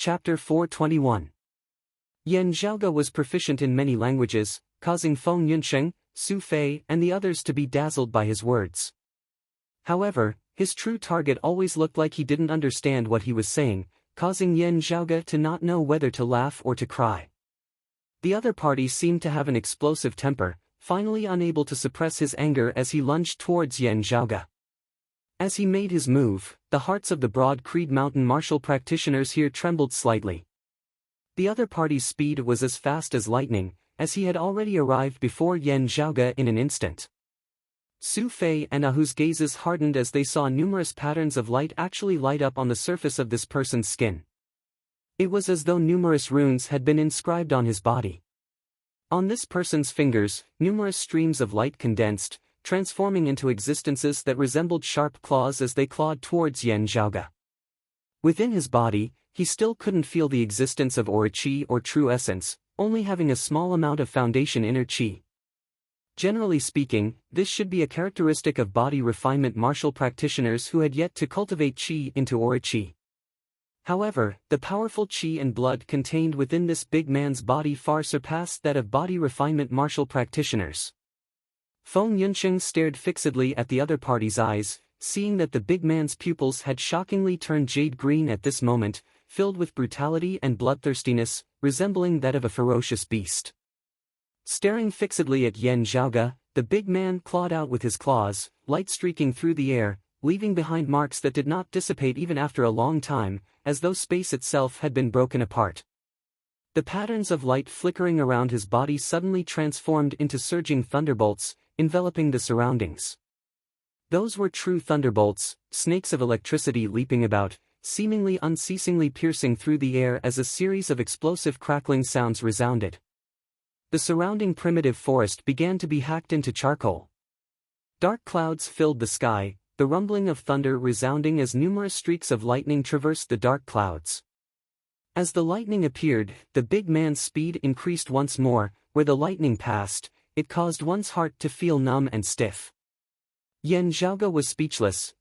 Chapter 421. Yan Zhaoge was proficient in many languages, causing Feng Yunsheng, Su Fei and the others to be dazzled by his words. However, his true target always looked like he didn't understand what he was saying, causing Yan Zhaoge to not know whether to laugh or to cry. The other party seemed to have an explosive temper, finally unable to suppress his anger as he lunged towards Yan Zhaoge. As he made his move, the hearts of the Broad Creed Mountain martial practitioners here trembled slightly. The other party's speed was as fast as lightning, as he had already arrived before Yan Zhaoge in an instant. Su Fei and Ahu's gazes hardened as they saw numerous patterns of light actually light up on the surface of this person's skin. It was as though numerous runes had been inscribed on his body. On this person's fingers, numerous streams of light condensed, transforming into existences that resembled sharp claws as they clawed towards Yan Zhaoge. Within his body, he still couldn't feel the existence of aura qi or true essence, only having a small amount of foundation inner qi. Generally speaking, this should be a characteristic of body refinement martial practitioners who had yet to cultivate qi into aura qi. However, the powerful qi and blood contained within this big man's body far surpassed that of body refinement martial practitioners. Feng Yunsheng stared fixedly at the other party's eyes, seeing that the big man's pupils had shockingly turned jade green at this moment, filled with brutality and bloodthirstiness, resembling that of a ferocious beast. Staring fixedly at Yan Zhaoge, the big man clawed out with his claws, light streaking through the air, leaving behind marks that did not dissipate even after a long time, as though space itself had been broken apart. The patterns of light flickering around his body suddenly transformed into surging thunderbolts, enveloping the surroundings. Those were true thunderbolts, snakes of electricity leaping about, seemingly unceasingly piercing through the air as a series of explosive crackling sounds resounded. The surrounding primitive forest began to be hacked into charcoal. Dark clouds filled the sky, the rumbling of thunder resounding as numerous streaks of lightning traversed the dark clouds. As the lightning appeared, the big man's speed increased once more. Where the lightning passed, it caused one's heart to feel numb and stiff. Yan Zhaoge was speechless.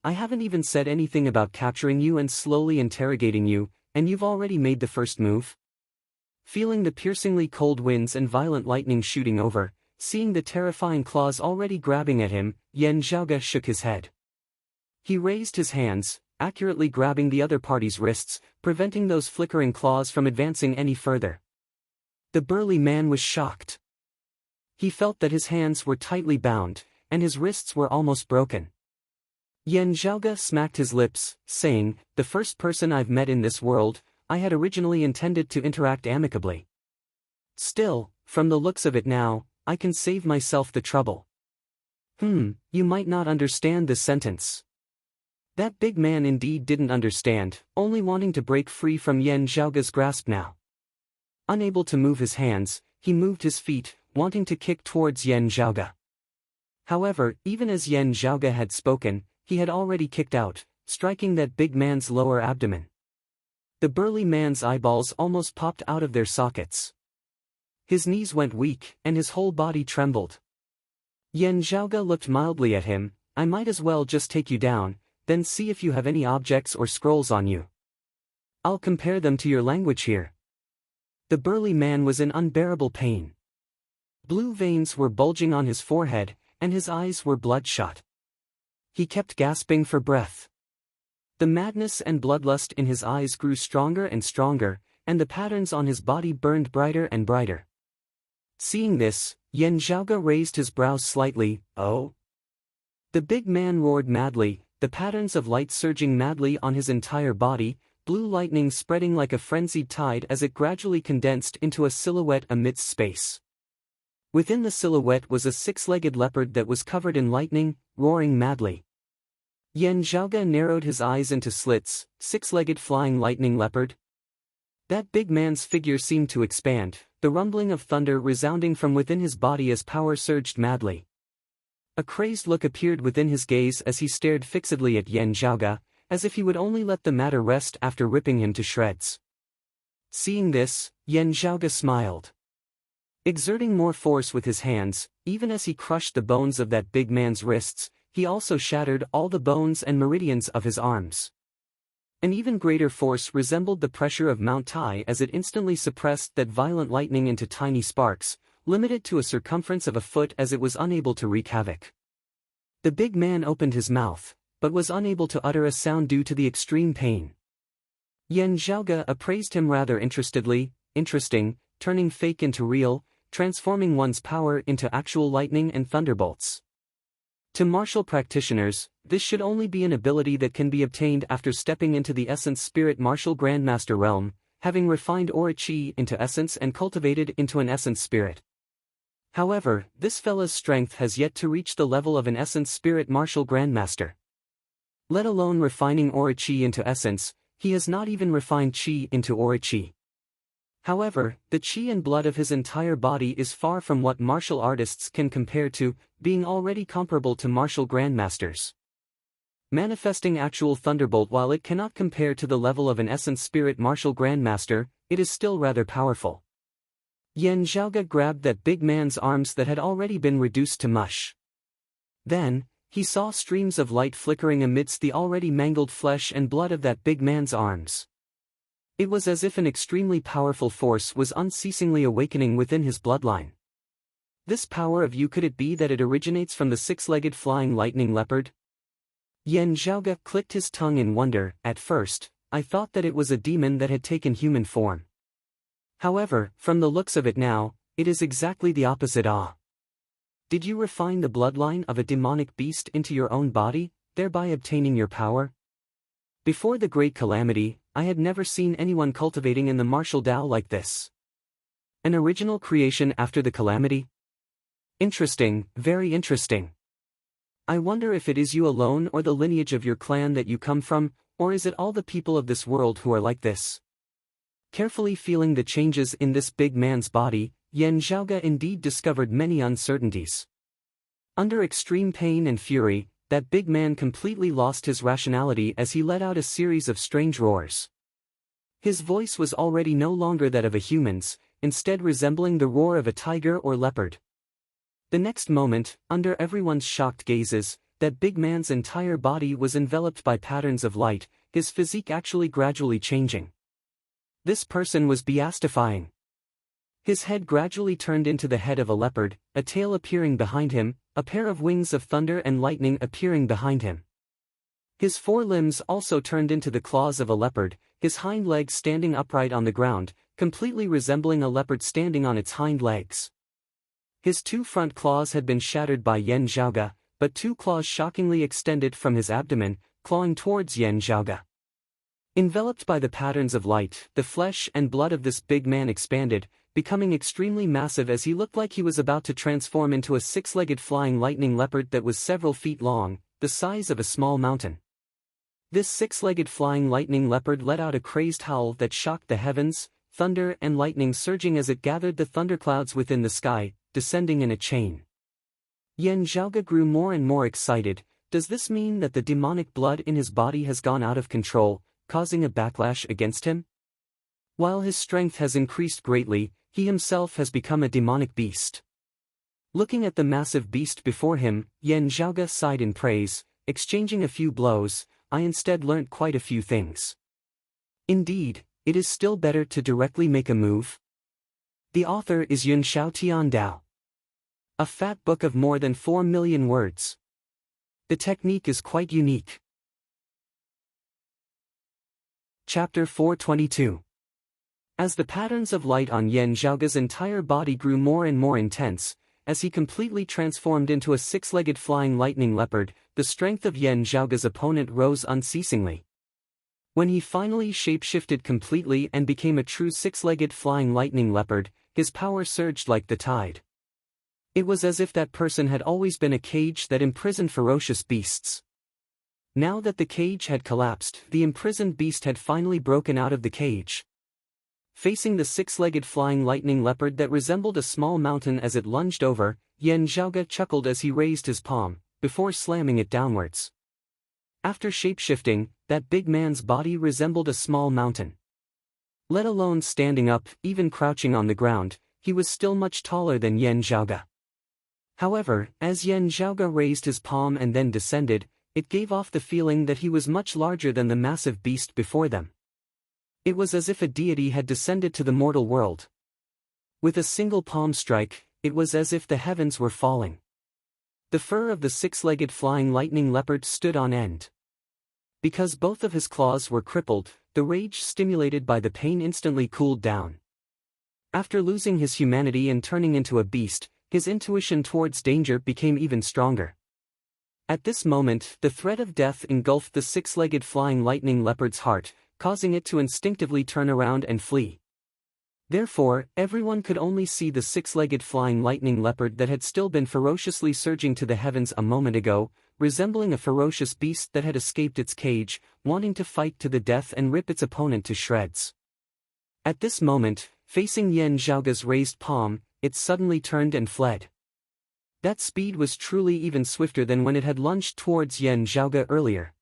I haven't even said anything about capturing you and slowly interrogating you, and you've already made the first move? Feeling the piercingly cold winds and violent lightning shooting over, seeing the terrifying claws already grabbing at him, Yan Zhaoge shook his head. He raised his hands, accurately grabbing the other party's wrists, preventing those flickering claws from advancing any further. The burly man was shocked. He felt that his hands were tightly bound, and his wrists were almost broken. Yan Zhaoge smacked his lips, saying, "The first person I've met in this world, I had originally intended to interact amicably. Still, from the looks of it now, I can save myself the trouble." You might not understand this sentence. That big man indeed didn't understand, only wanting to break free from Yan Zhaoge's grasp now. Unable to move his hands, he moved his feet, wanting to kick towards Yan Zhaoge. However, even as Yan Zhaoge had spoken, he had already kicked out, striking that big man's lower abdomen. The burly man's eyeballs almost popped out of their sockets. His knees went weak, and his whole body trembled. Yan Zhaoge looked mildly at him. "I might as well just take you down, then see if you have any objects or scrolls on you. I'll compare them to your language here." The burly man was in unbearable pain. Blue veins were bulging on his forehead, and his eyes were bloodshot. He kept gasping for breath. The madness and bloodlust in his eyes grew stronger and stronger, and the patterns on his body burned brighter and brighter. Seeing this, Yan Zhaoge raised his brows slightly. "Oh?" The big man roared madly, the patterns of light surging madly on his entire body, blue lightning spreading like a frenzied tide as it gradually condensed into a silhouette amidst space. Within the silhouette was a six-legged leopard that was covered in lightning, roaring madly. Yan Zhaoge narrowed his eyes into slits. Six-legged flying lightning leopard? That big man's figure seemed to expand, the rumbling of thunder resounding from within his body as power surged madly. A crazed look appeared within his gaze as he stared fixedly at Yan Zhaoge, as if he would only let the matter rest after ripping him to shreds. Seeing this, Yan Zhaoge smiled. Exerting more force with his hands, even as he crushed the bones of that big man's wrists, he also shattered all the bones and meridians of his arms. An even greater force resembled the pressure of Mount Tai as it instantly suppressed that violent lightning into tiny sparks, limited to a circumference of a foot as it was unable to wreak havoc. The big man opened his mouth, but was unable to utter a sound due to the extreme pain. Yan Zhaoge appraised him rather interestedly. Interesting, turning fake into real, transforming one's power into actual lightning and thunderbolts. To martial practitioners, this should only be an ability that can be obtained after stepping into the Essence Spirit Martial Grandmaster realm, having refined Aura Chi into essence and cultivated into an Essence Spirit. However, this fella's strength has yet to reach the level of an Essence Spirit Martial Grandmaster. Let alone refining Aura Chi into essence, he has not even refined Chi into Aura Chi. However, the Chi and blood of his entire body is far from what martial artists can compare to, being already comparable to martial grandmasters. Manifesting actual thunderbolt, while it cannot compare to the level of an Essence Spirit Martial Grandmaster, it is still rather powerful. Yan Zhaoge grabbed that big man's arms that had already been reduced to mush. Then, he saw streams of light flickering amidst the already mangled flesh and blood of that big man's arms. It was as if an extremely powerful force was unceasingly awakening within his bloodline. This power of you, could it be that it originates from the six-legged flying lightning leopard? Yan Zhaoge clicked his tongue in wonder. At first, I thought that it was a demon that had taken human form. However, from the looks of it now, it is exactly the opposite. Ah! Did you refine the bloodline of a demonic beast into your own body, thereby obtaining your power? Before the Great Calamity, I had never seen anyone cultivating in the martial Tao like this. An original creation after the Calamity? Interesting, very interesting. I wonder if it is you alone or the lineage of your clan that you come from, or is it all the people of this world who are like this? Carefully feeling the changes in this big man's body, Yan Zhaoge indeed discovered many uncertainties. Under extreme pain and fury, that big man completely lost his rationality as he let out a series of strange roars. His voice was already no longer that of a human's, instead resembling the roar of a tiger or leopard. The next moment, under everyone's shocked gazes, that big man's entire body was enveloped by patterns of light, his physique actually gradually changing. This person was beastifying. His head gradually turned into the head of a leopard, a tail appearing behind him, a pair of wings of thunder and lightning appearing behind him. His four limbs also turned into the claws of a leopard, his hind legs standing upright on the ground, completely resembling a leopard standing on its hind legs. His two front claws had been shattered by Yan Zhaoge, but two claws shockingly extended from his abdomen, clawing towards Yan Zhaoge. Enveloped by the patterns of light, the flesh and blood of this big man expanded, becoming extremely massive as he looked like he was about to transform into a six-legged flying lightning leopard that was several feet long, the size of a small mountain. This six-legged flying lightning leopard let out a crazed howl that shocked the heavens, thunder and lightning surging as it gathered the thunderclouds within the sky, descending in a chain. Yan Zhaoge grew more and more excited. Does this mean that the demonic blood in his body has gone out of control, causing a backlash against him? While his strength has increased greatly, he himself has become a demonic beast. Looking at the massive beast before him, Yan Zhaoge sighed in praise. Exchanging a few blows, I instead learnt quite a few things. Indeed, it is still better to directly make a move. The author is Yun Shao Tian Dao. A fat book of more than 4 million words. The technique is quite unique. Chapter 422. As the patterns of light on Yan Zhaoge's entire body grew more and more intense, as he completely transformed into a six-legged flying lightning leopard, the strength of Yan Zhaoge's opponent rose unceasingly. When he finally shape-shifted completely and became a true six-legged flying lightning leopard, his power surged like the tide. It was as if that person had always been a cage that imprisoned ferocious beasts. Now that the cage had collapsed, the imprisoned beast had finally broken out of the cage. Facing the six-legged flying lightning leopard that resembled a small mountain as it lunged over, Yan Zhaoge chuckled as he raised his palm, before slamming it downwards. After shape-shifting, that big man's body resembled a small mountain. Let alone standing up, even crouching on the ground, he was still much taller than Yan Zhaoge. However, as Yan Zhaoge raised his palm and then descended, it gave off the feeling that he was much larger than the massive beast before them. It was as if a deity had descended to the mortal world. With a single palm strike, it was as if the heavens were falling. The fur of the six-legged flying lightning leopard stood on end. Because both of his claws were crippled, the rage stimulated by the pain instantly cooled down. After losing his humanity and turning into a beast, his intuition towards danger became even stronger. At this moment, the threat of death engulfed the six-legged flying lightning leopard's heart, causing it to instinctively turn around and flee. Therefore, everyone could only see the six-legged flying lightning leopard that had still been ferociously surging to the heavens a moment ago, resembling a ferocious beast that had escaped its cage, wanting to fight to the death and rip its opponent to shreds. At this moment, facing Yan Zhaoge's raised palm, it suddenly turned and fled. That speed was truly even swifter than when it had lunged towards Yan Zhaoge earlier.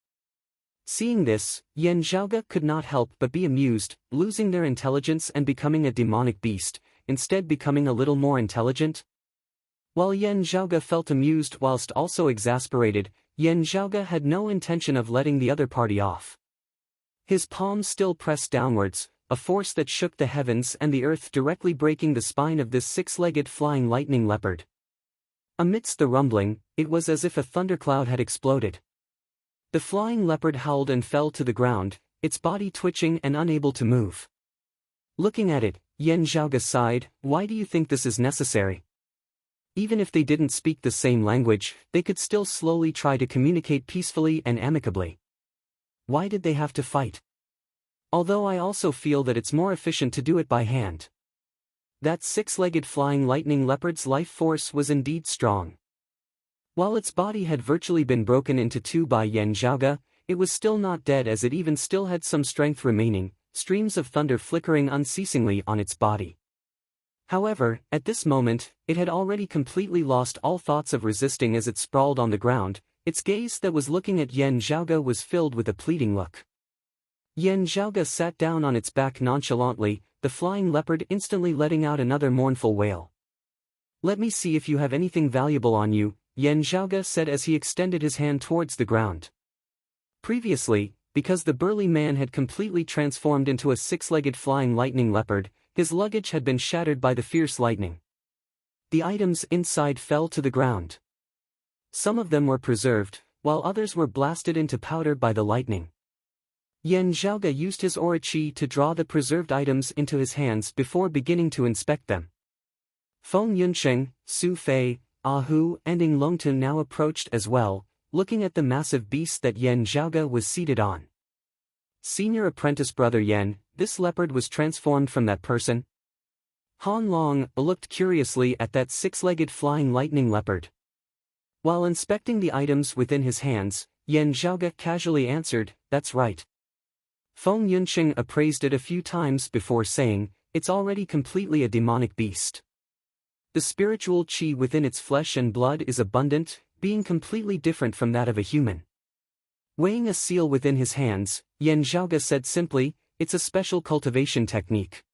Seeing this, Yan Zhaoge could not help but be amused, losing their intelligence and becoming a demonic beast, instead becoming a little more intelligent. While Yan Zhaoge felt amused whilst also exasperated, Yan Zhaoge had no intention of letting the other party off. His palms still pressed downwards, a force that shook the heavens and the earth, directly breaking the spine of this six-legged flying lightning leopard. Amidst the rumbling, it was as if a thundercloud had exploded. The flying leopard howled and fell to the ground, its body twitching and unable to move. Looking at it, Yan Zhaoge sighed, "Why do you think this is necessary?" Even if they didn't speak the same language, they could still slowly try to communicate peacefully and amicably. Why did they have to fight? Although I also feel that it's more efficient to do it by hand. That six-legged flying lightning leopard's life force was indeed strong. While its body had virtually been broken into two by Yan Zhaoge, it was still not dead, as it even still had some strength remaining, streams of thunder flickering unceasingly on its body. However, at this moment, it had already completely lost all thoughts of resisting as it sprawled on the ground. Its gaze that was looking at Yan Zhaoge was filled with a pleading look. Yan Zhaoge sat down on its back nonchalantly, the flying leopard instantly letting out another mournful wail. "Let me see if you have anything valuable on you," Yan Zhaoge said as he extended his hand towards the ground. Previously, because the burly man had completely transformed into a six-legged flying lightning leopard, his luggage had been shattered by the fierce lightning. The items inside fell to the ground. Some of them were preserved, while others were blasted into powder by the lightning. Yan Zhaoge used his aura qi to draw the preserved items into his hands before beginning to inspect them. Feng Yunsheng, Su Fei, Hu, and Ing Longtun now approached as well, looking at the massive beast that Yan Zhaoge was seated on. "Senior apprentice brother Yan, this leopard was transformed from that person?" Han Long looked curiously at that six-legged flying lightning leopard. While inspecting the items within his hands, Yan Zhaoge casually answered, "That's right." Feng Yunsheng appraised it a few times before saying, "It's already completely a demonic beast. The spiritual qi within its flesh and blood is abundant, being completely different from that of a human." Weighing a seal within his hands, Yan Zhaoge said simply, "It's a special cultivation technique.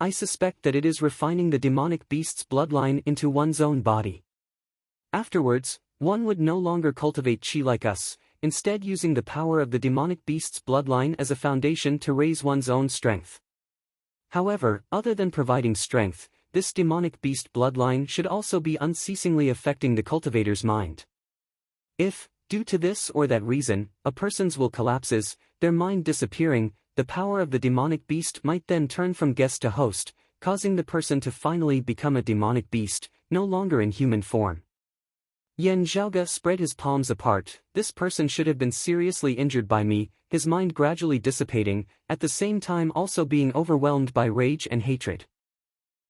I suspect that it is refining the demonic beast's bloodline into one's own body. Afterwards, one would no longer cultivate qi like us, instead using the power of the demonic beast's bloodline as a foundation to raise one's own strength. However, other than providing strength, this demonic beast bloodline should also be unceasingly affecting the cultivator's mind. If, due to this or that reason, a person's will collapses, their mind disappearing, the power of the demonic beast might then turn from guest to host, causing the person to finally become a demonic beast, no longer in human form." Yan Zhaoge spread his palms apart. "This person should have been seriously injured by me," his mind gradually dissipating, at the same time also being overwhelmed by rage and hatred.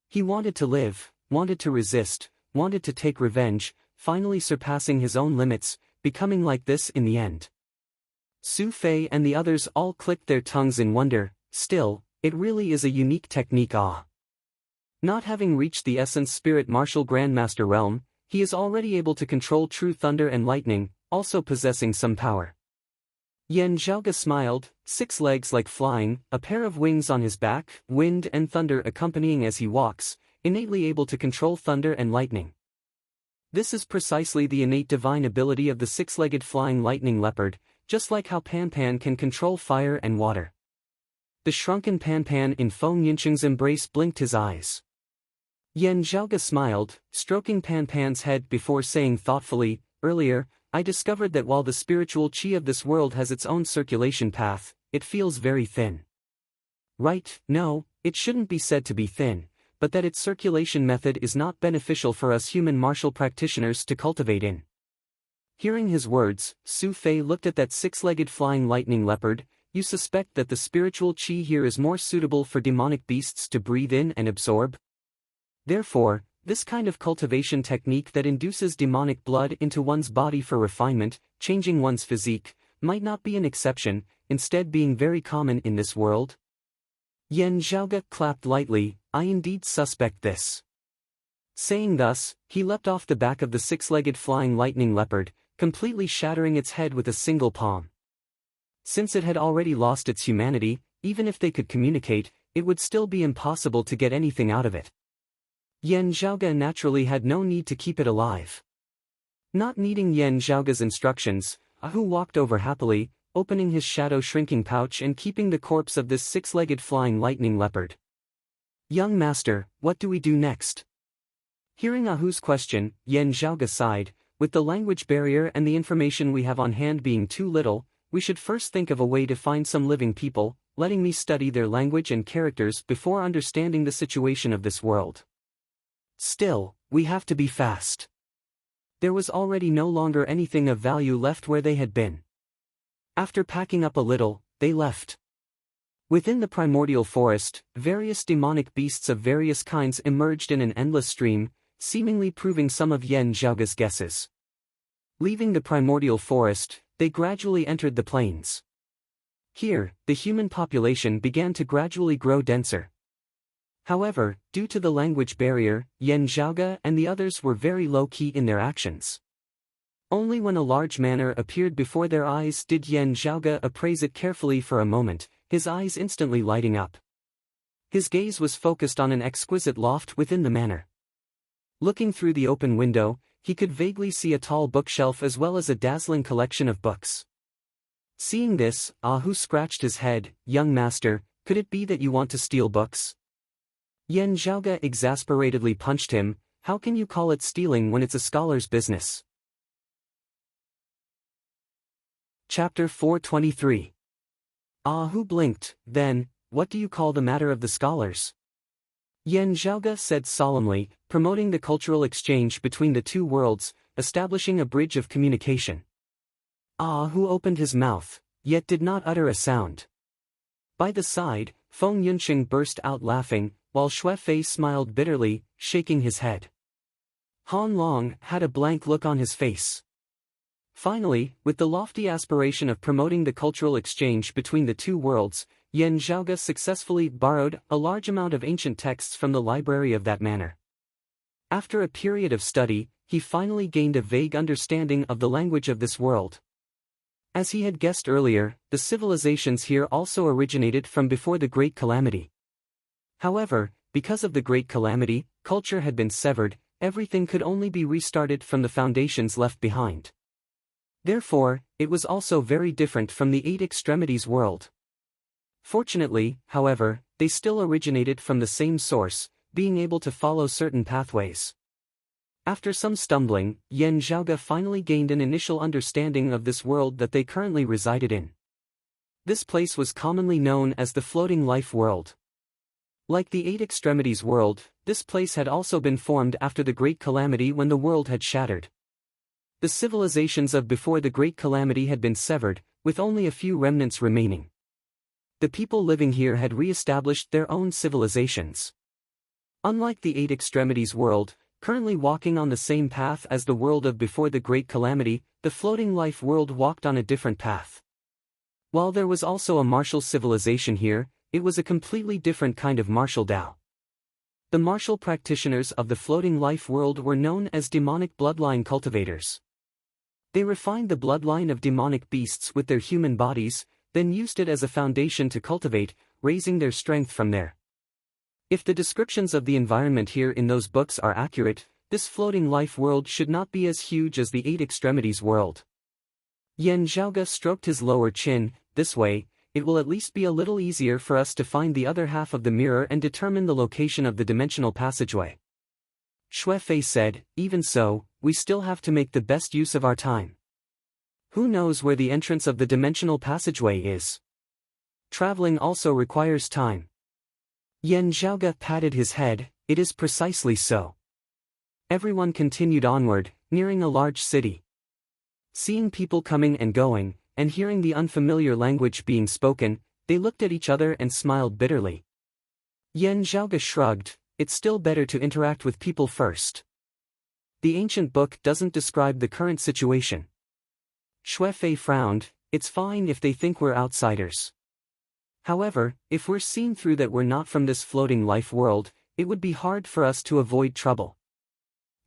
He wanted to live, wanted to resist, wanted to take revenge, finally surpassing his own limits, becoming like this in the end. Su Fei and the others all clicked their tongues in wonder. "Still, it really is a unique technique. Not having reached the Essence Spirit Martial Grandmaster realm, he is already able to control true thunder and lightning, also possessing some power." Yan Zhaoge smiled, 6 legs like flying, a pair of wings on his back, wind and thunder accompanying as he walks, innately able to control thunder and lightning. This is precisely the innate divine ability of the six-legged flying lightning leopard, just like how Pan Pan can control fire and water. The shrunken Pan Pan in Feng Yincheng's embrace blinked his eyes. Yan Zhaoge smiled, stroking Pan Pan's head before saying thoughtfully, "Earlier, I discovered that while the spiritual qi of this world has its own circulation path, it feels very thin." Right, no, it shouldn't be said to be thin, but that its circulation method is not beneficial for us human martial practitioners to cultivate in. Hearing his words, Su Fei looked at that six-legged flying lightning leopard. "You suspect that the spiritual qi here is more suitable for demonic beasts to breathe in and absorb? Therefore, this kind of cultivation technique that induces demonic blood into one's body for refinement, changing one's physique, might not be an exception, instead being very common in this world?" Yan Zhaoge clapped lightly, "I indeed suspect this." Saying thus, he leapt off the back of the six-legged flying lightning leopard, completely shattering its head with a single palm. Since it had already lost its humanity, even if they could communicate, it would still be impossible to get anything out of it. Yan Zhaoge naturally had no need to keep it alive. Not needing Yan Zhaoge's instructions, Ahu walked over happily, opening his shadow-shrinking pouch and keeping the corpse of this six-legged flying lightning leopard. "Young master, what do we do next?" Hearing Ahu's question, Yan Zhaoge sighed. "With the language barrier and the information we have on hand being too little, we should first think of a way to find some living people, letting me study their language and characters before understanding the situation of this world. Still, we have to be fast." There was already no longer anything of value left where they had been. After packing up a little, they left. Within the primordial forest, various demonic beasts of various kinds emerged in an endless stream, seemingly proving some of Yan Zhaoge's guesses. Leaving the primordial forest, they gradually entered the plains. Here, the human population began to gradually grow denser. However, due to the language barrier, Yan Zhaoge and the others were very low-key in their actions. Only when a large manor appeared before their eyes did Yan Zhaoge appraise it carefully for a moment, his eyes instantly lighting up. His gaze was focused on an exquisite loft within the manor. Looking through the open window, he could vaguely see a tall bookshelf as well as a dazzling collection of books. Seeing this, Ahu scratched his head. "Young master, could it be that you want to steal books?" Yan Zhaoge exasperatedly punched him. "How can you call it stealing when it's a scholar's business?" Chapter 423. Ahu blinked. "Then, what do you call the matter of the scholars?" Yan Zhaoge said solemnly, "Promoting the cultural exchange between the two worlds, establishing a bridge of communication." Ahu opened his mouth, yet did not utter a sound. By the side, Feng Yunqing burst out laughing, while Xue Fei smiled bitterly, shaking his head. Han Long had a blank look on his face. Finally, with the lofty aspiration of promoting the cultural exchange between the two worlds, Yan Zhaoge successfully borrowed a large amount of ancient texts from the library of that manor. After a period of study, he finally gained a vague understanding of the language of this world. As he had guessed earlier, the civilizations here also originated from before the Great Calamity. However, because of the Great Calamity, culture had been severed, everything could only be restarted from the foundations left behind. Therefore, it was also very different from the Eight Extremities world. Fortunately, however, they still originated from the same source, being able to follow certain pathways. After some stumbling, Yan Zhaoge finally gained an initial understanding of this world that they currently resided in. This place was commonly known as the Floating Life World. Like the Eight Extremities world, this place had also been formed after the Great Calamity when the world had shattered. The civilizations of before the Great Calamity had been severed, with only a few remnants remaining. The people living here had re-established their own civilizations. Unlike the Eight Extremities world, currently walking on the same path as the world of before the Great Calamity, the Floating Life world walked on a different path. While there was also a martial civilization here, it was a completely different kind of martial Dao. The martial practitioners of the Floating Life world were known as demonic bloodline cultivators. They refined the bloodline of demonic beasts with their human bodies, then used it as a foundation to cultivate, raising their strength from there. If the descriptions of the environment here in those books are accurate, this floating life world should not be as huge as the 8 extremities world. Yan Zhaoge stroked his lower chin. This way, it will at least be a little easier for us to find the other half of the mirror and determine the location of the dimensional passageway. Xue Fei said, even so, we still have to make the best use of our time. Who knows where the entrance of the dimensional passageway is? Traveling also requires time. Yan Zhaoge patted his head. It is precisely so. Everyone continued onward, nearing a large city. Seeing people coming and going, and hearing the unfamiliar language being spoken, they looked at each other and smiled bitterly. Yan Zhaoge shrugged. It's still better to interact with people first. The ancient book doesn't describe the current situation. Xue Fei frowned. It's fine if they think we're outsiders. However, if we're seen through that we're not from this floating life world, it would be hard for us to avoid trouble.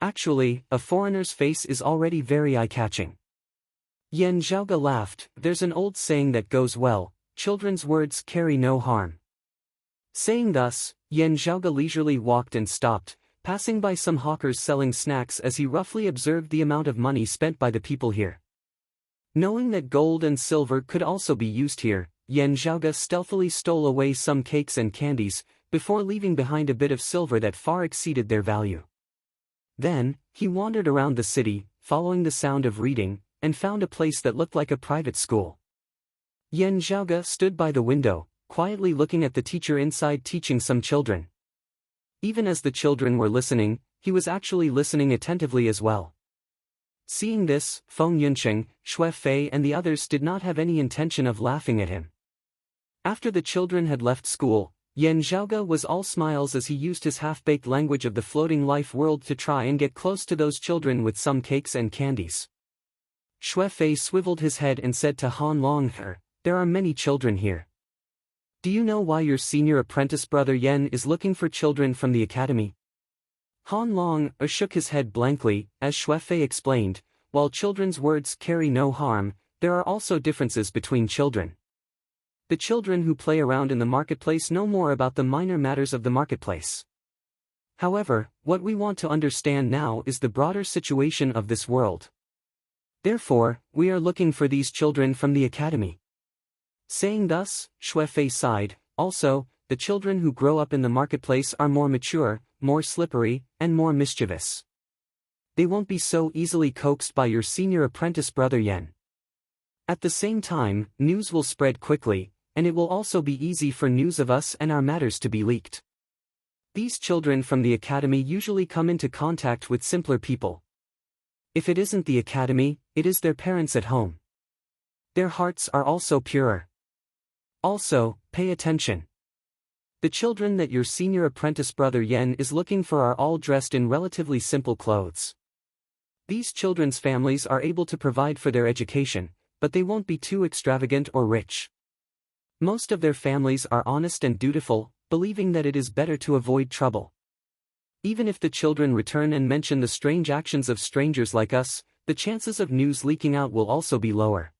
Actually, a foreigner's face is already very eye-catching. Yan Zhaoge laughed. There's an old saying that goes well, children's words carry no harm. Saying thus, Yan Zhaoge leisurely walked and stopped, passing by some hawkers selling snacks as he roughly observed the amount of money spent by the people here. Knowing that gold and silver could also be used here, Yan Zhaoge stealthily stole away some cakes and candies, before leaving behind a bit of silver that far exceeded their value. Then, he wandered around the city, following the sound of reading, and found a place that looked like a private school. Yan Zhaoge stood by the window, quietly looking at the teacher inside teaching some children. Even as the children were listening, he was actually listening attentively as well. Seeing this, Feng Yunqing, Xue Fei and the others did not have any intention of laughing at him. After the children had left school, Yan Zhaoge was all smiles as he used his half-baked language of the floating life world to try and get close to those children with some cakes and candies. Xue Fei swiveled his head and said to Han Long, there are many children here. Do you know why your senior apprentice brother Yan is looking for children from the academy? Han Long shook his head blankly, as Xue Fei explained, while children's words carry no harm, there are also differences between children. The children who play around in the marketplace know more about the minor matters of the marketplace. However, what we want to understand now is the broader situation of this world. Therefore, we are looking for these children from the academy. Saying thus, Xue Fei sighed. Also, the children who grow up in the marketplace are more mature, more slippery, and more mischievous. They won't be so easily coaxed by your senior apprentice brother Yan. At the same time, news will spread quickly, and it will also be easy for news of us and our matters to be leaked. These children from the academy usually come into contact with simpler people. If it isn't the academy, it is their parents at home. Their hearts are also purer. Also, pay attention. The children that your senior apprentice brother Yan is looking for are all dressed in relatively simple clothes. These children's families are able to provide for their education, but they won't be too extravagant or rich. Most of their families are honest and dutiful, believing that it is better to avoid trouble. Even if the children return and mention the strange actions of strangers like us, the chances of news leaking out will also be lower.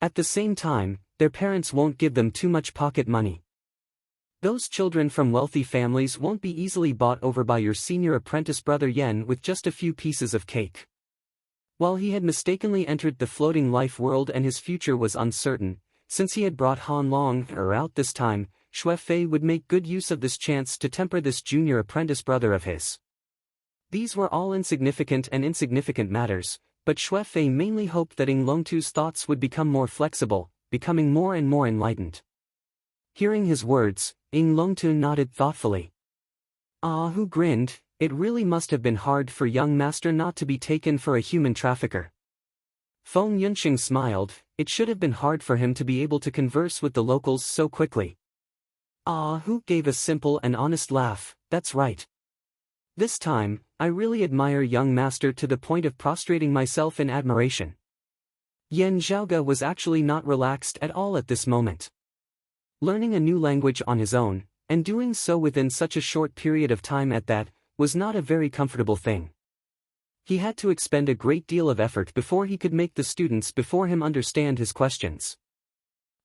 At the same time, their parents won't give them too much pocket money. Those children from wealthy families won't be easily bought over by your senior apprentice brother Yan with just a few pieces of cake. While he had mistakenly entered the floating life world and his future was uncertain, since he had brought Han Long out this time, Xue Fei would make good use of this chance to temper this junior apprentice brother of his. These were all insignificant matters, but Xue Fei mainly hoped that Ing Longtu's thoughts would become more flexible, becoming more and more enlightened. Hearing his words, Ing Longtu nodded thoughtfully. Hu grinned. It really must have been hard for young master not to be taken for a human trafficker. Feng Yunqing smiled. It should have been hard for him to be able to converse with the locals so quickly. Hu gave a simple and honest laugh. That's right. This time, I really admire young master to the point of prostrating myself in admiration. Yan Zhaoge was actually not relaxed at all at this moment. Learning a new language on his own, and doing so within such a short period of time at that, was not a very comfortable thing. He had to expend a great deal of effort before he could make the students before him understand his questions.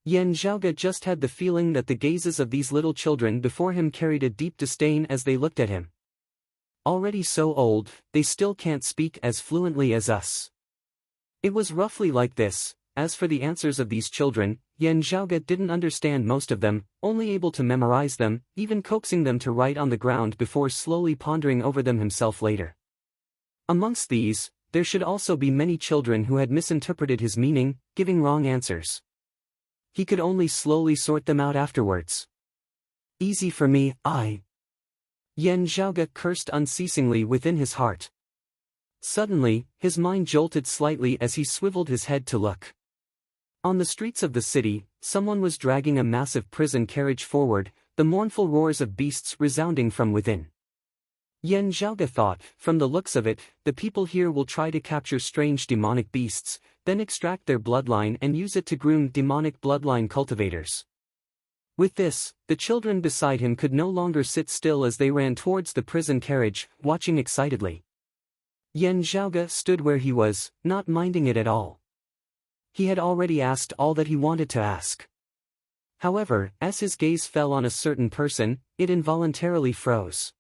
Yan Zhaoge just had the feeling that the gazes of these little children before him carried a deep disdain as they looked at him. already so old, they still can't speak as fluently as us. It was roughly like this. As for the answers of these children, Yan Zhaoge didn't understand most of them, only able to memorize them, even coaxing them to write on the ground before slowly pondering over them himself later. Amongst these, there should also be many children who had misinterpreted his meaning, giving wrong answers. He could only slowly sort them out afterwards. Easy for me, Yan Zhaoge cursed unceasingly within his heart. Suddenly, his mind jolted slightly as he swiveled his head to look. On the streets of the city, someone was dragging a massive prison carriage forward, the mournful roars of beasts resounding from within. Yan Zhaoge thought, from the looks of it, the people here will try to capture strange demonic beasts, then extract their bloodline and use it to groom demonic bloodline cultivators. With this, the children beside him could no longer sit still as they ran towards the prison carriage, watching excitedly. Yan Zhaoge stood where he was, not minding it at all. He had already asked all that he wanted to ask. However, as his gaze fell on a certain person, it involuntarily froze.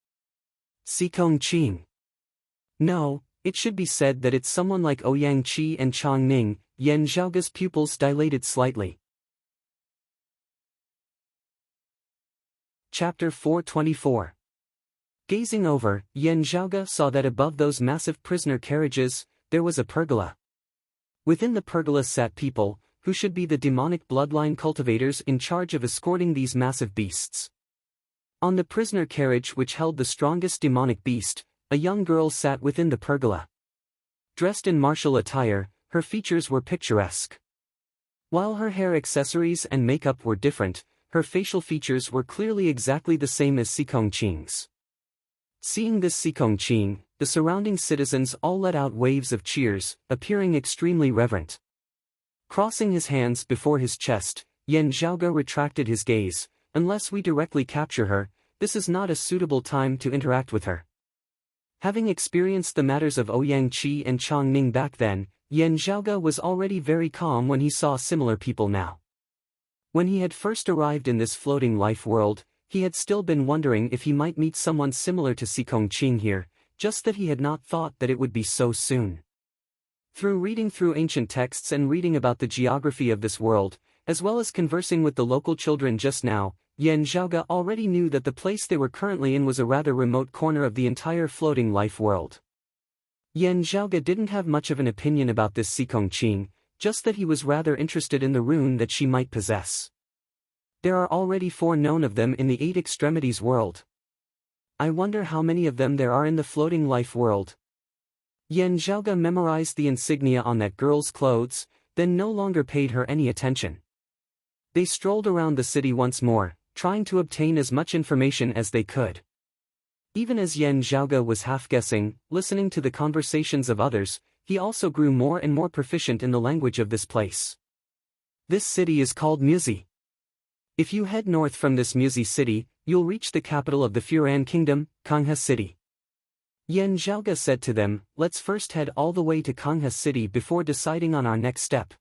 Xikong Qing. No, it should be said that it's someone like Ouyang Qi and Chang Ning. Yan Zhaoge's pupils dilated slightly. Chapter 424. Gazing over, Yan Zhaoge saw that above those massive prisoner carriages, there was a pergola. Within the pergola sat people, who should be the demonic bloodline cultivators in charge of escorting these massive beasts. On the prisoner carriage which held the strongest demonic beast, a young girl sat within the pergola. Dressed in martial attire, her features were picturesque. While her hair accessories and makeup were different, her facial features were clearly exactly the same as Xikong Qing's. Seeing this Xikong Qing, the surrounding citizens all let out waves of cheers, appearing extremely reverent. Crossing his hands before his chest, Yan Zhaoge retracted his gaze. Unless we directly capture her, this is not a suitable time to interact with her. Having experienced the matters of Ouyang Qi and Chang Ning back then, Yan Zhaoge was already very calm when he saw similar people now. When he had first arrived in this floating life world, he had still been wondering if he might meet someone similar to Xikong Qing here, just that he had not thought that it would be so soon. Through reading through ancient texts and reading about the geography of this world, as well as conversing with the local children just now, Yan Zhaoge already knew that the place they were currently in was a rather remote corner of the entire floating life world. Yan Zhaoge didn't have much of an opinion about this Xikong Qing, just that he was rather interested in the rune that she might possess. There are already 4 known of them in the 8 extremities world. I wonder how many of them there are in the floating life world. Yan Zhaoge memorized the insignia on that girl's clothes, then no longer paid her any attention. They strolled around the city once more, trying to obtain as much information as they could. Even as Yan Zhaoge was half-guessing, listening to the conversations of others, he also grew more and more proficient in the language of this place. This city is called Muzi. If you head north from this Muzi city, you'll reach the capital of the Furan Kingdom, Kangha City. Yan Zhaoge said to them, let's first head all the way to Kangha City before deciding on our next step.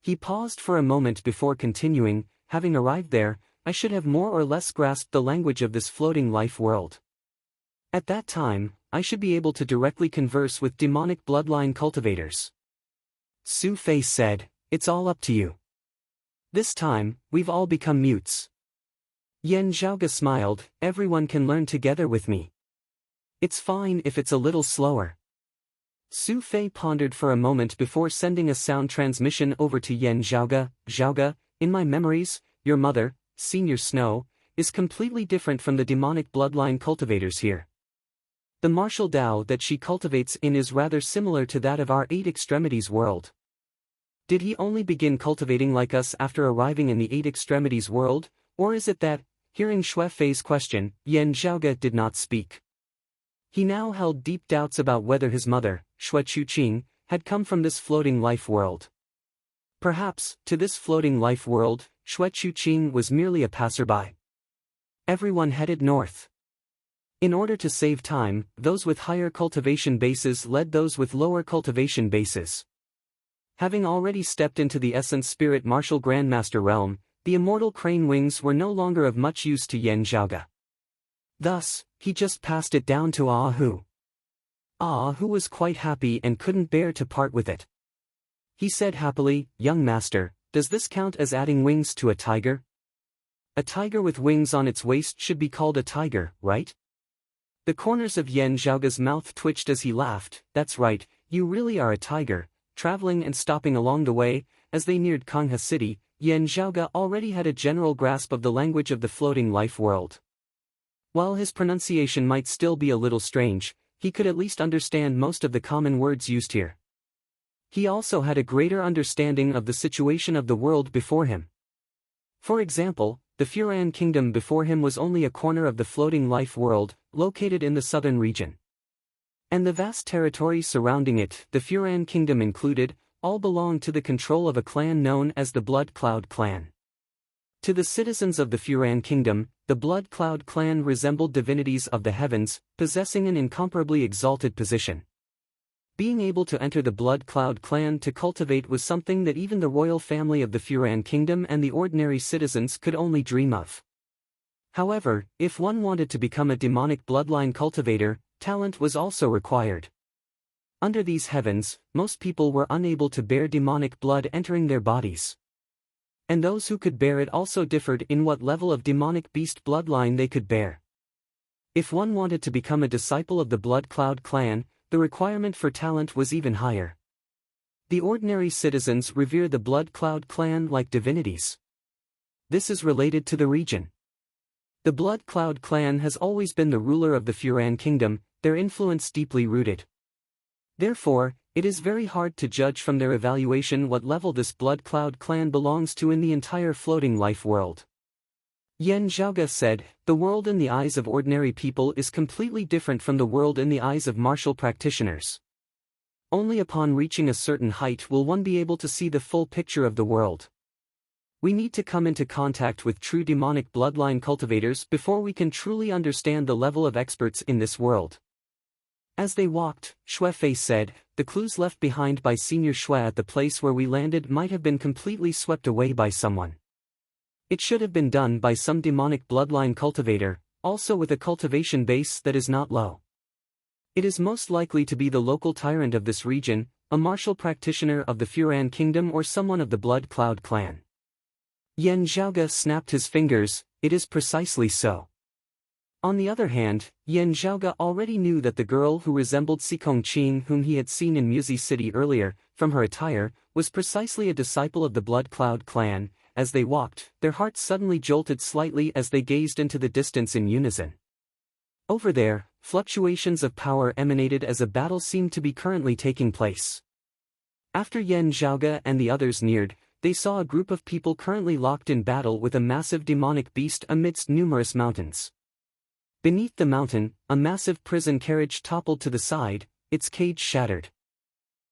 He paused for a moment before continuing, having arrived there, I should have more or less grasped the language of this floating life world. At that time, I should be able to directly converse with demonic bloodline cultivators. Su Fei said, it's all up to you. This time, we've all become mutes. Yan Zhaoge smiled, everyone can learn together with me. It's fine if it's a little slower. Su Fei pondered for a moment before sending a sound transmission over to Yan Zhaoge. Zhaoge, in my memories, your mother, Senior Snow, is completely different from the demonic bloodline cultivators here. The martial Dao that she cultivates in is rather similar to that of our 8 extremities world. Did he only begin cultivating like us after arriving in the 8 extremities world, or is it that, hearing Xue Fei's question, Yan Zhaoge did not speak? He now held deep doubts about whether his mother, Xue Chuqing, had come from this floating life world. Perhaps, to this floating life world, Xue Chuqing was merely a passerby. Everyone headed north. In order to save time, those with higher cultivation bases led those with lower cultivation bases. Having already stepped into the Essence Spirit Martial Grandmaster realm, the immortal crane wings were no longer of much use to Yan Zhaoge. Thus, he just passed it down to Ahu. Ahu was quite happy and couldn't bear to part with it. He said happily, "Young master, does this count as adding wings to a tiger? A tiger with wings on its waist should be called a tiger, right?" The corners of Yan Zhaoga's mouth twitched as he laughed. "That's right, you really are a tiger." Traveling and stopping along the way, as they neared Kangha City, Yan Zhaoga already had a general grasp of the language of the floating life world. While his pronunciation might still be a little strange, he could at least understand most of the common words used here. He also had a greater understanding of the situation of the world before him. For example, the Furan kingdom before him was only a corner of the floating life world, located in the southern region. And the vast territory surrounding it, the Furan kingdom included, all belonged to the control of a clan known as the Blood Cloud clan. To the citizens of the Furan kingdom, the Blood Cloud clan resembled divinities of the heavens, possessing an incomparably exalted position. Being able to enter the Blood Cloud clan to cultivate was something that even the royal family of the Furan kingdom and the ordinary citizens could only dream of. However, if one wanted to become a demonic bloodline cultivator, talent was also required. Under these heavens, most people were unable to bear demonic blood entering their bodies. And those who could bear it also differed in what level of demonic beast bloodline they could bear. If one wanted to become a disciple of the Blood Cloud clan, the requirement for talent was even higher. The ordinary citizens revere the Blood Cloud clan like divinities. This is related to the region. The Blood Cloud clan has always been the ruler of the Furan kingdom, their influence deeply rooted. Therefore, it is very hard to judge from their evaluation what level this Blood Cloud clan belongs to in the entire floating life world. Yan Zhaoga said, "The world in the eyes of ordinary people is completely different from the world in the eyes of martial practitioners. Only upon reaching a certain height will one be able to see the full picture of the world. We need to come into contact with true demonic bloodline cultivators before we can truly understand the level of experts in this world." As they walked, Xue Fei said, "The clues left behind by Senior Xue at the place where we landed might have been completely swept away by someone. It should have been done by some demonic bloodline cultivator, also with a cultivation base that is not low. It is most likely to be the local tyrant of this region, a martial practitioner of the Furan kingdom or someone of the Blood Cloud clan." Yan Zhaoga snapped his fingers. "It is precisely so." On the other hand, Yan Zhaoga already knew that the girl who resembled Sikong Qing whom he had seen in Muzi City earlier, from her attire, was precisely a disciple of the Blood Cloud clan. As they walked, their hearts suddenly jolted slightly as they gazed into the distance in unison. Over there, fluctuations of power emanated as a battle seemed to be currently taking place. After Yan Zhaoga and the others neared, they saw a group of people currently locked in battle with a massive demonic beast amidst numerous mountains. Beneath the mountain, a massive prison carriage toppled to the side, its cage shattered.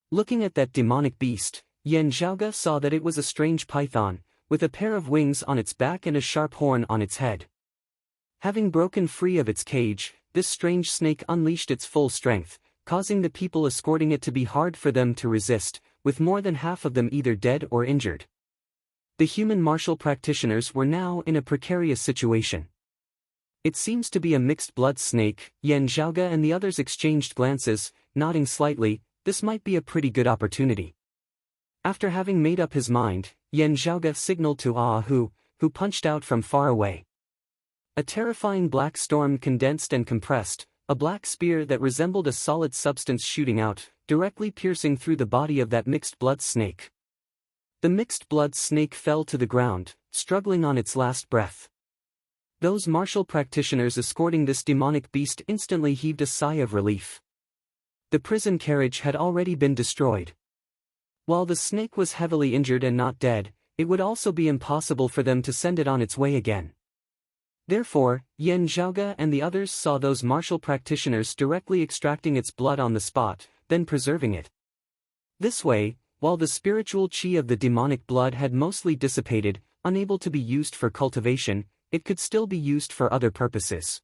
Looking at that demonic beast, Yan Zhaoga saw that it was a strange python, with a pair of wings on its back and a sharp horn on its head. Having broken free of its cage, this strange snake unleashed its full strength, causing the people escorting it to be hard for them to resist, with more than half of them either dead or injured. The human martial practitioners were now in a precarious situation. "It seems to be a mixed-blood snake." Yan Zhaoga and the others exchanged glances, nodding slightly. This might be a pretty good opportunity. After having made up his mind, Yan Zhaoga signaled to Ahu, who punched out from far away. A terrifying black storm condensed and compressed, a black spear that resembled a solid substance shooting out, directly piercing through the body of that mixed-blood snake. The mixed-blood snake fell to the ground, struggling on its last breath. Those martial practitioners escorting this demonic beast instantly heaved a sigh of relief. The prison carriage had already been destroyed. While the snake was heavily injured and not dead, it would also be impossible for them to send it on its way again. Therefore, Yan Zhaoga and the others saw those martial practitioners directly extracting its blood on the spot, then preserving it. This way, while the spiritual qi of the demonic blood had mostly dissipated, unable to be used for cultivation, it could still be used for other purposes.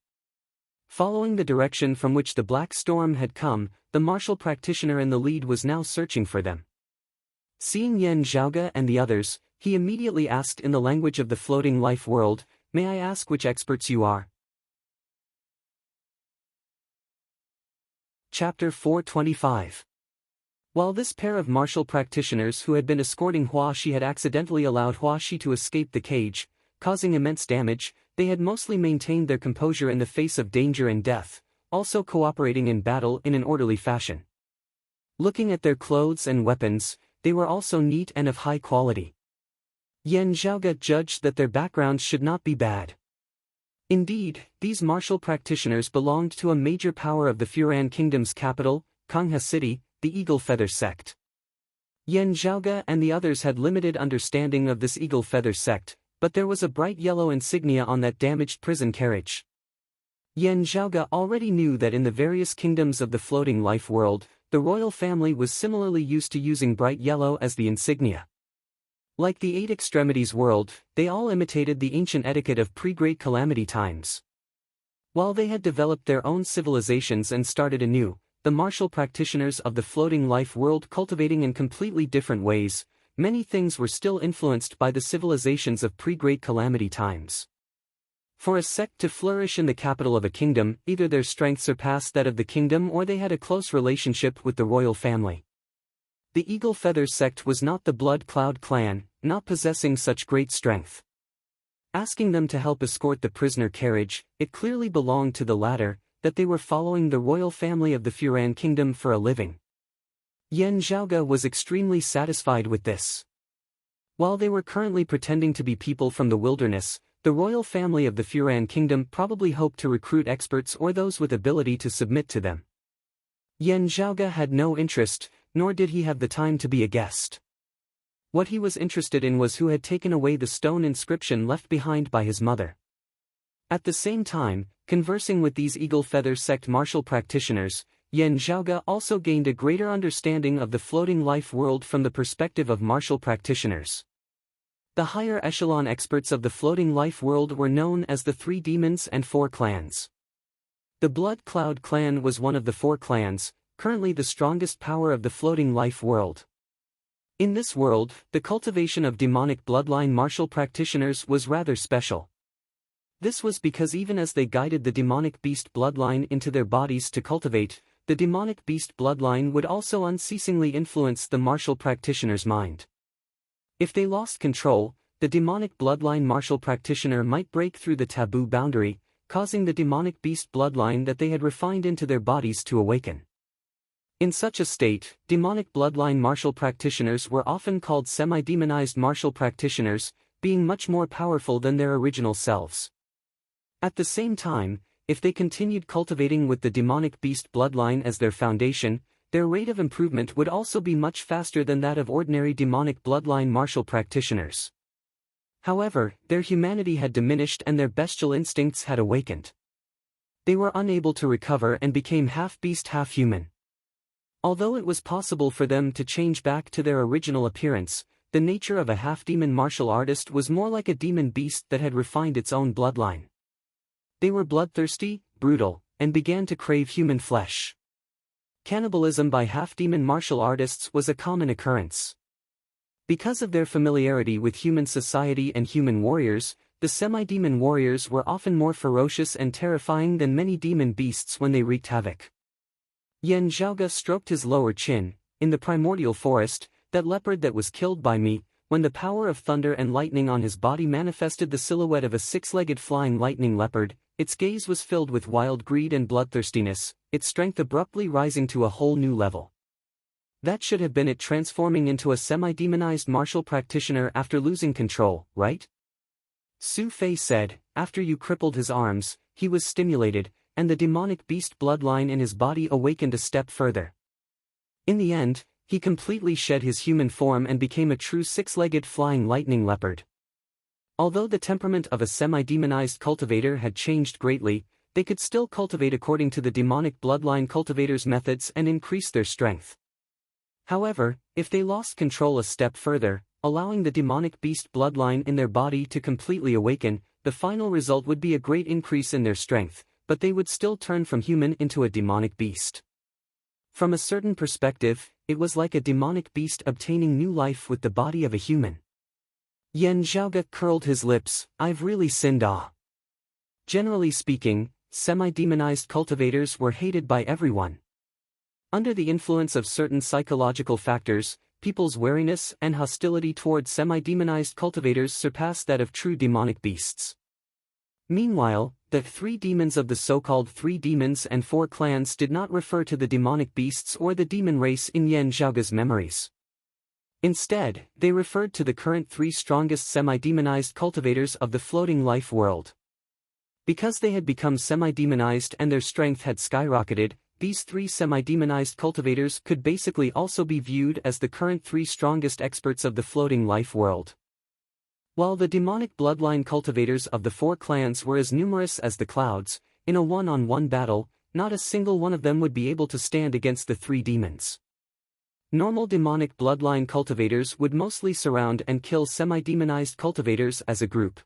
Following the direction from which the black storm had come, the martial practitioner in the lead was now searching for them. Seeing Yan Zhaoga and the others, he immediately asked in the language of the floating life world, "May I ask which experts you are?" Chapter 425. While this pair of martial practitioners who had been escorting Hua Shi had accidentally allowed Hua Shi to escape the cage, causing immense damage, they had mostly maintained their composure in the face of danger and death, also cooperating in battle in an orderly fashion. Looking at their clothes and weapons, they were also neat and of high quality. Yan Zhaoge judged that their backgrounds should not be bad. Indeed, these martial practitioners belonged to a major power of the Furan Kingdom's capital, Kangha City, the Eagle Feather sect. Yan Zhaoge and the others had limited understanding of this Eagle Feather sect, but there was a bright yellow insignia on that damaged prison carriage. Yan Zhaoge already knew that in the various kingdoms of the floating life world, the royal family was similarly used to using bright yellow as the insignia. Like the Eight Extremities world, they all imitated the ancient etiquette of pre-Great Calamity times. While they had developed their own civilizations and started anew, the martial practitioners of the floating life world cultivating in completely different ways, many things were still influenced by the civilizations of pre-Great Calamity times. For a sect to flourish in the capital of a kingdom, either their strength surpassed that of the kingdom or they had a close relationship with the royal family. The Eagle Feather sect was not the Blood Cloud clan, not possessing such great strength. Asking them to help escort the prisoner carriage, it clearly belonged to the latter, that they were following the royal family of the Furan Kingdom for a living. Yan Zhaoge was extremely satisfied with this. While they were currently pretending to be people from the wilderness, the royal family of the Furan Kingdom probably hoped to recruit experts or those with ability to submit to them. Yan Zhaoge had no interest, nor did he have the time to be a guest. What he was interested in was who had taken away the stone inscription left behind by his mother. At the same time, conversing with these Eagle Feather sect martial practitioners, Yan Zhaoge also gained a greater understanding of the floating life world from the perspective of martial practitioners. The higher echelon experts of the floating life world were known as the Three Demons and Four Clans. The Blood Cloud clan was one of the four clans, currently the strongest power of the floating life world. In this world, the cultivation of demonic bloodline martial practitioners was rather special. This was because even as they guided the demonic beast bloodline into their bodies to cultivate, the demonic beast bloodline would also unceasingly influence the martial practitioner's mind. If they lost control, the demonic bloodline martial practitioner might break through the taboo boundary, causing the demonic beast bloodline that they had refined into their bodies to awaken. In such a state, demonic bloodline martial practitioners were often called semi-demonized martial practitioners, being much more powerful than their original selves. At the same time, if they continued cultivating with the demonic beast bloodline as their foundation, their rate of improvement would also be much faster than that of ordinary demonic bloodline martial practitioners. However, their humanity had diminished and their bestial instincts had awakened. They were unable to recover and became half-beast half-human. Although it was possible for them to change back to their original appearance, the nature of a half-demon martial artist was more like a demon beast that had refined its own bloodline. They were bloodthirsty, brutal, and began to crave human flesh. Cannibalism by half-demon martial artists was a common occurrence. Because of their familiarity with human society and human warriors, the semi-demon warriors were often more ferocious and terrifying than many demon beasts when they wreaked havoc. Yan Zhaoge stroked his lower chin. In the primordial forest, that leopard that was killed by me, when the power of thunder and lightning on his body manifested the silhouette of a six-legged flying lightning leopard, its gaze was filled with wild greed and bloodthirstiness, its strength abruptly rising to a whole new level. That should have been it transforming into a semi-demonized martial practitioner after losing control, right? Su Fei said. After you crippled his arms, he was stimulated, and the demonic beast bloodline in his body awakened a step further. In the end, he completely shed his human form and became a true six-legged flying lightning leopard. Although the temperament of a semi-demonized cultivator had changed greatly, they could still cultivate according to the demonic bloodline cultivator's methods and increase their strength. However, if they lost control a step further, allowing the demonic beast bloodline in their body to completely awaken, the final result would be a great increase in their strength, but they would still turn from human into a demonic beast. From a certain perspective, it was like a demonic beast obtaining new life with the body of a human. Yan Zhaoge curled his lips. I've really sinned. Generally speaking, semi-demonized cultivators were hated by everyone. Under the influence of certain psychological factors, people's wariness and hostility towards semi-demonized cultivators surpassed that of true demonic beasts. Meanwhile, the 3 demons of the so-called 3 demons and 4 clans did not refer to the demonic beasts or the demon race in Yan Zhaoge's memories. Instead, they referred to the current 3 strongest semi-demonized cultivators of the floating life world. Because they had become semi-demonized and their strength had skyrocketed, these 3 semi-demonized cultivators could basically also be viewed as the current 3 strongest experts of the floating life world. While the demonic bloodline cultivators of the 4 clans were as numerous as the clouds, in a one-on-one battle, not a single one of them would be able to stand against the 3 demons. Normal demonic bloodline cultivators would mostly surround and kill semi-demonized cultivators as a group.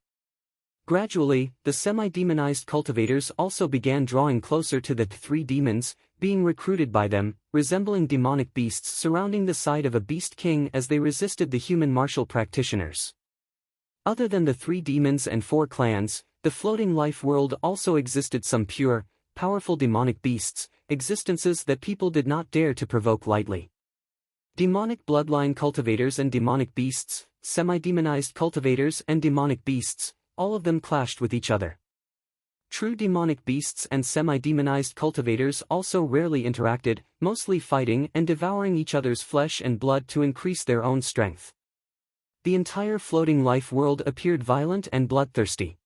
Gradually, the semi-demonized cultivators also began drawing closer to the 3 demons, being recruited by them, resembling demonic beasts surrounding the side of a beast king as they resisted the human martial practitioners. Other than the 3 demons and 4 clans, the floating life world also existed some pure, powerful demonic beasts, existences that people did not dare to provoke lightly. Demonic bloodline cultivators and demonic beasts, semi-demonized cultivators and demonic beasts, all of them clashed with each other. True demonic beasts and semi-demonized cultivators also rarely interacted, mostly fighting and devouring each other's flesh and blood to increase their own strength. The entire floating life world appeared violent and bloodthirsty.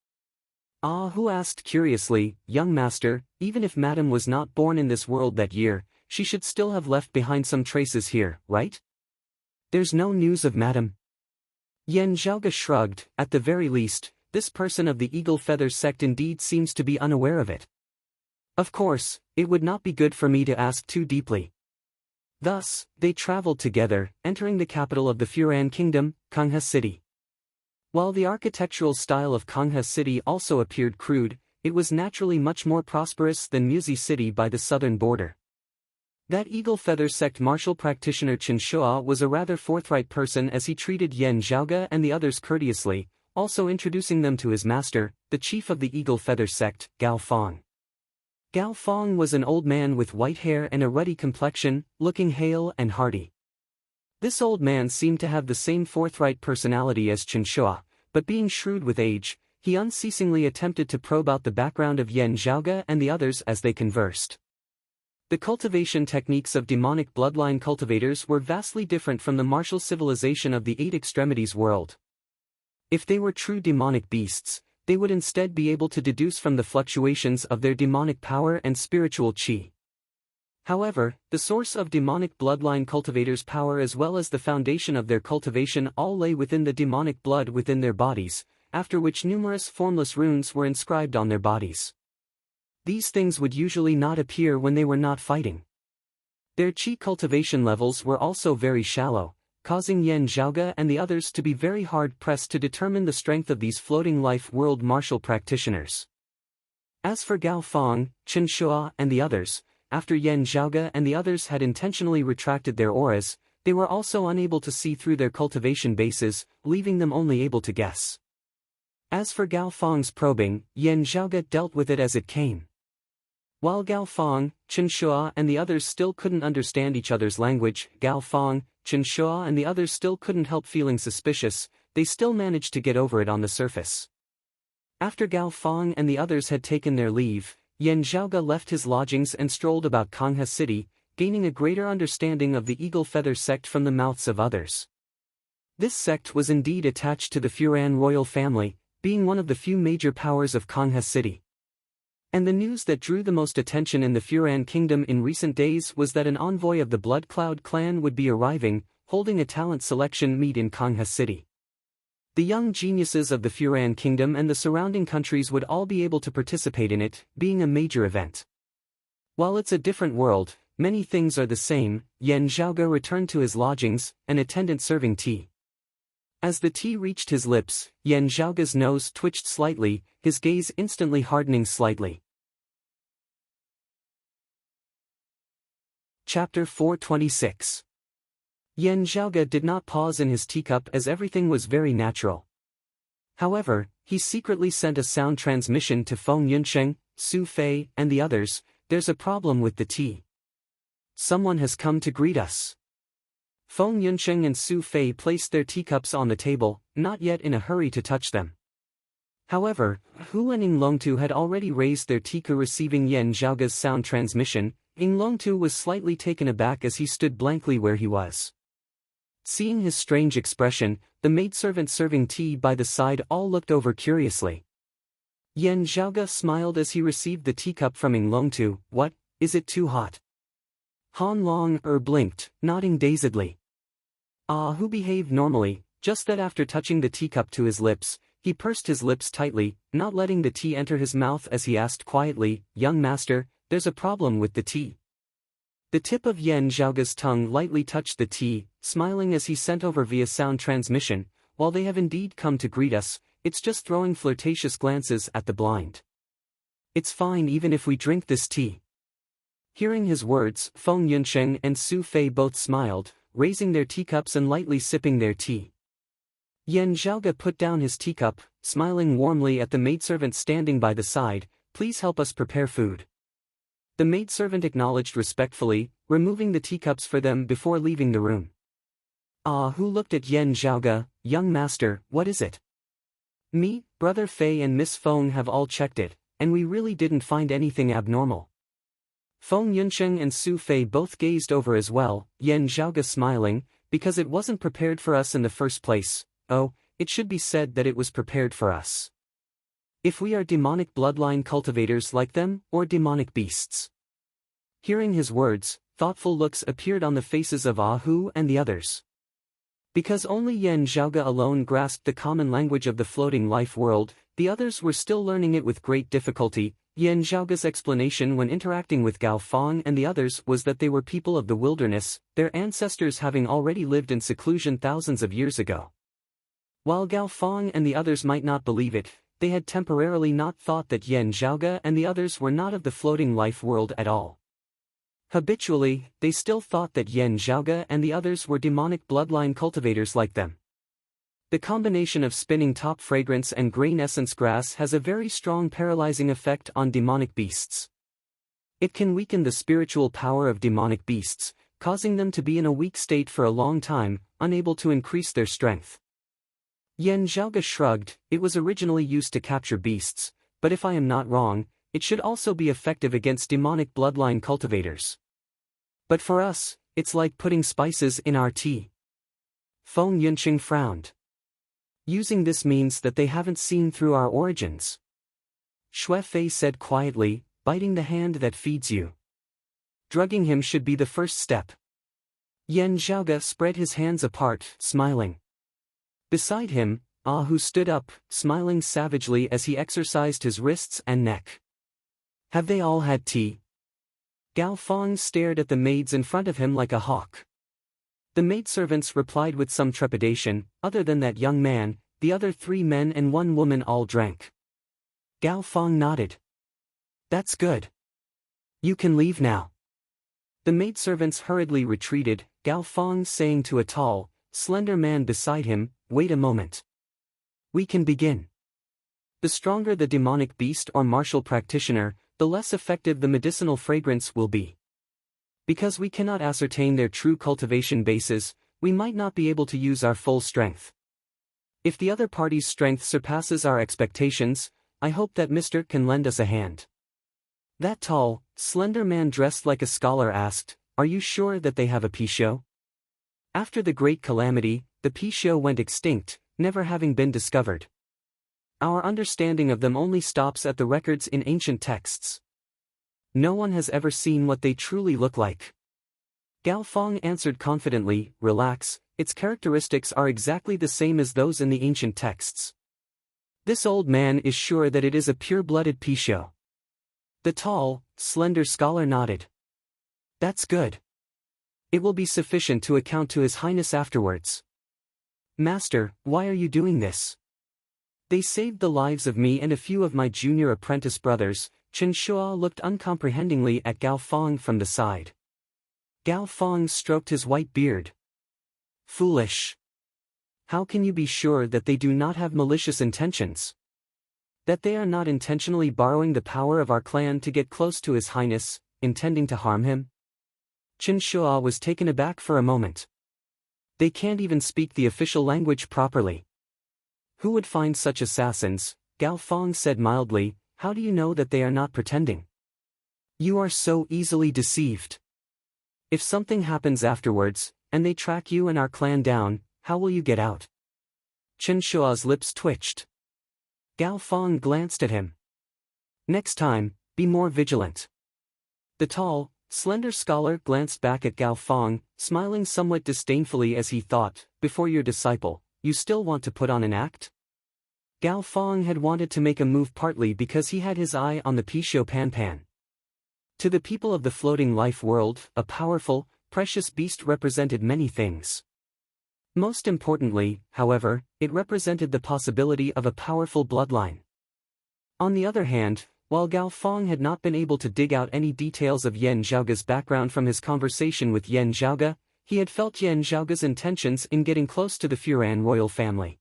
Ah Hu asked curiously, "Young master, even if Madame was not born in this world that year, she should still have left behind some traces here, right?" "There's no news of Madame." Yan Zhaoge shrugged. "At the very least, this person of the Eagle Feather sect indeed seems to be unaware of it. Of course, it would not be good for me to ask too deeply." Thus, they traveled together, entering the capital of the Furan Kingdom, Kangha City. While the architectural style of Kangha City also appeared crude, it was naturally much more prosperous than Muzi City by the southern border. That Eagle Feather sect martial practitioner Chen Shua was a rather forthright person as he treated Yan Zhaoge and the others courteously, also introducing them to his master, the chief of the Eagle Feather sect, Gao Fong. Gao Fong was an old man with white hair and a ruddy complexion, looking hale and hearty. This old man seemed to have the same forthright personality as Chen Shua, but being shrewd with age, he unceasingly attempted to probe out the background of Yan Zhaoge and the others as they conversed. The cultivation techniques of demonic bloodline cultivators were vastly different from the martial civilization of the 8 extremities world. If they were true demonic beasts, they would instead be able to deduce from the fluctuations of their demonic power and spiritual qi. However, the source of demonic bloodline cultivators' power as well as the foundation of their cultivation all lay within the demonic blood within their bodies, after which numerous formless runes were inscribed on their bodies. These things would usually not appear when they were not fighting. Their qi cultivation levels were also very shallow, causing Yan Zhaoge and the others to be very hard-pressed to determine the strength of these floating life world martial practitioners. As for Gao Fong, Chen Shua and the others, after Yan Zhaoge and the others had intentionally retracted their auras, they were also unable to see through their cultivation bases, leaving them only able to guess. As for Gao Fong's probing, Yan Zhaoge dealt with it as it came. While Gao Fong, Chen Shua and the others still couldn't understand each other's language, Gao Fong, Chen Shua and the others still couldn't help feeling suspicious, they still managed to get over it on the surface. After Gao Fong and the others had taken their leave, Yan Zhaoge left his lodgings and strolled about Kangha City, gaining a greater understanding of the Eagle Feather sect from the mouths of others. This sect was indeed attached to the Furan royal family, being one of the few major powers of Kangha City. And the news that drew the most attention in the Furan kingdom in recent days was that an envoy of the Blood Cloud clan would be arriving, holding a talent selection meet in Kangha City. The young geniuses of the Furan kingdom and the surrounding countries would all be able to participate in it, being a major event. While it's a different world, many things are the same. Yan Zhaoge returned to his lodgings, an attendant serving tea. As the tea reached his lips, Yan Zhaoge's nose twitched slightly, his gaze instantly hardening slightly. Chapter 426. Yan Zhaoge did not pause in his teacup as everything was very natural. However, he secretly sent a sound transmission to Feng Yunsheng, Su Fei and the others. "There's a problem with the tea." Someone has come to greet us. Feng Yunsheng and Su Fei placed their teacups on the table, not yet in a hurry to touch them. However, Hu and Ying Longtu had already raised their teacup receiving Yan Zhaoga's sound transmission. Ying Longtu was slightly taken aback as he stood blankly where he was. Seeing his strange expression, the maidservant serving tea by the side all looked over curiously. Yan Zhaoga smiled as he received the teacup from Ying Longtu. What, is it too hot? Han Long blinked, nodding dazedly. Hu behaved normally, just that after touching the teacup to his lips, he pursed his lips tightly, not letting the tea enter his mouth as he asked quietly, "Young master, there's a problem with the tea." The tip of Yan Zhaoga's tongue lightly touched the tea, smiling as he sent over via sound transmission, "While they have indeed come to greet us, it's just throwing flirtatious glances at the blind. It's fine even if we drink this tea." Hearing his words, Feng Yunsheng and Su Fei both smiled, raising their teacups and lightly sipping their tea. Yan Zhaoga put down his teacup, smiling warmly at the maidservant standing by the side. "Please help us prepare food." The maidservant acknowledged respectfully, removing the teacups for them before leaving the room. Hu looked at Yan Zhaoga. "Young master, what is it?" "Me, Brother Fei and Miss Feng have all checked it, and we really didn't find anything abnormal." Feng Yunsheng and Su Fei both gazed over as well, Yan Zhaoga smiling, "Because it wasn't prepared for us in the first place. Oh, it should be said that it was prepared for us. If we are demonic bloodline cultivators like them, or demonic beasts." Hearing his words, thoughtful looks appeared on the faces of Hu and the others. Because only Yan Zhaoga alone grasped the common language of the floating life world, the others were still learning it with great difficulty. Yan Zhaoga's explanation when interacting with Gao Feng and the others was that they were people of the wilderness, their ancestors having already lived in seclusion thousands of years ago. While Gao Feng and the others might not believe it, they had temporarily not thought that Yan Zhaoga and the others were not of the floating life world at all. Habitually, they still thought that Yan Zhaoga and the others were demonic bloodline cultivators like them. The combination of spinning top fragrance and grain essence grass has a very strong paralyzing effect on demonic beasts. It can weaken the spiritual power of demonic beasts, causing them to be in a weak state for a long time, unable to increase their strength. Yan Zhaoga shrugged. "It was originally used to capture beasts, but if I am not wrong, it should also be effective against demonic bloodline cultivators. But for us, it's like putting spices in our tea." Feng Yunqing frowned. "Using this means that they haven't seen through our origins." Xue Fei said quietly, "Biting the hand that feeds you. Drugging him should be the first step." Yan Zhaoga spread his hands apart, smiling. Beside him, Hu stood up, smiling savagely as he exercised his wrists and neck. "Have they all had tea?" Gao Feng stared at the maids in front of him like a hawk. The maidservants replied with some trepidation. Other than that young man, the other 3 men and 1 woman all drank. Gao Feng nodded. "That's good. You can leave now." The maidservants hurriedly retreated, Gao Feng saying to a tall, slender man beside him, "Wait a moment. We can begin." The stronger the demonic beast or martial practitioner, the less effective the medicinal fragrance will be. Because we cannot ascertain their true cultivation bases, we might not be able to use our full strength. If the other party's strength surpasses our expectations, I hope that Mr. can lend us a hand. That tall, slender man dressed like a scholar asked, "Are you sure that they have a Pisho?" After the Great Calamity, the Pisho went extinct, never having been discovered. Our understanding of them only stops at the records in ancient texts. No one has ever seen what they truly look like. Gao Feng answered confidently, "Relax, its characteristics are exactly the same as those in the ancient texts." This old man is sure that it is a pure-blooded Pisho. The tall, slender scholar nodded. "That's good. It will be sufficient to account to His Highness afterwards." "Master, why are you doing this?" "They saved the lives of me and a few of my junior apprentice brothers." Chen Shua looked uncomprehendingly at Gao Feng from the side. Gao Feng stroked his white beard. "Foolish. How can you be sure that they do not have malicious intentions? That they are not intentionally borrowing the power of our clan to get close to His Highness, intending to harm him?" Chen Shua was taken aback for a moment. They can't even speak the official language properly. Who would find such assassins? Gao Fong said mildly. How do you know that they are not pretending? You are so easily deceived. If something happens afterwards, and they track you and our clan down, how will you get out? Chen Shua's lips twitched. Gao Fong glanced at him. Next time, be more vigilant. The tall, slender scholar glanced back at Gao Fong, smiling somewhat disdainfully as he thought, before your disciple, you still want to put on an act? Gao Fong had wanted to make a move partly because he had his eye on the Pisho Pan Pan. To the people of the floating life world, a powerful, precious beast represented many things. Most importantly, however, it represented the possibility of a powerful bloodline. On the other hand, while Gao Fong had not been able to dig out any details of Yan Zhaoga's background from his conversation with Yan Zhaoga, he had felt Yan Zhaoga's intentions in getting close to the Furan royal family.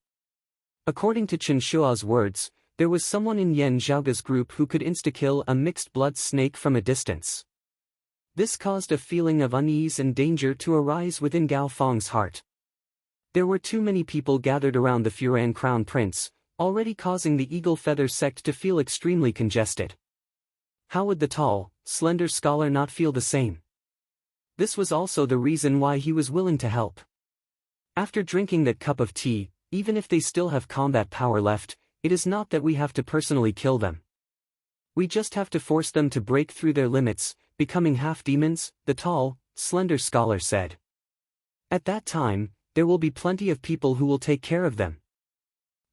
According to Chen Shua's words, there was someone in Yan Zhaoga's group who could insta-kill a mixed-blood snake from a distance. This caused a feeling of unease and danger to arise within Gao Fong's heart. There were too many people gathered around the Furan crown prince, already causing the Eagle Feather sect to feel extremely congested. How would the tall, slender scholar not feel the same? This was also the reason why he was willing to help. After drinking that cup of tea, even if they still have combat power left, it is not that we have to personally kill them. We just have to force them to break through their limits, becoming half-demons, the tall, slender scholar said. At that time, there will be plenty of people who will take care of them.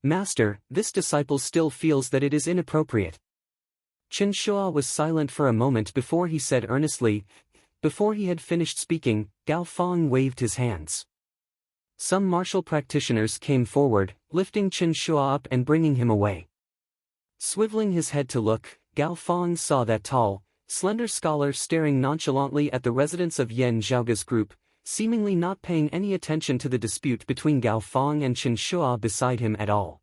Master, this disciple still feels that it is inappropriate. Chen Shua was silent for a moment before he said earnestly. Before he had finished speaking, Gao Fong waved his hands. Some martial practitioners came forward, lifting Chen Shua up and bringing him away. Swiveling his head to look, Gao Fong saw that tall, slender scholar staring nonchalantly at the residents of Yan Zhaoga's group, seemingly not paying any attention to the dispute between Gao Fong and Chen Shua beside him at all.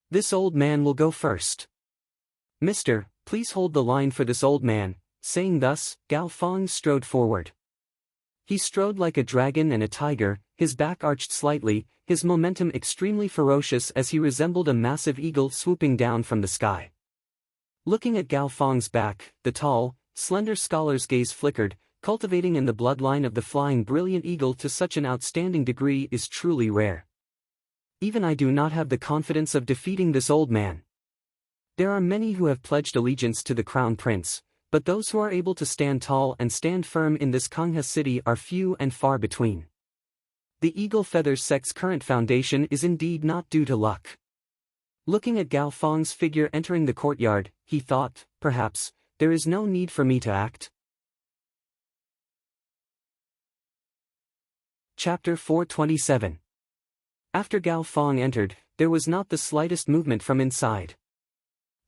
This old man will go first. Mister, please hold the line for this old man. Saying thus, Gao Fong strode forward. He strode like a dragon and a tiger, his back arched slightly, his momentum extremely ferocious as he resembled a massive eagle swooping down from the sky. Looking at Gao Fong's back, the tall, slender scholar's gaze flickered. Cultivating in the bloodline of the flying brilliant eagle to such an outstanding degree is truly rare. Even I do not have the confidence of defeating this old man. There are many who have pledged allegiance to the crown prince, but those who are able to stand tall and stand firm in this Kangha city are few and far between. The Eagle Feather sect's current foundation is indeed not due to luck. Looking at Gao Fong's figure entering the courtyard, he thought, perhaps, there is no need for me to act. Chapter 427. After Gao Fong entered, there was not the slightest movement from inside.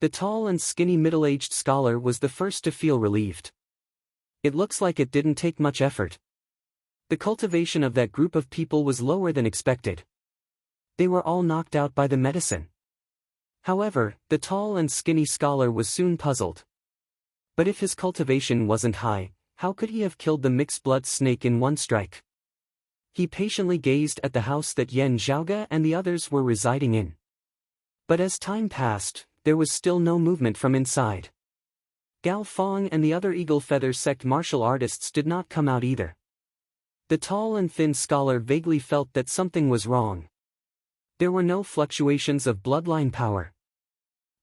The tall and skinny middle-aged scholar was the first to feel relieved. It looks like it didn't take much effort. The cultivation of that group of people was lower than expected. They were all knocked out by the medicine. However, the tall and skinny scholar was soon puzzled. But if his cultivation wasn't high, how could he have killed the mixed-blood snake in one strike? He patiently gazed at the house that Yan Zhaoga and the others were residing in. But as time passed, there was still no movement from inside. Gao Fong and the other Eagle Feather sect martial artists did not come out either. The tall and thin scholar vaguely felt that something was wrong. There were no fluctuations of bloodline power.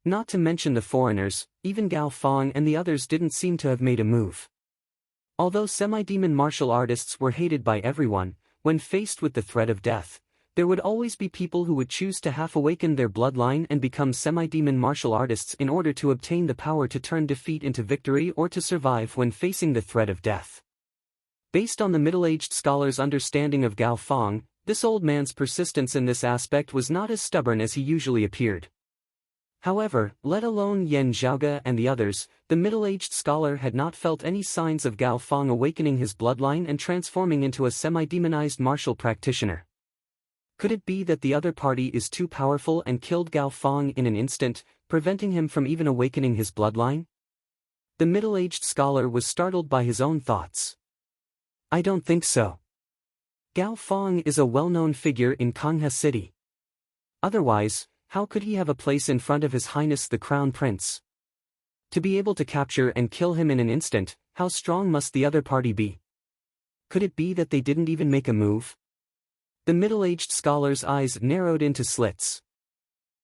Not to mention the foreigners, even Gao Fong and the others didn't seem to have made a move. Although semi-demon martial artists were hated by everyone, when faced with the threat of death, there would always be people who would choose to half-awaken their bloodline and become semi-demon martial artists in order to obtain the power to turn defeat into victory or to survive when facing the threat of death. Based on the middle-aged scholar's understanding of Gao Fong, this old man's persistence in this aspect was not as stubborn as he usually appeared. However, let alone Yan Zhaoga and the others, the middle-aged scholar had not felt any signs of Gao Fong awakening his bloodline and transforming into a semi-demonized martial practitioner. Could it be that the other party is too powerful and killed Gao Fong in an instant, preventing him from even awakening his bloodline? The middle-aged scholar was startled by his own thoughts. I don't think so. Gao Fong is a well-known figure in Kangha City. Otherwise, how could he have a place in front of His Highness the Crown Prince? To be able to capture and kill him in an instant, how strong must the other party be? Could it be that they didn't even make a move? The middle-aged scholar's eyes narrowed into slits.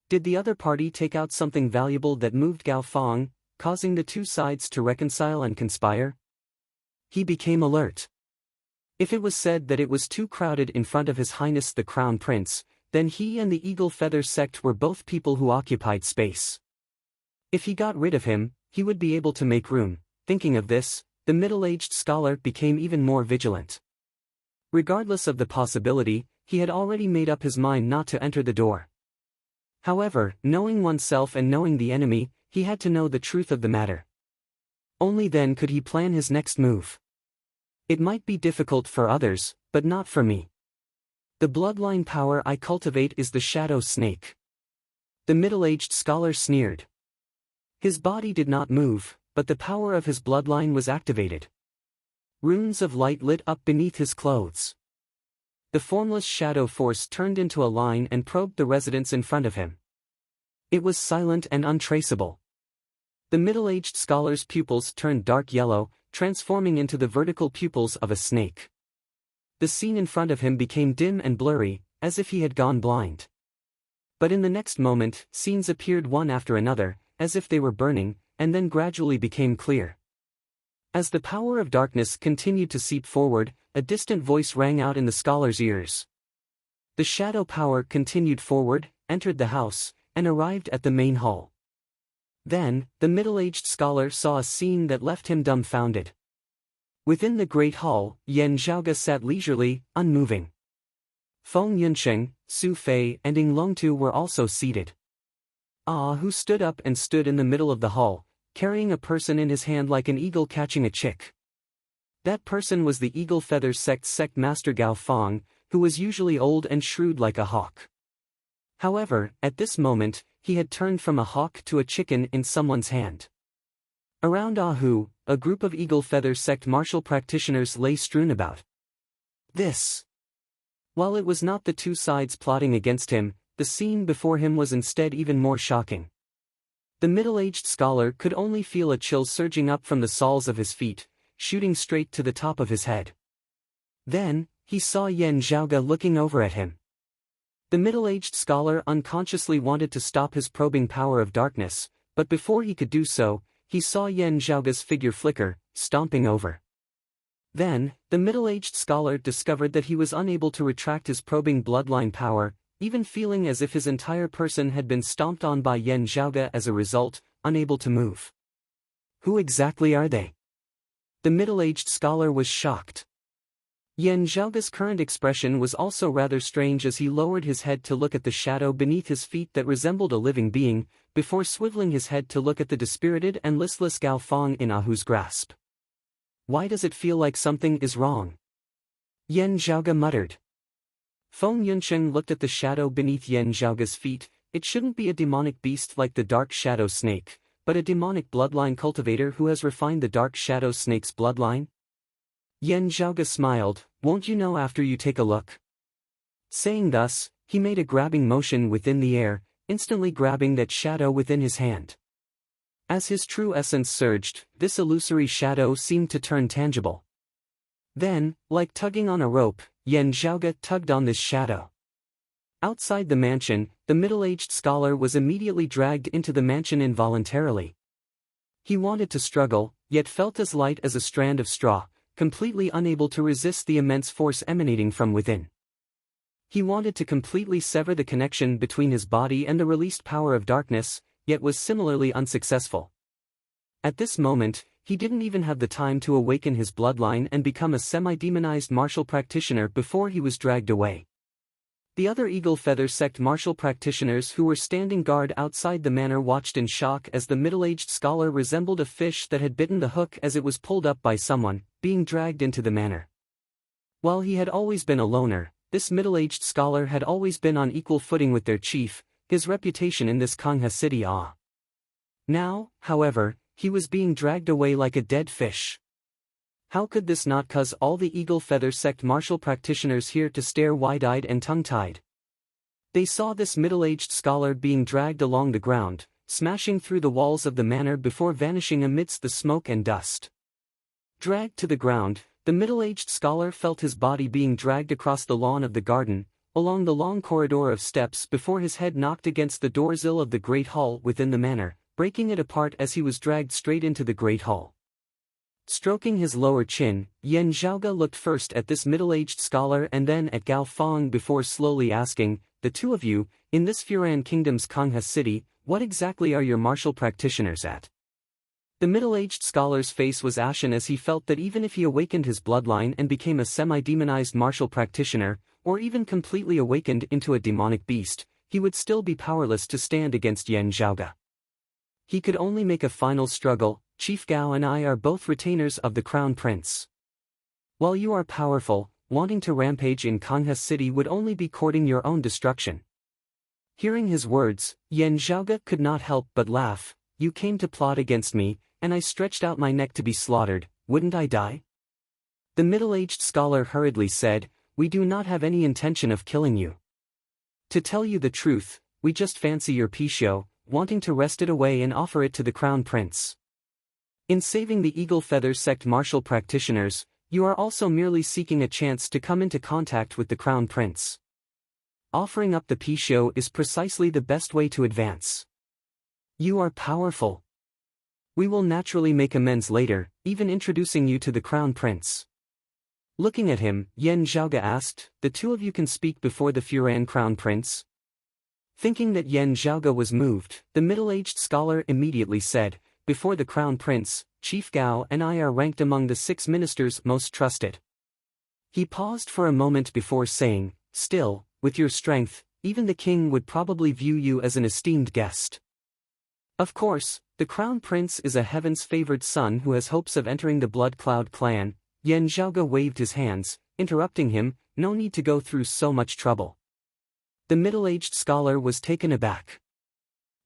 Did the other party take out something valuable that moved Gao Fong, causing the two sides to reconcile and conspire? He became alert. If it was said that it was too crowded in front of His Highness the Crown Prince, then he and the Eagle Feather sect were both people who occupied space. If he got rid of him, he would be able to make room. Thinking of this, the middle-aged scholar became even more vigilant. Regardless of the possibility, he had already made up his mind not to enter the door. However, knowing oneself and knowing the enemy, he had to know the truth of the matter. Only then could he plan his next move. It might be difficult for others, but not for me. The bloodline power I cultivate is the shadow snake. The middle-aged scholar sneered. His body did not move, but the power of his bloodline was activated. Runes of light lit up beneath his clothes. The formless shadow force turned into a line and probed the residence in front of him. It was silent and untraceable. The middle-aged scholar's pupils turned dark yellow, transforming into the vertical pupils of a snake. The scene in front of him became dim and blurry, as if he had gone blind. But in the next moment, scenes appeared one after another, as if they were burning, and then gradually became clear. As the power of darkness continued to seep forward, a distant voice rang out in the scholar's ears. The shadow power continued forward, entered the house, and arrived at the main hall. Then, the middle-aged scholar saw a scene that left him dumbfounded. Within the great hall, Yan Zhaoge sat leisurely, unmoving. Feng Yunsheng, Su Fei and Ing Longtu were also seated. Who stood up and stood in the middle of the hall, carrying a person in his hand like an eagle catching a chick. That person was the Eagle Feather sect master Gao Fong, who was usually old and shrewd like a hawk. However, at this moment, he had turned from a hawk to a chicken in someone's hand. Around Ahu, a group of Eagle Feather sect martial practitioners lay strewn about. While it was not the two sides plotting against him, the scene before him was instead even more shocking. The middle-aged scholar could only feel a chill surging up from the soles of his feet, shooting straight to the top of his head. Then, he saw Yan Zhaoge looking over at him. The middle-aged scholar unconsciously wanted to stop his probing power of darkness, but before he could do so, he saw Yan Zhaoge's figure flicker, stomping over. Then, the middle-aged scholar discovered that he was unable to retract his probing bloodline power, even feeling as if his entire person had been stomped on by Yan Zhaoge as a result, unable to move. Who exactly are they? The middle-aged scholar was shocked. Yan Zhaoge's current expression was also rather strange as he lowered his head to look at the shadow beneath his feet that resembled a living being, before swiveling his head to look at the dispirited and listless Gao Fong in Ahu's grasp. Why does it feel like something is wrong? Yan Zhaoge muttered. Feng Yunsheng looked at the shadow beneath Yan Zhaoge's feet. It shouldn't be a demonic beast like the dark shadow snake, but a demonic bloodline cultivator who has refined the dark shadow snake's bloodline? Yan Zhaoge smiled, won't you know after you take a look? Saying thus, he made a grabbing motion within the air, instantly grabbing that shadow within his hand. As his true essence surged, this illusory shadow seemed to turn tangible. Then, like tugging on a rope, Yan Zhaoge tugged on this shadow. Outside the mansion, the middle-aged scholar was immediately dragged into the mansion involuntarily. He wanted to struggle, yet felt as light as a strand of straw, completely unable to resist the immense force emanating from within. He wanted to completely sever the connection between his body and the released power of darkness, yet was similarly unsuccessful. At this moment, he didn't even have the time to awaken his bloodline and become a semi-demonized martial practitioner before he was dragged away. The other Eagle Feather sect martial practitioners who were standing guard outside the manor watched in shock as the middle-aged scholar resembled a fish that had bitten the hook as it was pulled up by someone, being dragged into the manor. While he had always been a loner, this middle-aged scholar had always been on equal footing with their chief, his reputation in this Kangha city. Now, however, he was being dragged away like a dead fish. How could this not cause all the Eagle Feather sect martial practitioners here to stare wide-eyed and tongue-tied? They saw this middle-aged scholar being dragged along the ground, smashing through the walls of the manor before vanishing amidst the smoke and dust. Dragged to the ground, the middle-aged scholar felt his body being dragged across the lawn of the garden, along the long corridor of steps before his head knocked against the doorsill of the great hall within the manor, breaking it apart as he was dragged straight into the great hall. Stroking his lower chin, Yan Zhaoge looked first at this middle-aged scholar and then at Gao Feng before slowly asking, "The two of you, in this Furan Kingdom's Kangha city, what exactly are your martial practitioners at?" The middle-aged scholar's face was ashen as he felt that even if he awakened his bloodline and became a semi-demonized martial practitioner, or even completely awakened into a demonic beast, he would still be powerless to stand against Yan Zhaoge. He could only make a final struggle. "Chief Gao and I are both retainers of the Crown Prince. While you are powerful, wanting to rampage in Kangha City would only be courting your own destruction." Hearing his words, Yan Zhaoge could not help but laugh. "You came to plot against me, and I stretched out my neck to be slaughtered, wouldn't I die?" The middle-aged scholar hurriedly said, "We do not have any intention of killing you. To tell you the truth, we just fancy your Pixiu, wanting to wrest it away and offer it to the Crown Prince. In saving the Eagle Feather sect martial practitioners, you are also merely seeking a chance to come into contact with the Crown Prince. Offering up the Pixiu is precisely the best way to advance. You are powerful. We will naturally make amends later, even introducing you to the Crown Prince." Looking at him, Yan Zhaoge asked, "The two of you can speak before the Furan Crown Prince?" Thinking that Yan Zhaoge was moved, the middle-aged scholar immediately said, "Before the Crown Prince, Chief Gao and I are ranked among the 6 ministers most trusted." He paused for a moment before saying, "Still, with your strength, even the king would probably view you as an esteemed guest. Of course, the Crown Prince is a heaven's favored son who has hopes of entering the Blood Cloud clan." Yan Zhaoge waved his hands, interrupting him, "No need to go through so much trouble." The middle-aged scholar was taken aback.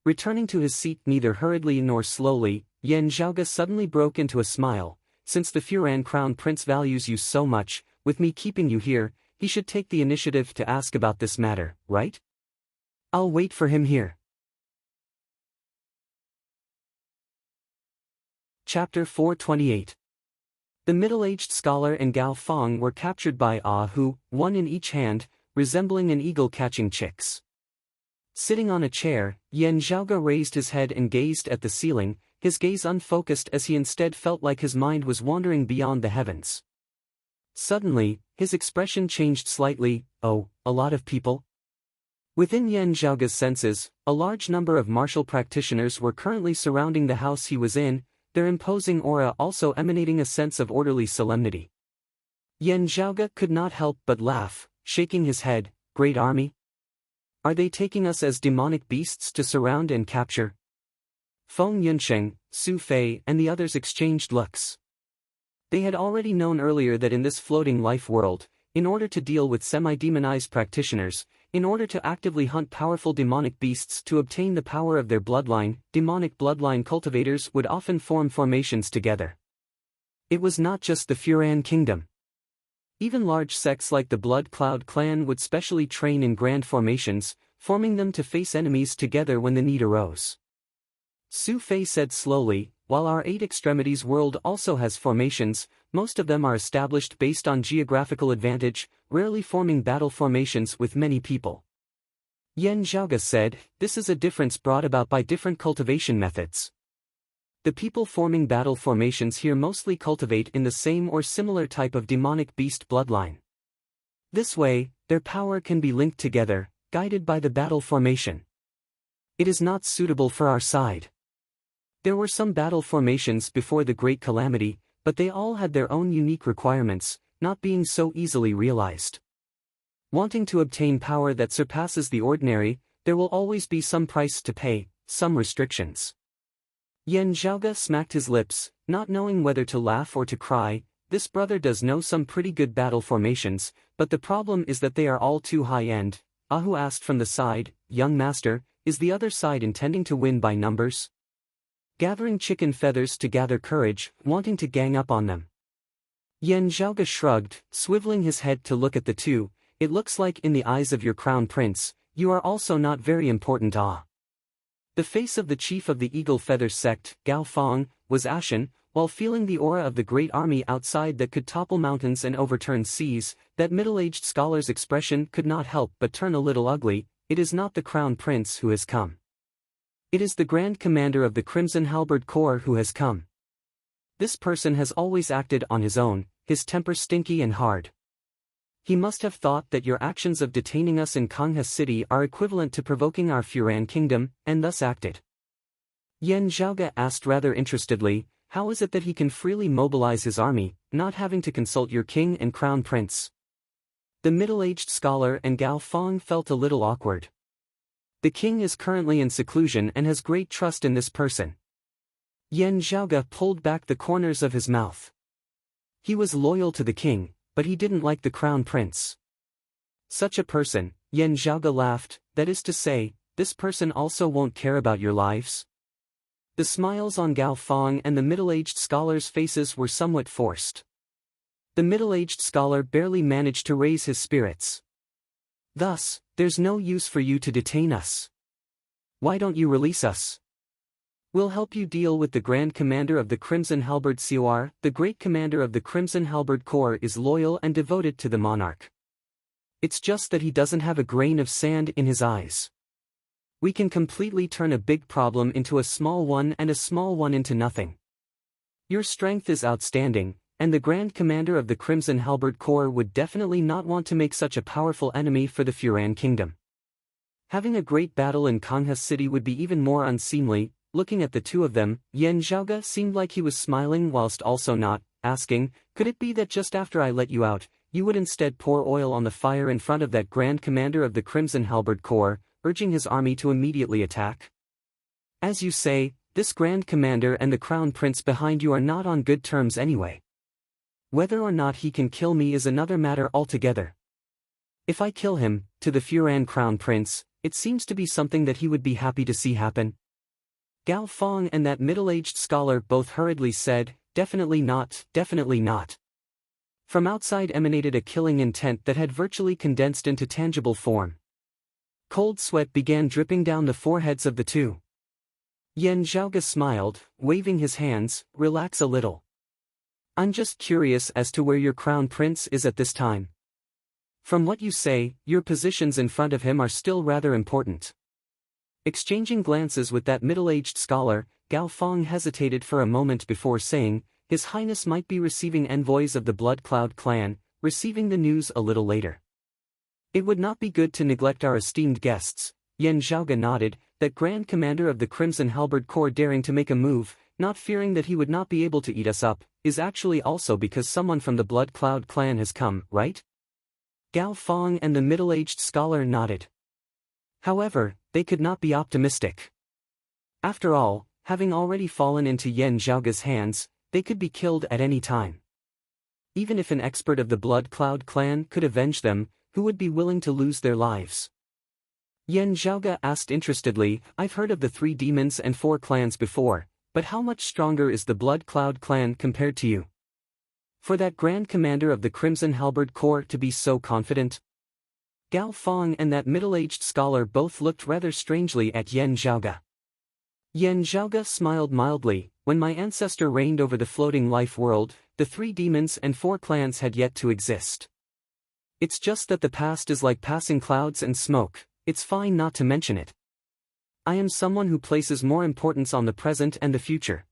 Returning to his seat neither hurriedly nor slowly, Yan Zhaoge suddenly broke into a smile. "Since the Furan Crown Prince values you so much, with me keeping you here, he should take the initiative to ask about this matter, right? I'll wait for him here." Chapter 428. The middle-aged scholar and Gao Feng were captured by Hu, one in each hand, resembling an eagle catching chicks. Sitting on a chair, Yan Zhaoge raised his head and gazed at the ceiling, his gaze unfocused as he instead felt like his mind was wandering beyond the heavens. Suddenly, his expression changed slightly. "Oh, a lot of people?" Within Yan Zhaoge's senses, a large number of martial practitioners were currently surrounding the house he was in, their imposing aura also emanating a sense of orderly solemnity. Yan Zhaoge could not help but laugh, shaking his head. "Great army? Are they taking us as demonic beasts to surround and capture?" Feng Yunsheng, Su Fei and the others exchanged looks. They had already known earlier that in this floating life world, in order to deal with semi-demonized practitioners, in order to actively hunt powerful demonic beasts to obtain the power of their bloodline, demonic bloodline cultivators would often form formations together. It was not just the Furan Kingdom. Even large sects like the Blood Cloud clan would specially train in grand formations, forming them to face enemies together when the need arose. Su Fei said slowly, "While our 8 extremities world also has formations, most of them are established based on geographical advantage, rarely forming battle formations with many people." Yan Zhaoge said, "This is a difference brought about by different cultivation methods. The people forming battle formations here mostly cultivate in the same or similar type of demonic beast bloodline. This way, their power can be linked together, guided by the battle formation. It is not suitable for our side. There were some battle formations before the Great Calamity, but they all had their own unique requirements, not being so easily realized. Wanting to obtain power that surpasses the ordinary, there will always be some price to pay, some restrictions." Yan Zhaoge smacked his lips, not knowing whether to laugh or to cry. This brother does know some pretty good battle formations, but the problem is that they are all too high-end. Ahu asked from the side, "Young master, is the other side intending to win by numbers? Gathering chicken feathers to gather courage, wanting to gang up on them?" Yan Zhaoge shrugged, swiveling his head to look at the two. It looks like in the eyes of your crown prince, you are also not very important. The face of the chief of the Eagle Feathers sect, Gao Fong, was ashen, while feeling the aura of the great army outside that could topple mountains and overturn seas. That middle-aged scholar's expression could not help but turn a little ugly. It is not the crown prince who has come. It is the Grand Commander of the Crimson Halberd Corps who has come. This person has always acted on his own, his temper stinky and hard. He must have thought that your actions of detaining us in Kangha City are equivalent to provoking our Furan kingdom, and thus acted. Yan Zhaoge asked rather interestedly, how is it that he can freely mobilize his army, not having to consult your king and crown prince? The middle-aged scholar and Gao Fong felt a little awkward. The king is currently in seclusion and has great trust in this person. Yan Zhaoge pulled back the corners of his mouth. He was loyal to the king, but he didn't like the crown prince. Such a person, Yan Zhaoge laughed, that is to say, this person also won't care about your lives? The smiles on Gao Fong and the middle-aged scholar's faces were somewhat forced. The middle-aged scholar barely managed to raise his spirits. Thus, there's no use for you to detain us. Why don't you release us? We'll help you deal with the Grand Commander of the Crimson Halberd Corps. The Great Commander of the Crimson Halberd Corps is loyal and devoted to the monarch. It's just that he doesn't have a grain of sand in his eyes. We can completely turn a big problem into a small one and a small one into nothing. Your strength is outstanding, and the Grand Commander of the Crimson Halberd Corps would definitely not want to make such a powerful enemy for the Furan Kingdom. Having a great battle in Kangha City would be even more unseemly. Looking at the two of them, Yan Zhaoge seemed like he was smiling whilst also not, asking, could it be that just after I let you out, you would instead pour oil on the fire in front of that Grand Commander of the Crimson Halberd Corps, urging his army to immediately attack? As you say, this Grand Commander and the Crown Prince behind you are not on good terms anyway. Whether or not he can kill me is another matter altogether. If I kill him, to the Furan Crown Prince, it seems to be something that he would be happy to see happen. Gao Fong and that middle-aged scholar both hurriedly said, definitely not, definitely not. From outside emanated a killing intent that had virtually condensed into tangible form. Cold sweat began dripping down the foreheads of the two. Yan Zhaoge smiled, waving his hands, relax a little. I'm just curious as to where your crown prince is at this time. From what you say, your positions in front of him are still rather important. Exchanging glances with that middle-aged scholar, Gao Fong hesitated for a moment before saying, His Highness might be receiving envoys of the Blood Cloud clan, receiving the news a little later. It would not be good to neglect our esteemed guests. Yan Zhaoge nodded, that Grand Commander of the Crimson Halberd Corps daring to make a move, not fearing that he would not be able to eat us up, is actually also because someone from the Blood Cloud clan has come, right? Gao Fong and the middle-aged scholar nodded. However, they could not be optimistic. After all, having already fallen into Yan Zhaoge's hands, they could be killed at any time. Even if an expert of the Blood Cloud clan could avenge them, who would be willing to lose their lives? Yan Zhaoge asked interestedly, I've heard of the 3 demons and 4 clans before, but how much stronger is the Blood Cloud clan compared to you? For that Grand Commander of the Crimson Halberd Corps to be so confident? Gao Fong and that middle-aged scholar both looked rather strangely at Yan Zhaoge. Yan Zhaoge smiled mildly, when my ancestor reigned over the floating life world, the 3 demons and 4 clans had yet to exist. It's just that the past is like passing clouds and smoke, it's fine not to mention it. I am someone who places more importance on the present and the future.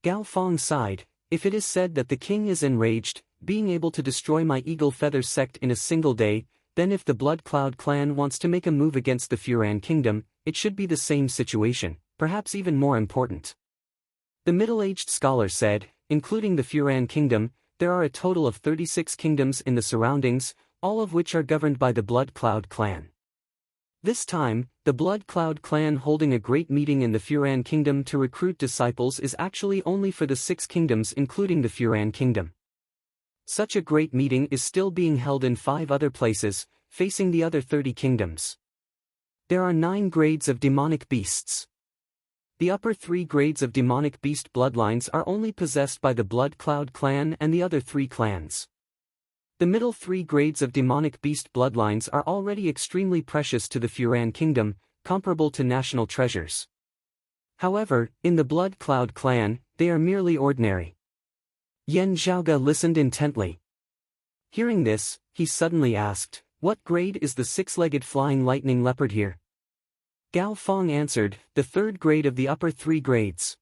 Gao Fong sighed, if it is said that the king is enraged, being able to destroy my Eagle Feathers sect in a single day, then if the Blood Cloud clan wants to make a move against the Furan kingdom, it should be the same situation, perhaps even more important. The middle-aged scholar said, including the Furan kingdom, there are a total of 36 kingdoms in the surroundings, all of which are governed by the Blood Cloud clan. This time, the Blood Cloud clan holding a great meeting in the Furan kingdom to recruit disciples is actually only for the 6 kingdoms including the Furan kingdom. Such a great meeting is still being held in 5 other places, facing the other 30 kingdoms. There are 9 grades of demonic beasts. The upper 3 grades of demonic beast bloodlines are only possessed by the Blood Cloud clan and the other 3 clans. The middle 3 grades of demonic beast bloodlines are already extremely precious to the Furan kingdom, comparable to national treasures. However, in the Blood Cloud clan, they are merely ordinary. Yan Zhaoge listened intently. Hearing this, he suddenly asked, "What grade is the 6-legged flying lightning leopard here?" Gao Feng answered, "The 3rd grade of the upper 3 grades."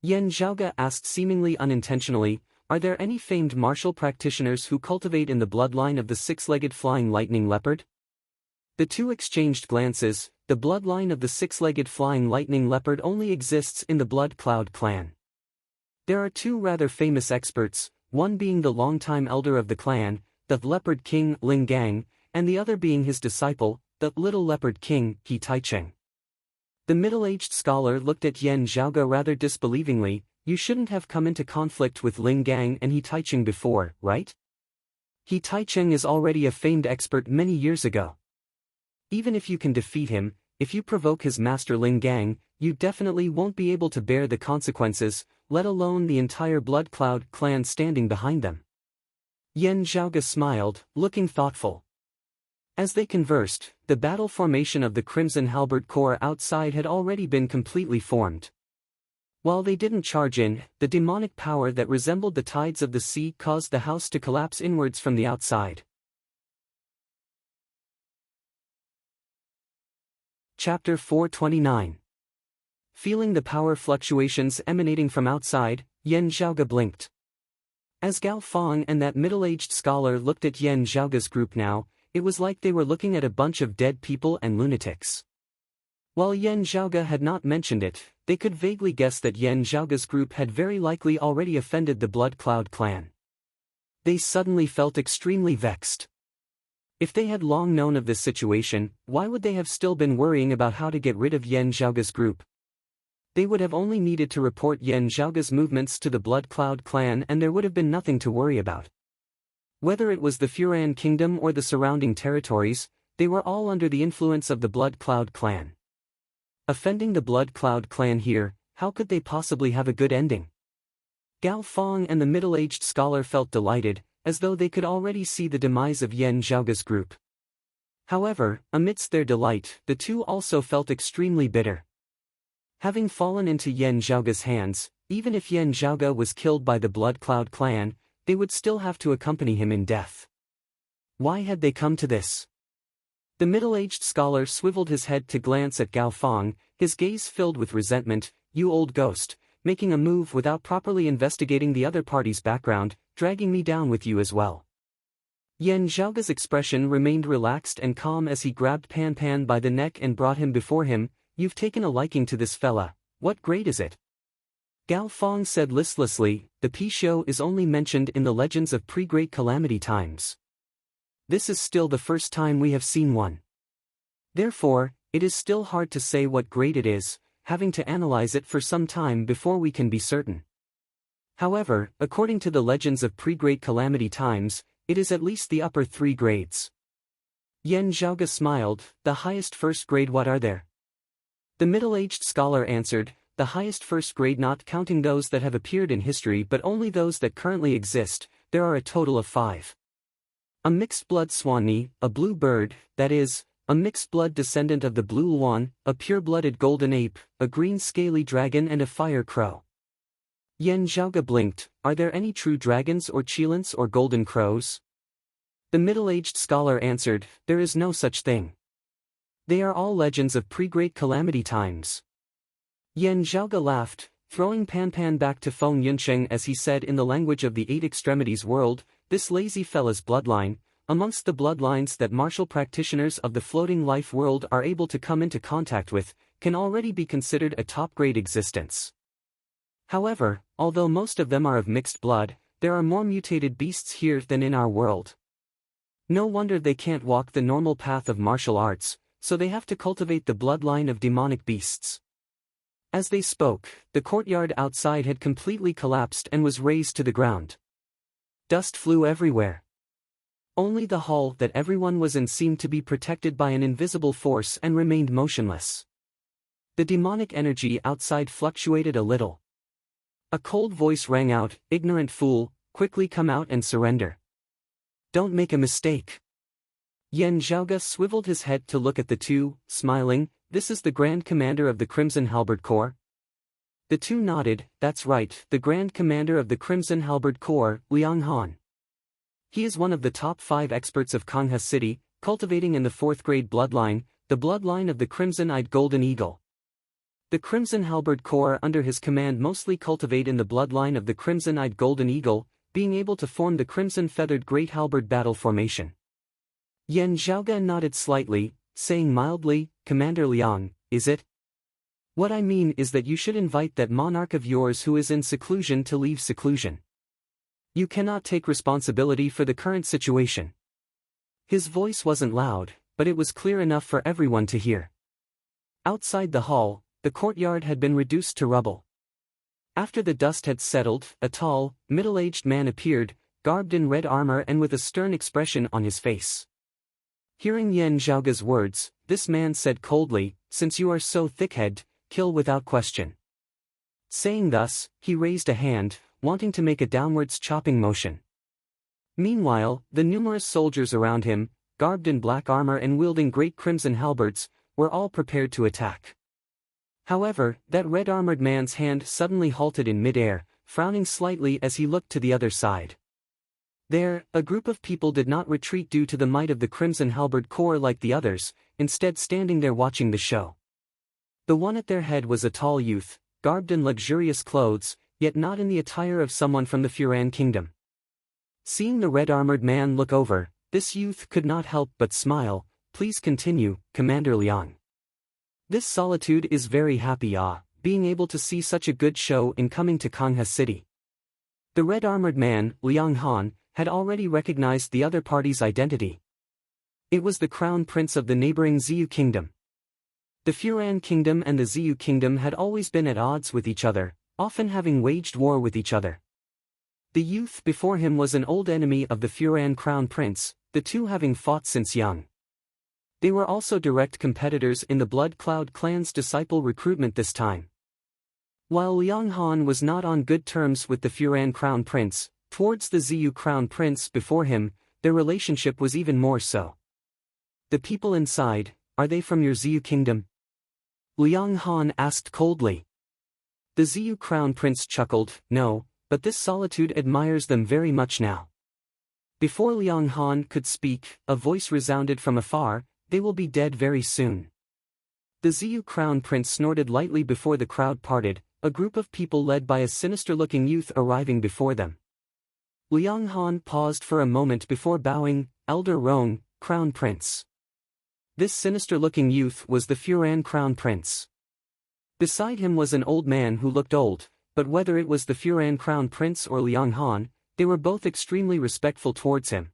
Yan Zhaoge asked seemingly unintentionally, "Are there any famed martial practitioners who cultivate in the bloodline of the 6-legged flying lightning leopard?" The two exchanged glances. The bloodline of the 6-legged flying lightning leopard only exists in the Blood Cloud clan. There are 2 rather famous experts, one being the longtime elder of the clan, the Leopard King Ling Gang, and the other being his disciple, the Little Leopard King He Taicheng. The middle-aged scholar looked at Yan Zhaoge rather disbelievingly. "You shouldn't have come into conflict with Ling Gang and He Taicheng before, right? He Taicheng is already a famed expert many years ago. Even if you can defeat him, if you provoke his master Ling Gang, you definitely won't be able to bear the consequences, let alone the entire Blood Cloud clan standing behind them." Yan Zhaoge smiled, looking thoughtful. As they conversed, the battle formation of the Crimson Halberd Corps outside had already been completely formed. While they didn't charge in, the demonic power that resembled the tides of the sea caused the house to collapse inwards from the outside. Chapter 429. Feeling the power fluctuations emanating from outside, Yan Zhaoge blinked. As Gao Feng and that middle-aged scholar looked at Yan Zhaoge's group now, it was like they were looking at a bunch of dead people and lunatics. While Yan Zhaoge had not mentioned it, they could vaguely guess that Yan Zhaoge's group had very likely already offended the Blood Cloud clan. They suddenly felt extremely vexed. If they had long known of this situation, why would they have still been worrying about how to get rid of Yan Zhaoge's group? They would have only needed to report Yan Zhaoge's movements to the Blood Cloud clan and there would have been nothing to worry about. Whether it was the Furan kingdom or the surrounding territories, they were all under the influence of the Blood Cloud clan. Offending the Blood Cloud clan here, how could they possibly have a good ending? Gao Feng and the middle-aged scholar felt delighted, as though they could already see the demise of Yan Zhaoge's group. However, amidst their delight, the two also felt extremely bitter. Having fallen into Yan Zhaoge's hands, even if Yan Zhaoge was killed by the Blood Cloud clan, they would still have to accompany him in death. Why had they come to this? The middle-aged scholar swiveled his head to glance at Gao Feng, his gaze filled with resentment. "You old ghost, making a move without properly investigating the other party's background, dragging me down with you as well." Yan Zhaoge's expression remained relaxed and calm as he grabbed Pan Pan by the neck and brought him before him. "You've taken a liking to this fella, what grade is it?" Gao Feng said listlessly, "The P-show is only mentioned in the legends of pre-Great Calamity times. This is still the first time we have seen one. Therefore, it is still hard to say what grade it is, having to analyze it for some time before we can be certain. However, according to the legends of pre-Great Calamity times, it is at least the upper 3 grades." Yan Zhaoge smiled. "The highest first grade, what are there?" The middle-aged scholar answered, "The highest first grade not counting those that have appeared in history but only those that currently exist, there are a total of 5. A mixed-blood swanee, a blue bird, that is, a mixed-blood descendant of the blue luan, a pure-blooded golden ape, a green scaly dragon and a fire crow." Yan Zhaoge blinked. "Are there any true dragons or cheelants or golden crows?" The middle-aged scholar answered, "There is no such thing. They are all legends of pre-Great Calamity times." Yan Zhaoge laughed, throwing Pan Pan back to Feng Yunsheng as he said in the language of the 8 extremities world, "This lazy fella's bloodline, amongst the bloodlines that martial practitioners of the floating life world are able to come into contact with, can already be considered a top-grade existence. However, although most of them are of mixed blood, there are more mutated beasts here than in our world. No wonder they can't walk the normal path of martial arts, so they have to cultivate the bloodline of demonic beasts." As they spoke, the courtyard outside had completely collapsed and was razed to the ground. Dust flew everywhere. Only the hall that everyone was in seemed to be protected by an invisible force and remained motionless. The demonic energy outside fluctuated a little. A cold voice rang out, "Ignorant fool, quickly come out and surrender. Don't make a mistake." Yan Zhaoge swiveled his head to look at the two, smiling. "This is the Grand Commander of the Crimson Halberd Corps?" The two nodded. "That's right, the Grand Commander of the Crimson Halberd Corps, Liang Han. He is one of the top 5 experts of Kangha City, cultivating in the 4th grade bloodline, the bloodline of the Crimson-Eyed Golden Eagle. The Crimson Halberd Corps under his command mostly cultivate in the bloodline of the Crimson-Eyed Golden Eagle, being able to form the Crimson-Feathered Great Halberd Battle Formation." Yan Zhaoge nodded slightly, saying mildly, "Commander Liang, is it? What I mean is that you should invite that monarch of yours who is in seclusion to leave seclusion. You cannot take responsibility for the current situation." His voice wasn't loud, but it was clear enough for everyone to hear. Outside the hall, the courtyard had been reduced to rubble. After the dust had settled, a tall, middle-aged man appeared, garbed in red armor and with a stern expression on his face. Hearing Yan Zhaoge's words, this man said coldly, "Since you are so thick-headed, kill without question." Saying thus, he raised a hand, wanting to make a downwards chopping motion. Meanwhile, the numerous soldiers around him, garbed in black armor and wielding great crimson halberds, were all prepared to attack. However, that red-armored man's hand suddenly halted in mid-air, frowning slightly as he looked to the other side. There, a group of people did not retreat due to the might of the Crimson Halberd Corps like the others, instead standing there watching the show. The one at their head was a tall youth, garbed in luxurious clothes, yet not in the attire of someone from the Furan Kingdom. Seeing the red-armored man look over, this youth could not help but smile. "Please continue, Commander Liang. This solitude is very happy being able to see such a good show in coming to Kangha City." The red-armored man, Liang Han, had already recognized the other party's identity. It was the crown prince of the neighboring Ziyu Kingdom. The Furan Kingdom and the Ziyu Kingdom had always been at odds with each other, often having waged war with each other. The youth before him was an old enemy of the Furan crown prince, the two having fought since young. They were also direct competitors in the Blood Cloud clan's disciple recruitment this time. While Liang Han was not on good terms with the Furan crown prince, towards the Ziyu crown prince before him, their relationship was even more so. "The people inside, are they from your Ziyu kingdom?" Liang Han asked coldly. The Ziyu crown prince chuckled, "No, but this solitude admires them very much now." Before Liang Han could speak, a voice resounded from afar, "They will be dead very soon." The Ziyu crown prince snorted lightly before the crowd parted, a group of people led by a sinister-looking youth arriving before them. Liang Han paused for a moment before bowing, "Elder Rong, Crown Prince." This sinister-looking youth was the Furan Crown Prince. Beside him was an old man who looked old, but whether it was the Furan Crown Prince or Liang Han, they were both extremely respectful towards him.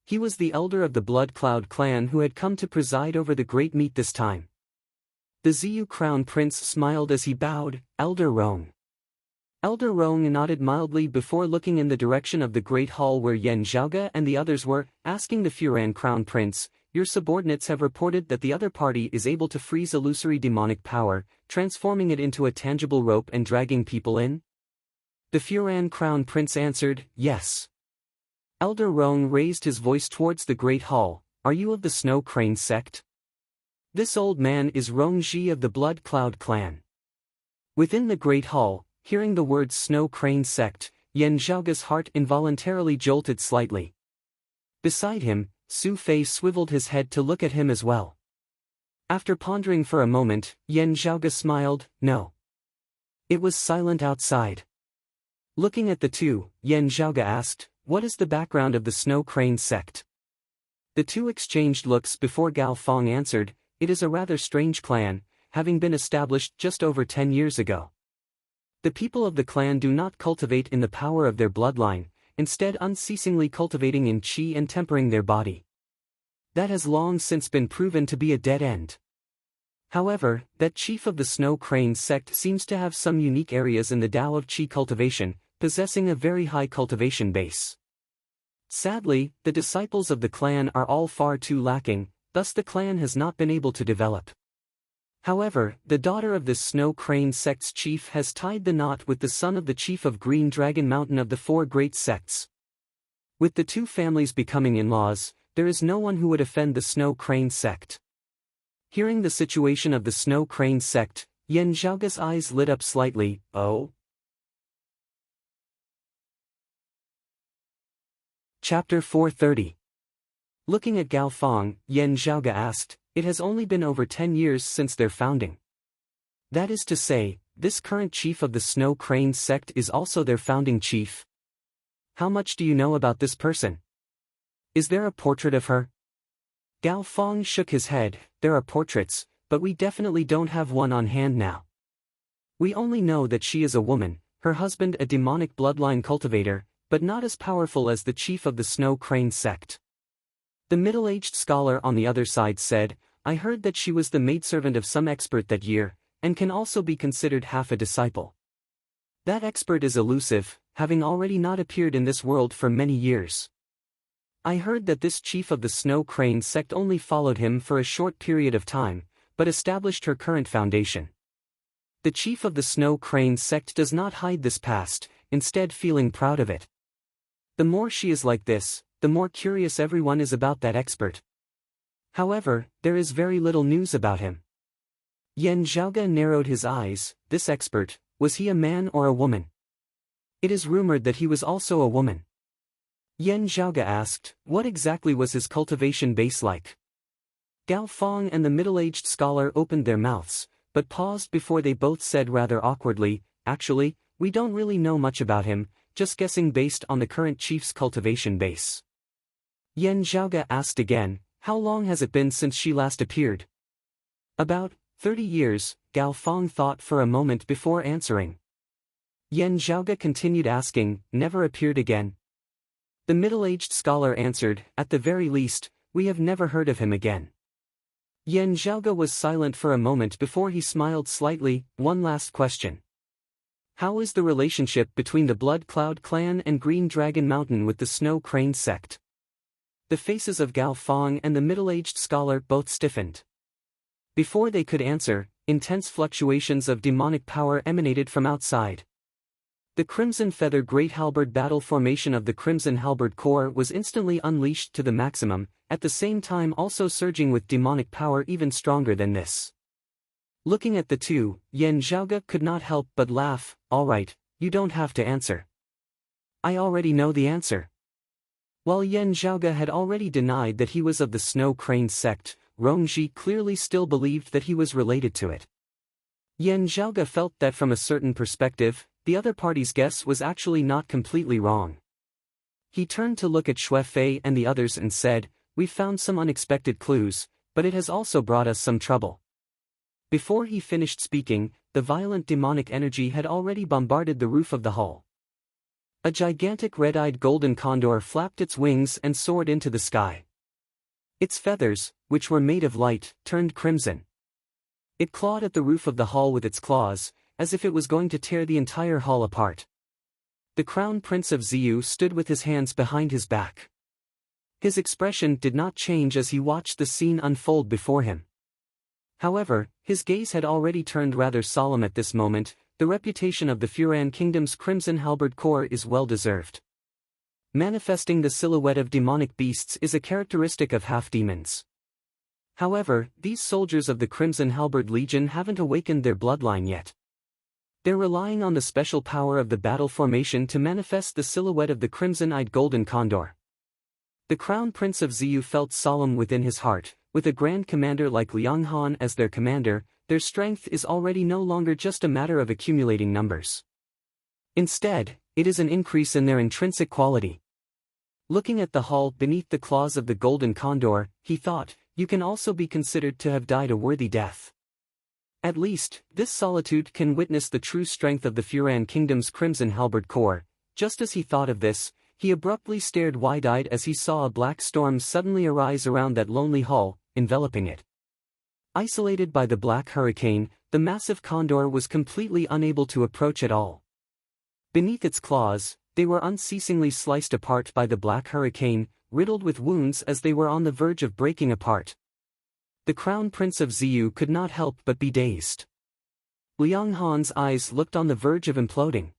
He was the elder of the Blood Cloud clan who had come to preside over the great meet this time. The Ziyu Crown Prince smiled as he bowed, "Elder Rong." Elder Rong nodded mildly before looking in the direction of the Great Hall where Yan Zhaoge and the others were, asking the Furan Crown Prince, "Your subordinates have reported that the other party is able to freeze illusory demonic power, transforming it into a tangible rope and dragging people in?" The Furan Crown Prince answered, "Yes." Elder Rong raised his voice towards the Great Hall, "Are you of the Snow Crane sect?" This old man is Rong Ji of the Blood Cloud clan. Within the Great Hall, hearing the words Snow Crane sect, Yan Zhaoge's heart involuntarily jolted slightly. Beside him, Su Fei swiveled his head to look at him as well. After pondering for a moment, Yan Zhaoge smiled, "No." It was silent outside. Looking at the two, Yan Zhaoge asked, "What is the background of the Snow Crane sect?" The two exchanged looks before Gao Feng answered, "It is a rather strange clan, having been established just over 10 years ago. The people of the clan do not cultivate in the power of their bloodline, instead unceasingly cultivating in qi and tempering their body. That has long since been proven to be a dead end. However, that chief of the Snow Crane sect seems to have some unique areas in the Tao of qi cultivation, possessing a very high cultivation base. Sadly, the disciples of the clan are all far too lacking, thus the clan has not been able to develop. However, the daughter of this Snow Crane sect's chief has tied the knot with the son of the chief of Green Dragon Mountain of the four great sects. With the two families becoming in-laws, there is no one who would offend the Snow Crane sect. Hearing the situation of the Snow Crane sect, Yan Zhaoge's eyes lit up slightly. Oh? Chapter 430. Looking at Gao Feng, Yan Zhaoge asked, "It has only been over 10 years since their founding. That is to say, this current chief of the Snow Crane sect is also their founding chief. How much do you know about this person? Is there a portrait of her?" Gao Feng shook his head. "There are portraits, but we definitely don't have one on hand now. We only know that she is a woman, her husband a demonic bloodline cultivator, but not as powerful as the chief of the Snow Crane sect." The middle-aged scholar on the other side said, "I heard that she was the maidservant of some expert that year, and can also be considered half a disciple. That expert is elusive, having already not appeared in this world for many years. I heard that this chief of the Snow Crane sect only followed him for a short period of time, but established her current foundation. The chief of the Snow Crane sect does not hide this past, instead feeling proud of it. The more she is like this, the more curious everyone is about that expert. However, there is very little news about him." Yan Zhaoge narrowed his eyes. "This expert, was he a man or a woman?" "It is rumored that he was also a woman." Yan Zhaoge asked, "What exactly was his cultivation base like?" Gao Feng and the middle-aged scholar opened their mouths, but paused before they both said rather awkwardly, "Actually, we don't really know much about him, just guessing based on the current chief's cultivation base." Yan Zhaoge asked again, "How long has it been since she last appeared?" "About 30 years, Gao Feng thought for a moment before answering. Yan Zhaoge continued asking, "Never appeared again?" The middle-aged scholar answered, "At the very least, we have never heard of him again." Yan Zhaoge was silent for a moment before he smiled slightly. "One last question. How is the relationship between the Blood Cloud clan and Green Dragon Mountain with the Snow Crane sect?" The faces of Gao Feng and the middle-aged scholar both stiffened. Before they could answer, intense fluctuations of demonic power emanated from outside. The Crimson Feather Great Halberd battle formation of the Crimson Halberd Corps was instantly unleashed to the maximum, at the same time also surging with demonic power even stronger than this. Looking at the two, Yan Zhaoge could not help but laugh. "All right, you don't have to answer. I already know the answer." While Yan Zhaoge had already denied that he was of the Snow Crane sect, Rongji clearly still believed that he was related to it. Yan Zhaoge felt that from a certain perspective, the other party's guess was actually not completely wrong. He turned to look at Xue Fei and the others and said, "We've found some unexpected clues, but it has also brought us some trouble." Before he finished speaking, the violent demonic energy had already bombarded the roof of the hull. A gigantic red-eyed golden condor flapped its wings and soared into the sky. Its feathers, which were made of light, turned crimson. It clawed at the roof of the hull with its claws, as if it was going to tear the entire hull apart. The Crown Prince of Ziyu stood with his hands behind his back. His expression did not change as he watched the scene unfold before him. However, his gaze had already turned rather solemn at this moment. The reputation of the Furan Kingdom's Crimson Halberd Corps is well-deserved. Manifesting the silhouette of demonic beasts is a characteristic of half-demons. However, these soldiers of the Crimson Halberd Legion haven't awakened their bloodline yet. They're relying on the special power of the battle formation to manifest the silhouette of the crimson-eyed golden condor. The Crown Prince of Ziyu felt solemn within his heart. With a grand commander like Liang Han as their commander, their strength is already no longer just a matter of accumulating numbers. Instead, it is an increase in their intrinsic quality. Looking at the hull beneath the claws of the golden condor, he thought, "You can also be considered to have died a worthy death." At least, this solitude can witness the true strength of the Furan Kingdom's Crimson Halberd Corps. Just as he thought of this, he abruptly stared wide-eyed as he saw a black storm suddenly arise around that lonely hull, enveloping it. Isolated by the black hurricane, the massive condor was completely unable to approach at all. Beneath its claws, they were unceasingly sliced apart by the black hurricane, riddled with wounds as they were on the verge of breaking apart. The crown prince of Ziyu could not help but be dazed. Liang Han's eyes looked on the verge of imploding.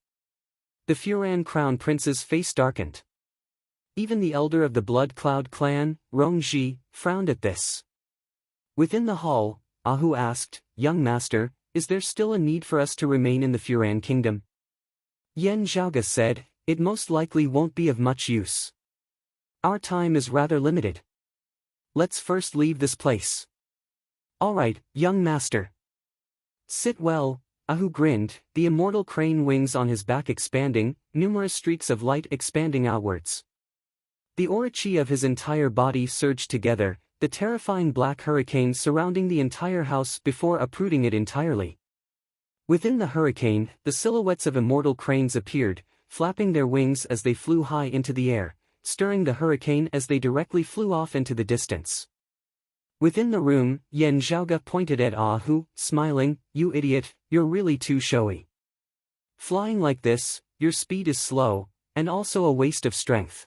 The Furan crown prince's face darkened. Even the elder of the Blood Cloud clan, Rong Ji, frowned at this. Within the hall, Ahu asked, "Young master, is there still a need for us to remain in the Furan kingdom?" Yan Zhaoge said, "It most likely won't be of much use. Our time is rather limited. Let's first leave this place." "All right, young master." "Sit well," Ahu grinned, the immortal crane wings on his back expanding, numerous streaks of light expanding outwards. The aura-chi of his entire body surged together, the terrifying black hurricane surrounding the entire house before uprooting it entirely. Within the hurricane, the silhouettes of immortal cranes appeared, flapping their wings as they flew high into the air, stirring the hurricane as they directly flew off into the distance. Within the room, Yan Zhaoge pointed at Ahu, smiling, "You idiot, you're really too showy. Flying like this, your speed is slow, and also a waste of strength."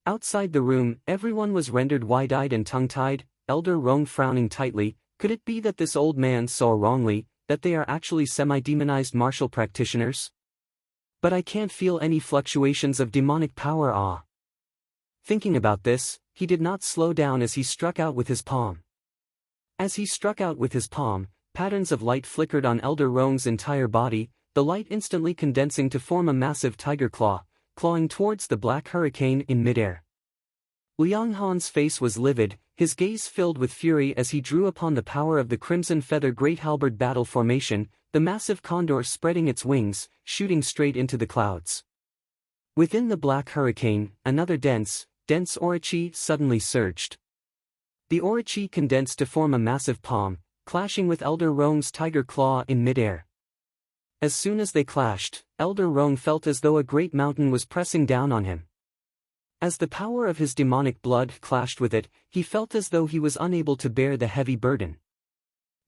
Outside the room, everyone was rendered wide-eyed and tongue-tied, Elder Rong frowning tightly. Could it be that this old man saw wrongly, that they are actually semi-demonized martial practitioners? "But I can't feel any fluctuations of demonic power." Thinking about this, he did not slow down as he struck out with his palm. As he struck out with his palm, patterns of light flickered on Elder Rong's entire body, the light instantly condensing to form a massive tiger claw, clawing towards the black hurricane in midair. Liang Han's face was livid, his gaze filled with fury as he drew upon the power of the Crimson Feather Great Halberd battle formation, the massive condor spreading its wings, shooting straight into the clouds. Within the black hurricane, another dense aura-chi suddenly surged. The aura-chi condensed to form a massive palm, clashing with Elder Rong's tiger claw in midair. As soon as they clashed, Elder Rong felt as though a great mountain was pressing down on him. As the power of his demonic blood clashed with it, he felt as though he was unable to bear the heavy burden.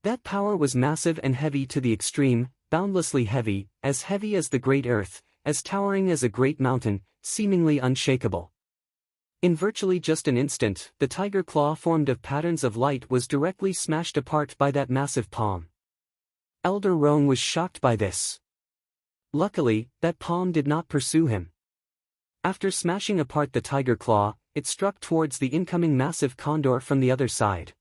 That power was massive and heavy to the extreme, boundlessly heavy as the great earth, as towering as a great mountain, seemingly unshakable. In virtually just an instant, the tiger claw formed of patterns of light was directly smashed apart by that massive palm. Elder Rong was shocked by this. Luckily, that palm did not pursue him. After smashing apart the tiger claw, it struck towards the incoming massive condor from the other side.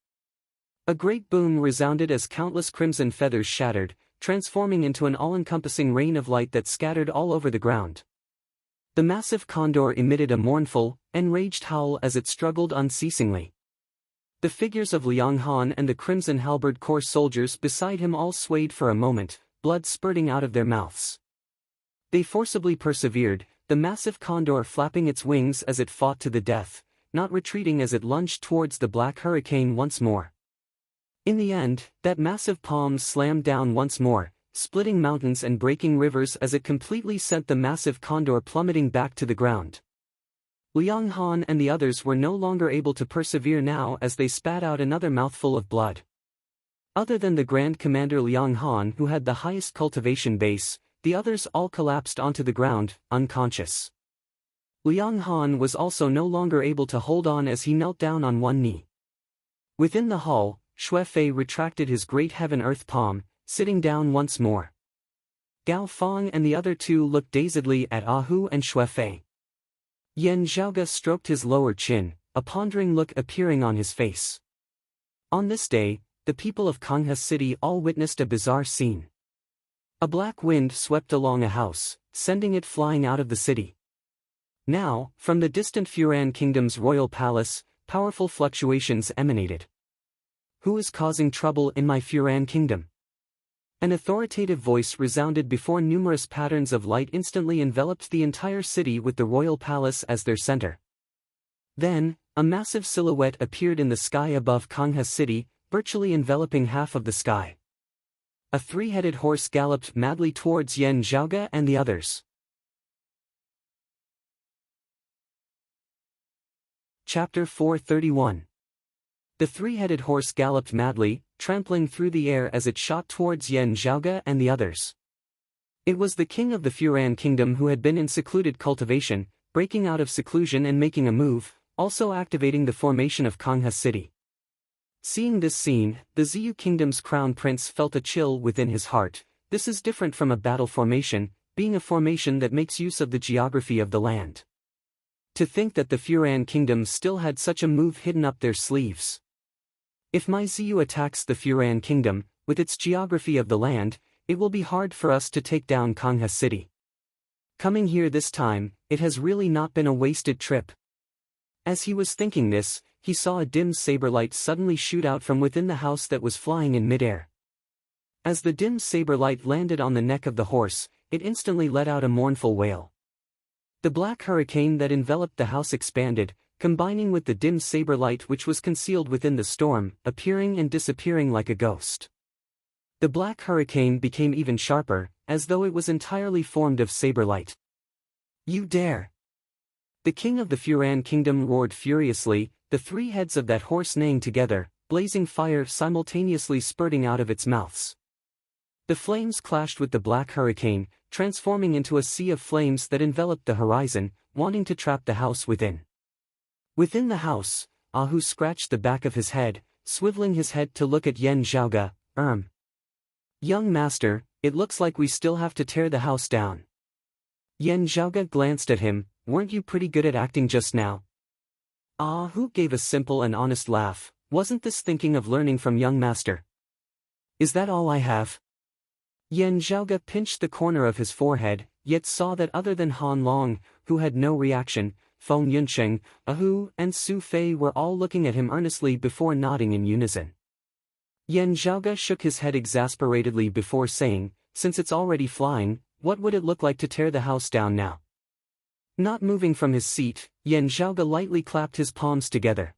A great boom resounded as countless crimson feathers shattered, transforming into an all-encompassing rain of light that scattered all over the ground. The massive condor emitted a mournful, enraged howl as it struggled unceasingly. The figures of Liang Han and the Crimson Halberd Corps soldiers beside him all swayed for a moment, blood spurting out of their mouths. They forcibly persevered, the massive condor flapping its wings as it fought to the death, not retreating as it lunged towards the black hurricane once more. In the end, that massive palm slammed down once more, splitting mountains and breaking rivers as it completely sent the massive condor plummeting back to the ground. Liang Han and the others were no longer able to persevere now as they spat out another mouthful of blood. Other than the Grand Commander Liang Han, who had the highest cultivation base, the others all collapsed onto the ground, unconscious. Liang Han was also no longer able to hold on as he knelt down on one knee. Within the hall, Xue Fei retracted his great heaven-earth palm, sitting down once more. Gao Feng and the other two looked dazedly at Ahu and Xue Fei. Yan Zhaoge stroked his lower chin, a pondering look appearing on his face. On this day, the people of Kangha City all witnessed a bizarre scene. A black wind swept along a house, sending it flying out of the city. Now, from the distant Furan Kingdom's royal palace, powerful fluctuations emanated. "Who is causing trouble in my Furan Kingdom?" An authoritative voice resounded before numerous patterns of light instantly enveloped the entire city with the royal palace as their center. Then, a massive silhouette appeared in the sky above Kangha City, virtually enveloping half of the sky. A three-headed horse galloped madly towards Yan Zhaoge and the others. Chapter 431. The three-headed horse galloped madly, trampling through the air as it shot towards Yan Zhaoge and the others. It was the king of the Furan Kingdom who had been in secluded cultivation, breaking out of seclusion and making a move, also activating the formation of Kangha City. Seeing this scene, the Ziyu Kingdom's crown prince felt a chill within his heart. This is different from a battle formation, being a formation that makes use of the geography of the land. To think that the Furan Kingdom still had such a move hidden up their sleeves. If my Ziyu attacks the Furan Kingdom, with its geography of the land, it will be hard for us to take down Kangha City. Coming here this time, it has really not been a wasted trip. As he was thinking this, he saw a dim saber light suddenly shoot out from within the house that was flying in midair. As the dim saber light landed on the neck of the horse, it instantly let out a mournful wail. The black hurricane that enveloped the house expanded, combining with the dim saber light which was concealed within the storm, appearing and disappearing like a ghost. The black hurricane became even sharper, as though it was entirely formed of saber light. You dare! The king of the Furan Kingdom roared furiously, the three heads of that horse neighing together, blazing fire simultaneously spurting out of its mouths. The flames clashed with the black hurricane, transforming into a sea of flames that enveloped the horizon, wanting to trap the house within. Within the house, Ahu scratched the back of his head, swiveling his head to look at Yen Zhaoge. Young master, it looks like we still have to tear the house down. Yen Zhaoge glanced at him. Weren't you pretty good at acting just now? Ahu gave a simple and honest laugh. Wasn't this thinking of learning from young master? Is that all I have? Yen Zhaoge pinched the corner of his forehead, yet saw that other than Han Long, who had no reaction, Feng Yunsheng, Ahu, and Su Fei were all looking at him earnestly before nodding in unison. Yen Zhaoge shook his head exasperatedly before saying, since it's already flying, what would it look like to tear the house down now? Not moving from his seat, Yen Zhaoge lightly clapped his palms together.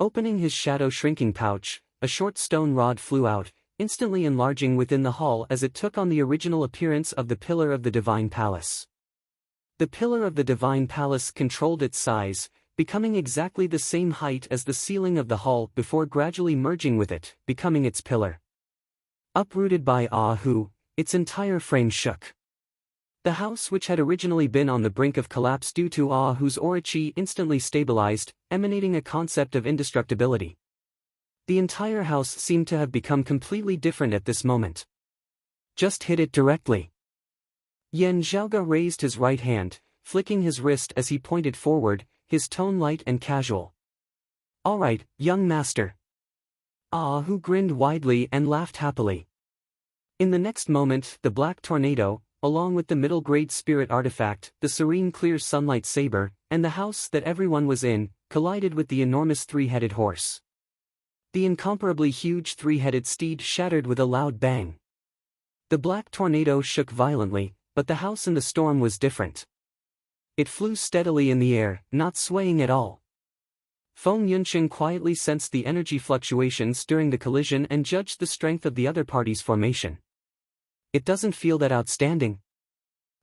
Opening his shadow shrinking pouch, a short stone rod flew out, instantly enlarging within the hall as it took on the original appearance of the Pillar of the Divine Palace. The Pillar of the Divine Palace controlled its size, becoming exactly the same height as the ceiling of the hall before gradually merging with it, becoming its pillar. Uprooted by Ahu, its entire frame shook. The house which had originally been on the brink of collapse due to Ahu's Orochi instantly stabilized, emanating a concept of indestructibility. The entire house seemed to have become completely different at this moment. Just hit it directly. Yen Zhaoge raised his right hand, flicking his wrist as he pointed forward, his tone light and casual. All right, young master. Ahu grinned widely and laughed happily. In the next moment, the black tornado, along with the middle-grade spirit artifact, the serene clear sunlight saber, and the house that everyone was in, collided with the enormous three-headed horse. The incomparably huge three-headed steed shattered with a loud bang. The black tornado shook violently, but the house in the storm was different. It flew steadily in the air, not swaying at all. Feng Yunsheng quietly sensed the energy fluctuations during the collision and judged the strength of the other party's formation. It doesn't feel that outstanding.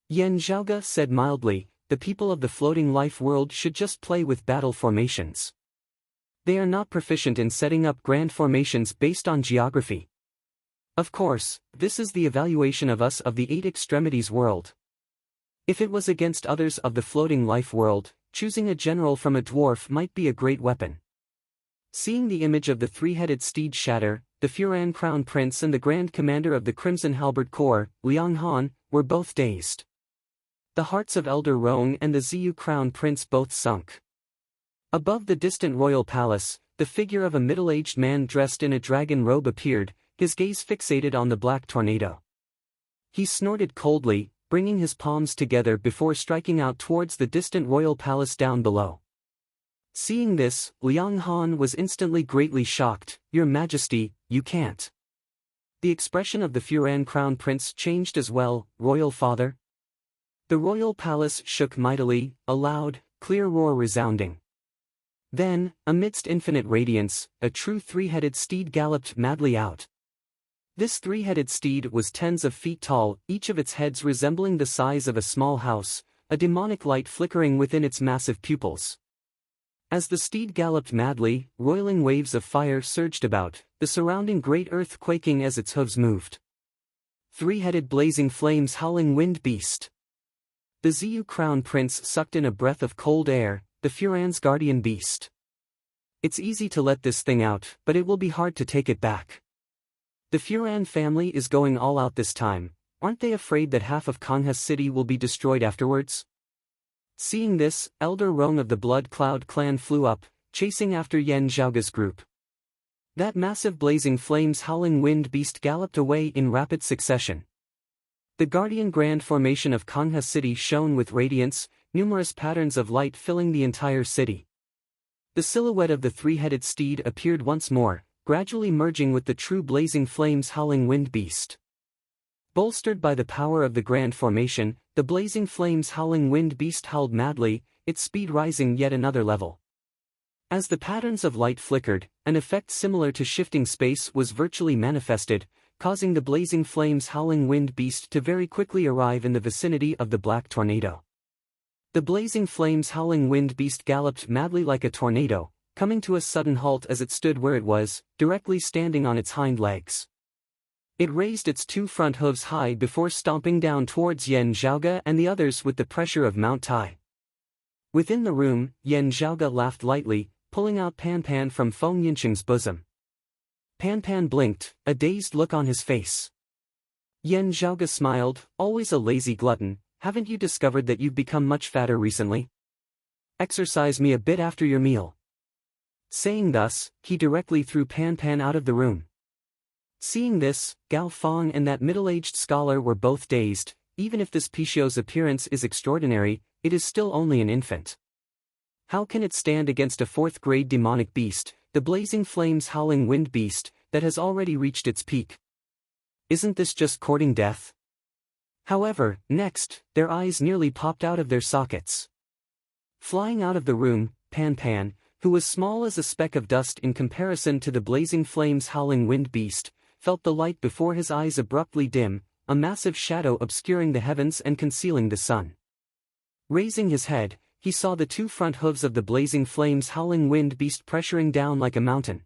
Yen Zhaoge said mildly, the people of the floating life world should just play with battle formations. They are not proficient in setting up grand formations based on geography. Of course, this is the evaluation of us of the eight extremities world. If it was against others of the floating life world, choosing a general from a dwarf might be a great weapon. Seeing the image of the three-headed steed shatter, the Furan Crown Prince and the Grand Commander of the Crimson Halberd Corps, Liang Han, were both dazed. The hearts of Elder Rong and the Ziyu Crown Prince both sunk. Above the distant royal palace, the figure of a middle-aged man dressed in a dragon robe appeared, his gaze fixated on the black tornado. He snorted coldly, bringing his palms together before striking out towards the distant royal palace down below. Seeing this, Liang Han was instantly greatly shocked. Your Majesty, you can't. The expression of the Furan Crown Prince changed as well. Royal Father? The royal palace shook mightily, a loud, clear roar resounding. Then, amidst infinite radiance, a true three-headed steed galloped madly out. This three-headed steed was tens of feet tall, each of its heads resembling the size of a small house, a demonic light flickering within its massive pupils. As the steed galloped madly, roiling waves of fire surged about, the surrounding great earth quaking as its hooves moved. Three-headed blazing flames howling wind beast. The Ziyu Crown Prince sucked in a breath of cold air, the Furan's guardian beast. It's easy to let this thing out, but it will be hard to take it back. The Furan family is going all out this time. Aren't they afraid that half of Kangha City will be destroyed afterwards? Seeing this, Elder Rong of the Blood Cloud clan flew up, chasing after Yan Zhaoga's group. That massive blazing flames howling wind beast galloped away in rapid succession. The Guardian Grand Formation of Kangha City shone with radiance, numerous patterns of light filling the entire city. The silhouette of the three-headed steed appeared once more, gradually merging with the true blazing flames howling wind beast. Bolstered by the power of the Grand Formation, the blazing flames howling wind beast howled madly, its speed rising yet another level. As the patterns of light flickered, an effect similar to shifting space was virtually manifested, causing the blazing flames howling wind beast to very quickly arrive in the vicinity of the black tornado. The blazing flames howling wind beast galloped madly like a tornado, coming to a sudden halt as it stood where it was, directly standing on its hind legs. It raised its two front hooves high before stomping down towards Yan Zhaoga and the others with the pressure of Mount Tai. Within the room, Yan Zhaoga laughed lightly, pulling out Pan Pan from Feng Yincheng's bosom. Pan Pan blinked, a dazed look on his face. Yan Zhaoga smiled, always a lazy glutton, haven't you discovered that you've become much fatter recently? Exercise me a bit after your meal. Saying thus, he directly threw Pan Pan out of the room. Seeing this, Gao Feng and that middle-aged scholar were both dazed. Even if this Pixiu's appearance is extraordinary, it is still only an infant. How can it stand against a fourth-grade demonic beast, the blazing flames howling wind beast, that has already reached its peak? Isn't this just courting death? However, next, their eyes nearly popped out of their sockets. Flying out of the room, Pan Pan, who was small as a speck of dust in comparison to the blazing flames howling wind beast, felt the light before his eyes abruptly dim, a massive shadow obscuring the heavens and concealing the sun. Raising his head, he saw the two front hooves of the blazing flames howling wind beast pressuring down like a mountain.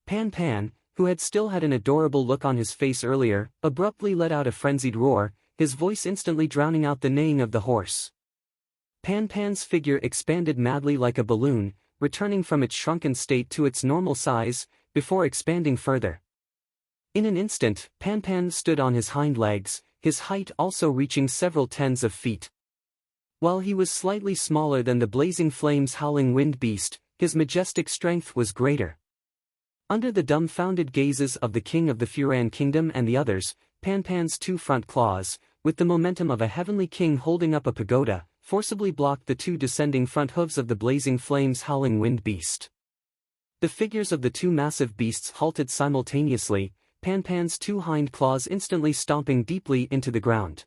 Pan Pan, who had still had an adorable look on his face earlier, abruptly let out a frenzied roar, his voice instantly drowning out the neighing of the horse. Pan Pan's figure expanded madly like a balloon, returning from its shrunken state to its normal size, before expanding further. In an instant, Pan Pan stood on his hind legs, his height also reaching several tens of feet. While he was slightly smaller than the blazing flames howling wind beast, his majestic strength was greater. Under the dumbfounded gazes of the king of the Furan kingdom and the others, Pan Pan's two front claws, with the momentum of a heavenly king holding up a pagoda, forcibly blocked the two descending front hooves of the blazing flames howling wind beast. The figures of the two massive beasts halted simultaneously, Pan Pan's two hind claws instantly stomping deeply into the ground.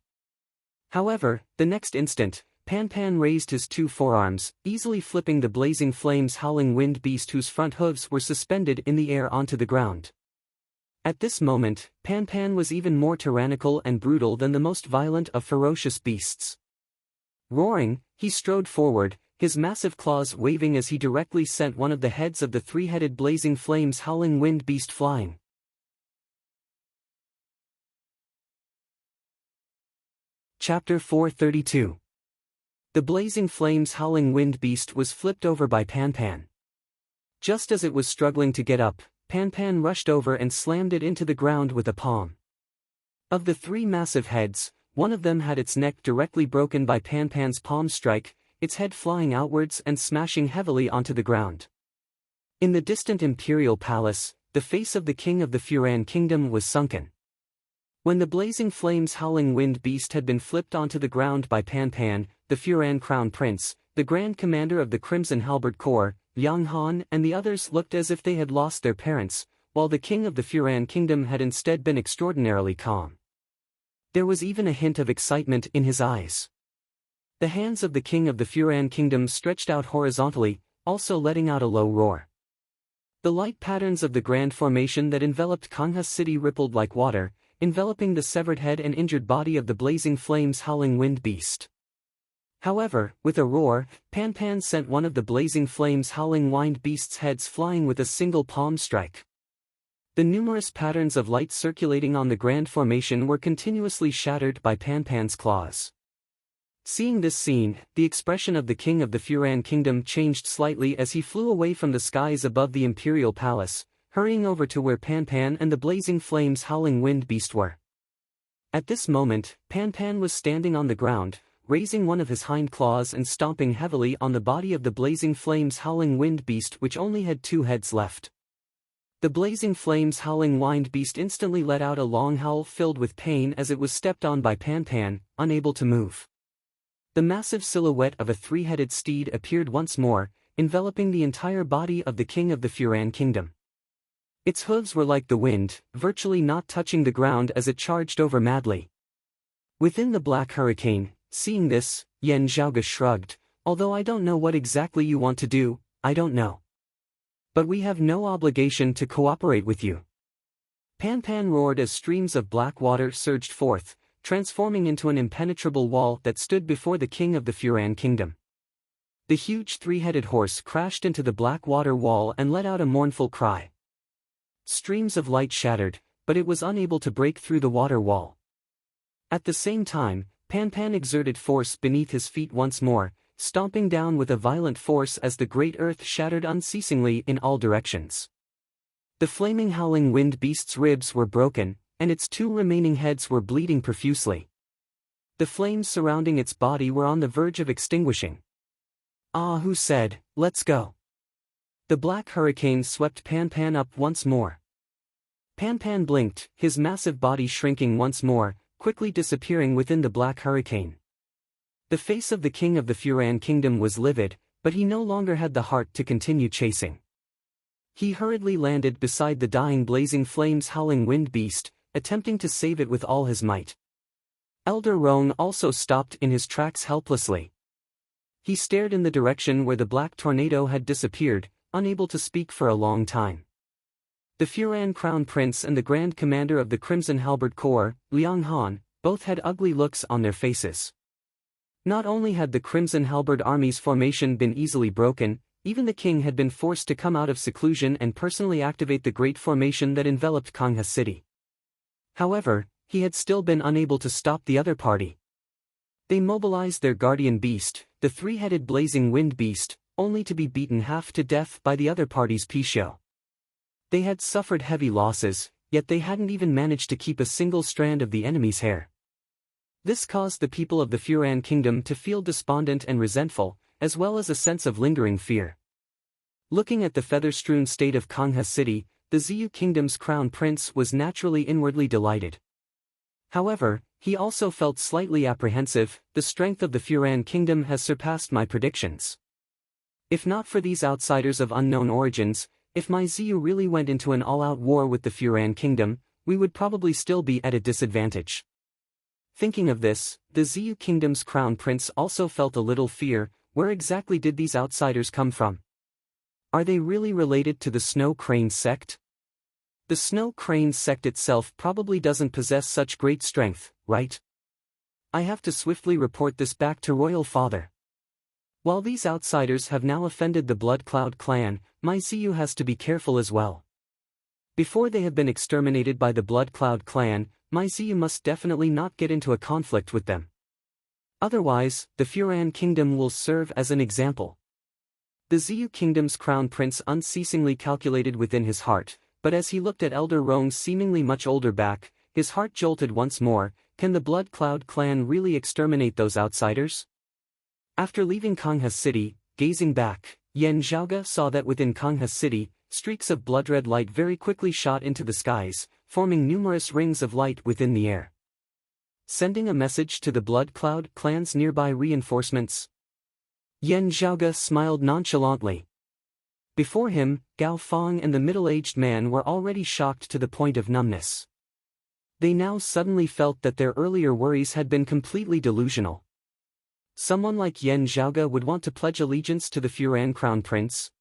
However, the next instant, Pan Pan raised his two forearms, easily flipping the blazing flames howling wind beast whose front hooves were suspended in the air onto the ground. At this moment, Pan Pan was even more tyrannical and brutal than the most violent of ferocious beasts. Roaring, he strode forward, his massive claws waving as he directly sent one of the heads of the three-headed blazing flames howling wind beast flying. Chapter 432. The blazing flames howling wind beast was flipped over by Pan Pan. Just as it was struggling to get up, Pan Pan rushed over and slammed it into the ground with a palm. Of the three massive heads, one of them had its neck directly broken by Pan Pan's palm strike, its head flying outwards and smashing heavily onto the ground. In the distant imperial palace, the face of the king of the Furan kingdom was sunken. When the blazing flames howling wind beast had been flipped onto the ground by Pan Pan, the Furan crown prince, the grand commander of the Crimson Halberd Corps, Yang Han and the others looked as if they had lost their parents, while the king of the Furan kingdom had instead been extraordinarily calm. There was even a hint of excitement in his eyes. The hands of the king of the Furan kingdom stretched out horizontally, also letting out a low roar. The light patterns of the grand formation that enveloped Kangha city rippled like water, enveloping the severed head and injured body of the blazing flames howling wind beast. However, with a roar, Pan Pan sent one of the blazing flames howling wind beast's heads flying with a single palm strike. The numerous patterns of light circulating on the grand formation were continuously shattered by Pan Pan's claws. Seeing this scene, the expression of the king of the Furan kingdom changed slightly as he flew away from the skies above the imperial palace, hurrying over to where Pan Pan and the blazing flames howling wind beast were. At this moment, Pan Pan was standing on the ground, raising one of his hind claws and stomping heavily on the body of the blazing flames howling wind beast, which only had 2 heads left. The blazing flames howling wind beast instantly let out a long howl filled with pain as it was stepped on by Pan Pan, unable to move. The massive silhouette of a 3-headed steed appeared once more, enveloping the entire body of the king of the Furan kingdom. Its hooves were like the wind, virtually not touching the ground as it charged over madly. Within the black hurricane, seeing this, Yan Zhaoge shrugged, "Although I don't know what exactly you want to do, I don't know. But we have no obligation to cooperate with you." Pan Pan roared as streams of black water surged forth, transforming into an impenetrable wall that stood before the king of the Furan kingdom. The huge 3-headed horse crashed into the black water wall and let out a mournful cry. Streams of light shattered, but it was unable to break through the water wall. At the same time, Pan Pan exerted force beneath his feet once more, stomping down with a violent force as the great earth shattered unceasingly in all directions. The flaming howling wind beast's ribs were broken, and its 2 remaining heads were bleeding profusely. The flames surrounding its body were on the verge of extinguishing. Ah Hu said, "Let's go." The black hurricane swept Pan Pan up once more. Pan Pan blinked, his massive body shrinking once more, quickly disappearing within the black hurricane. The face of the king of the Furan kingdom was livid, but he no longer had the heart to continue chasing. He hurriedly landed beside the dying blazing flames howling wind beast, attempting to save it with all his might. Elder Rong also stopped in his tracks helplessly. He stared in the direction where the black tornado had disappeared, unable to speak for a long time. The Furan Crown Prince and the Grand Commander of the Crimson Halberd Corps, Liang Han, both had ugly looks on their faces. Not only had the Crimson Halberd army's formation been easily broken, even the king had been forced to come out of seclusion and personally activate the great formation that enveloped Kangha City. However, he had still been unable to stop the other party. They mobilized their guardian beast, the 3-headed blazing wind beast, only to be beaten half to death by the other party's Pixiu. They had suffered heavy losses, yet they hadn't even managed to keep a single strand of the enemy's hair. This caused the people of the Furan kingdom to feel despondent and resentful, as well as a sense of lingering fear. Looking at the feather-strewn state of Kangha City, the Ziyu kingdom's crown prince was naturally inwardly delighted. However, he also felt slightly apprehensive. The strength of the Furan kingdom has surpassed my predictions. If not for these outsiders of unknown origins, if my Ziyu really went into an all-out war with the Furan kingdom, we would probably still be at a disadvantage. Thinking of this, the Ziyu kingdom's crown prince also felt a little fear. Where exactly did these outsiders come from? Are they really related to the Snow Crane sect? The Snow Crane sect itself probably doesn't possess such great strength, right? I have to swiftly report this back to Royal Father. While these outsiders have now offended the Blood Cloud clan, my Ziyu has to be careful as well. Before they have been exterminated by the Blood Cloud clan, my Ziyu must definitely not get into a conflict with them. Otherwise, the Furan kingdom will serve as an example. The Ziyu kingdom's crown prince unceasingly calculated within his heart, but as he looked at Elder Rong's seemingly much older back, his heart jolted once more. Can the Blood Cloud clan really exterminate those outsiders? After leaving Kangha City, gazing back, Yan Zhaoge saw that within Kangha City, streaks of blood-red light very quickly shot into the skies, forming numerous rings of light within the air. Sending a message to the Blood Cloud clan's nearby reinforcements. Yan Zhaoge smiled nonchalantly. Before him, Gao Feng and the middle-aged man were already shocked to the point of numbness. They now suddenly felt that their earlier worries had been completely delusional. Someone like Yan Zhaoge would want to pledge allegiance to the Furan Crown Prince?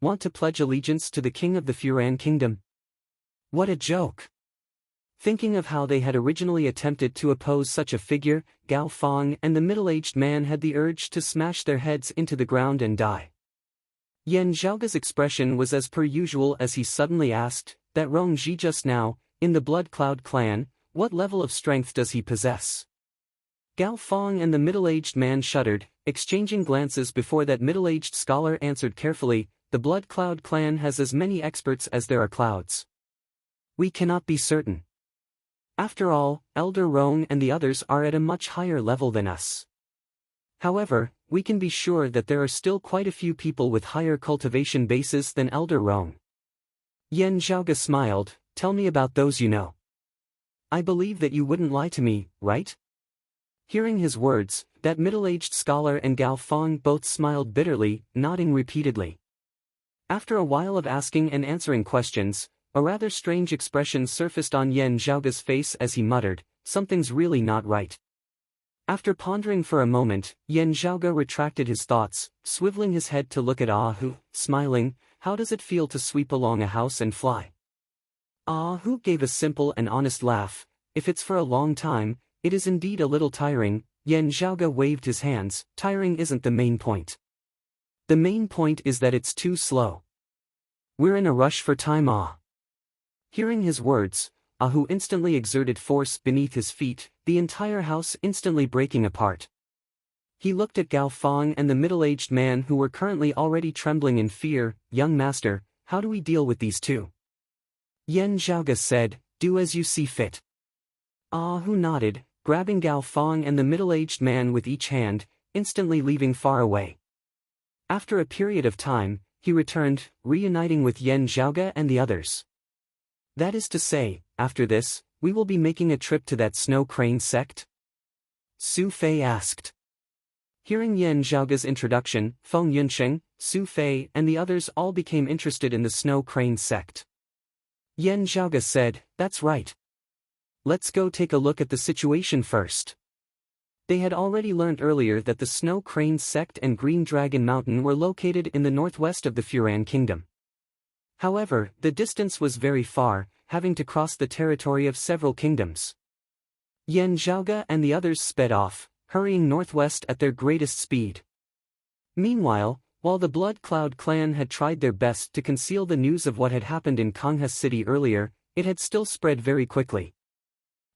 Want to pledge allegiance to the king of the Furan kingdom? What a joke! Thinking of how they had originally attempted to oppose such a figure, Gao Feng and the middle-aged man had the urge to smash their heads into the ground and die. Yan Zhaoge's expression was as per usual as he suddenly asked, "That Rong Ji just now, in the Blood Cloud clan, what level of strength does he possess?" Gao Fong and the middle-aged man shuddered, exchanging glances before that middle-aged scholar answered carefully, "The Blood Cloud clan has as many experts as there are clouds. We cannot be certain. After all, Elder Rong and the others are at a much higher level than us. However, we can be sure that there are still quite a few people with higher cultivation bases than Elder Rong." Yan Zhaoge smiled, "Tell me about those you know. I believe that you wouldn't lie to me, right?" Hearing his words, that middle-aged scholar and Gao Fong both smiled bitterly, nodding repeatedly. After a while of asking and answering questions, a rather strange expression surfaced on Yan Zhaoge's face as he muttered, "Something's really not right." After pondering for a moment, Yan Zhaoge retracted his thoughts, swiveling his head to look at Ah Hu, smiling, "How does it feel to sweep along a house and fly?" Ah Hu gave a simple and honest laugh. "If it's for a long time, it is indeed a little tiring." Yan Zhaoge waved his hands. "Tiring isn't the main point. The main point is that it's too slow. We're in a rush for time." Hearing his words, Ah Hu instantly exerted force beneath his feet, the entire house instantly breaking apart. He looked at Gao Fong and the middle-aged man who were currently already trembling in fear. "Young master, how do we deal with these two?" Yan Zhaoge said, "Do as you see fit." Ah Hu nodded, grabbing Gao Fong and the middle-aged man with each hand, instantly leaving far away. After a period of time, he returned, reuniting with Yan Zhaoge and the others. "That is to say, after this, we will be making a trip to that Snow Crane sect?" Su Fei asked. Hearing Yan Zhaoge's introduction, Feng Yunsheng, Su Fei and the others all became interested in the Snow Crane sect. Yan Zhaoge said, "That's right. Let's go take a look at the situation first." They had already learned earlier that the Snow Crane sect and Green Dragon Mountain were located in the northwest of the Furan Kingdom. However, the distance was very far, having to cross the territory of several kingdoms. Yan Zhaoge and the others sped off, hurrying northwest at their greatest speed. Meanwhile, while the Blood Cloud clan had tried their best to conceal the news of what had happened in Kangha City earlier, it had still spread very quickly.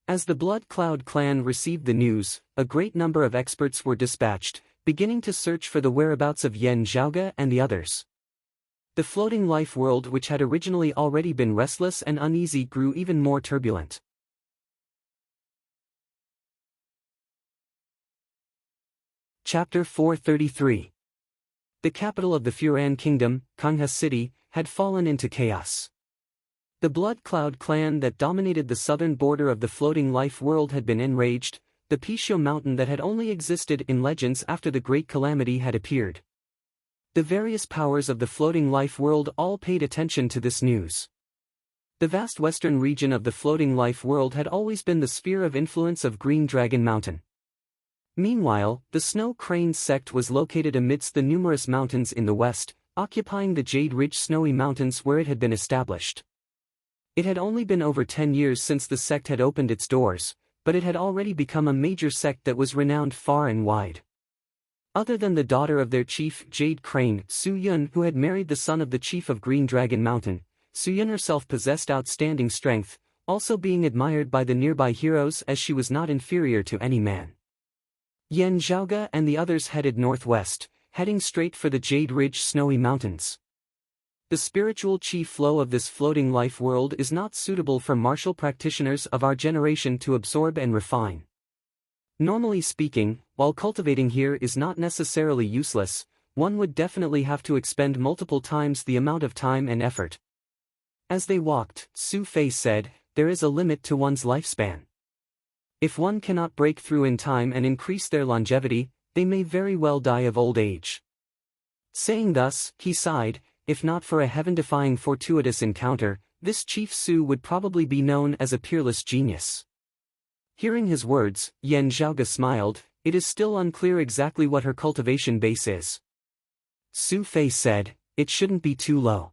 As the Blood Cloud clan received the news, a great number of experts were dispatched, beginning to search for the whereabouts of Yan Zhaoge and the others. The floating life world, which had originally already been restless and uneasy, grew even more turbulent. Chapter 433. The capital of the Furan Kingdom, Kangha City, had fallen into chaos. The Blood Cloud clan that dominated the southern border of the floating life world had been enraged. The Pishio mountain that had only existed in legends after the Great Calamity had appeared. The various powers of the floating life world all paid attention to this news. The vast western region of the floating life world had always been the sphere of influence of Green Dragon Mountain. Meanwhile, the Snow Crane sect was located amidst the numerous mountains in the west, occupying the Jade Ridge Snowy Mountains where it had been established. It had only been over 10 years since the sect had opened its doors, but it had already become a major sect that was renowned far and wide. Other than the daughter of their chief, Jade Crane, Su Yun, who had married the son of the chief of Green Dragon Mountain, Su Yun herself possessed outstanding strength, also being admired by the nearby heroes as she was not inferior to any man. Yan Zhaoge and the others headed northwest, heading straight for the Jade Ridge Snowy Mountains. The spiritual chi flow of this floating life world is not suitable for martial practitioners of our generation to absorb and refine. Normally speaking, while cultivating here is not necessarily useless, one would definitely have to expend multiple times the amount of time and effort. As they walked, Su Fei said, "There is a limit to one's lifespan. If one cannot break through in time and increase their longevity, they may very well die of old age." Saying thus, he sighed, "If not for a heaven-defying fortuitous encounter, this Chief Su would probably be known as a peerless genius." Hearing his words, Yan Zhaoge smiled. "It is still unclear exactly what her cultivation base is." Su Fei said, "It shouldn't be too low.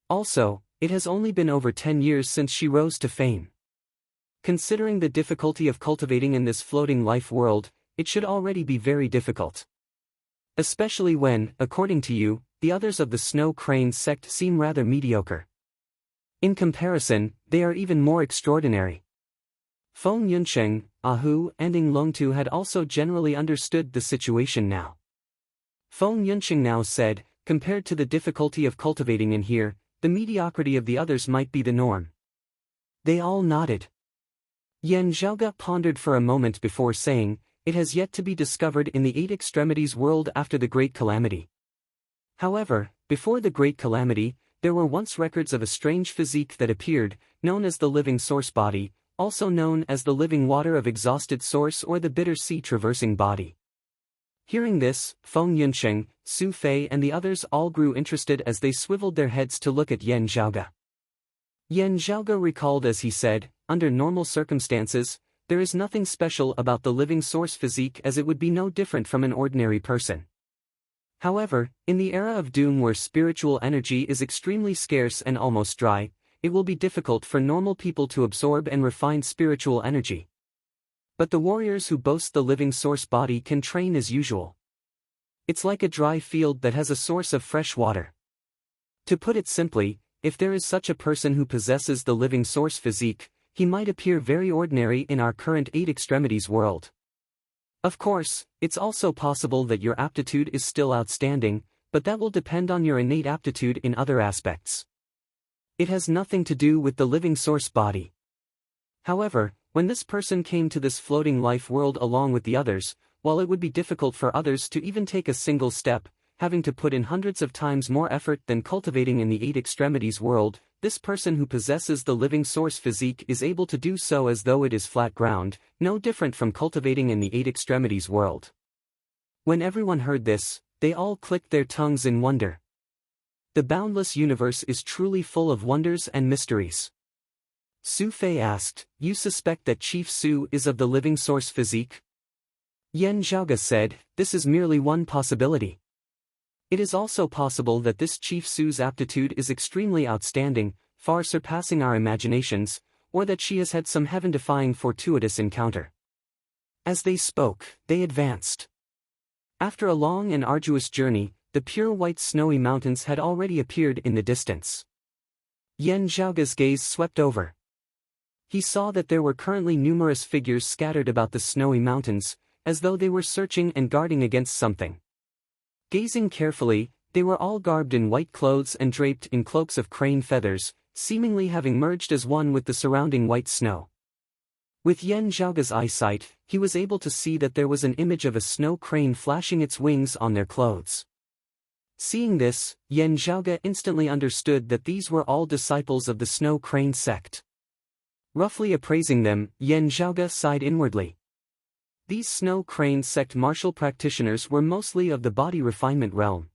Also, it has only been over 10 years since she rose to fame. Considering the difficulty of cultivating in this floating life world, it should already be very difficult. Especially when, according to you, the others of the Snow Crane sect seem rather mediocre. In comparison, they are even more extraordinary." Feng Yunsheng, Ahu, and Ing Longtu had also generally understood the situation now. Feng Yunsheng now said, compared to the difficulty of cultivating in here, the mediocrity of the others might be the norm. They all nodded. Yan Zhaoge pondered for a moment before saying, it has yet to be discovered in the Eight Extremities world after the Great Calamity. However, before the Great Calamity, there were once records of a strange physique that appeared, known as the living source body, also known as the living water of exhausted source or the bitter sea traversing body. Hearing this, Feng Yunsheng, Su Fei and the others all grew interested as they swiveled their heads to look at Yan Zhaoge. Yan Zhaoge recalled as he said, under normal circumstances, there is nothing special about the living source physique as it would be no different from an ordinary person. However, in the era of doom where spiritual energy is extremely scarce and almost dry, it will be difficult for normal people to absorb and refine spiritual energy. But the warriors who boast the living source body can train as usual. It's like a dry field that has a source of fresh water. To put it simply, if there is such a person who possesses the living source physique, he might appear very ordinary in our current Eight Extremities world. Of course, it's also possible that your aptitude is still outstanding, but that will depend on your innate aptitude in other aspects. It has nothing to do with the living source body. However, when this person came to this floating life world along with the others, while it would be difficult for others to even take a single step, having to put in hundreds of times more effort than cultivating in the Eight Extremities world, this person who possesses the living source physique is able to do so as though it is flat ground, no different from cultivating in the Eight Extremities world. When everyone heard this, they all clicked their tongues in wonder. The boundless universe is truly full of wonders and mysteries. Su Fei asked, you suspect that Chief Su is of the living source physique? Yan Zhaoge said, this is merely one possibility. It is also possible that this Chief Su's aptitude is extremely outstanding, far surpassing our imaginations, or that she has had some heaven-defying fortuitous encounter. As they spoke, they advanced. After a long and arduous journey, the pure white snowy mountains had already appeared in the distance. Yan Zhaoge's gaze swept over. He saw that there were currently numerous figures scattered about the snowy mountains, as though they were searching and guarding against something. Gazing carefully, they were all garbed in white clothes and draped in cloaks of crane feathers, seemingly having merged as one with the surrounding white snow. With Yan Zhaoge's eyesight, he was able to see that there was an image of a snow crane flashing its wings on their clothes. Seeing this, Yan Zhaoge instantly understood that these were all disciples of the snow crane sect. Roughly appraising them, Yan Zhaoge sighed inwardly. These snow crane sect martial practitioners were mostly of the body refinement realm.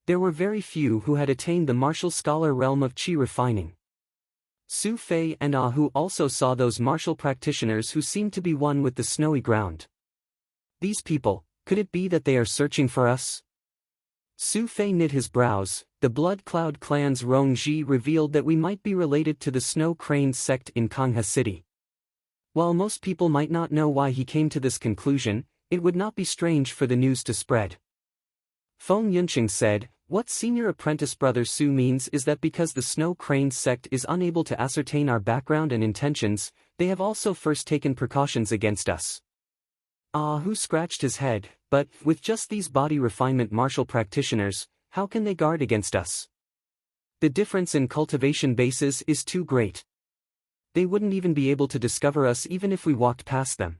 There were very few who had attained the martial scholar realm of qi refining. Su Fei and Ahu also saw those martial practitioners who seemed to be one with the snowy ground. These people, could it be that they are searching for us? Su Fei knit his brows. The Blood Cloud clan's Rongji revealed that we might be related to the Snow Crane sect in Kangha City. While most people might not know why he came to this conclusion, it would not be strange for the news to spread. Feng Yunqing said, what Senior Apprentice Brother Su means is that because the Snow Crane sect is unable to ascertain our background and intentions, they have also first taken precautions against us. Who scratched his head, but, with just these body refinement martial practitioners, how can they guard against us? The difference in cultivation bases is too great. They wouldn't even be able to discover us even if we walked past them.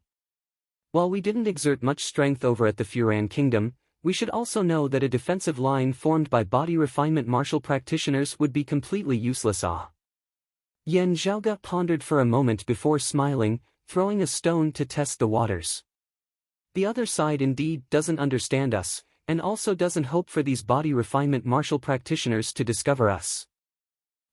While we didn't exert much strength over at the Furan Kingdom, we should also know that a defensive line formed by body refinement martial practitioners would be completely useless. Yan Zhaoge pondered for a moment before smiling, throwing a stone to test the waters. The other side indeed doesn't understand us, and also doesn't hope for these body refinement martial practitioners to discover us.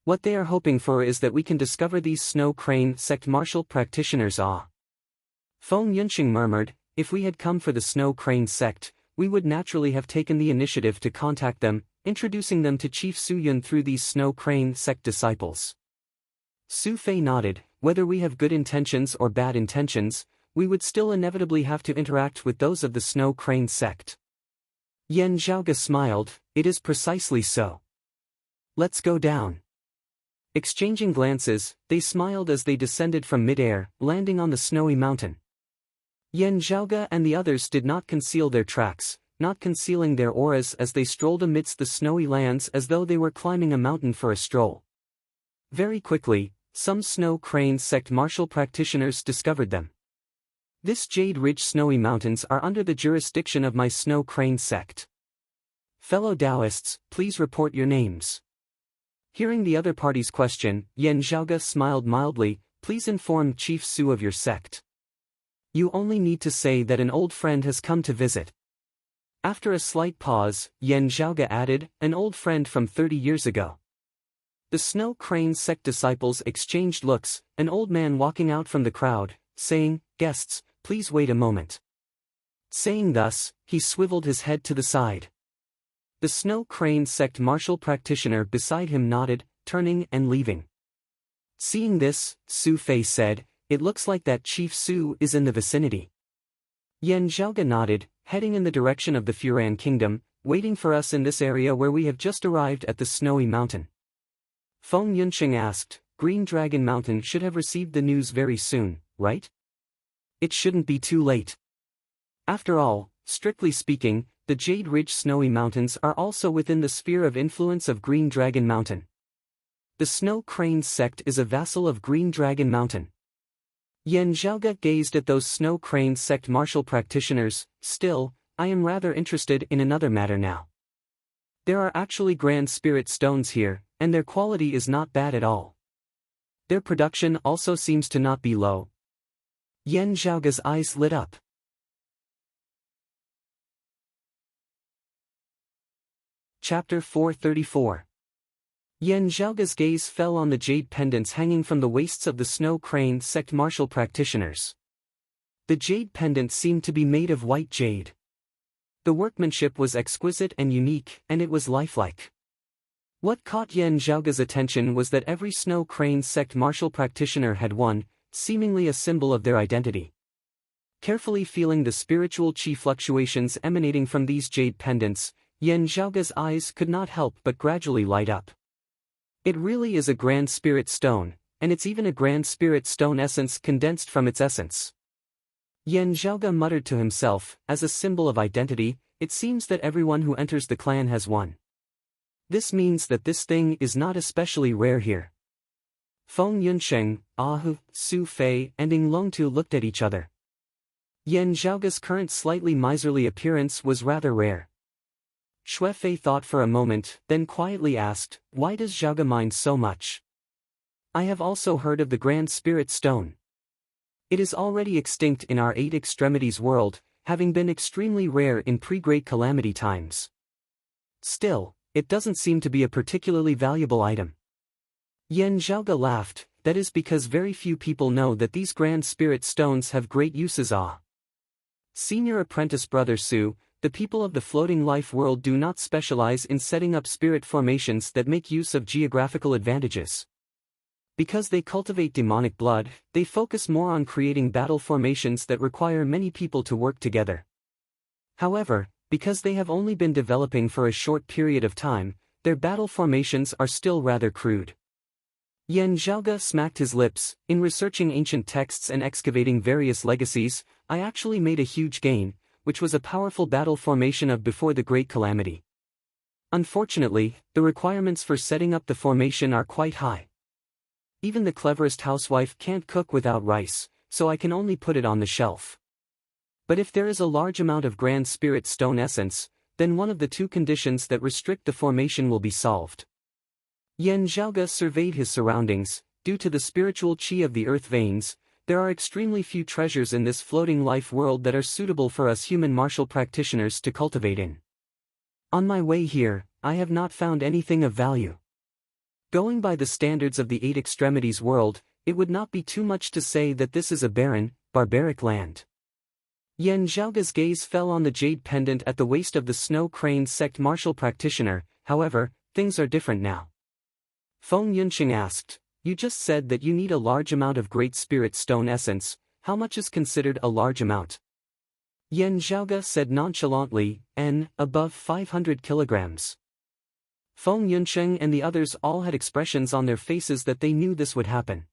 What they are hoping for is that we can discover these Snow Crane sect martial practitioners. Feng Yunqing murmured, if we had come for the Snow Crane sect, we would naturally have taken the initiative to contact them, introducing them to Chief Su Yun through these Snow Crane sect disciples. Su Fei nodded, whether we have good intentions or bad intentions, we would still inevitably have to interact with those of the Snow Crane sect. Yan Zhaoge smiled, it is precisely so. Let's go down. Exchanging glances, they smiled as they descended from mid-air, landing on the snowy mountain. Yan Zhaoge and the others did not conceal their tracks, not concealing their auras as they strolled amidst the snowy lands as though they were climbing a mountain for a stroll. Very quickly, some Snow Crane sect martial practitioners discovered them. This Jade Ridge snowy mountains are under the jurisdiction of my Snow Crane sect. Fellow Taoists, please report your names. Hearing the other party's question, Yan Zhaoge smiled mildly, please inform Chief Su of your sect. You only need to say that an old friend has come to visit. After a slight pause, Yan Zhaoge added, an old friend from 30 years ago. The Snow Crane sect disciples exchanged looks, an old man walking out from the crowd, saying, guests, please wait a moment. Saying thus, he swiveled his head to the side. The Snow Crane sect martial practitioner beside him nodded, turning and leaving. Seeing this, Su Fei said, it looks like that Chief Su is in the vicinity. Yan Zhaoge nodded, heading in the direction of the Furan Kingdom, waiting for us in this area where we have just arrived at the snowy mountain. Feng Yunqing asked, Green Dragon Mountain should have received the news very soon, right? It shouldn't be too late. After all, strictly speaking, the Jade Ridge snowy mountains are also within the sphere of influence of Green Dragon Mountain. The Snow Crane sect is a vassal of Green Dragon Mountain. Yan Zhaoge gazed at those Snow Crane sect martial practitioners. Still, I am rather interested in another matter now. There are actually Grand Spirit stones here, and their quality is not bad at all. Their production also seems to not be low. Yan Zhaoge's eyes lit up. Chapter 434. Yan Zhaoge's gaze fell on the jade pendants hanging from the waists of the Snow Crane sect martial practitioners. The jade pendant seemed to be made of white jade. The workmanship was exquisite and unique, and it was lifelike. What caught Yan Zhaoge's attention was that every Snow Crane sect martial practitioner had one, seemingly a symbol of their identity. Carefully feeling the spiritual chi fluctuations emanating from these jade pendants, Yan Zhaoge's eyes could not help but gradually light up. It really is a Grand Spirit stone, and it's even a Grand Spirit stone essence condensed from its essence. Yan Zhaoge muttered to himself, as a symbol of identity, it seems that everyone who enters the clan has one. This means that this thing is not especially rare here. Feng Yunsheng, Ahu, Su Fei and Ing Longtu looked at each other. Yan Zhaoge's current slightly miserly appearance was rather rare. Xue Fei thought for a moment, then quietly asked, why does Zhaoge mind so much? I have also heard of the Grand Spirit Stone. It is already extinct in our 8 extremities world, having been extremely rare in pre-Great Calamity times. Still, it doesn't seem to be a particularly valuable item. Yan Zhaoge laughed, that is because very few people know that these Grand Spirit Stones have great uses. Senior Apprentice Brother Su, the people of the floating life world do not specialize in setting up spirit formations that make use of geographical advantages. Because they cultivate demonic blood, they focus more on creating battle formations that require many people to work together. However, because they have only been developing for a short period of time, their battle formations are still rather crude. Yan Zhaoge smacked his lips. In researching ancient texts and excavating various legacies, I actually made a huge gain, which was a powerful battle formation of before the Great Calamity. Unfortunately, the requirements for setting up the formation are quite high. Even the cleverest housewife can't cook without rice, so I can only put it on the shelf. But if there is a large amount of Grand Spirit Stone essence, then one of the 2 conditions that restrict the formation will be solved. Yan Zhaoge surveyed his surroundings. Due to the spiritual qi of the earth veins, there are extremely few treasures in this floating life world that are suitable for us human martial practitioners to cultivate in. On my way here, I have not found anything of value. Going by the standards of the 8 extremities world, it would not be too much to say that this is a barren, barbaric land. Yan Zhaoge's gaze fell on the jade pendant at the waist of the Snow Crane sect martial practitioner. However, things are different now. Feng Yunqing asked, you just said that you need a large amount of Great Spirit Stone essence. How much is considered a large amount? Yan Zhaoge said nonchalantly, above 500 kilograms. Feng Yunsheng and the others all had expressions on their faces that they knew this would happen.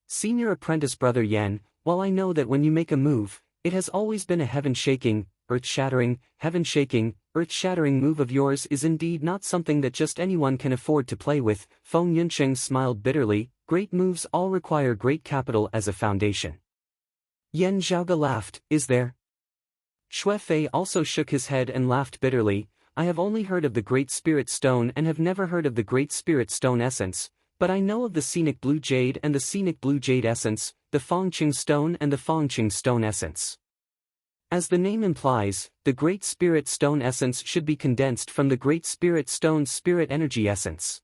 Senior apprentice brother Yan, while I know that when you make a move, it has always been a heaven-shaking, earth-shattering, heaven-shaking, earth-shattering move of yours is indeed not something that just anyone can afford to play with. Feng Yunsheng smiled bitterly. Great moves all require great capital as a foundation. Yan Zhaoge laughed. Is there? Shui Fei also shook his head and laughed bitterly. I have only heard of the Great Spirit Stone and have never heard of the Great Spirit Stone Essence, but I know of the Scenic Blue Jade and the Scenic Blue Jade Essence, the Fangqing Stone and the Fangqing Stone Essence. As the name implies, the Great Spirit Stone Essence should be condensed from the Great Spirit Stone's Spirit Energy Essence.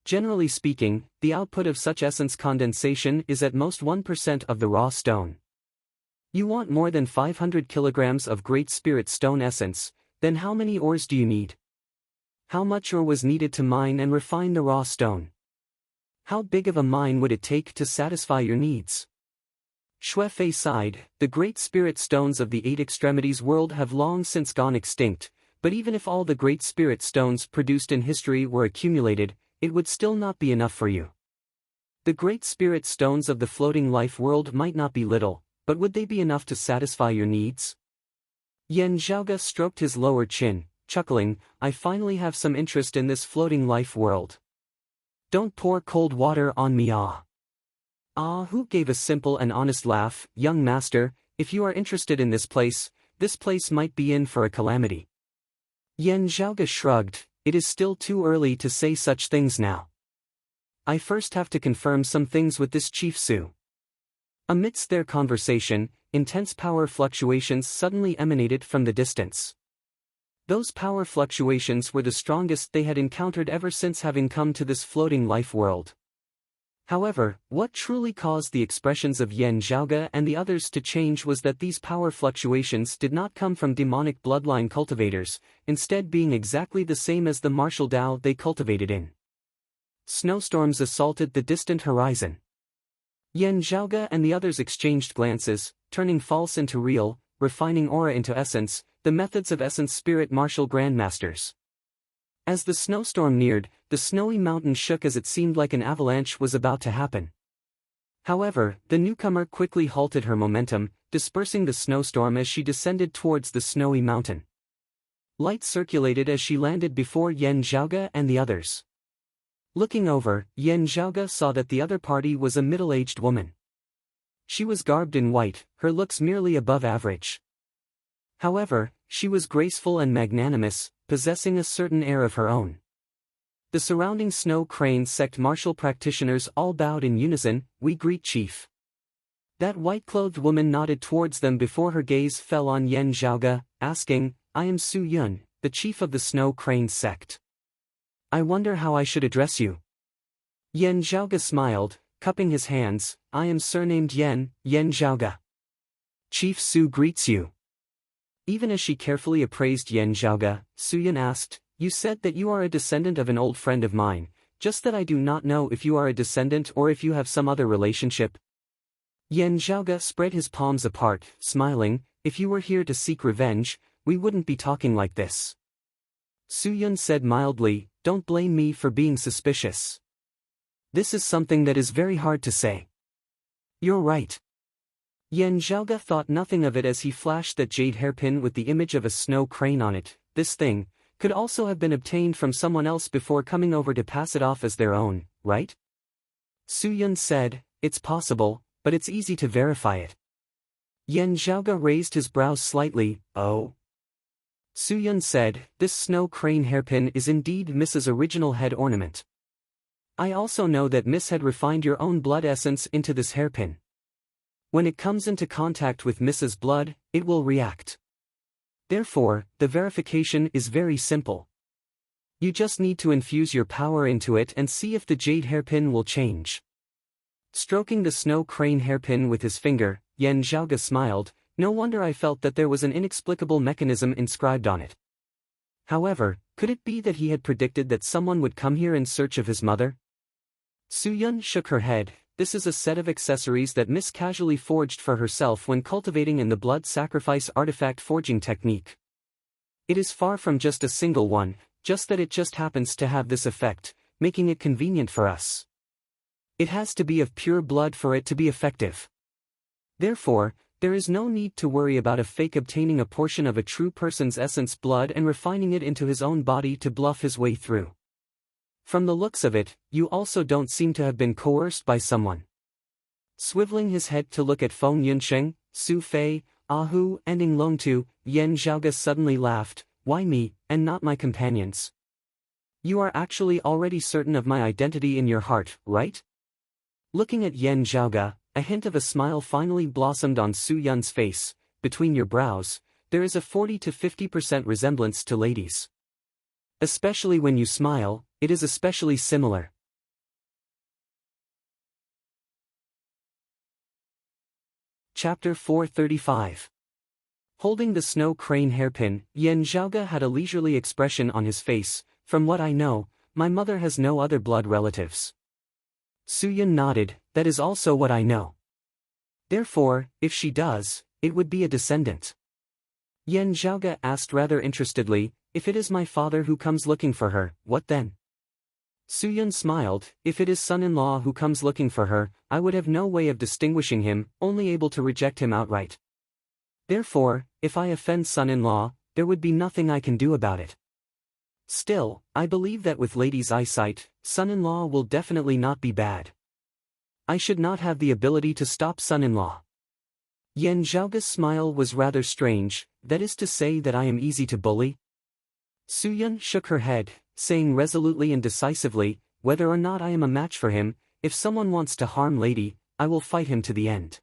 Generally speaking, the output of such essence condensation is at most 1% of the raw stone. You want more than 500 kilograms of Great Spirit Stone Essence, then how many ores do you need? How much ore was needed to mine and refine the raw stone? How big of a mine would it take to satisfy your needs? Shui Fei sighed. The Great Spirit Stones of the Eight Extremities world have long since gone extinct, but even if all the Great Spirit Stones produced in history were accumulated, it would still not be enough for you. The Great Spirit Stones of the floating life world might not be little, but would they be enough to satisfy your needs? Yan Zhaoge stroked his lower chin, chuckling. I finally have some interest in this floating life world. Don't pour cold water on me. Hu gave a simple and honest laugh. Young master, if you are interested in this place might be in for a calamity. Yan Zhaoge shrugged. It is still too early to say such things now. I first have to confirm some things with this Chief Su. Amidst their conversation, intense power fluctuations suddenly emanated from the distance. Those power fluctuations were the strongest they had encountered ever since having come to this floating life world. However, what truly caused the expressions of Yan Zhaoge and the others to change was that these power fluctuations did not come from demonic bloodline cultivators, instead being exactly the same as the martial Dao they cultivated in. Snowstorms assaulted the distant horizon. Yan Zhaoge and the others exchanged glances, turning false into real, refining aura into essence, the methods of essence spirit martial grandmasters. As the snowstorm neared, the snowy mountain shook as it seemed like an avalanche was about to happen. However, the newcomer quickly halted her momentum, dispersing the snowstorm as she descended towards the snowy mountain. Light circulated as she landed before Yan Zhaoge and the others. Looking over, Yan Zhaoge saw that the other party was a middle-aged woman. She was garbed in white, her looks merely above average. However, she was graceful and magnanimous, possessing a certain air of her own. The surrounding Snow Crane sect martial practitioners all bowed in unison. We greet Chief. That white-clothed woman nodded towards them before her gaze fell on Yan Zhaoge, asking, I am Su Yun, the chief of the Snow Crane sect. I wonder how I should address you. Yan Zhaoge smiled, cupping his hands. I am surnamed Yan Zhaoge. Chief Su greets you. Even as she carefully appraised Yan Zhaoge, Su Yun asked, You said that you are a descendant of an old friend of mine, just that I do not know if you are a descendant or if you have some other relationship. Yan Zhaoge spread his palms apart, smiling. If you were here to seek revenge, we wouldn't be talking like this. Su Yun said mildly, Don't blame me for being suspicious. This is something that is very hard to say. You're right. Yan Zhaoge thought nothing of it as he flashed that jade hairpin with the image of a snow crane on it. This thing could also have been obtained from someone else before coming over to pass it off as their own, right? Su Yun said, It's possible, but it's easy to verify it. Yan Zhaoge raised his brows slightly. Oh. Su Yun said, This snow crane hairpin is indeed Miss's original head ornament. I also know that Miss had refined your own blood essence into this hairpin. When it comes into contact with Miss's blood, it will react. Therefore, the verification is very simple. You just need to infuse your power into it and see if the jade hairpin will change. Stroking the snow crane hairpin with his finger, Yan Zhaoge smiled. No wonder I felt that there was an inexplicable mechanism inscribed on it. However, could it be that he had predicted that someone would come here in search of his mother? Su Yun shook her head. This is a set of accessories that Miss casually forged for herself when cultivating in the blood sacrifice artifact forging technique. It is far from just a single one, just that it just happens to have this effect, making it convenient for us. It has to be of pure blood for it to be effective. Therefore, there is no need to worry about a fake obtaining a portion of a true person's essence blood and refining it into his own body to bluff his way through. From the looks of it, you also don't seem to have been coerced by someone. Swiveling his head to look at Feng Yunsheng, Su Fei, Ahu and Ing Longtu, Yan Zhaoge suddenly laughed. Why me, and not my companions? You are actually already certain of my identity in your heart, right? Looking at Yan Zhaoge, a hint of a smile finally blossomed on Su Yun's face. Between your brows, there is a 40 to 50% resemblance to ladies. Especially when you smile, it is especially similar. Chapter 435. Holding the snow crane hairpin, Yan Zhaoge had a leisurely expression on his face. From what I know, my mother has no other blood relatives. Su Yun nodded. That is also what I know. Therefore, if she does, it would be a descendant. Yan Zhaoge asked rather interestedly, if it is my father who comes looking for her, what then? Su Yun smiled. If it is son-in-law who comes looking for her, I would have no way of distinguishing him, only able to reject him outright. Therefore, if I offend son-in-law, there would be nothing I can do about it. Still, I believe that with ladies' eyesight, son-in-law will definitely not be bad. I should not have the ability to stop son-in-law. Yan Zhaoge's smile was rather strange, that is to say that I am easy to bully? Su Yun shook her head, saying resolutely and decisively, whether or not I am a match for him, if someone wants to harm lady, I will fight him to the end.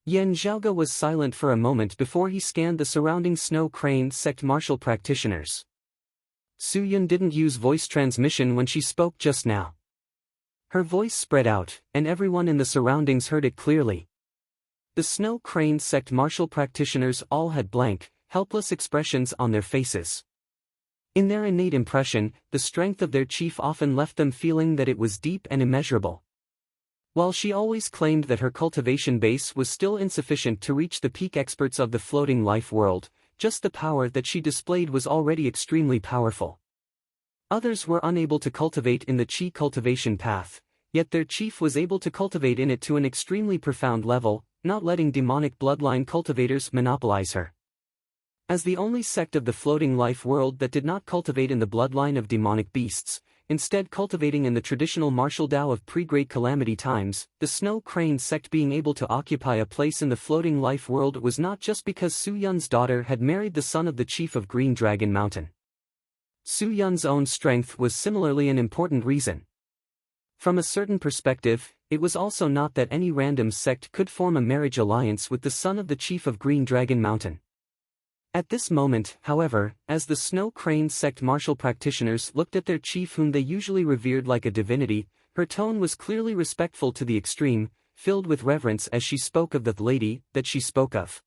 Yan Zhaoge was silent for a moment before he scanned the surrounding snow crane sect martial practitioners. Su Yun didn't use voice transmission when she spoke just now. Her voice spread out, and everyone in the surroundings heard it clearly. The snow crane sect martial practitioners all had blank, helpless expressions on their faces. In their innate impression, the strength of their chief often left them feeling that it was deep and immeasurable. While she always claimed that her cultivation base was still insufficient to reach the peak experts of the floating life world, just the power that she displayed was already extremely powerful. Others were unable to cultivate in the Qi cultivation path, yet their chief was able to cultivate in it to an extremely profound level, not letting demonic bloodline cultivators monopolize her. As the only sect of the floating life world that did not cultivate in the bloodline of demonic beasts, instead cultivating in the traditional martial Tao of pre-Great Calamity times, the Snow Crane sect being able to occupy a place in the floating life world was not just because Su Yun's daughter had married the son of the chief of Green Dragon Mountain. Su Yun's own strength was similarly an important reason. From a certain perspective, it was also not that any random sect could form a marriage alliance with the son of the chief of Green Dragon Mountain. At this moment, however, as the Snow Crane sect martial practitioners looked at their chief whom they usually revered like a divinity, her tone was clearly respectful to the extreme, filled with reverence as she spoke of the lady that she spoke of.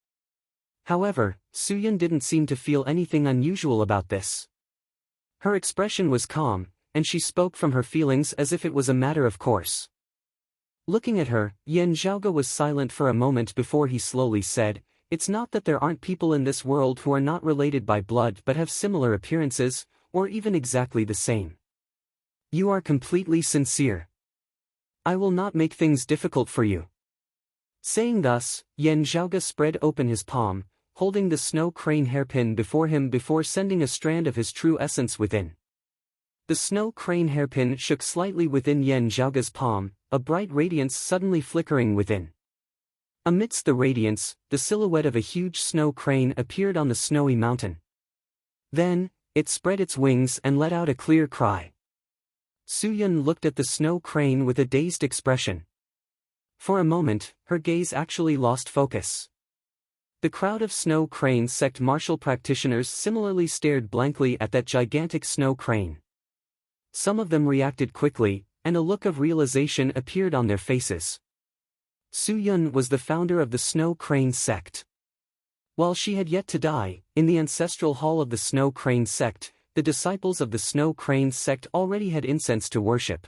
However, Su Yun didn't seem to feel anything unusual about this. Her expression was calm, and she spoke from her feelings as if it was a matter of course. Looking at her, Yan Zhaoge was silent for a moment before he slowly said, "It's not that there aren't people in this world who are not related by blood but have similar appearances, or even exactly the same. You are completely sincere. I will not make things difficult for you." Saying thus, Yan Zhaoge spread open his palm, holding the snow crane hairpin before him before sending a strand of his true essence within. The snow crane hairpin shook slightly within Yan Zhaoge's palm, a bright radiance suddenly flickering within. Amidst the radiance, the silhouette of a huge snow crane appeared on the snowy mountain. Then, it spread its wings and let out a clear cry. Su Yun looked at the snow crane with a dazed expression. For a moment, her gaze actually lost focus. The crowd of snow crane sect martial practitioners similarly stared blankly at that gigantic snow crane. Some of them reacted quickly, and a look of realization appeared on their faces. Su Yun was the founder of the Snow Crane sect. While she had yet to die, in the ancestral hall of the Snow Crane sect, the disciples of the Snow Crane sect already had incense to worship.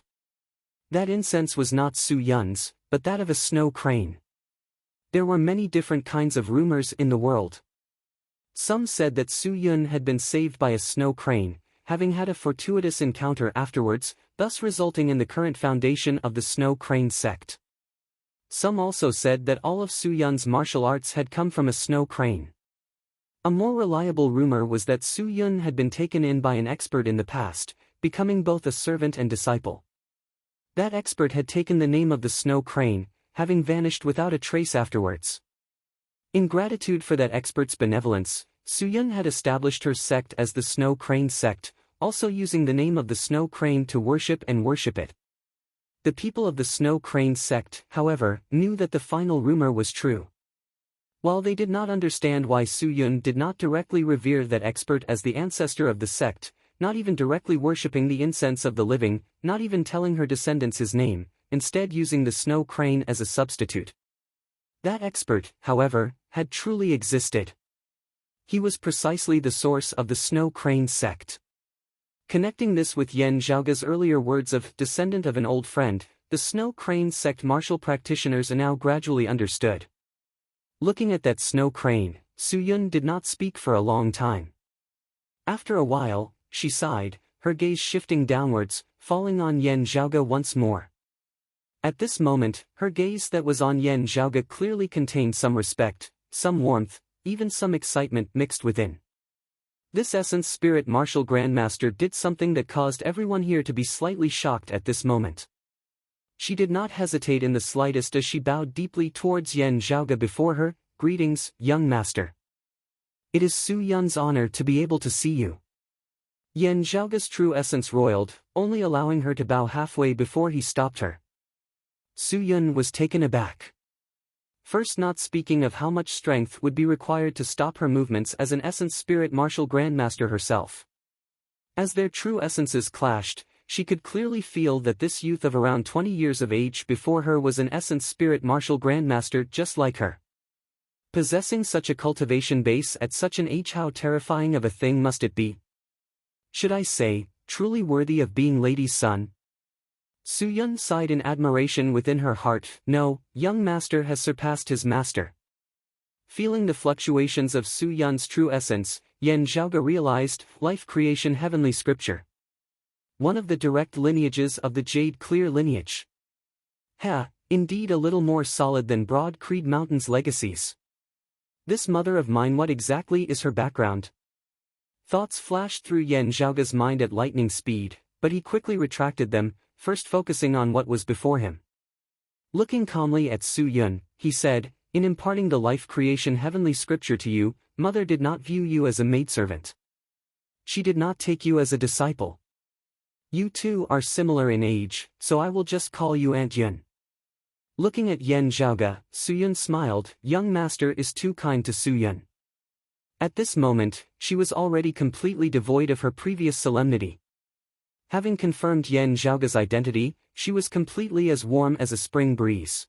That incense was not Su Yun's, but that of a snow crane. There were many different kinds of rumors in the world. Some said that Su Yun had been saved by a snow crane, having had a fortuitous encounter afterwards, thus resulting in the current foundation of the Snow Crane sect. Some also said that all of Su Yun's martial arts had come from a snow crane. A more reliable rumor was that Su Yun had been taken in by an expert in the past, becoming both a servant and disciple. That expert had taken the name of the Snow Crane, having vanished without a trace afterwards. In gratitude for that expert's benevolence, Su Yun had established her sect as the Snow Crane sect, also using the name of the Snow Crane to worship it. The people of the Snow Crane sect, however, knew that the final rumor was true. While they did not understand why Su Yun did not directly revere that expert as the ancestor of the sect, not even directly worshipping the incense of the living, not even telling her descendants his name, instead using the Snow Crane as a substitute. That expert, however, had truly existed. He was precisely the source of the Snow Crane sect. Connecting this with Yan Zhaoge's earlier words of descendant of an old friend, the Snow Crane sect martial practitioners now gradually understood. Looking at that Snow Crane, Su Yun did not speak for a long time. After a while, she sighed, her gaze shifting downwards, falling on Yan Zhaoge once more. At this moment, her gaze that was on Yan Zhaoge clearly contained some respect, some warmth, even some excitement mixed within. This Essence Spirit Martial Grandmaster did something that caused everyone here to be slightly shocked at this moment. She did not hesitate in the slightest as she bowed deeply towards Yan Zhaoge before her. "Greetings, young master. It is Su Yun's honor to be able to see you." Yan Zhaoge's true essence roiled, only allowing her to bow halfway before he stopped her. Su Yun was taken aback. First, not speaking of how much strength would be required to stop her movements as an Essence Spirit Martial Grandmaster herself. As their true essences clashed, she could clearly feel that this youth of around 20 years of age before her was an Essence Spirit Martial Grandmaster just like her. Possessing such a cultivation base at such an age, how terrifying of a thing must it be? Should I say, truly worthy of being Lady's son? Su Yun sighed in admiration within her heart. No, young master has surpassed his master. Feeling the fluctuations of Su Yun's true essence, Yan Zhaoge realized, life creation heavenly scripture. One of the direct lineages of the Jade Clear lineage. Indeed a little more solid than Broad Creed Mountain's legacies. This mother of mine, what exactly is her background? Thoughts flashed through Yan Zhaoge's mind at lightning speed, but he quickly retracted them, first focusing on what was before him. Looking calmly at Su Yun, he said, in imparting the life creation heavenly scripture to you, Mother did not view you as a maidservant. She did not take you as a disciple. You two are similar in age, so I will just call you Aunt Yun. Looking at Yan Zhaoge, Su Yun smiled. Young master is too kind to Su Yun. At this moment, she was already completely devoid of her previous solemnity. Having confirmed Yan Zhaoge's identity, she was completely as warm as a spring breeze.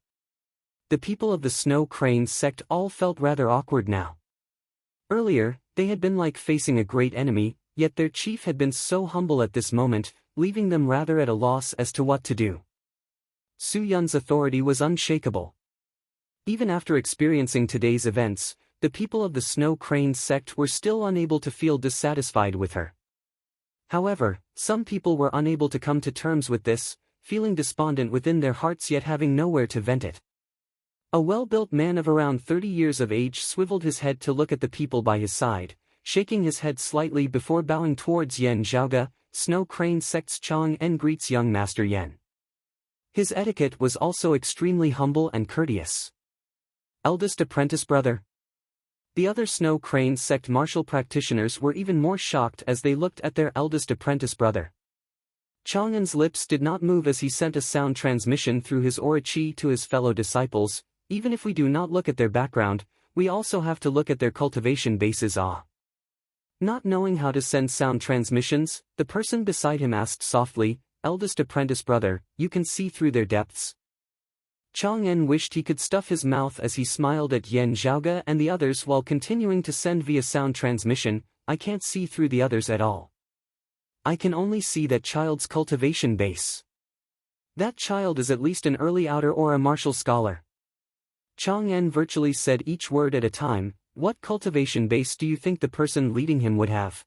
The people of the Snow Crane sect all felt rather awkward now. Earlier, they had been like facing a great enemy, yet their chief had been so humble at this moment, leaving them rather at a loss as to what to do. Su Yun's authority was unshakable. Even after experiencing today's events, the people of the Snow Crane sect were still unable to feel dissatisfied with her. However, some people were unable to come to terms with this, feeling despondent within their hearts yet having nowhere to vent it. A well-built man of around 30 years of age swiveled his head to look at the people by his side, shaking his head slightly before bowing towards Yan Zhaoge. Snow Crane sect's Chang'en greets young Master Yan. His etiquette was also extremely humble and courteous. Eldest apprentice brother. The other Snow Crane sect martial practitioners were even more shocked as they looked at their eldest apprentice brother. Chang'en's lips did not move as he sent a sound transmission through his aura chi to his fellow disciples. Even if we do not look at their background, we also have to look at their cultivation bases. Not knowing how to send sound transmissions, the person beside him asked softly, eldest apprentice brother, you can see through their depths? Chang'en wished he could stuff his mouth as he smiled at Yan Zhaoge and the others while continuing to send via sound transmission. I can't see through the others at all. I can only see that child's cultivation base. That child is at least an early outer or a martial scholar. Chang'en virtually said each word at a time. What cultivation base do you think the person leading him would have?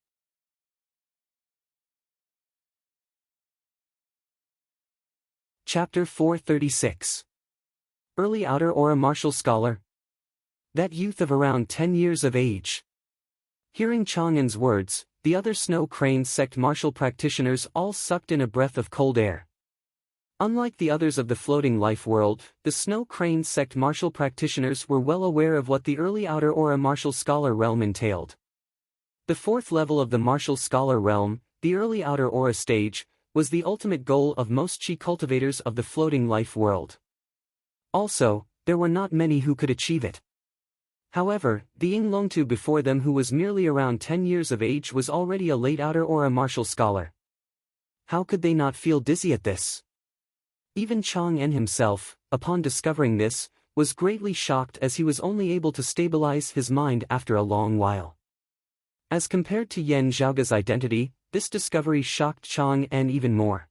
Chapter 436. Early Outer Aura Martial Scholar. That youth of around 10 years of age. Hearing Chang'en's words, the other Snow Crane sect martial practitioners all sucked in a breath of cold air. Unlike the others of the floating life world, the Snow Crane sect martial practitioners were well aware of what the early Outer Aura martial scholar realm entailed. The fourth level of the martial scholar realm, the early Outer Aura stage, was the ultimate goal of most chi cultivators of the floating life world. Also, there were not many who could achieve it. However, the Yinglongtu before them, who was merely around 10 years of age, was already a late Outer Aura martial scholar. How could they not feel dizzy at this? Even Chang'en himself, upon discovering this, was greatly shocked, as he was only able to stabilize his mind after a long while. As compared to Yan Zhaoge's identity, this discovery shocked Chang'en even more.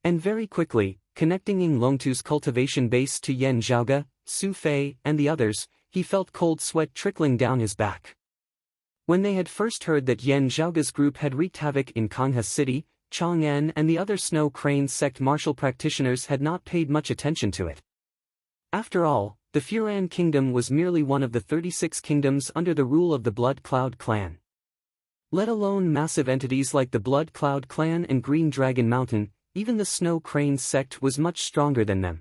And very quickly, connecting Yinglongtu's cultivation base to Yan Zhaoge, Su Fei, and the others, he felt cold sweat trickling down his back. When they had first heard that Yan Zhaoge's group had wreaked havoc in Kangha City, Chang'en and the other Snow Crane sect martial practitioners had not paid much attention to it. After all, the Furan Kingdom was merely one of the 36 kingdoms under the rule of the Blood Cloud clan. Let alone massive entities like the Blood Cloud clan and Green Dragon Mountain, even the Snow Crane sect was much stronger than them.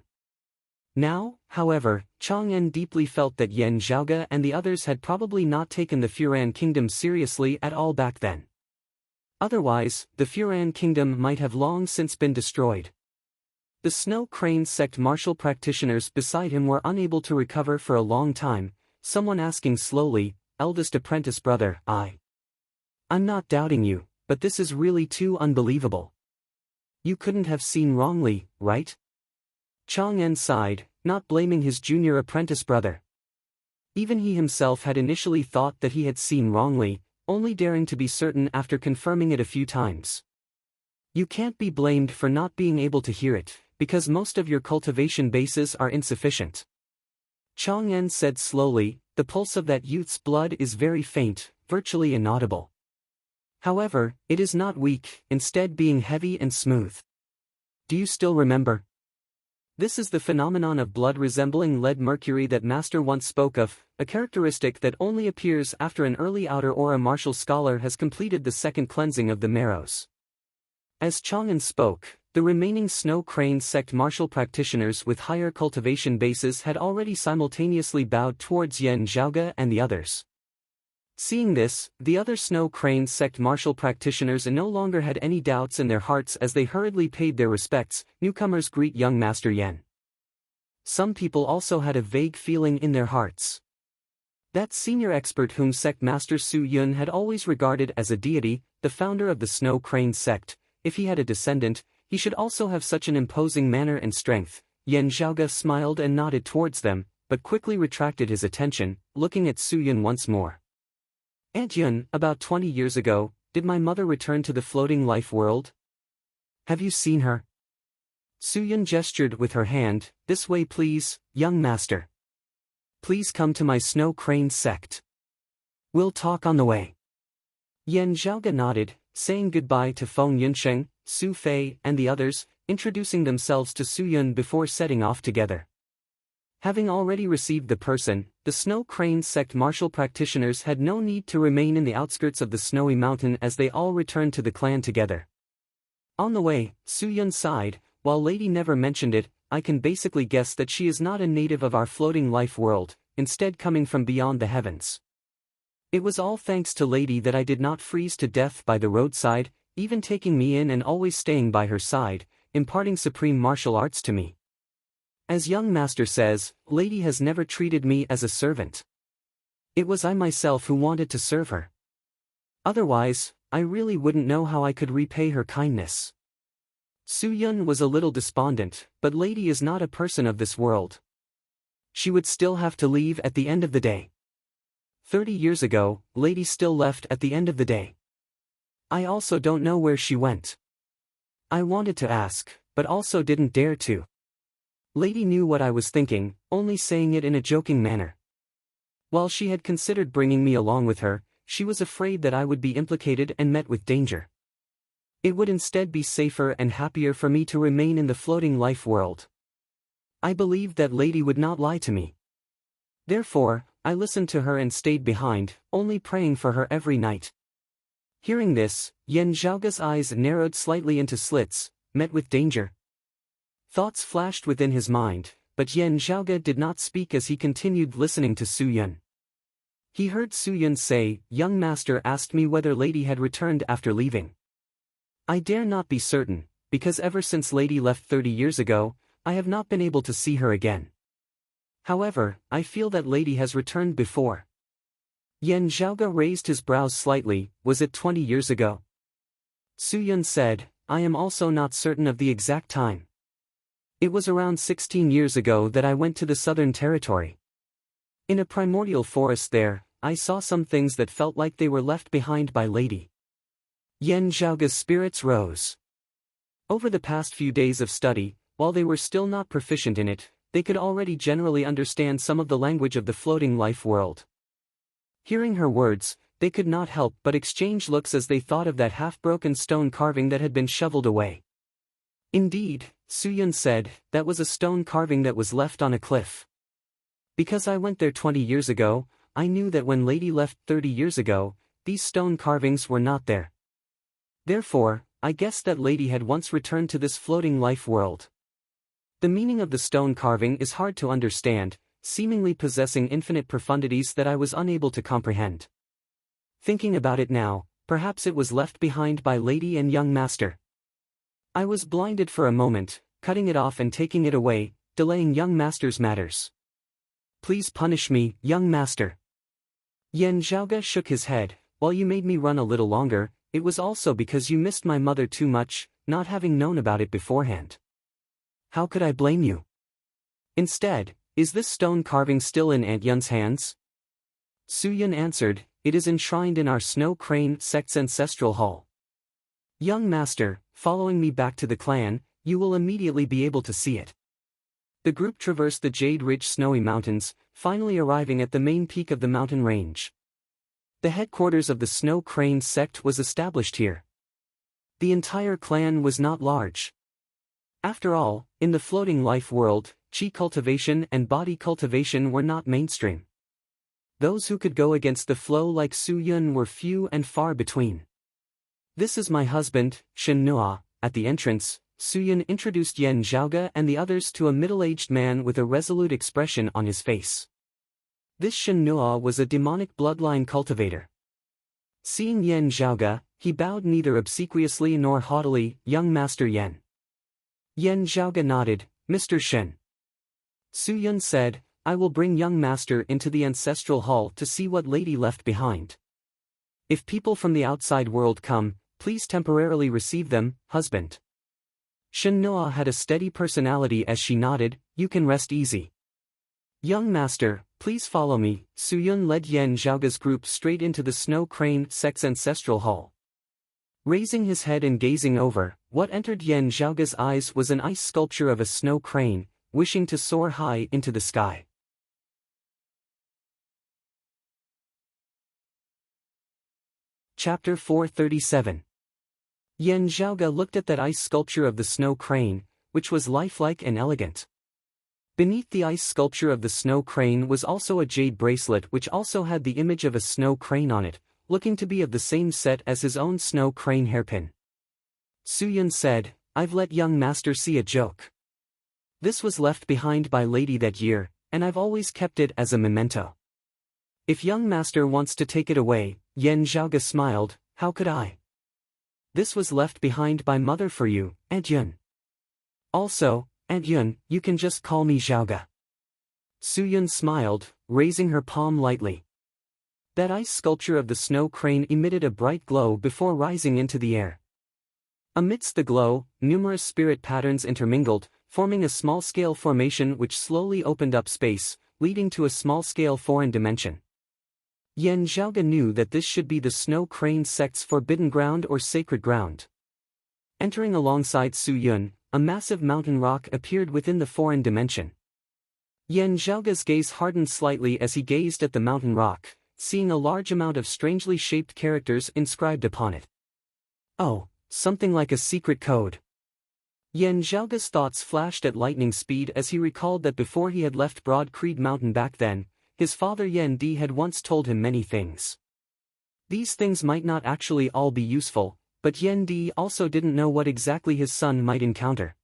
Now, however, Chang'en deeply felt that Yan Zhaoge and the others had probably not taken the Furan Kingdom seriously at all back then. Otherwise, the Furan Kingdom might have long since been destroyed. The Snow Crane sect martial practitioners beside him were unable to recover for a long time, someone asking slowly, "Eldest apprentice brother, I'm not doubting you, but this is really too unbelievable. You couldn't have seen wrongly, right?" Chang'en sighed, not blaming his junior apprentice brother. Even he himself had initially thought that he had seen wrongly, only daring to be certain after confirming it a few times. You can't be blamed for not being able to hear it, because most of your cultivation bases are insufficient. Chang'en said slowly, the pulse of that youth's blood is very faint, virtually inaudible. However, it is not weak, instead being heavy and smooth. Do you still remember? This is the phenomenon of blood resembling lead mercury that Master once spoke of, a characteristic that only appears after an early Outer Aura martial scholar has completed the second cleansing of the marrows. As Chang'en spoke, the remaining Snow Crane sect martial practitioners with higher cultivation bases had already simultaneously bowed towards Yan Zhaoge and the others. Seeing this, the other Snow Crane sect martial practitioners no longer had any doubts in their hearts as they hurriedly paid their respects. Newcomers greet young Master Yan. Some people also had a vague feeling in their hearts. That senior expert whom sect master Su Yun had always regarded as a deity, the founder of the Snow Crane sect, if he had a descendant, he should also have such an imposing manner and strength. Yan Zhaoge smiled and nodded towards them, but quickly retracted his attention, looking at Su Yun once more. "Aunt Yun, about 20 years ago, did my mother return to the floating life world? Have you seen her?" Su Yun gestured with her hand, "This way please, young master. Please come to my Snow Crane sect. We'll talk on the way." Yan Zhaoge nodded, saying goodbye to Feng Yunsheng, Su Fei and the others, introducing themselves to Su Yun before setting off together. Having already received the person, the Snow Crane sect martial practitioners had no need to remain in the outskirts of the snowy mountain as they all returned to the clan together. On the way, Su Yun sighed, "While Lady never mentioned it, I can basically guess that she is not a native of our floating life world, instead coming from beyond the heavens. It was all thanks to Lady that I did not freeze to death by the roadside, even taking me in and always staying by her side, imparting supreme martial arts to me. As young master says, Lady has never treated me as a servant. It was I myself who wanted to serve her. Otherwise, I really wouldn't know how I could repay her kindness." Su Yun was a little despondent, but Lady is not a person of this world. She would still have to leave at the end of the day. 30 years ago, Lady still left at the end of the day. I also don't know where she went. I wanted to ask, but also didn't dare to. Lady knew what I was thinking, only saying it in a joking manner. While she had considered bringing me along with her, she was afraid that I would be implicated and met with danger. It would instead be safer and happier for me to remain in the floating life world. I believed that lady would not lie to me. Therefore, I listened to her and stayed behind, only praying for her every night. Hearing this, Yan Zhaoge's eyes narrowed slightly into slits, met with danger. Thoughts flashed within his mind, but Yan Zhaoge did not speak as he continued listening to Su Yun. He heard Su Yun say, "Young master asked me whether lady had returned after leaving. I dare not be certain, because ever since lady left 30 years ago, I have not been able to see her again. However, I feel that lady has returned before." Yan Zhaoge raised his brows slightly. "Was it 20 years ago?" Su Yun said, "I am also not certain of the exact time. It was around 16 years ago that I went to the southern territory. In a primordial forest there, I saw some things that felt like they were left behind by lady." Yan Zhaoge's spirits rose. Over the past few days of study, while they were still not proficient in it, they could already generally understand some of the language of the floating life world. Hearing her words, they could not help but exchange looks as they thought of that half-broken stone carving that had been shoveled away. "Indeed," Su Yun said, "that was a stone carving that was left on a cliff. Because I went there 20 years ago, I knew that when lady left 30 years ago, these stone carvings were not there. Therefore, I guessed that lady had once returned to this floating life world. The meaning of the stone carving is hard to understand, seemingly possessing infinite profundities that I was unable to comprehend. Thinking about it now, perhaps it was left behind by lady and young master. I was blinded for a moment, cutting it off and taking it away, delaying young master's matters. Please punish me, young master." Yan Zhaoge shook his head. "While you made me run a little longer, it was also because you missed my mother too much, not having known about it beforehand. How could I blame you? Instead, is this stone carving still in Aunt Yun's hands?" Su Yun answered, "It is enshrined in our Snow Crane sect's ancestral hall. Young master, following me back to the clan, you will immediately be able to see it." The group traversed the Jade-rich snowy mountains, finally arriving at the main peak of the mountain range. The headquarters of the Snow Crane sect was established here. The entire clan was not large. After all, in the floating life world, qi cultivation and body cultivation were not mainstream. Those who could go against the flow like Su Yun were few and far between. "This is my husband, Shen Nua." At the entrance, Su Yun introduced Yan Zhaoge and the others to a middle-aged man with a resolute expression on his face. This Shen Nua was a demonic bloodline cultivator. Seeing Yan Zhaoge, he bowed neither obsequiously nor haughtily. "Young Master Yan." Yan Zhaoge nodded. "Mr. Shen." Su Yun said, "I will bring young master into the ancestral hall to see what lady left behind. If people from the outside world come, please temporarily receive them, husband." Shen Noa had a steady personality as she nodded. "You can rest easy." "Young master, please follow me." Su Yun led Yan Zhaoge's group straight into the Snow Crane sect's ancestral hall. Raising his head and gazing over, what entered Yan Zhaoge's eyes was an ice sculpture of a snow crane, wishing to soar high into the sky. Chapter 437. Yan Zhaoge looked at that ice sculpture of the snow crane, which was lifelike and elegant. Beneath the ice sculpture of the snow crane was also a jade bracelet which also had the image of a snow crane on it, looking to be of the same set as his own snow crane hairpin. Su Yun said, "I've let young master see a joke. This was left behind by lady that year, and I've always kept it as a memento. If young master wants to take it away." Yan Zhaoge smiled, "How could I? This was left behind by mother for you, Aunt Yun. Also, Aunt Yun, you can just call me Zhaoge." Su Yun smiled, raising her palm lightly. That ice sculpture of the snow crane emitted a bright glow before rising into the air. Amidst the glow, numerous spirit patterns intermingled, forming a small-scale formation which slowly opened up space, leading to a small-scale foreign dimension. Yan Zhaoge knew that this should be the Snow Crane sect's forbidden ground or sacred ground. Entering alongside Su Yun, a massive mountain rock appeared within the foreign dimension. Yan Zhaoge's gaze hardened slightly as he gazed at the mountain rock, seeing a large amount of strangely shaped characters inscribed upon it. "Oh, something like a secret code. Yan Zhaoga's thoughts flashed at lightning speed as he recalled that before he had left Broad Creed Mountain back then, his father Yan Di had once told him many things. These things might not actually all be useful, but Yan Di also didn't know what exactly his son might encounter.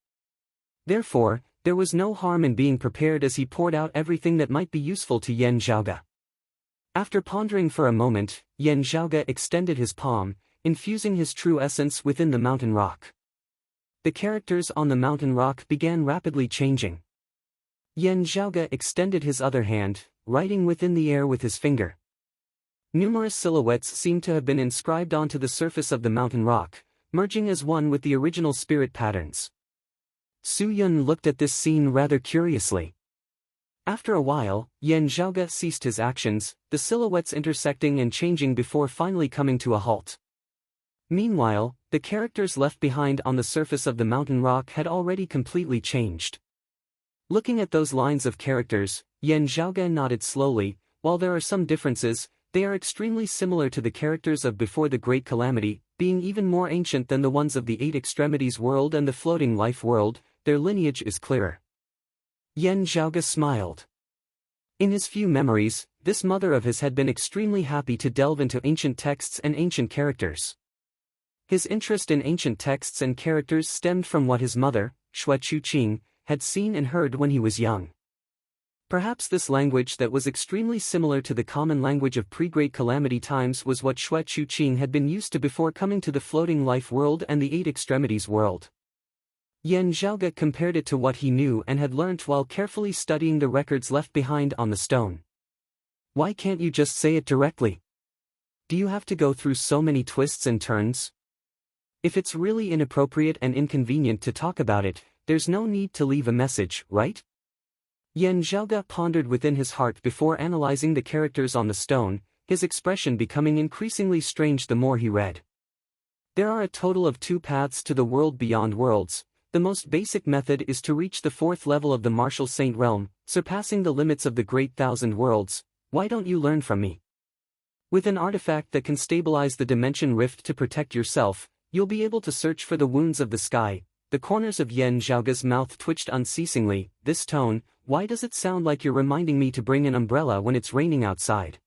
Therefore, there was no harm in being prepared as he poured out everything that might be useful to Yan Zhaoga. After pondering for a moment, Yan Zhaoga extended his palm, infusing his true essence within the mountain rock. The characters on the mountain rock began rapidly changing. Yan Zhaoga extended his other hand, writing within the air with his finger. Numerous silhouettes seemed to have been inscribed onto the surface of the mountain rock, merging as one with the original spirit patterns. Su Yun looked at this scene rather curiously. After a while, Yan Zhaoga ceased his actions, the silhouettes intersecting and changing before finally coming to a halt. Meanwhile, the characters left behind on the surface of the mountain rock had already completely changed. Looking at those lines of characters, Yan Zhaoga nodded slowly. While there are some differences, they are extremely similar to the characters of before the Great Calamity, being even more ancient than the ones of the Eight Extremities world and the Floating Life world. Their lineage is clearer. Yan Zhaoga smiled. In his few memories, this mother of his had been extremely happy to delve into ancient texts and ancient characters. His interest in ancient texts and characters stemmed from what his mother, Xue Chuqing, had seen and heard when he was young. Perhaps this language that was extremely similar to the common language of pre-Great Calamity times was what Xue Chuqing had been used to before coming to the Floating Life world and the Eight Extremities world. Yan Zhaoga compared it to what he knew and had learnt while carefully studying the records left behind on the stone. Why can't you just say it directly? Do you have to go through so many twists and turns? If it's really inappropriate and inconvenient to talk about it, there's no need to leave a message, right? Yan Zhaoga pondered within his heart before analyzing the characters on the stone, his expression becoming increasingly strange the more he read. There are a total of 2 paths to the world beyond worlds. The most basic method is to reach the 4th level of the Martial Saint Realm, surpassing the limits of the Great Thousand Worlds. Why don't you learn from me? With an artifact that can stabilize the dimension rift to protect yourself, you'll be able to search for the wounds of the sky. The corners of Yan Zhaoga's mouth twitched unceasingly. This tone, why does it sound like you're reminding me to bring an umbrella when it's raining outside?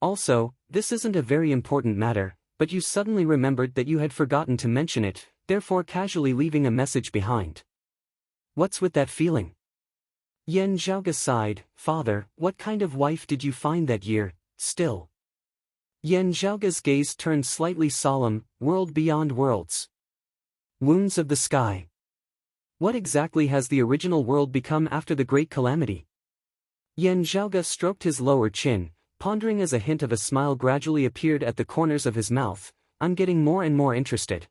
Also, this isn't a very important matter, but you suddenly remembered that you had forgotten to mention it, therefore casually leaving a message behind. What's with that feeling? Yan Zhaoga sighed. Father, what kind of wife did you find that year? Still. Yan Zhaoga's gaze turned slightly solemn. World beyond worlds. Wounds of the sky. What exactly has the original world become after the Great Calamity? Yan Zhaoga stroked his lower chin, pondering as a hint of a smile gradually appeared at the corners of his mouth. I'm getting more and more interested.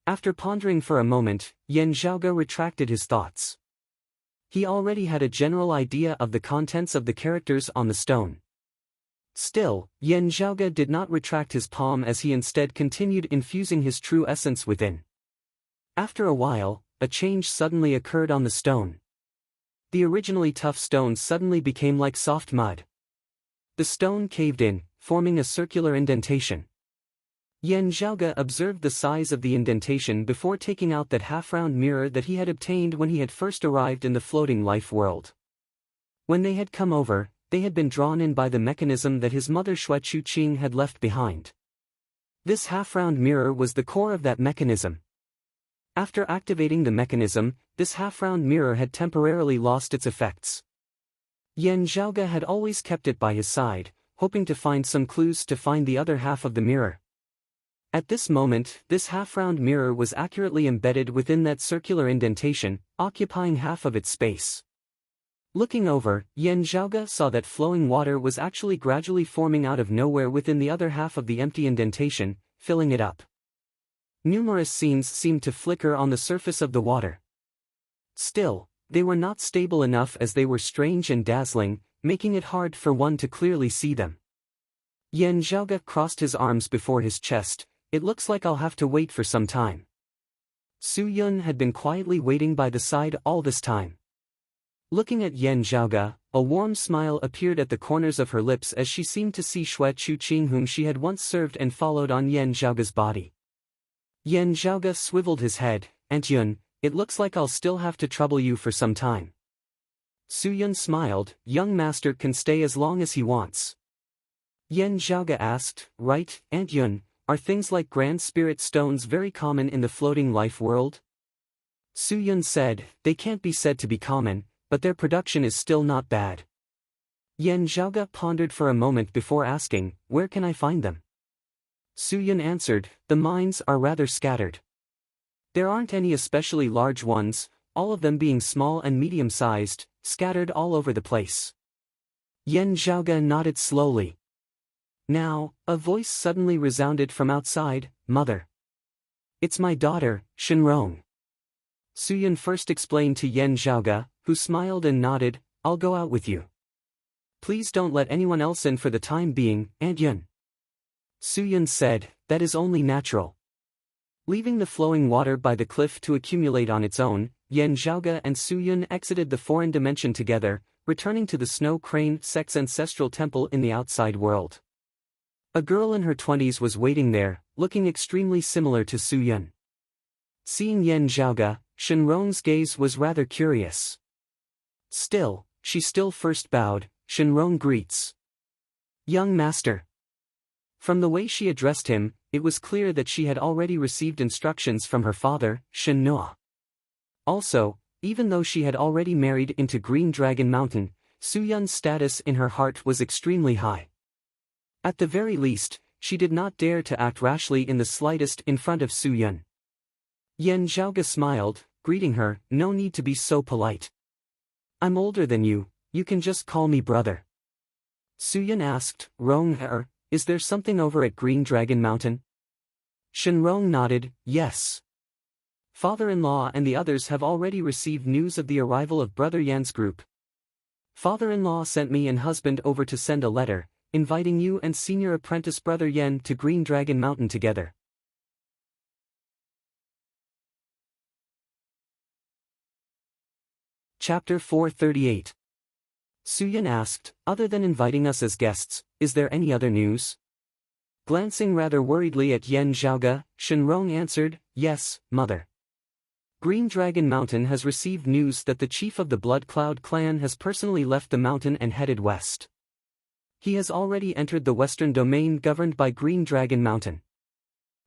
After pondering for a moment, Yan Zhaoga retracted his thoughts. He already had a general idea of the contents of the characters on the stone. Still, Yan Zhaoga did not retract his palm as he instead continued infusing his true essence within. After a while, a change suddenly occurred on the stone. The originally tough stone suddenly became like soft mud. The stone caved in, forming a circular indentation. Yan Zhaoga observed the size of the indentation before taking out that half-round mirror that he had obtained when he had first arrived in the Floating Life world. When they had come over, they had been drawn in by the mechanism that his mother Xue Chuqing had left behind. This half-round mirror was the core of that mechanism. After activating the mechanism, this half-round mirror had temporarily lost its effects. Yan Zhaoga had always kept it by his side, hoping to find some clues to find the other half of the mirror. At this moment, this half-round mirror was accurately embedded within that circular indentation, occupying half of its space. Looking over, Yan Zhaoga saw that flowing water was actually gradually forming out of nowhere within the other half of the empty indentation, filling it up. Numerous scenes seemed to flicker on the surface of the water. Still, they were not stable enough as they were strange and dazzling, making it hard for one to clearly see them. Yan Zhaoga crossed his arms before his chest. It looks like I'll have to wait for some time. Su Yun had been quietly waiting by the side all this time. Looking at Yan Zhaoga, a warm smile appeared at the corners of her lips as she seemed to see Xue Chuqing whom she had once served and followed on Yan Zhaoga's body. Yan Zhaoge swiveled his head, "Aunt Yun, it looks like I'll still have to trouble you for some time." Su Yun smiled, "Young master can stay as long as he wants." Yan Zhaoge asked, "Right, Aunt Yun, are things like grand spirit stones very common in the floating life world?" Su Yun said, "They can't be said to be common, but their production is still not bad." Yan Zhaoge pondered for a moment before asking, "Where can I find them?" Su Yun answered, "The mines are rather scattered. There aren't any especially large ones, all of them being small and medium-sized, scattered all over the place." Yan Zhaoge nodded slowly. Now, a voice suddenly resounded from outside, "Mother. It's my daughter, Shenrong." Su Yun first explained to Yan Zhaoge, who smiled and nodded, "I'll go out with you. Please don't let anyone else in for the time being, Aunt Yun." Su Yun said, "That is only natural." Leaving the flowing water by the cliff to accumulate on its own, Yan Zhaoge and Su Yun exited the foreign dimension together, returning to the Snow Crane Sect's ancestral temple in the outside world. A girl in her 20s was waiting there, looking extremely similar to Su Yun. Seeing Yan Zhaoge, Shenrong's gaze was rather curious. Still, she first bowed, "Shenrong greets. Young master." From the way she addressed him, it was clear that she had already received instructions from her father, Shen Noa. Also, even though she had already married into Green Dragon Mountain, Su Yun's status in her heart was extremely high. At the very least, she did not dare to act rashly in the slightest in front of Su Yun. Yan Zhaoge smiled, greeting her, "No need to be so polite. I'm older than you, you can just call me brother." Su Yun asked, "Rong, is there something over at Green Dragon Mountain?" Shenrong nodded, "Yes. Father-in-law and the others have already received news of the arrival of Brother Yan's group. Father-in-law sent me and husband over to send a letter, inviting you and senior apprentice Brother Yan to Green Dragon Mountain together." Chapter 438. Su Yun asked, "Other than inviting us as guests, is there any other news?" Glancing rather worriedly at Yan Zhaoge, Shenrong answered, "Yes, mother. Green Dragon Mountain has received news that the chief of the Blood Cloud clan has personally left the mountain and headed west. He has already entered the western domain governed by Green Dragon Mountain."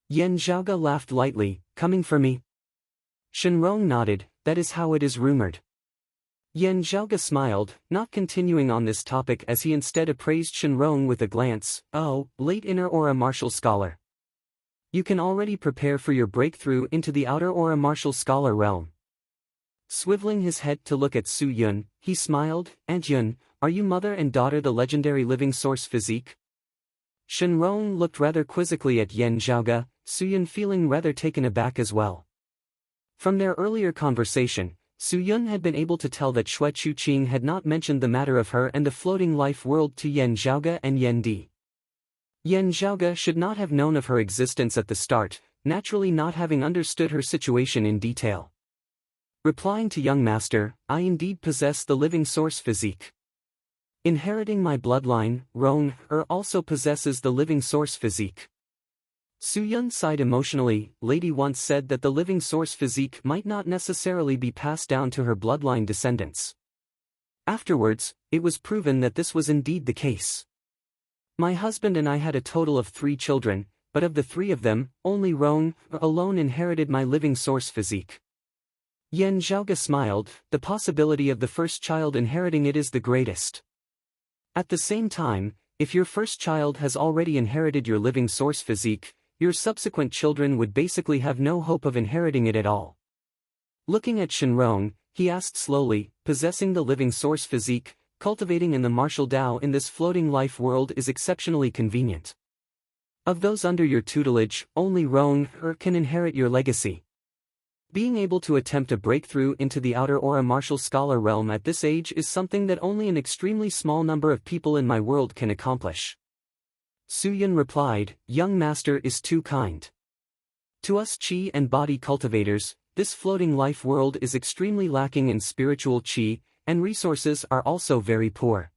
Yan Zhaoge laughed lightly, "Coming for me?" Shenrong nodded, "That is how it is rumored." Yan Zhaoge smiled, not continuing on this topic as he instead appraised Shenrong with a glance, "Oh, late inner aura martial scholar. You can already prepare for your breakthrough into the outer aura martial scholar realm." Swiveling his head to look at Su Yun, he smiled, "Aunt Yun, are you mother and daughter the legendary living source physique?" Shenrong looked rather quizzically at Yan Zhaoge, Su Yun feeling rather taken aback as well. From their earlier conversation, Su Yun had been able to tell that Xue Chuqing had not mentioned the matter of her and the floating life world to Yan Zhaoge and Yan Di. Yan Zhaoge should not have known of her existence at the start, naturally not having understood her situation in detail. Replying to young master, "I indeed possess the living source physique. Inheriting my bloodline, Rong also possesses the living source physique." Su Yun sighed emotionally. Lady once said that the living source physique might not necessarily be passed down to her bloodline descendants. Afterwards, it was proven that this was indeed the case. "My husband and I had a total of 3 children, but of the 3 of them, only Rong alone inherited my living source physique." Yan Zhaoge smiled, "The possibility of the first child inheriting it is the greatest. At the same time, if your first child has already inherited your living source physique, your subsequent children would basically have no hope of inheriting it at all." Looking at Shenrong, he asked slowly, "Possessing the living source physique, cultivating in the martial Tao in this floating life world is exceptionally convenient. Of those under your tutelage, only Rong can inherit your legacy. Being able to attempt a breakthrough into the outer aura martial scholar realm at this age is something that only an extremely small number of people in my world can accomplish." Su Yun replied, "Young master is too kind. To us qi and body cultivators, this floating life world is extremely lacking in spiritual qi, and resources are also very poor.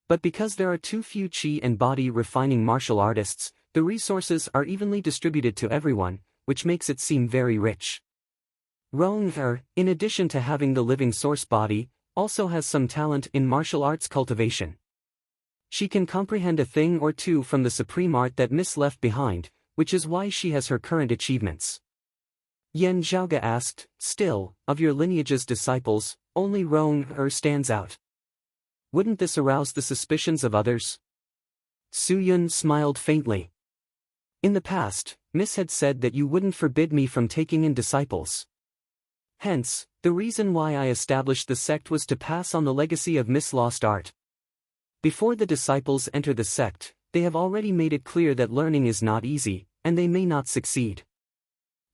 But because there are too few qi and body refining martial artists, the resources are evenly distributed to everyone, which makes it seem very rich. Roeng, in addition to having the living source body, also has some talent in martial arts cultivation. She can comprehend a thing or two from the supreme art that Miss left behind, which is why she has her current achievements. Yan Zhaoge asked, still, of your lineage's disciples, only Roeng stands out. Wouldn't this arouse the suspicions of others? Su Yun smiled faintly. In the past, Miss had said that you wouldn't forbid me from taking in disciples. Hence, the reason why I established the sect was to pass on the legacy of Miss' lost art. Before the disciples enter the sect, they have already made it clear that learning is not easy, and they may not succeed.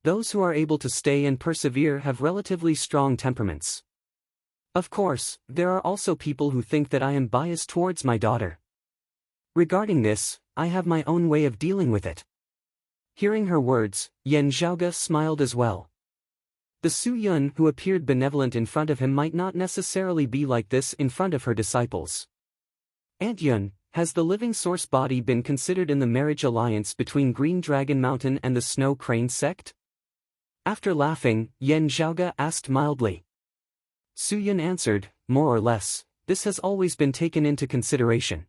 Those who are able to stay and persevere have relatively strong temperaments. Of course, there are also people who think that I am biased towards my daughter. Regarding this, I have my own way of dealing with it. Hearing her words, Yan Zhaoge smiled as well. The Su Yun who appeared benevolent in front of him might not necessarily be like this in front of her disciples. Aunt Yun, has the living source body been considered in the marriage alliance between Green Dragon Mountain and the Snow Crane sect? After laughing, Yan Zhaoge asked mildly. Su Yun answered, more or less, this has always been taken into consideration.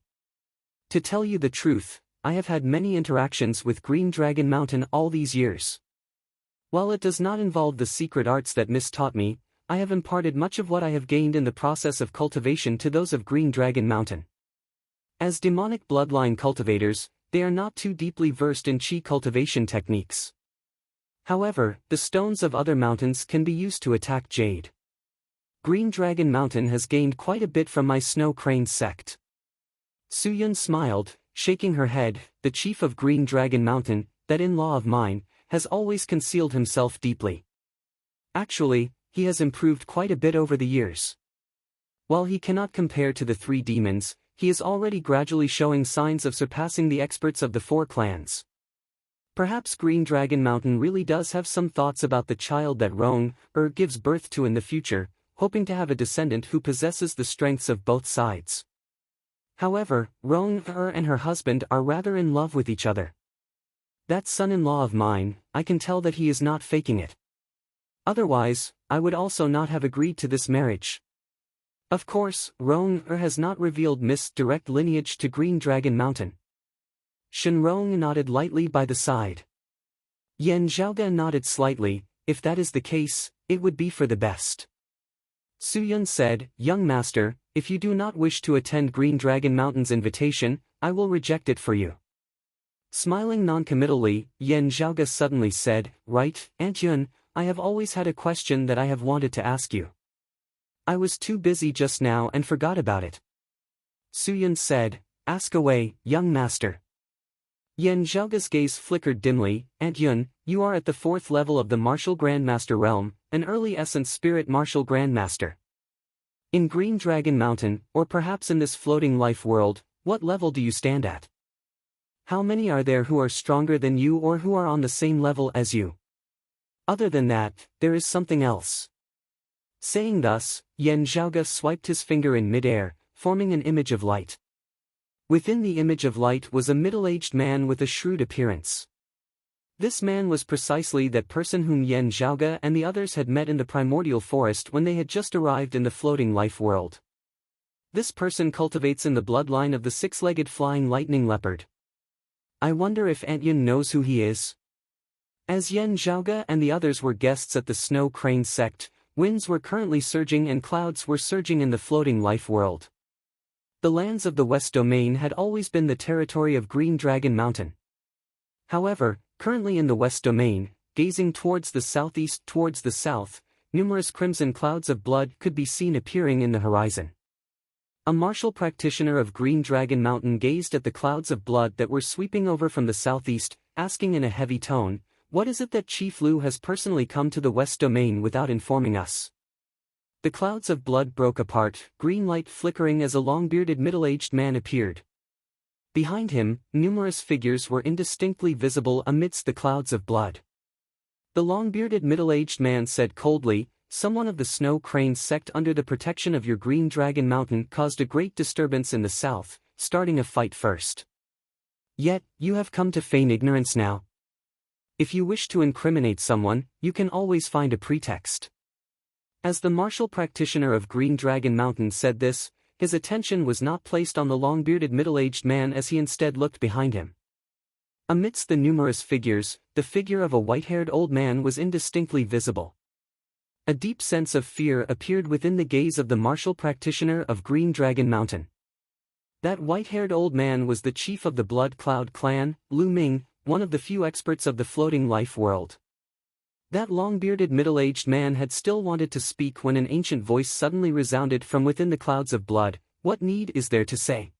To tell you the truth, I have had many interactions with Green Dragon Mountain all these years. While it does not involve the secret arts that Miss taught me, I have imparted much of what I have gained in the process of cultivation to those of Green Dragon Mountain. As demonic bloodline cultivators, they are not too deeply versed in chi cultivation techniques. However, the stones of other mountains can be used to attack jade. Green Dragon Mountain has gained quite a bit from my Snow Crane sect. Su Yun smiled, shaking her head. The chief of Green Dragon Mountain, that in-law of mine, has always concealed himself deeply. Actually, he has improved quite a bit over the years. While he cannot compare to the three demons, he is already gradually showing signs of surpassing the experts of the four clans. Perhaps Green Dragon Mountain really does have some thoughts about the child that Roeng gives birth to in the future, hoping to have a descendant who possesses the strengths of both sides. However, Roeng and her husband are rather in love with each other. That son-in-law of mine, I can tell that he is not faking it. Otherwise, I would also not have agreed to this marriage. Of course, Roeng has not revealed Miss' direct lineage to Green Dragon Mountain. Shen Roeng nodded lightly by the side. Yan Zhaoge nodded slightly. If that is the case, it would be for the best. Su Yun said, young master, if you do not wish to attend Green Dragon Mountain's invitation, I will reject it for you. Smiling noncommittally, Yan Zhaoge suddenly said, right, Aunt Yun, I have always had a question that I have wanted to ask you. I was too busy just now and forgot about it. Su Yun said, ask away, young master. Yan Zhaoge's gaze flickered dimly. Aunt Yun, you are at the 4th level of the Martial Grandmaster realm, an early essence spirit Martial Grandmaster. In Green Dragon Mountain, or perhaps in this floating life world, what level do you stand at? How many are there who are stronger than you or who are on the same level as you? Other than that, there is something else. Saying thus, Yan Zhaoge swiped his finger in midair, forming an image of light. Within the image of light was a middle-aged man with a shrewd appearance. This man was precisely that person whom Yan Zhaoge and the others had met in the primordial forest when they had just arrived in the floating life world. This person cultivates in the bloodline of the six-legged flying lightning leopard. I wonder if Aunt Yun knows who he is? As Yan Zhaoge and the others were guests at the Snow Crane sect, winds were currently surging and clouds were surging in the floating life world. The lands of the West Domain had always been the territory of Green Dragon Mountain. However, currently in the West Domain, gazing towards the southeast towards the south, numerous crimson clouds of blood could be seen appearing in the horizon. A martial practitioner of Green Dragon Mountain gazed at the clouds of blood that were sweeping over from the southeast, asking in a heavy tone, what is it that Chief Lu has personally come to the West Domain without informing us? The clouds of blood broke apart, green light flickering as a long-bearded middle-aged man appeared. Behind him, numerous figures were indistinctly visible amidst the clouds of blood. The long-bearded middle-aged man said coldly, someone of the Snow Crane sect under the protection of your Green Dragon Mountain caused a great disturbance in the south, starting a fight first. Yet, you have come to feign ignorance now. If you wish to incriminate someone, you can always find a pretext. As the martial practitioner of Green Dragon Mountain said this, his attention was not placed on the long-bearded middle-aged man as he instead looked behind him. Amidst the numerous figures, the figure of a white-haired old man was indistinctly visible. A deep sense of fear appeared within the gaze of the martial practitioner of Green Dragon Mountain. That white-haired old man was the chief of the Blood Cloud clan, Lu Ming, one of the few experts of the floating life world. That long-bearded middle-aged man had still wanted to speak when an ancient voice suddenly resounded from within the clouds of blood. What need is there to say?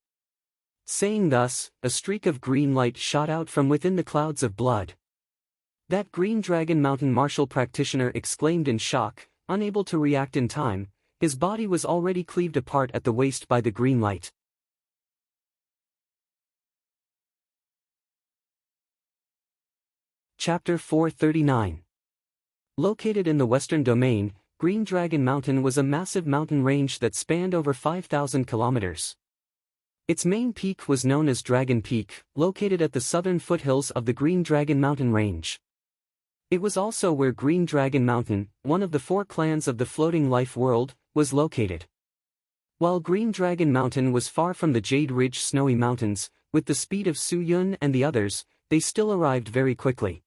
Saying thus, a streak of green light shot out from within the clouds of blood. That Green Dragon Mountain martial practitioner exclaimed in shock, unable to react in time. His body was already cleaved apart at the waist by the green light. Chapter 439. Located in the western domain, Green Dragon Mountain was a massive mountain range that spanned over 5,000 kilometers. Its main peak was known as Dragon Peak, located at the southern foothills of the Green Dragon Mountain range. It was also where Green Dragon Mountain, one of the 4 clans of the floating life world, was located. While Green Dragon Mountain was far from the Jade Ridge Snowy Mountains, with the speed of Su Yun and the others, they still arrived very quickly.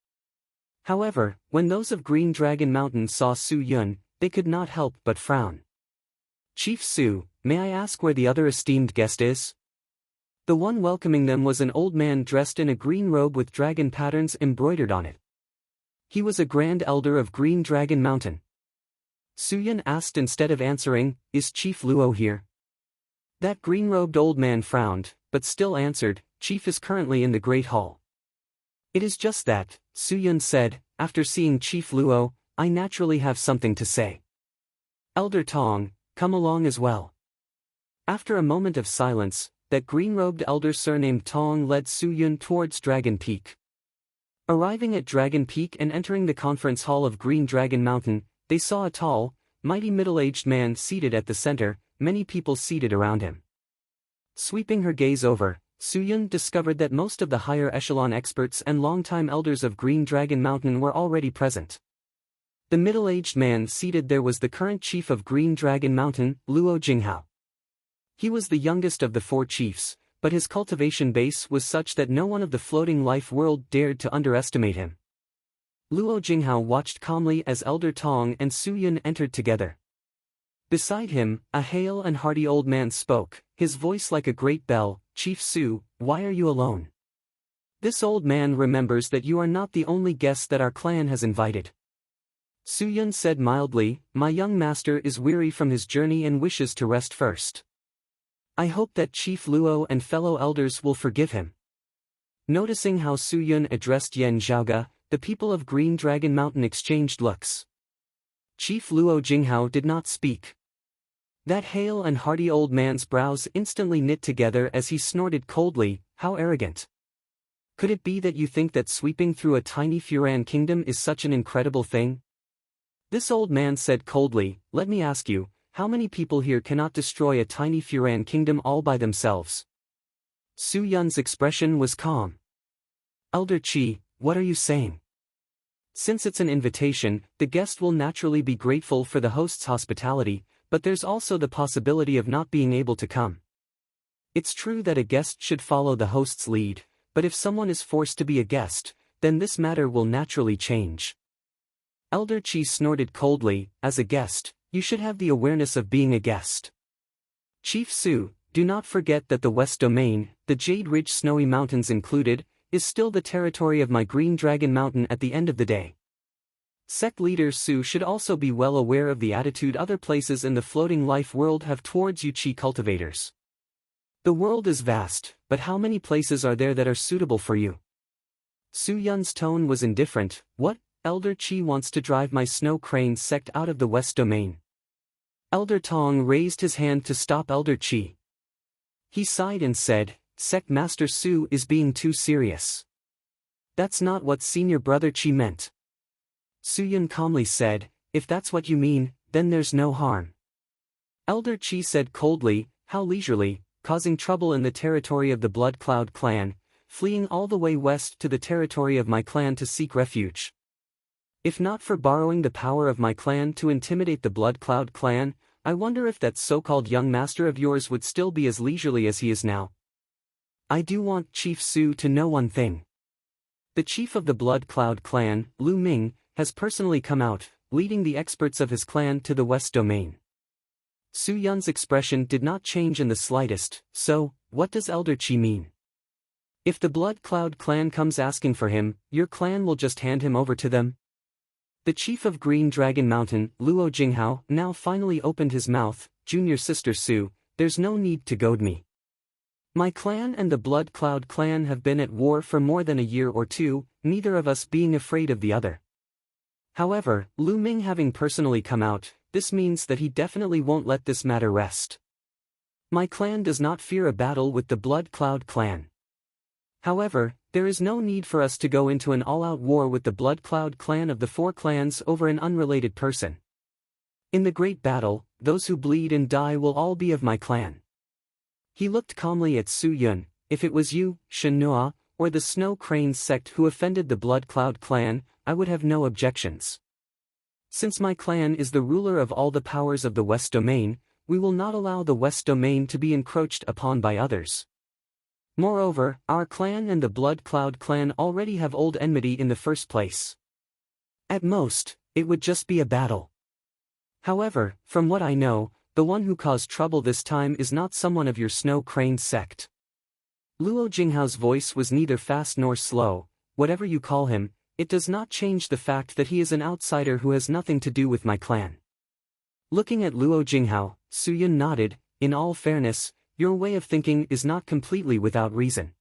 However, when those of Green Dragon Mountain saw Su Yun, they could not help but frown. "Chief Su, may I ask where the other esteemed guest is?" The one welcoming them was an old man dressed in a green robe with dragon patterns embroidered on it. He was a grand elder of Green Dragon Mountain. Su Yun asked instead of answering, "Is Chief Luo here?" That green-robed old man frowned, but still answered, "Chief is currently in the Great Hall." "It is just that," Su Yun said, "after seeing Chief Luo, I naturally have something to say. Elder Tong, come along as well." After a moment of silence, that green-robed elder surnamed Tong led Su Yun towards Dragon Peak. Arriving at Dragon Peak and entering the conference hall of Green Dragon Mountain, they saw a tall, mighty middle-aged man seated at the center, many people seated around him. Sweeping her gaze over, Su Yun discovered that most of the higher echelon experts and longtime elders of Green Dragon Mountain were already present. The middle-aged man seated there was the current chief of Green Dragon Mountain, Luo Jinghao. He was the youngest of the 4 chiefs, but his cultivation base was such that no one of the floating life world dared to underestimate him. Luo Jinghao watched calmly as Elder Tong and Su Yun entered together. Beside him, a hale and hearty old man spoke, his voice like a great bell, "Chief Su, why are you alone? This old man remembers that you are not the only guest that our clan has invited." Su Yun said mildly, "My young master is weary from his journey and wishes to rest first. I hope that Chief Luo and fellow elders will forgive him." Noticing how Su Yun addressed Yan Zhaoga, the people of Green Dragon Mountain exchanged looks. Chief Luo Jinghao did not speak. That hale and hearty old man's brows instantly knit together as he snorted coldly, "How arrogant! Could it be that you think that sweeping through a tiny Furan kingdom is such an incredible thing?" This old man said coldly, "Let me ask you, how many people here cannot destroy a tiny Furan kingdom all by themselves?" Su Yun's expression was calm. "Elder Qi, what are you saying? Since it's an invitation, the guest will naturally be grateful for the host's hospitality, but there's also the possibility of not being able to come. It's true that a guest should follow the host's lead, but if someone is forced to be a guest, then this matter will naturally change." Elder Qi snorted coldly, "As a guest, you should have the awareness of being a guest. Chief Su, do not forget that the West Domain, the Jade Ridge Snowy Mountains included, is still the territory of my Green Dragon Mountain at the end of the day. Sect leader Su should also be well aware of the attitude other places in the floating life world have towards you Qi cultivators. The world is vast, but how many places are there that are suitable for you?" Su Yun's tone was indifferent. "What? Elder Qi wants to drive my Snow Crane sect out of the West Domain." Elder Tong raised his hand to stop Elder Qi. He sighed and said, "Sect Master Su is being too serious. That's not what Senior Brother Qi meant." Su Yun calmly said, "If that's what you mean, then there's no harm." Elder Qi said coldly, "How leisurely, causing trouble in the territory of the Blood Cloud clan, fleeing all the way west to the territory of my clan to seek refuge. If not for borrowing the power of my clan to intimidate the Blood Cloud clan, I wonder if that so-called young master of yours would still be as leisurely as he is now. I do want Chief Su to know one thing. The chief of the Blood Cloud clan, Lu Ming, has personally come out, leading the experts of his clan to the West Domain. Su Yun's expression did not change in the slightest. So, what does Elder Qi mean? If the Blood Cloud clan comes asking for him, your clan will just hand him over to them? The chief of Green Dragon Mountain, Luo Jinghao, now finally opened his mouth. Junior sister Su, there's no need to goad me. My clan and the Blood Cloud clan have been at war for more than a year or two, neither of us being afraid of the other. However, Lu Ming having personally come out, this means that he definitely won't let this matter rest. My clan does not fear a battle with the Blood Cloud clan. However, there is no need for us to go into an all-out war with the Blood Cloud clan of the four clans over an unrelated person. In the great battle, those who bleed and die will all be of my clan. He looked calmly at Su Yun. If it was you, Shenhua, or the Snow Cranes sect who offended the Blood Cloud clan, I would have no objections. Since my clan is the ruler of all the powers of the West Domain, we will not allow the West Domain to be encroached upon by others. Moreover, our clan and the Blood Cloud clan already have old enmity in the first place. At most, it would just be a battle. However, from what I know, the one who caused trouble this time is not someone of your Snow Crane sect. Luo Jinghao's voice was neither fast nor slow. Whatever you call him, it does not change the fact that he is an outsider who has nothing to do with my clan. Looking at Luo Jinghao, Su Yun nodded. In all fairness, your way of thinking is not completely without reason.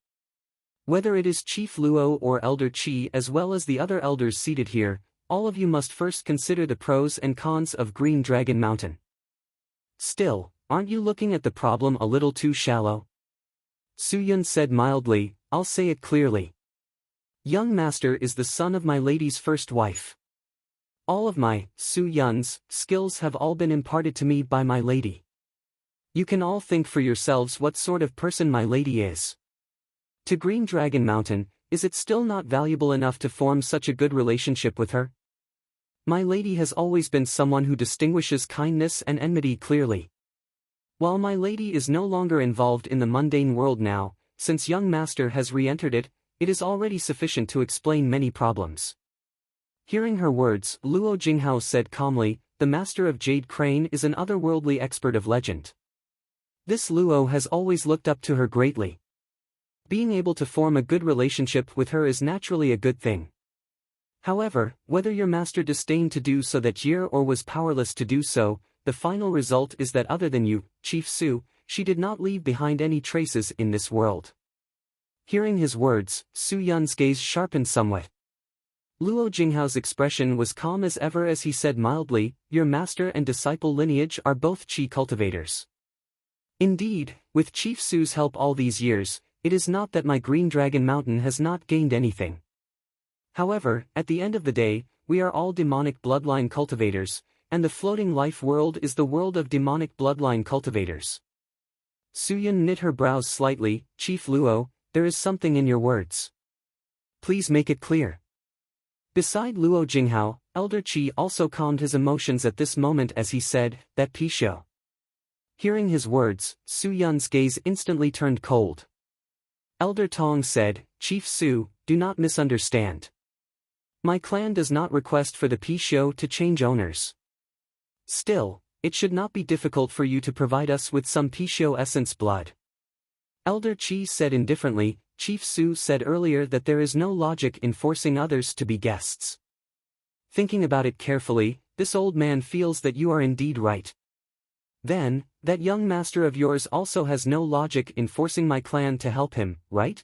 Whether it is Chief Luo or Elder Qi as well as the other elders seated here, all of you must first consider the pros and cons of Green Dragon Mountain. Still, aren't you looking at the problem a little too shallow? Su Yun said mildly, I'll say it clearly. Young master is the son of my lady's first wife. All of my, Su Yun's, skills have all been imparted to me by my lady. You can all think for yourselves what sort of person my lady is. To Green Dragon Mountain, is it still not valuable enough to form such a good relationship with her? My lady has always been someone who distinguishes kindness and enmity clearly. While my lady is no longer involved in the mundane world now, since young master has re-entered it, it is already sufficient to explain many problems. Hearing her words, Luo Jinghao said calmly, the master of Jade Crane is an otherworldly expert of legend. This Luo has always looked up to her greatly. Being able to form a good relationship with her is naturally a good thing. However, whether your master disdained to do so that year or was powerless to do so, the final result is that other than you, Chief Su, she did not leave behind any traces in this world. Hearing his words, Su Yun's gaze sharpened somewhat. Luo Jinghao's expression was calm as ever as he said mildly, your master and disciple lineage are both Qi cultivators. Indeed, with Chief Su's help all these years, it is not that my Green Dragon Mountain has not gained anything. However, at the end of the day, we are all demonic bloodline cultivators, and the floating life world is the world of demonic bloodline cultivators. Su Yun knit her brows slightly, Chief Luo, there is something in your words. Please make it clear. Beside Luo Jinghao, Elder Qi also calmed his emotions at this moment as he said, that Pisho. Hearing his words, Su Yun's gaze instantly turned cold. Elder Tong said, Chief Su, do not misunderstand. My clan does not request for the Pisho to change owners. Still, it should not be difficult for you to provide us with some Pisho essence blood. Elder Qi said indifferently, Chief Su said earlier that there is no logic in forcing others to be guests. Thinking about it carefully, this old man feels that you are indeed right. Then, that young master of yours also has no logic in forcing my clan to help him, right?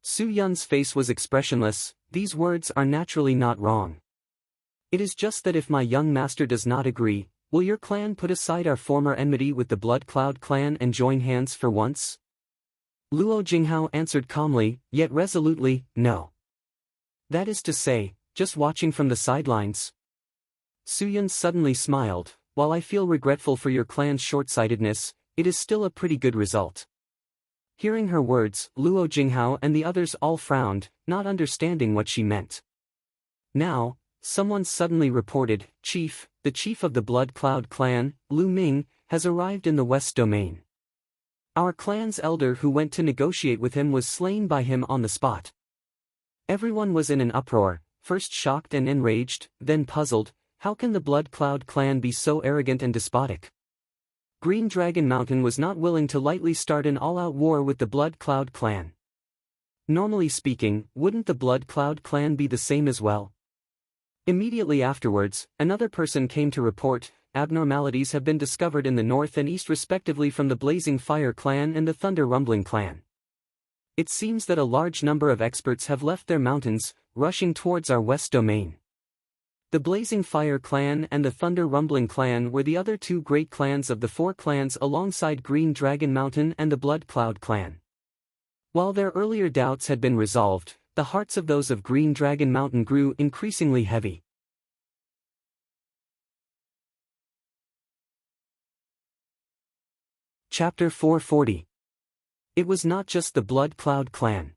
Su Yun's face was expressionless. These words are naturally not wrong. It is just that if my young master does not agree, will your clan put aside our former enmity with the Blood Cloud clan and join hands for once? Luo Jinghao answered calmly, yet resolutely, no. That is to say, just watching from the sidelines. Su Yun suddenly smiled, while I feel regretful for your clan's short-sightedness, it is still a pretty good result. Hearing her words, Luo Jinghao and the others all frowned, not understanding what she meant. Now, someone suddenly reported, "Chief, the chief of the Blood Cloud clan, Lu Ming, has arrived in the West Domain. Our clan's elder who went to negotiate with him was slain by him on the spot." Everyone was in an uproar, first shocked and enraged, then puzzled. How can the Blood Cloud clan be so arrogant and despotic? Green Dragon Mountain was not willing to lightly start an all-out war with the Blood Cloud clan. Normally speaking, wouldn't the Blood Cloud clan be the same as well? Immediately afterwards, another person came to report, abnormalities have been discovered in the north and east respectively from the Blazing Fire clan and the Thunder Rumbling clan. It seems that a large number of experts have left their mountains, rushing towards our west domain. The Blazing Fire clan and the Thunder Rumbling clan were the other two great clans of the four clans alongside Green Dragon Mountain and the Blood Cloud clan. While their earlier doubts had been resolved, the hearts of those of Green Dragon Mountain grew increasingly heavy. Chapter 440. It was not just the Blood Cloud clan.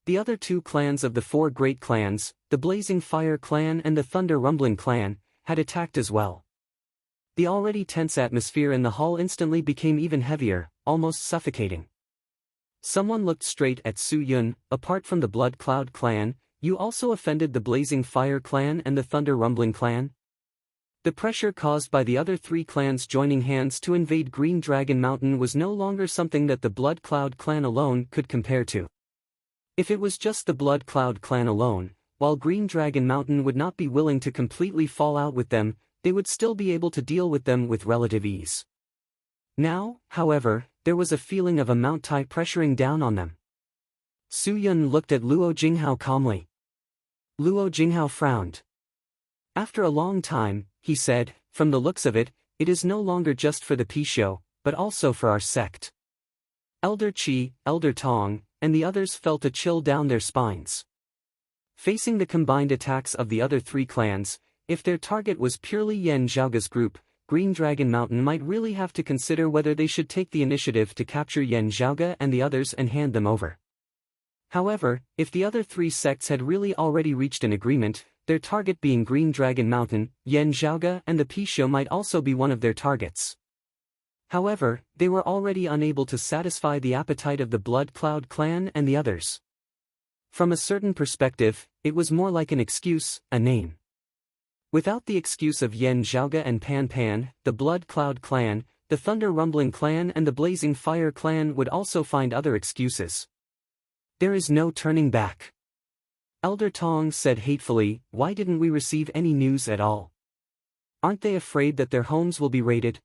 The other two clans of the four great clans, the Blazing Fire clan and the Thunder Rumbling clan, had attacked as well. The already tense atmosphere in the hall instantly became even heavier, almost suffocating. Someone looked straight at Su Yun. "Apart from the Blood Cloud clan, you also offended the Blazing Fire clan and the Thunder Rumbling clan?" The pressure caused by the other three clans joining hands to invade Green Dragon Mountain was no longer something that the Blood Cloud clan alone could compare to. If it was just the Blood Cloud clan alone, while Green Dragon Mountain would not be willing to completely fall out with them, they would still be able to deal with them with relative ease. Now, however, there was a feeling of a Mount Tai pressuring down on them. Su Yun looked at Luo Jinghao calmly. Luo Jinghao frowned. After a long time, he said, "From the looks of it, it is no longer just for the Pisho, but also for our sect." Elder Qi, Elder Tong, and the others felt a chill down their spines. Facing the combined attacks of the other three clans, if their target was purely Yan Zhaoga's group, Green Dragon Mountain might really have to consider whether they should take the initiative to capture Yan Zhaoga and the others and hand them over. However, if the other three sects had really already reached an agreement, their target being Green Dragon Mountain, Yan Zhaoga and the Pisho might also be one of their targets. However, they were already unable to satisfy the appetite of the Blood Cloud clan and the others. From a certain perspective, it was more like an excuse, a name. Without the excuse of Yan Zhaoga and Pan Pan, the Blood Cloud clan, the Thunder Rumbling clan and the Blazing Fire clan would also find other excuses. There is no turning back. Elder Tong said hatefully, "Why didn't we receive any news at all? Aren't they afraid that their homes will be raided?"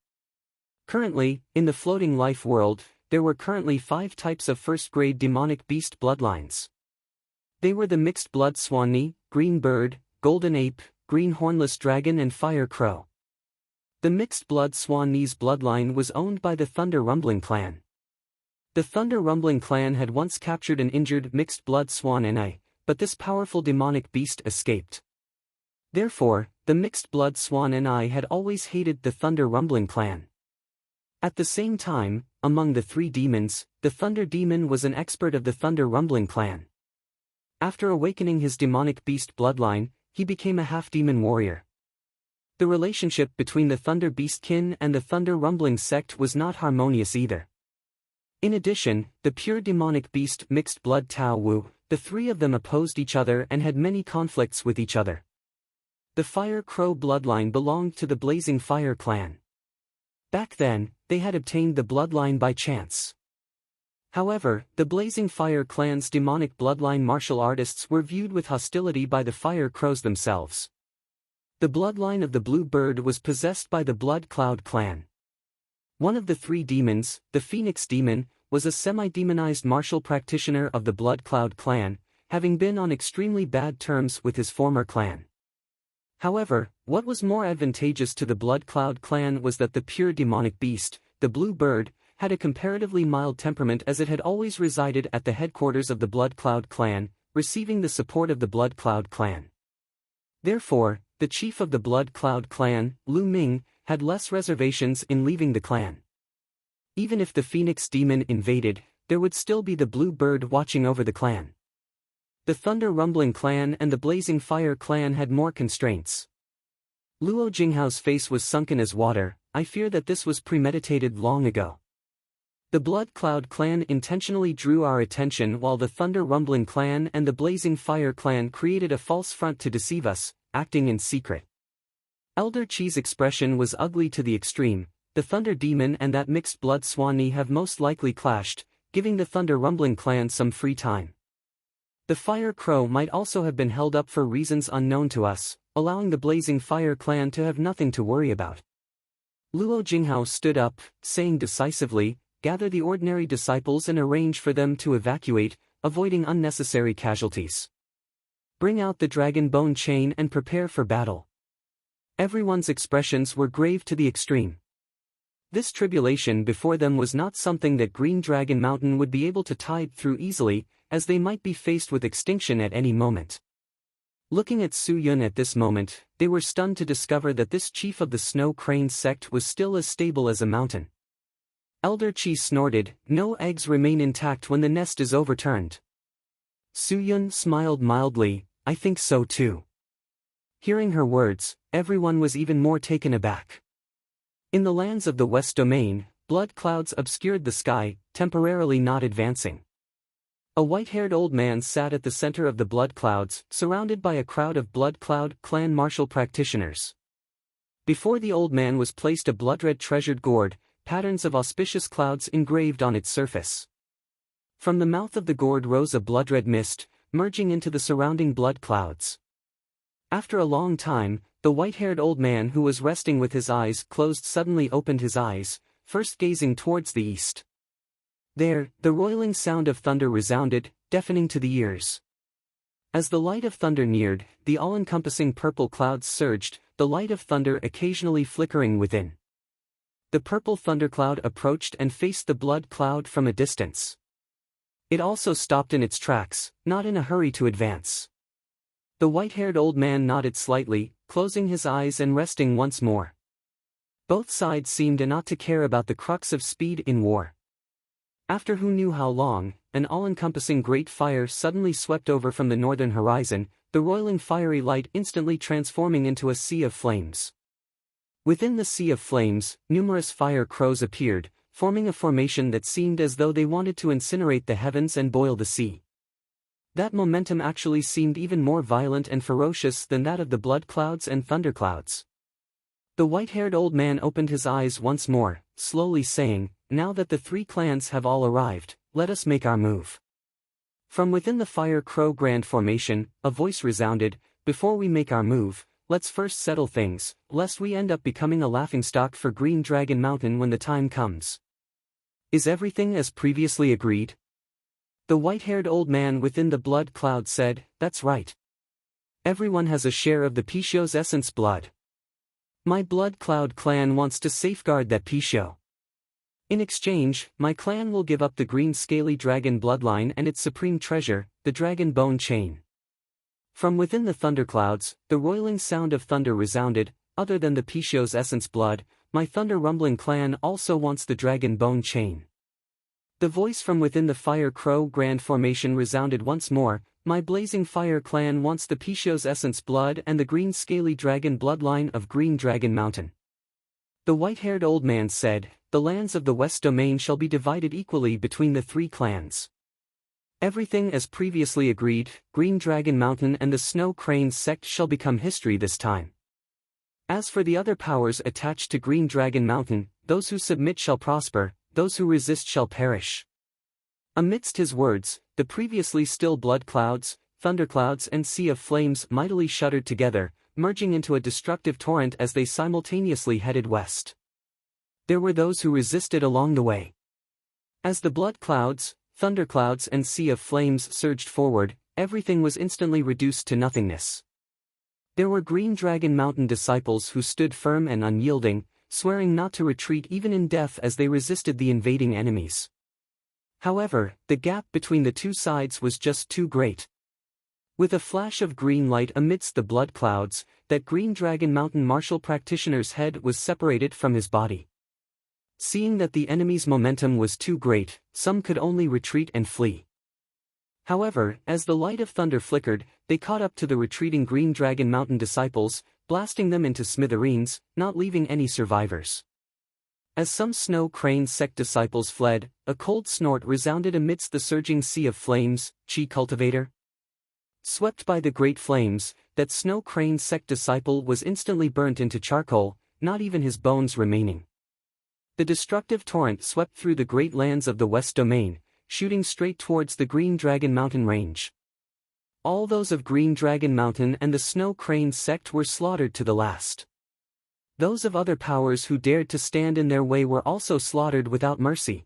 Currently, in the floating life world, there were currently 5 types of first-grade demonic beast bloodlines. They were the Mixed Blood Swanee, Green Bird, Golden Ape, Green Hornless Dragon and Fire Crow. The Mixed Blood Swanee's bloodline was owned by the Thunder Rumbling clan. The Thunder Rumbling clan had once captured an injured Mixed Blood Swanee, but this powerful demonic beast escaped. Therefore, the Mixed Blood Swanee had always hated the Thunder Rumbling clan. At the same time, among the 3 demons, the Thunder Demon was an expert of the Thunder Rumbling clan. After awakening his demonic beast bloodline, he became a half-demon warrior. The relationship between the Thunder Beastkin and the Thunder Rumbling sect was not harmonious either. In addition, the pure demonic beast Mixed Blood Tao Wu, the 3 of them opposed each other and had many conflicts with each other. The Fire Crow bloodline belonged to the Blazing Fire clan. Back then, they had obtained the bloodline by chance. However, the Blazing Fire clan's demonic bloodline martial artists were viewed with hostility by the Fire Crows themselves. The bloodline of the Blue Bird was possessed by the Blood Cloud clan. One of the 3 demons, the Phoenix Demon, was a semi-demonized martial practitioner of the Blood Cloud clan, having been on extremely bad terms with his former clan. However, what was more advantageous to the Blood Cloud clan was that the pure demonic beast, the Blue Bird, had a comparatively mild temperament as it had always resided at the headquarters of the Blood Cloud clan, receiving the support of the Blood Cloud clan. Therefore, the chief of the Blood Cloud clan, Lu Ming, had less reservations in leaving the clan. Even if the Phoenix Demon invaded, there would still be the blue bird watching over the clan. The Thunder Rumbling clan and the Blazing Fire clan had more constraints. Luo Jinghao's face was sunken as water. I fear that this was premeditated long ago. The Blood Cloud clan intentionally drew our attention while the Thunder Rumbling clan and the Blazing Fire clan created a false front to deceive us, acting in secret. Elder Qi's expression was ugly to the extreme. The Thunder Demon and that mixed blood Swanee have most likely clashed, giving the Thunder Rumbling clan some free time. The Fire Crow might also have been held up for reasons unknown to us, allowing the Blazing Fire clan to have nothing to worry about. Luo Jinghao stood up, saying decisively, "Gather the ordinary disciples and arrange for them to evacuate, avoiding unnecessary casualties. Bring out the dragon bone chain and prepare for battle." Everyone's expressions were grave to the extreme. This tribulation before them was not something that Green Dragon Mountain would be able to tide through easily, as they might be faced with extinction at any moment. Looking at Su Yun at this moment, they were stunned to discover that this chief of the Snow Crane sect was still as stable as a mountain. Elder Qi snorted, "No eggs remain intact when the nest is overturned." Su Yun smiled mildly, "I think so too." Hearing her words, everyone was even more taken aback. In the lands of the West Domain, blood clouds obscured the sky, temporarily not advancing. A white-haired old man sat at the center of the blood clouds, surrounded by a crowd of Blood Cloud clan martial practitioners. Before the old man was placed a blood-red treasured gourd, patterns of auspicious clouds engraved on its surface. From the mouth of the gourd rose a blood-red mist, merging into the surrounding blood clouds. After a long time, the white-haired old man who was resting with his eyes closed suddenly opened his eyes, first gazing towards the east. There, the roiling sound of thunder resounded, deafening to the ears. As the light of thunder neared, the all-encompassing purple clouds surged, the light of thunder occasionally flickering within. The purple thundercloud approached and faced the blood cloud from a distance. It also stopped in its tracks, not in a hurry to advance. The white-haired old man nodded slightly, closing his eyes and resting once more. Both sides seemed not to care about the crux of speed in war. After who knew how long, an all-encompassing great fire suddenly swept over from the northern horizon, the roiling fiery light instantly transforming into a sea of flames. Within the sea of flames, numerous fire crows appeared, forming a formation that seemed as though they wanted to incinerate the heavens and boil the sea. That momentum actually seemed even more violent and ferocious than that of the blood clouds and thunderclouds. The white-haired old man opened his eyes once more, slowly saying, "Now that the three clans have all arrived, let us make our move." From within the Fire Crow Grand Formation, a voice resounded, "Before we make our move, let's first settle things, lest we end up becoming a laughingstock for Green Dragon Mountain when the time comes. Is everything as previously agreed?" The white-haired old man within the blood cloud said, "That's right. Everyone has a share of the Pishio's essence blood. My Blood Cloud clan wants to safeguard that Pishio. In exchange, my clan will give up the green scaly dragon bloodline and its supreme treasure, the dragon bone chain." From within the thunderclouds, the roiling sound of thunder resounded, "Other than the Pishio's essence blood, my Thunder Rumbling clan also wants the dragon bone chain." The voice from within the Fire Crow Grand Formation resounded once more, "My Blazing Fire clan wants the Pishio's essence blood and the green scaly dragon bloodline of Green Dragon Mountain." The white-haired old man said, "The lands of the West Domain shall be divided equally between the three clans. Everything as previously agreed, Green Dragon Mountain and the Snow Crane sect shall become history this time. As for the other powers attached to Green Dragon Mountain, those who submit shall prosper, those who resist shall perish." Amidst his words, the previously still blood clouds, thunderclouds and sea of flames mightily shuddered together, merging into a destructive torrent as they simultaneously headed west. There were those who resisted along the way. As the blood clouds, thunderclouds and sea of flames surged forward, everything was instantly reduced to nothingness. There were Green Dragon Mountain disciples who stood firm and unyielding, swearing not to retreat even in death as they resisted the invading enemies. However, the gap between the two sides was just too great. With a flash of green light amidst the blood clouds, that Green Dragon Mountain martial practitioner's head was separated from his body. Seeing that the enemy's momentum was too great, some could only retreat and flee. However, as the light of thunder flickered, they caught up to the retreating Green Dragon Mountain disciples, blasting them into smithereens, not leaving any survivors. As some Snow Crane sect disciples fled, a cold snort resounded amidst the surging sea of flames. Chi cultivator? Swept by the great flames, that Snow Crane sect disciple was instantly burnt into charcoal, not even his bones remaining. The destructive torrent swept through the great lands of the West Domain, shooting straight towards the Green Dragon Mountain range. All those of Green Dragon Mountain and the Snow Crane sect were slaughtered to the last. Those of other powers who dared to stand in their way were also slaughtered without mercy.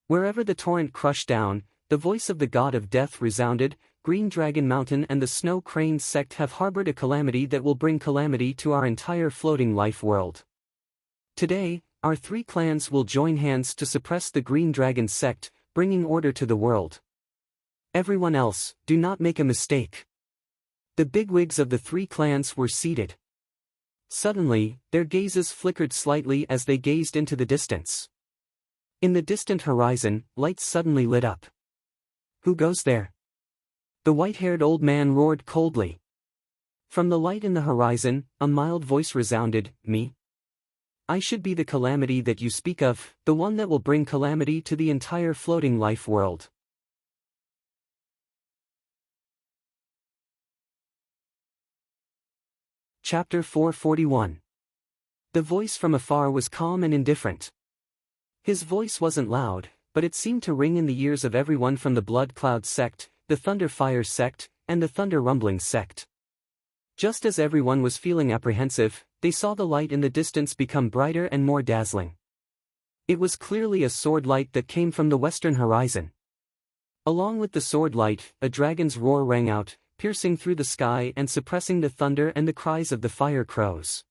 Wherever the torrent crushed down, the voice of the god of death resounded. Green Dragon Mountain and the Snow Crane sect have harbored a calamity that will bring calamity to our entire floating life world. Today, our three clans will join hands to suppress the Green Dragon sect, bringing order to the world. Everyone else, do not make a mistake. The bigwigs of the three clans were seated. Suddenly, their gazes flickered slightly as they gazed into the distance. In the distant horizon, lights suddenly lit up. Who goes there? The white-haired old man roared coldly. From the light in the horizon, a mild voice resounded, "Me? I should be the calamity that you speak of, the one that will bring calamity to the entire floating life world." Chapter 441. The voice from afar was calm and indifferent. His voice wasn't loud, but it seemed to ring in the ears of everyone from the Blood Cloud sect, the Thunder Fire sect, and the Thunder Rumbling sect. Just as everyone was feeling apprehensive, they saw the light in the distance become brighter and more dazzling. It was clearly a sword light that came from the western horizon. Along with the sword light, a dragon's roar rang out, piercing through the sky and suppressing the thunder and the cries of the fire crows.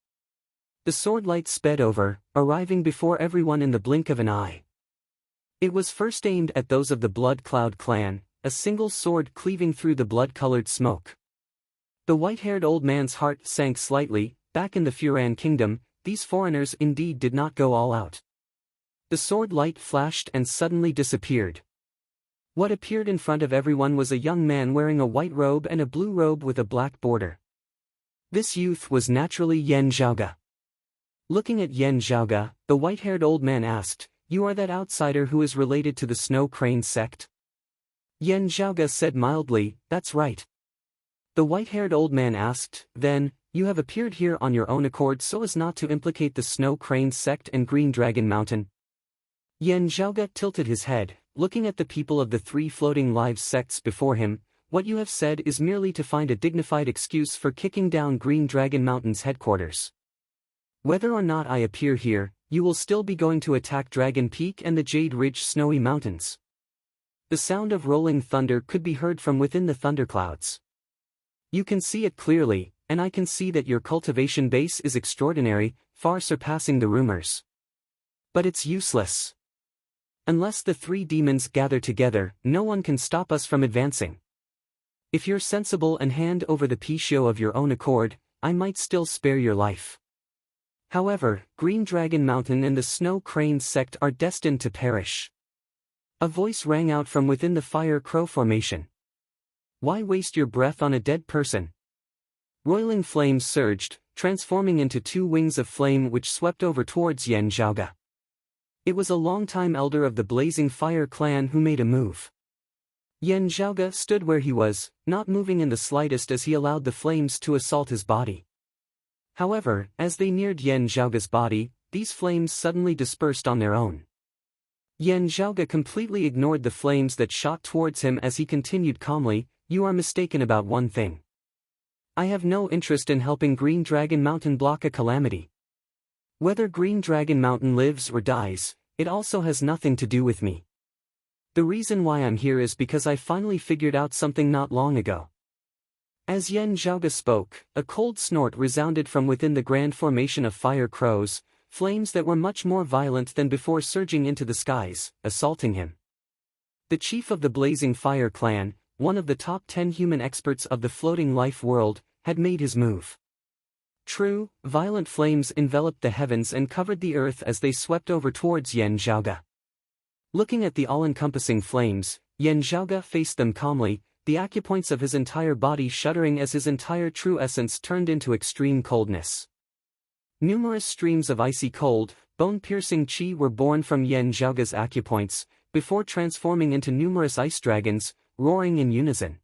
The sword light sped over, arriving before everyone in the blink of an eye. It was first aimed at those of the Blood Cloud clan, a single sword cleaving through the blood-colored smoke. The white-haired old man's heart sank slightly. Back in the Furan kingdom, these foreigners indeed did not go all out. The sword light flashed and suddenly disappeared. What appeared in front of everyone was a young man wearing a white robe and a blue robe with a black border. This youth was naturally Yen Zhaoga. Looking at Yen Zhaoga, the white-haired old man asked, "You are that outsider who is related to the Snow Crane sect?" Yen Zhaoga said mildly, "That's right." The white-haired old man asked, "Then, you have appeared here on your own accord so as not to implicate the Snow Crane sect and Green Dragon Mountain?" Yen Zhaoga tilted his head, looking at the people of the three floating live sects before him. "What you have said is merely to find a dignified excuse for kicking down Green Dragon Mountain's headquarters. Whether or not I appear here, you will still be going to attack Dragon Peak and the Jade Ridge Snowy Mountains." The sound of rolling thunder could be heard from within the thunderclouds. "You can see it clearly, and I can see that your cultivation base is extraordinary, far surpassing the rumors. But it's useless. Unless the three demons gather together, no one can stop us from advancing. If you're sensible and hand over the Pishio of your own accord, I might still spare your life. However, Green Dragon Mountain and the Snow Crane sect are destined to perish." A voice rang out from within the Fire Crow formation. "Why waste your breath on a dead person?" Roiling flames surged, transforming into two wings of flame which swept over towards Yen Zhaoga. It was a longtime elder of the Blazing Fire clan who made a move. Yen Zhaoga stood where he was, not moving in the slightest as he allowed the flames to assault his body. However, as they neared Yen Zhaoga's body, these flames suddenly dispersed on their own. Yen Zhaoga completely ignored the flames that shot towards him as he continued calmly, "You are mistaken about one thing. I have no interest in helping Green Dragon Mountain block a calamity. Whether Green Dragon Mountain lives or dies, it also has nothing to do with me. The reason why I'm here is because I finally figured out something not long ago." As Yen Zhaoga spoke, a cold snort resounded from within the grand formation of fire crows, flames that were much more violent than before surging into the skies, assaulting him. The chief of the Blazing Fire clan, one of the top 10 human experts of the floating life world, had made his move. True, violent flames enveloped the heavens and covered the earth as they swept over towards Yan Zhaoge. Looking at the all-encompassing flames, Yan Zhaoge faced them calmly, the acupoints of his entire body shuddering as his entire true essence turned into extreme coldness. Numerous streams of icy cold, bone-piercing chi were born from Yan Zhaoge's acupoints, before transforming into numerous ice dragons, roaring in unison.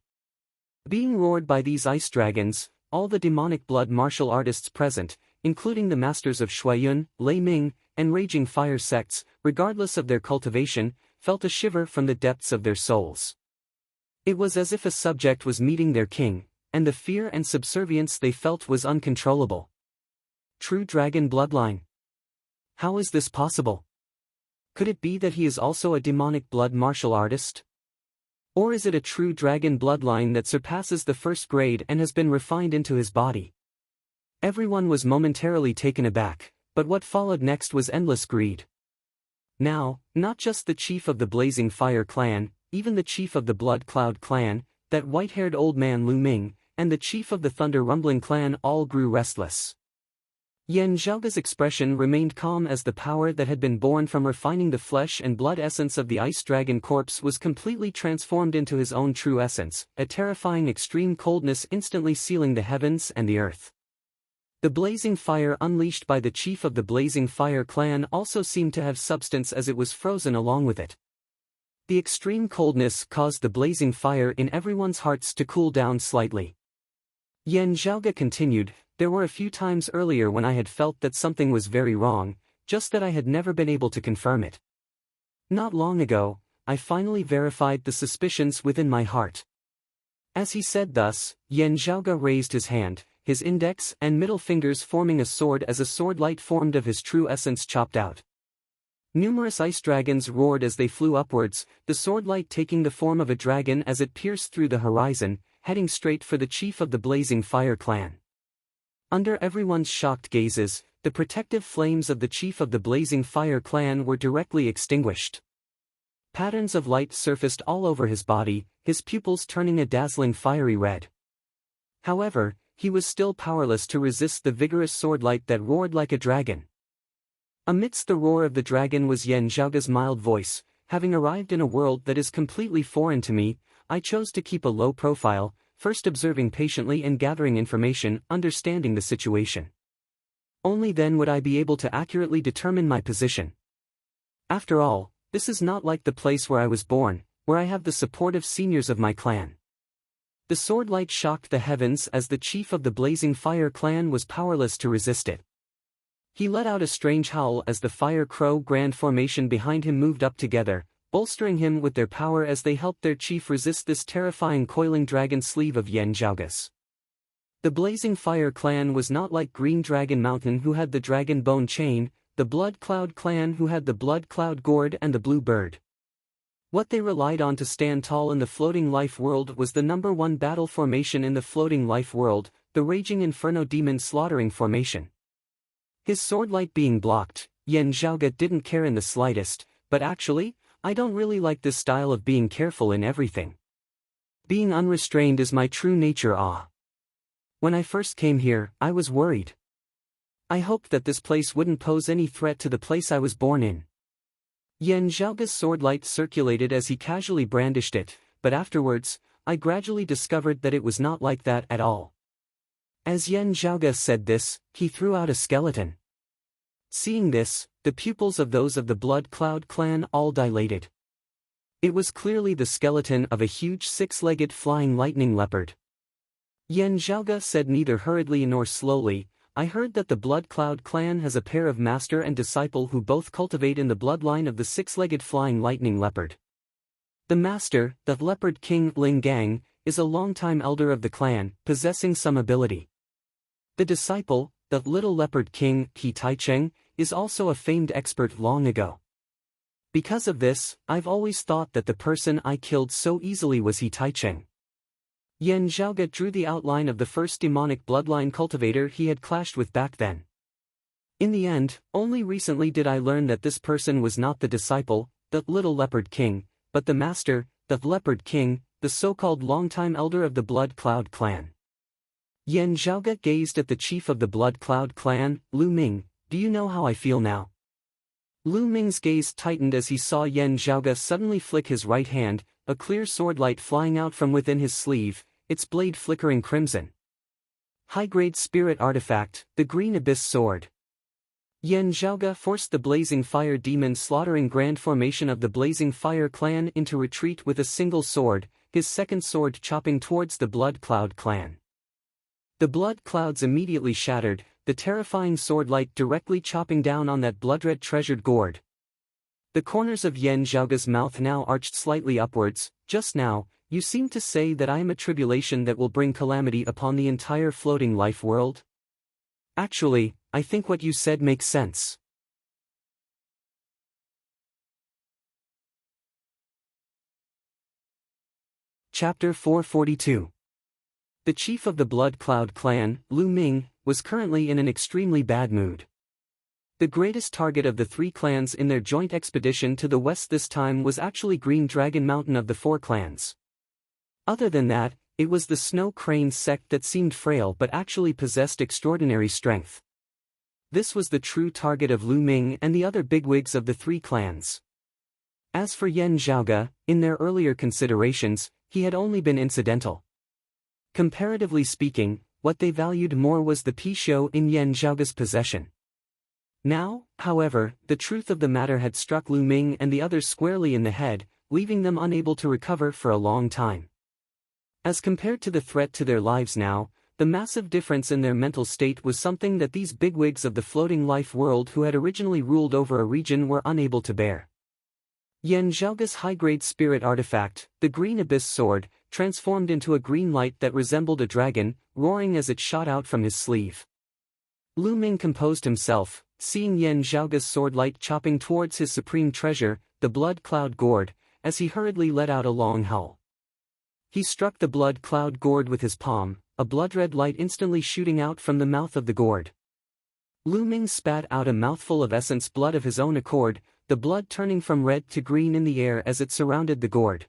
Being roared by these ice dragons, all the demonic blood martial artists present, including the masters of Shuiyun, Lei Ming, and raging fire sects, regardless of their cultivation, felt a shiver from the depths of their souls. It was as if a subject was meeting their king, and the fear and subservience they felt was uncontrollable. True dragon bloodline. How is this possible? Could it be that he is also a demonic blood martial artist? Or is it a true dragon bloodline that surpasses the first grade and has been refined into his body? Everyone was momentarily taken aback, but what followed next was endless greed. Now, not just the chief of the Blazing Fire clan, even the chief of the Blood Cloud clan, that white-haired old man Lu Ming, and the chief of the Thunder Rumbling clan all grew restless. Yan Zhaoge's expression remained calm as the power that had been born from refining the flesh and blood essence of the ice dragon corpse was completely transformed into his own true essence, a terrifying extreme coldness instantly sealing the heavens and the earth. The blazing fire unleashed by the chief of the Blazing Fire clan also seemed to have substance as it was frozen along with it. The extreme coldness caused the blazing fire in everyone's hearts to cool down slightly. Yan Zhaoge continued, "There were a few times earlier when I had felt that something was very wrong, just that I had never been able to confirm it. Not long ago, I finally verified the suspicions within my heart." As he said thus, Yan Zhaoge raised his hand, his index and middle fingers forming a sword as a sword light formed of his true essence chopped out. Numerous ice dragons roared as they flew upwards, the sword light taking the form of a dragon as it pierced through the horizon, heading straight for the chief of the Blazing Fire clan. Under everyone's shocked gazes, the protective flames of the chief of the Blazing Fire clan were directly extinguished. Patterns of light surfaced all over his body, his pupils turning a dazzling fiery red. However, he was still powerless to resist the vigorous sword light that roared like a dragon. Amidst the roar of the dragon was Yan Zhaoge's mild voice, "Having arrived in a world that is completely foreign to me, I chose to keep a low profile, first observing patiently and gathering information, understanding the situation. Only then would I be able to accurately determine my position. After all, this is not like the place where I was born, where I have the supportive seniors of my clan." The sword light shocked the heavens as the chief of the Blazing Fire clan was powerless to resist it. He let out a strange howl as the Fire Crow Grand formation behind him moved up together, bolstering him with their power as they helped their chief resist this terrifying coiling dragon sleeve of Yan Zhaoge's. The Blazing Fire clan was not like Green Dragon Mountain who had the Dragon Bone Chain, the Blood Cloud clan who had the Blood Cloud Gourd and the Blue Bird. What they relied on to stand tall in the Floating Life World was the #1 battle formation in the Floating Life World, the Raging Inferno Demon Slaughtering Formation. His sword light being blocked, Yan Zhaoge didn't care in the slightest, but actually, I don't really like this style of being careful in everything. Being unrestrained is my true nature. When I first came here, I was worried. I hoped that this place wouldn't pose any threat to the place I was born in. Yan Zhaoge's sword light circulated as he casually brandished it, but afterwards, I gradually discovered that it was not like that at all. As Yan Zhaoge said this, he threw out a skeleton. Seeing this, the pupils of those of the Blood Cloud clan all dilated. It was clearly the skeleton of a huge six-legged flying lightning leopard. Yan Zhaoge said neither hurriedly nor slowly, "I heard that the Blood Cloud clan has a pair of master and disciple who both cultivate in the bloodline of the six-legged flying lightning leopard. The master, the Leopard King Ling Gang, is a longtime elder of the clan, possessing some ability. The disciple, the Little Leopard King He Taicheng, is also a famed expert long ago. Because of this, I've always thought that the person I killed so easily was He Taicheng." Yan Zhaoge drew the outline of the first demonic bloodline cultivator he had clashed with back then. In the end, only recently did I learn that this person was not the disciple, the Little Leopard King, but the master, the Leopard King, the so-called longtime elder of the Blood Cloud clan. Yan Zhaoge gazed at the chief of the Blood Cloud clan, Lu Ming. Do you know how I feel now? Lu Ming's gaze tightened as he saw Yan Zhaoge suddenly flick his right hand, a clear sword light flying out from within his sleeve, its blade flickering crimson. High-grade spirit artifact, the Green Abyss Sword. Yan Zhaoge forced the Blazing Fire Demon slaughtering grand formation of the Blazing Fire clan into retreat with a single sword, his second sword chopping towards the Blood Cloud clan. The blood clouds immediately shattered, the terrifying sword light directly chopping down on that blood-red treasured gourd. The corners of Yan Zhaoge's mouth now arched slightly upwards. Just now, you seem to say that I am a tribulation that will bring calamity upon the entire floating life world? Actually, I think what you said makes sense. Chapter 442. The chief of the Blood Cloud clan, Lu Ming, was currently in an extremely bad mood. The greatest target of the three clans in their joint expedition to the west this time was actually Green Dragon Mountain of the four clans. Other than that, it was the Snow Crane sect that seemed frail but actually possessed extraordinary strength. This was the true target of Lu Ming and the other bigwigs of the three clans. As for Yan Zhaoge, in their earlier considerations, he had only been incidental. Comparatively speaking, what they valued more was the Pixiu in Yan Zhaoge's possession. Now, however, the truth of the matter had struck Lu Ming and the others squarely in the head, leaving them unable to recover for a long time. As compared to the threat to their lives now, the massive difference in their mental state was something that these bigwigs of the floating life world who had originally ruled over a region were unable to bear. Yan Zhaoge's high-grade spirit artifact, the Green Abyss Sword, transformed into a green light that resembled a dragon, roaring as it shot out from his sleeve. Lu Ming composed himself, seeing Yan Zhaoge's sword light chopping towards his supreme treasure, the Blood Cloud Gourd, as he hurriedly let out a long howl. He struck the Blood Cloud Gourd with his palm, a blood-red light instantly shooting out from the mouth of the gourd. Lu Ming spat out a mouthful of essence blood of his own accord, the blood turning from red to green in the air as it surrounded the gourd.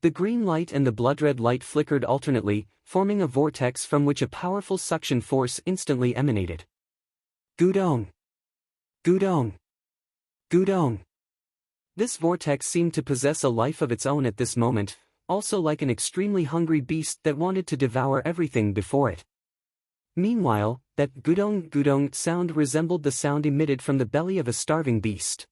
The green light and the blood-red light flickered alternately, forming a vortex from which a powerful suction force instantly emanated. Gudong! Gudong! Gudong! This vortex seemed to possess a life of its own at this moment, also like an extremely hungry beast that wanted to devour everything before it. Meanwhile, that gudong gudong sound resembled the sound emitted from the belly of a starving beast.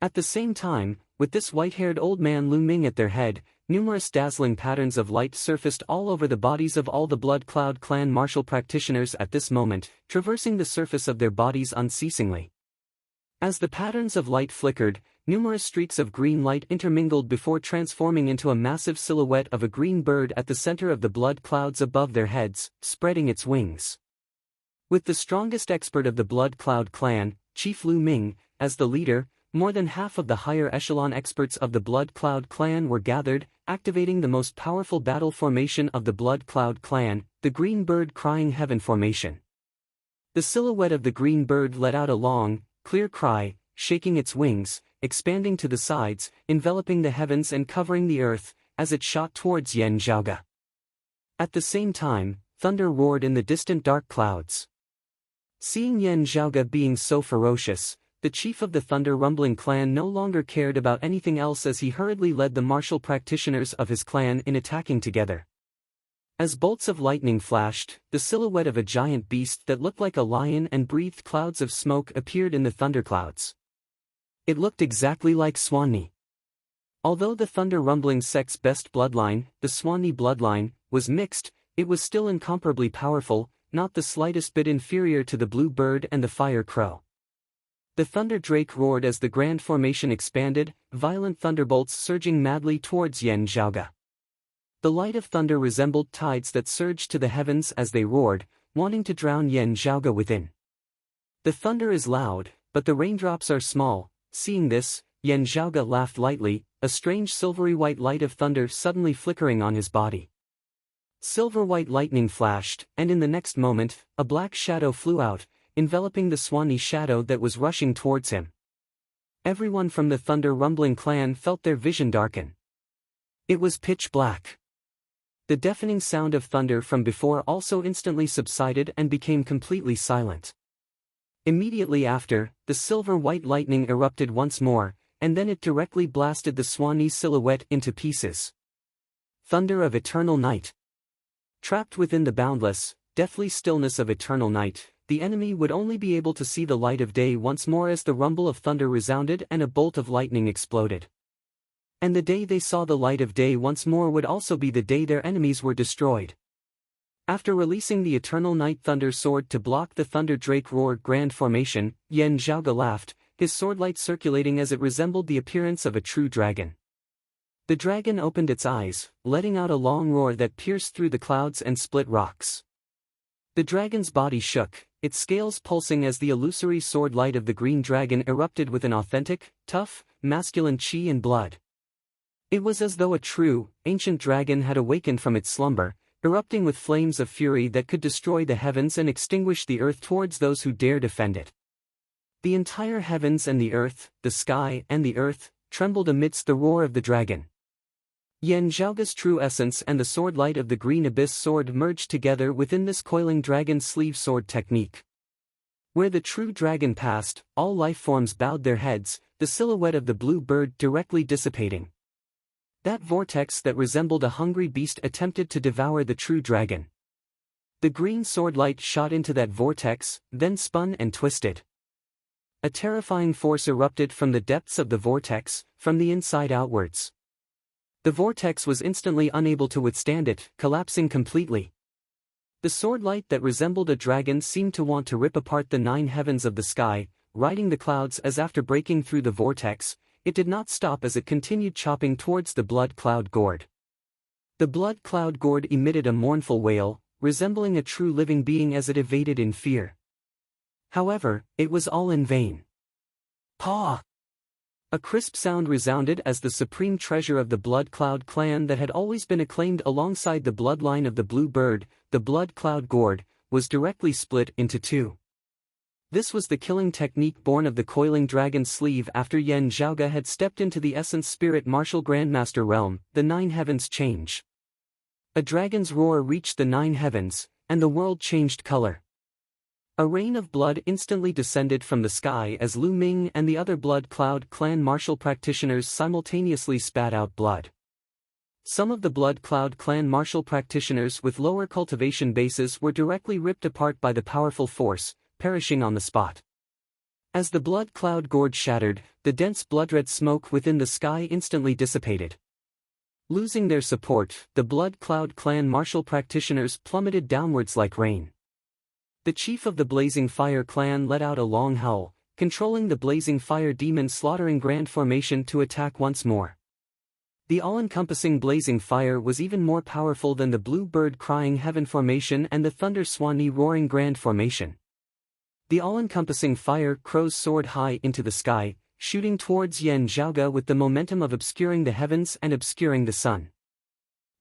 At the same time, with this white-haired old man Lu Ming at their head, numerous dazzling patterns of light surfaced all over the bodies of all the Blood Cloud clan martial practitioners at this moment, traversing the surface of their bodies unceasingly. As the patterns of light flickered, numerous streaks of green light intermingled before transforming into a massive silhouette of a green bird at the center of the blood clouds above their heads, spreading its wings. With the strongest expert of the Blood Cloud clan, Chief Lu Ming, as the leader, more than half of the higher echelon experts of the Blood Cloud clan were gathered, activating the most powerful battle formation of the Blood Cloud clan, the Green Bird Crying Heaven formation. The silhouette of the green bird let out a long, clear cry, shaking its wings, expanding to the sides, enveloping the heavens and covering the earth, as it shot towards Yan Zhaoge. At the same time, thunder roared in the distant dark clouds. Seeing Yan Zhaoge being so ferocious, the chief of the Thunder Rumbling clan no longer cared about anything else as he hurriedly led the martial practitioners of his clan in attacking together. As bolts of lightning flashed, the silhouette of a giant beast that looked like a lion and breathed clouds of smoke appeared in the thunderclouds. It looked exactly like Swanee. Although the Thunder Rumbling sect's best bloodline, the Swanee bloodline, was mixed, it was still incomparably powerful, not the slightest bit inferior to the Blue Bird and the Fire Crow. The Thunder Drake roared as the grand formation expanded, violent thunderbolts surging madly towards Yan Zhaoge. The light of thunder resembled tides that surged to the heavens as they roared, wanting to drown Yan Zhaoge within. The thunder is loud, but the raindrops are small. Seeing this, Yan Zhaoge laughed lightly, a strange silvery white light of thunder suddenly flickering on his body. Silver-white lightning flashed, and in the next moment, a black shadow flew out, enveloping the Swanee shadow that was rushing towards him. Everyone from the Thunder Rumbling clan felt their vision darken. It was pitch black. The deafening sound of thunder from before also instantly subsided and became completely silent. Immediately after, the silver-white lightning erupted once more, and then it directly blasted the Swanee silhouette into pieces. Thunder of eternal night. Trapped within the boundless, deathly stillness of eternal night, the enemy would only be able to see the light of day once more as the rumble of thunder resounded and a bolt of lightning exploded. And the day they saw the light of day once more would also be the day their enemies were destroyed. After releasing the eternal night thunder sword to block the thunder drake roar grand formation, Yan Zhaoge laughed, his swordlight circulating as it resembled the appearance of a true dragon. The dragon opened its eyes, letting out a long roar that pierced through the clouds and split rocks. The dragon's body shook, its scales pulsing as the illusory sword light of the green dragon erupted with an authentic, tough, masculine chi and blood. It was as though a true, ancient dragon had awakened from its slumber, erupting with flames of fury that could destroy the heavens and extinguish the earth towards those who dare defend it. The entire heavens and the earth, the sky and the earth, trembled amidst the roar of the dragon. Yan Zhaoge's true essence and the sword light of the green abyss sword merged together within this coiling dragon sleeve sword technique. Where the true dragon passed, all life forms bowed their heads, the silhouette of the blue bird directly dissipating. That vortex that resembled a hungry beast attempted to devour the true dragon. The green sword light shot into that vortex, then spun and twisted. A terrifying force erupted from the depths of the vortex, from the inside outwards. The vortex was instantly unable to withstand it, collapsing completely. The sword light that resembled a dragon seemed to want to rip apart the 9 heavens of the sky, riding the clouds as after breaking through the vortex, it did not stop as it continued chopping towards the blood cloud gourd. The blood cloud gourd emitted a mournful wail, resembling a true living being as it evaded in fear. However, it was all in vain. Paw! A crisp sound resounded as the supreme treasure of the Blood Cloud clan that had always been acclaimed alongside the bloodline of the blue bird, the Blood Cloud gourd, was directly split into 2. This was the killing technique born of the coiling dragon sleeve after Yan Zhaoge had stepped into the essence spirit martial grandmaster realm, the 9 heavens change. A dragon's roar reached the 9 heavens, and the world changed color. A rain of blood instantly descended from the sky as Lu Ming and the other Blood Cloud clan martial practitioners simultaneously spat out blood. Some of the Blood Cloud clan martial practitioners with lower cultivation bases were directly ripped apart by the powerful force, perishing on the spot. As the Blood Cloud gourd shattered, the dense blood-red smoke within the sky instantly dissipated. Losing their support, the Blood Cloud clan martial practitioners plummeted downwards like rain. The chief of the Blazing Fire clan let out a long howl, controlling the Blazing Fire demon slaughtering grand formation to attack once more. The all-encompassing Blazing Fire was even more powerful than the Blue Bird Crying Heaven formation and the Thunder Swanee Roaring Grand formation. The all-encompassing fire crows soared high into the sky, shooting towards Yan Zhaoge with the momentum of obscuring the heavens and obscuring the sun.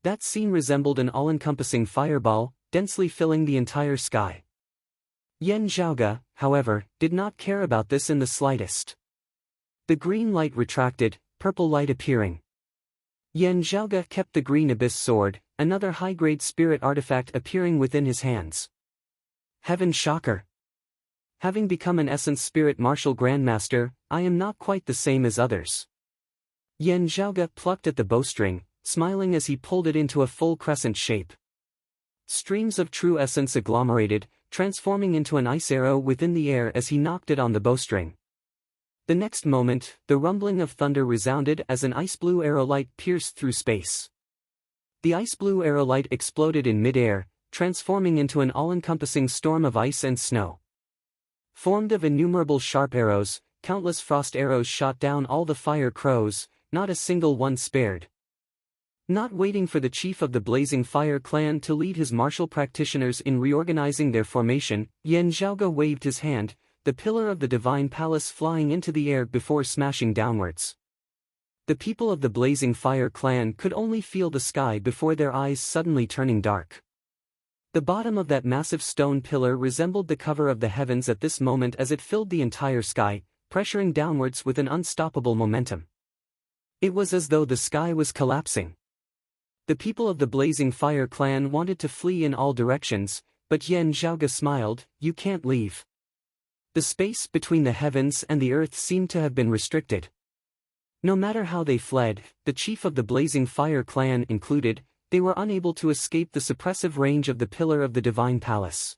That scene resembled an all-encompassing fireball, densely filling the entire sky. Yan Zhaoge, however, did not care about this in the slightest. The green light retracted, purple light appearing. Yan Zhaoge kept the green abyss sword, another high-grade spirit artifact appearing within his hands. Heaven shocker! Having become an essence spirit martial grandmaster, I am not quite the same as others. Yan Zhaoge plucked at the bowstring, smiling as he pulled it into a full crescent shape. Streams of true essence agglomerated, transforming into an ice arrow within the air as he knocked it on the bowstring. The next moment, the rumbling of thunder resounded as an ice-blue arrow light pierced through space. The ice-blue arrow light exploded in mid-air, transforming into an all-encompassing storm of ice and snow. Formed of innumerable sharp arrows, countless frost arrows shot down all the fire crows, not a single one spared. Not waiting for the chief of the Blazing Fire clan to lead his martial practitioners in reorganizing their formation, Yan Zhaoge waved his hand, the pillar of the divine palace flying into the air before smashing downwards. The people of the Blazing Fire clan could only feel the sky before their eyes suddenly turning dark. The bottom of that massive stone pillar resembled the cover of the heavens at this moment as it filled the entire sky, pressuring downwards with an unstoppable momentum. It was as though the sky was collapsing. The people of the Blazing Fire clan wanted to flee in all directions, but Yan Zhaoge smiled, "You can't leave." The space between the heavens and the earth seemed to have been restricted. No matter how they fled, the chief of the Blazing Fire clan included, they were unable to escape the suppressive range of the pillar of the divine palace.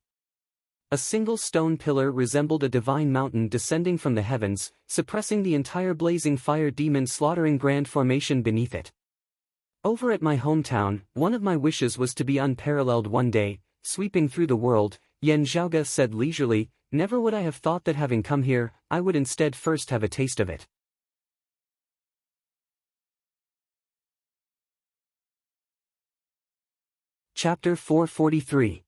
A single stone pillar resembled a divine mountain descending from the heavens, suppressing the entire Blazing Fire demon slaughtering grand formation beneath it. Over at my hometown, one of my wishes was to be unparalleled one day, sweeping through the world, Yan Zhaoge said leisurely. Never would I have thought that having come here, I would instead first have a taste of it. Chapter 443.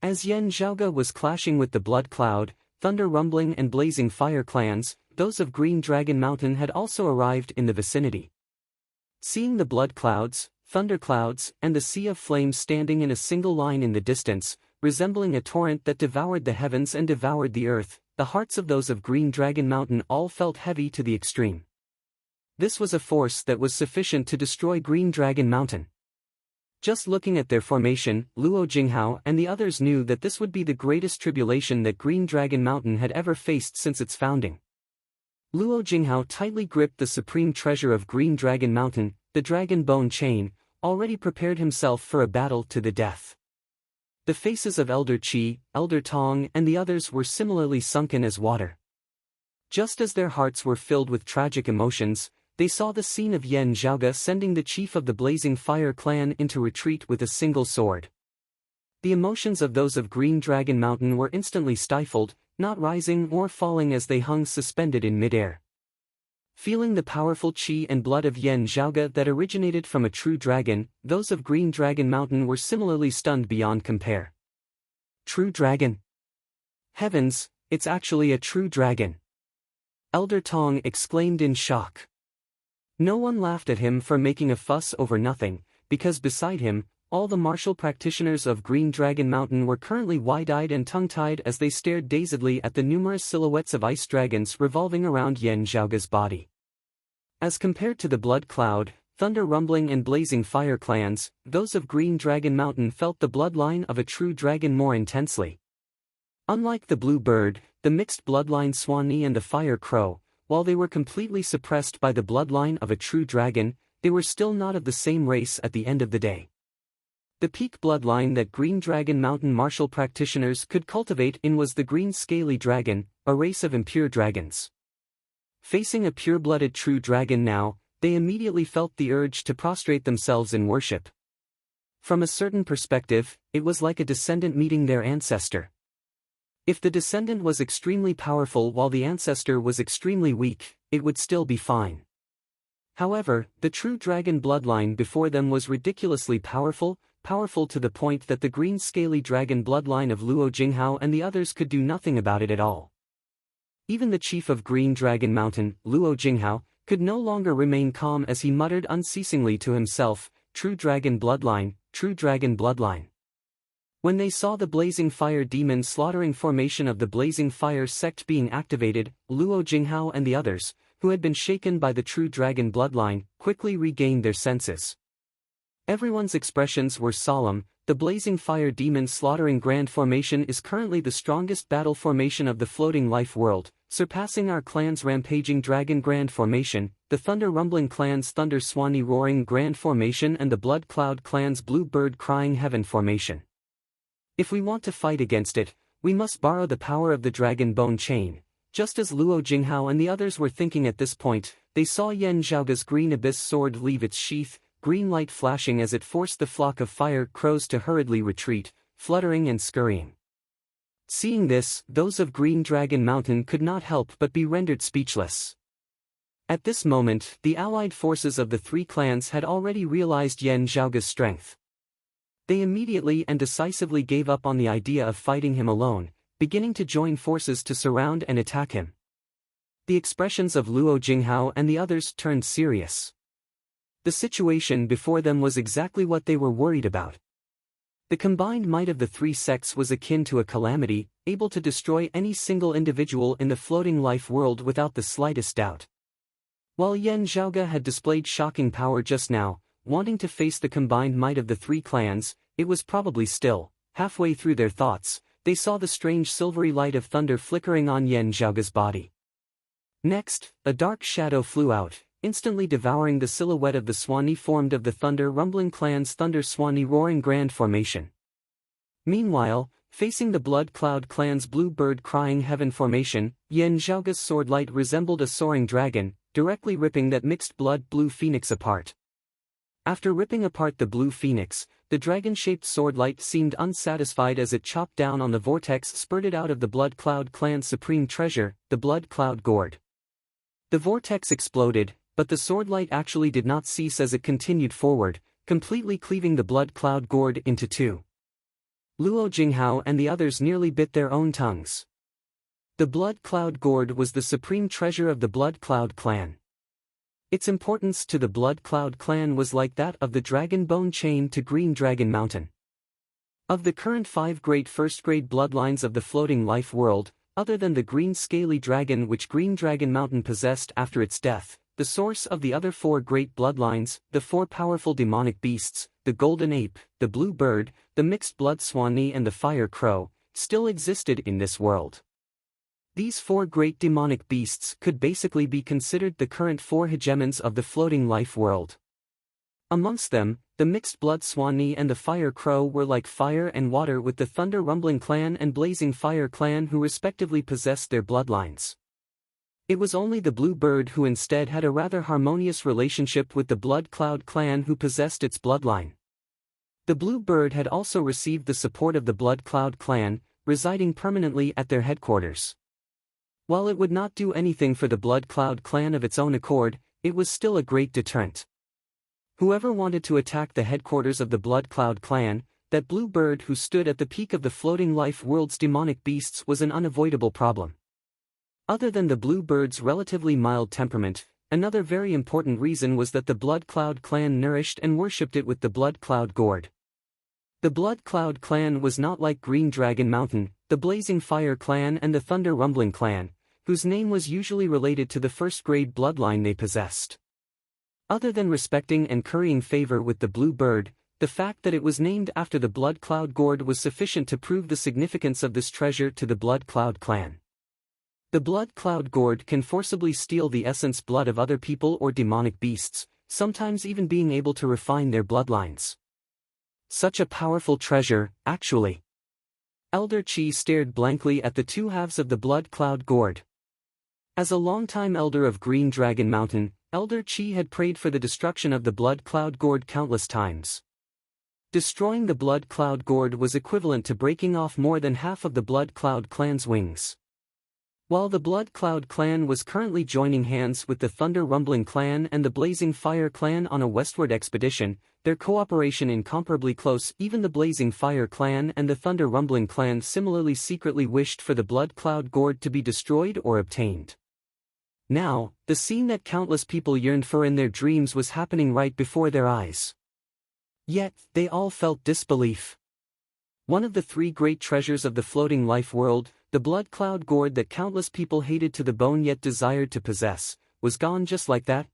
As Yan Zhaoge was clashing with the Blood Cloud, Thunder Rumbling and Blazing Fire clans, those of Green Dragon Mountain had also arrived in the vicinity. Seeing the Blood Clouds, Thunder Clouds, and the Sea of Flames standing in a single line in the distance, resembling a torrent that devoured the heavens and devoured the earth, the hearts of those of Green Dragon Mountain all felt heavy to the extreme. This was a force that was sufficient to destroy Green Dragon Mountain. Just looking at their formation, Luo Jinghao and the others knew that this would be the greatest tribulation that Green Dragon Mountain had ever faced since its founding. Luo Jinghao tightly gripped the supreme treasure of Green Dragon Mountain, the Dragon Bone Chain, already prepared himself for a battle to the death. The faces of Elder Qi, Elder Tong and the others were similarly sunken as water. Just as their hearts were filled with tragic emotions, they saw the scene of Yan Zhaoge sending the chief of the Blazing Fire clan into retreat with a single sword. The emotions of those of Green Dragon Mountain were instantly stifled, not rising or falling as they hung suspended in midair. Feeling the powerful qi and blood of Yan Zhaoge that originated from a true dragon, those of Green Dragon Mountain were similarly stunned beyond compare. True dragon? Heavens, it's actually a true dragon! Elder Tong exclaimed in shock. No one laughed at him for making a fuss over nothing, because beside him, all the martial practitioners of Green Dragon Mountain were currently wide-eyed and tongue-tied as they stared dazedly at the numerous silhouettes of ice dragons revolving around Yan Zhaoge's body. As compared to the Blood Cloud, Thunder Rumbling and Blazing Fire clans, those of Green Dragon Mountain felt the bloodline of a true dragon more intensely. Unlike the Blue Bird, the mixed bloodline Swanee and the Fire Crow, while they were completely suppressed by the bloodline of a true dragon, they were still not of the same race at the end of the day. The peak bloodline that Green Dragon Mountain martial practitioners could cultivate in was the Green Scaly Dragon, a race of impure dragons. Facing a pure-blooded true dragon now, they immediately felt the urge to prostrate themselves in worship. From a certain perspective, it was like a descendant meeting their ancestor. If the descendant was extremely powerful while the ancestor was extremely weak, it would still be fine. However, the true dragon bloodline before them was ridiculously powerful to the point that the green scaly dragon bloodline of Luo Jinghao and the others could do nothing about it at all. Even the chief of Green Dragon Mountain, Luo Jinghao, could no longer remain calm as he muttered unceasingly to himself, "True dragon bloodline, true dragon bloodline." When they saw the Blazing Fire demon slaughtering formation of the Blazing Fire sect being activated, Luo Jinghao and the others, who had been shaken by the true dragon bloodline, quickly regained their senses. Everyone's expressions were solemn. The Blazing Fire demon slaughtering grand formation is currently the strongest battle formation of the floating life world, surpassing our clan's rampaging dragon grand formation, the Thunder Rumbling clan's Thunder Swanee roaring grand formation and the Blood Cloud clan's Blue Bird crying heaven formation. If we want to fight against it, we must borrow the power of the Dragon Bone Chain. Just as Luo Jinghao and the others were thinking at this point, they saw Yan Zhaoge's green abyss sword leave its sheath, green light flashing as it forced the flock of fire crows to hurriedly retreat, fluttering and scurrying. Seeing this, those of Green Dragon Mountain could not help but be rendered speechless. At this moment, the allied forces of the three clans had already realized Yan Zhaoge's strength. They immediately and decisively gave up on the idea of fighting him alone, beginning to join forces to surround and attack him. The expressions of Luo Jinghao and the others turned serious. The situation before them was exactly what they were worried about. The combined might of the three sects was akin to a calamity, able to destroy any single individual in the floating life world without the slightest doubt. While Yan Zhaoge had displayed shocking power just now, wanting to face the combined might of the three clans. It was probably still, halfway through their thoughts, they saw the strange silvery light of thunder flickering on Yan Zhaoga's body. Next, a dark shadow flew out, instantly devouring the silhouette of the Swanee formed of the Thunder Rumbling Clan's Thunder Swanee Roaring Grand Formation. Meanwhile, facing the Blood Cloud Clan's Blue Bird Crying Heaven Formation, Yan Zhaoga's sword light resembled a soaring dragon, directly ripping that mixed blood Blue Phoenix apart. After ripping apart the Blue Phoenix, the dragon-shaped sword light seemed unsatisfied as it chopped down on the vortex spurted out of the Blood Cloud Clan's supreme treasure, the Blood Cloud Gourd. The vortex exploded, but the sword light actually did not cease as it continued forward, completely cleaving the Blood Cloud Gourd into two. Luo Jinghao and the others nearly bit their own tongues. The Blood Cloud Gourd was the supreme treasure of the Blood Cloud Clan. Its importance to the Blood Cloud Clan was like that of the Dragon Bone Chain to Green Dragon Mountain. Of the current 5 great first-grade bloodlines of the floating life world, other than the green scaly dragon which Green Dragon Mountain possessed after its death, the source of the other 4 great bloodlines, the 4 powerful demonic beasts, the golden ape, the blue bird, the mixed blood swanee and the fire crow, still existed in this world. These 4 great demonic beasts could basically be considered the current 4 hegemons of the floating life world. Amongst them, the mixed blood swanee and the fire crow were like fire and water with the Thunder Rumbling Clan and Blazing Fire Clan who respectively possessed their bloodlines. It was only the blue bird who instead had a rather harmonious relationship with the Blood Cloud Clan who possessed its bloodline. The blue bird had also received the support of the Blood Cloud Clan, residing permanently at their headquarters. While it would not do anything for the Blood Cloud Clan of its own accord, it was still a great deterrent. Whoever wanted to attack the headquarters of the Blood Cloud Clan, that blue bird who stood at the peak of the floating life world's demonic beasts was an unavoidable problem. Other than the blue bird's relatively mild temperament, another very important reason was that the Blood Cloud Clan nourished and worshipped it with the Blood Cloud Gourd. The Blood Cloud Clan was not like Green Dragon Mountain, the Blazing Fire Clan and the Thunder Rumbling Clan, whose name was usually related to the first-grade bloodline they possessed. Other than respecting and currying favor with the blue bird, the fact that it was named after the Blood Cloud Gourd was sufficient to prove the significance of this treasure to the Blood Cloud Clan. The Blood Cloud Gourd can forcibly steal the essence blood of other people or demonic beasts, sometimes even being able to refine their bloodlines. Such a powerful treasure, actually. Elder Qi stared blankly at the 2 halves of the Blood Cloud Gourd. As a longtime elder of Green Dragon Mountain, Elder Qi had prayed for the destruction of the Blood Cloud Gourd countless times. Destroying the Blood Cloud Gourd was equivalent to breaking off more than half of the Blood Cloud Clan's wings. While the Blood Cloud Clan was currently joining hands with the Thunder Rumbling Clan and the Blazing Fire Clan on a westward expedition, their cooperation incomparably close. Even the Blazing Fire Clan and the Thunder Rumbling Clan similarly secretly wished for the Blood Cloud Gourd to be destroyed or obtained. Now, the scene that countless people yearned for in their dreams was happening right before their eyes. Yet, they all felt disbelief. One of the 3 great treasures of the floating life world, the Blood Cloud Gourd that countless people hated to the bone yet desired to possess, was gone just like that.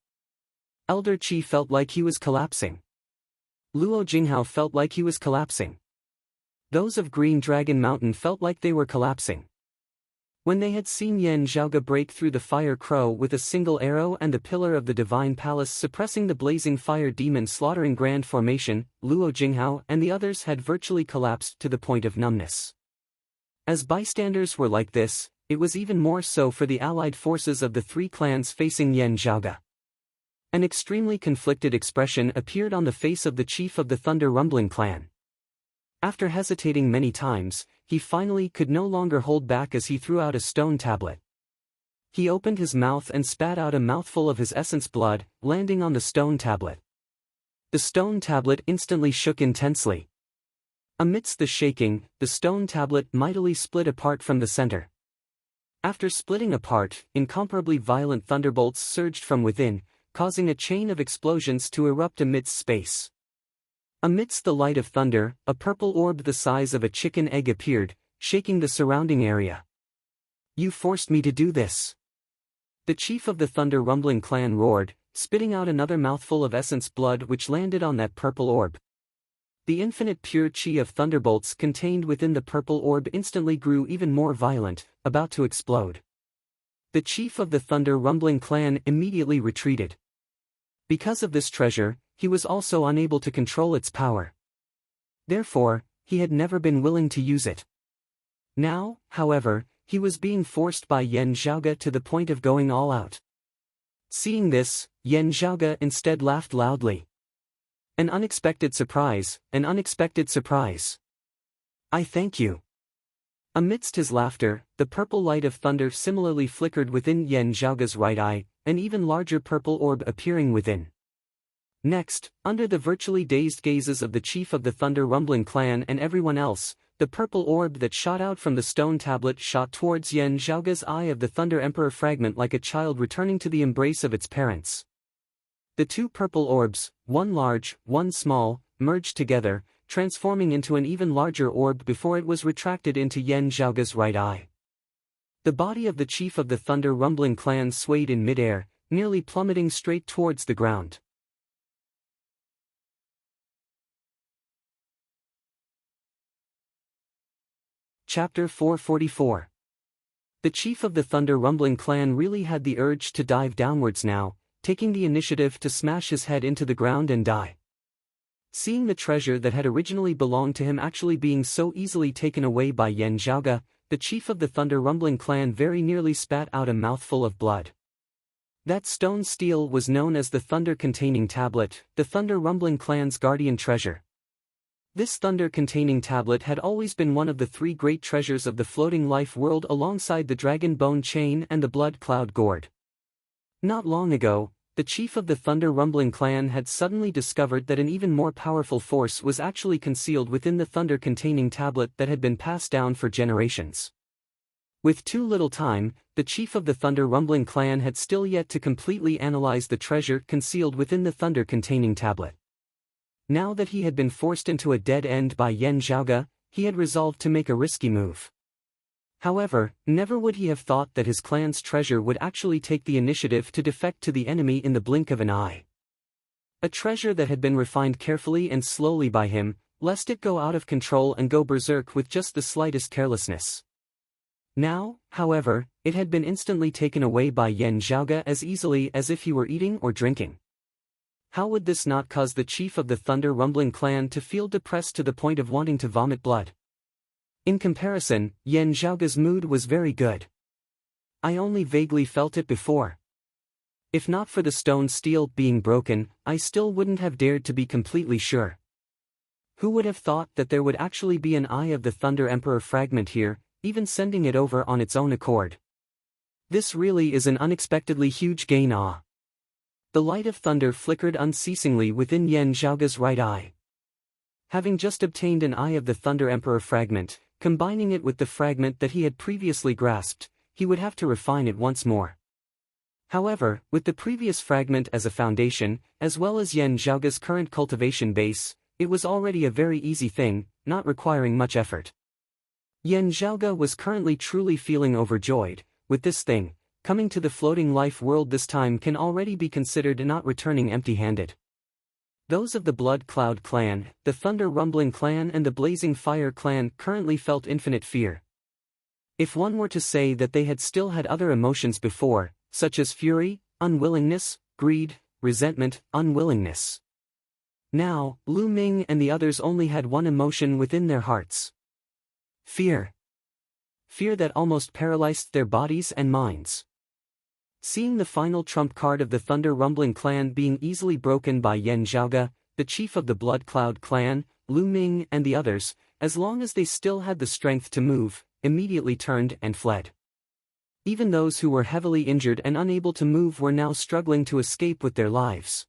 Elder Qi felt like he was collapsing. Luo Jinghao felt like he was collapsing. Those of Green Dragon Mountain felt like they were collapsing. When they had seen Yan Zhaoga break through the fire crow with a single arrow and the pillar of the divine palace suppressing the blazing fire demon slaughtering grand formation, Luo Jinghao and the others had virtually collapsed to the point of numbness. As bystanders were like this, it was even more so for the allied forces of the 3 clans facing Yan Zhaoga. An extremely conflicted expression appeared on the face of the chief of the Thunder Rumbling Clan. After hesitating many times, he finally could no longer hold back as he threw out a stone tablet. He opened his mouth and spat out a mouthful of his essence blood, landing on the stone tablet. The stone tablet instantly shook intensely. Amidst the shaking, the stone tablet mightily split apart from the center. After splitting apart, incomparably violent thunderbolts surged from within, causing a chain of explosions to erupt amidst space. Amidst the light of thunder, a purple orb the size of a chicken egg appeared, shaking the surrounding area. "You forced me to do this." The chief of the Thunder Rumbling Clan roared, spitting out another mouthful of essence blood which landed on that purple orb. The infinite pure chi of thunderbolts contained within the purple orb instantly grew even more violent, about to explode. The chief of the Thunder Rumbling clan immediately retreated. Because of this treasure, he was also unable to control its power. Therefore, he had never been willing to use it. Now, however, he was being forced by Yan Zhaoge to the point of going all out. Seeing this, Yan Zhaoge instead laughed loudly. An unexpected surprise, an unexpected surprise. I thank you. Amidst his laughter, the purple light of thunder similarly flickered within Yan Zhaoge's right eye, an even larger purple orb appearing within. Next, under the virtually dazed gazes of the chief of the Thunder Rumbling clan and everyone else, the purple orb that shot out from the stone tablet shot towards Yan Zhaoge's eye of the Thunder Emperor fragment like a child returning to the embrace of its parents. The two purple orbs, one large, one small, merged together, transforming into an even larger orb before it was retracted into Yan Zhaoge's right eye. The body of the chief of the Thunder Rumbling clan swayed in midair, nearly plummeting straight towards the ground. Chapter 444. The chief of the Thunder Rumbling clan really had the urge to dive downwards now, taking the initiative to smash his head into the ground and die. Seeing the treasure that had originally belonged to him actually being so easily taken away by Yan Zhaoge, the chief of the Thunder Rumbling clan very nearly spat out a mouthful of blood. That stone steel was known as the Thunder-containing tablet, the Thunder Rumbling clan's guardian treasure. This thunder-containing tablet had always been one of the three great treasures of the floating life world alongside the dragon bone chain and the blood cloud gourd. Not long ago, the chief of the Thunder Rumbling clan had suddenly discovered that an even more powerful force was actually concealed within the thunder-containing tablet that had been passed down for generations. With too little time, the chief of the Thunder Rumbling clan had still yet to completely analyze the treasure concealed within the thunder-containing tablet. Now that he had been forced into a dead end by Yan Zhaoge, he had resolved to make a risky move. However, never would he have thought that his clan's treasure would actually take the initiative to defect to the enemy in the blink of an eye. A treasure that had been refined carefully and slowly by him, lest it go out of control and go berserk with just the slightest carelessness. Now, however, it had been instantly taken away by Yan Zhaoge as easily as if he were eating or drinking. How would this not cause the chief of the Thunder Rumbling clan to feel depressed to the point of wanting to vomit blood? In comparison, Yan Zhaoge's mood was very good. I only vaguely felt it before. If not for the stone steel being broken, I still wouldn't have dared to be completely sure. Who would have thought that there would actually be an Eye of the Thunder Emperor fragment here, even sending it over on its own accord? This really is an unexpectedly huge gain. The light of thunder flickered unceasingly within Yan Zhaoge's right eye. Having just obtained an Eye of the Thunder Emperor fragment, combining it with the fragment that he had previously grasped, he would have to refine it once more. However, with the previous fragment as a foundation, as well as Yan Zhaoge's current cultivation base, it was already a very easy thing, not requiring much effort. Yan Zhaoge was currently truly feeling overjoyed. With this thing, coming to the floating life world this time can already be considered not returning empty-handed. Those of the Blood Cloud clan, the Thunder Rumbling clan and the Blazing Fire clan currently felt infinite fear. If one were to say that they had still had other emotions before, such as fury, unwillingness, greed, resentment, unwillingness. Now, Lu Ming and the others only had one emotion within their hearts. Fear. Fear that almost paralyzed their bodies and minds. Seeing the final trump card of the Thunder Rumbling clan being easily broken by Yan Zhaoge, the chief of the Blood Cloud clan, Lu Ming and the others, as long as they still had the strength to move, immediately turned and fled. Even those who were heavily injured and unable to move were now struggling to escape with their lives.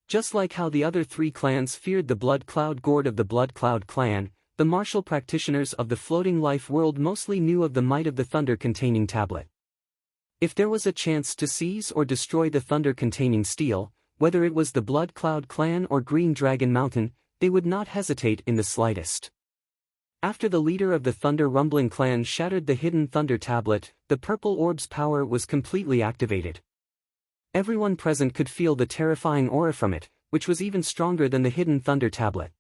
Just like how the other three clans feared the Blood Cloud Gourd of the Blood Cloud clan, the martial practitioners of the floating life world mostly knew of the might of the thunder-containing tablet. If there was a chance to seize or destroy the thunder-containing steel, whether it was the Blood Cloud clan or Green Dragon Mountain, they would not hesitate in the slightest. After the leader of the Thunder Rumbling clan shattered the hidden thunder tablet, the purple orb's power was completely activated. Everyone present could feel the terrifying aura from it, which was even stronger than the hidden thunder tablet.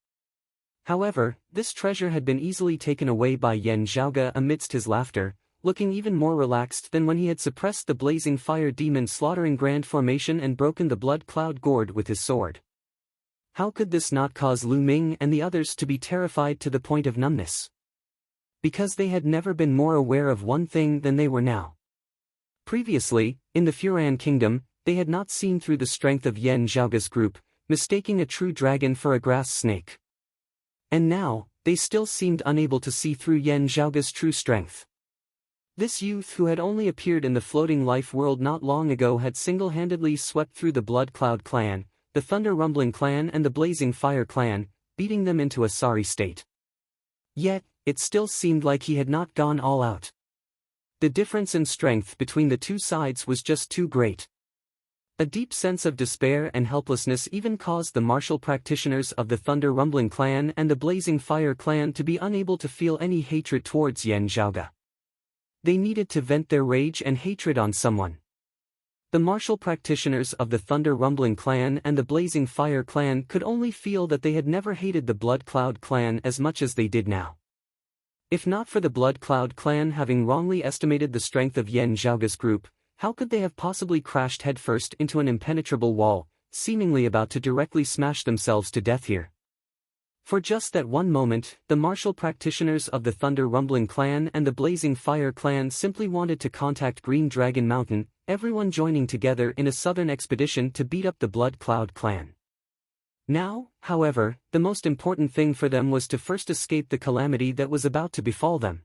However, this treasure had been easily taken away by Yan Zhaoge amidst his laughter, looking even more relaxed than when he had suppressed the blazing fire demon slaughtering grand formation and broken the blood cloud gourd with his sword. How could this not cause Lu Ming and the others to be terrified to the point of numbness? Because they had never been more aware of one thing than they were now. Previously, in the Furan Kingdom, they had not seen through the strength of Yan Zhaoge's group, mistaking a true dragon for a grass snake. And now, they still seemed unable to see through Yan Zhaoge's true strength. This youth who had only appeared in the floating life world not long ago had single-handedly swept through the Blood Cloud clan, the Thunder Rumbling clan and the Blazing Fire clan, beating them into a sorry state. Yet, it still seemed like he had not gone all out. The difference in strength between the two sides was just too great. A deep sense of despair and helplessness even caused the martial practitioners of the Thunder Rumbling clan and the Blazing Fire clan to be unable to feel any hatred towards Yan Zhaoge. They needed to vent their rage and hatred on someone. The martial practitioners of the Thunder Rumbling clan and the Blazing Fire clan could only feel that they had never hated the Blood Cloud clan as much as they did now. If not for the Blood Cloud clan having wrongly estimated the strength of Yan Zhaoge's group, how could they have possibly crashed headfirst into an impenetrable wall, seemingly about to directly smash themselves to death here? For just that one moment, the martial practitioners of the Thunder Rumbling clan and the Blazing Fire clan simply wanted to contact Green Dragon Mountain, everyone joining together in a southern expedition to beat up the Blood Cloud clan. Now, however, the most important thing for them was to first escape the calamity that was about to befall them.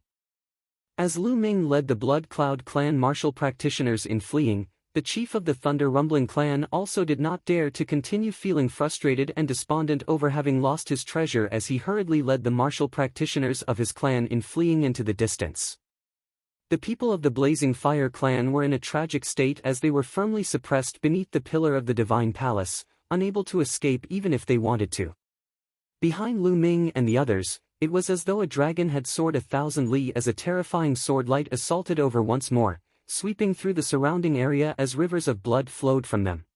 As Lu Ming led the Blood Cloud clan martial practitioners in fleeing, the chief of the Thunder Rumbling clan also did not dare to continue feeling frustrated and despondent over having lost his treasure as he hurriedly led the martial practitioners of his clan in fleeing into the distance. The people of the Blazing Fire clan were in a tragic state as they were firmly suppressed beneath the pillar of the Divine Palace, unable to escape even if they wanted to. Behind Lu Ming and the others, it was as though a dragon had soared 1,000 li as a terrifying sword light assaulted over once more, sweeping through the surrounding area as rivers of blood flowed from them.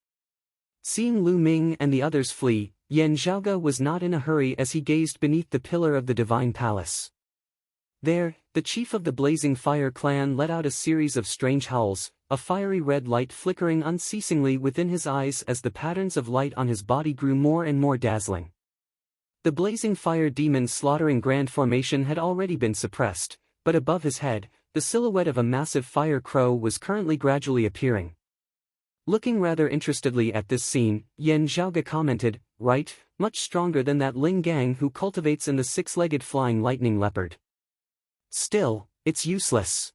Seeing Lu Ming and the others flee, Yan Zhaoge was not in a hurry as he gazed beneath the pillar of the Divine Palace. There, the chief of the Blazing Fire clan let out a series of strange howls, a fiery red light flickering unceasingly within his eyes as the patterns of light on his body grew more and more dazzling. The Blazing Fire demon's slaughtering grand formation had already been suppressed, but above his head, the silhouette of a massive fire crow was currently gradually appearing. Looking rather interestedly at this scene, Yan Zhaoge commented, "Right, much stronger than that Ling Gang who cultivates in the six-legged flying lightning leopard. Still, it's useless."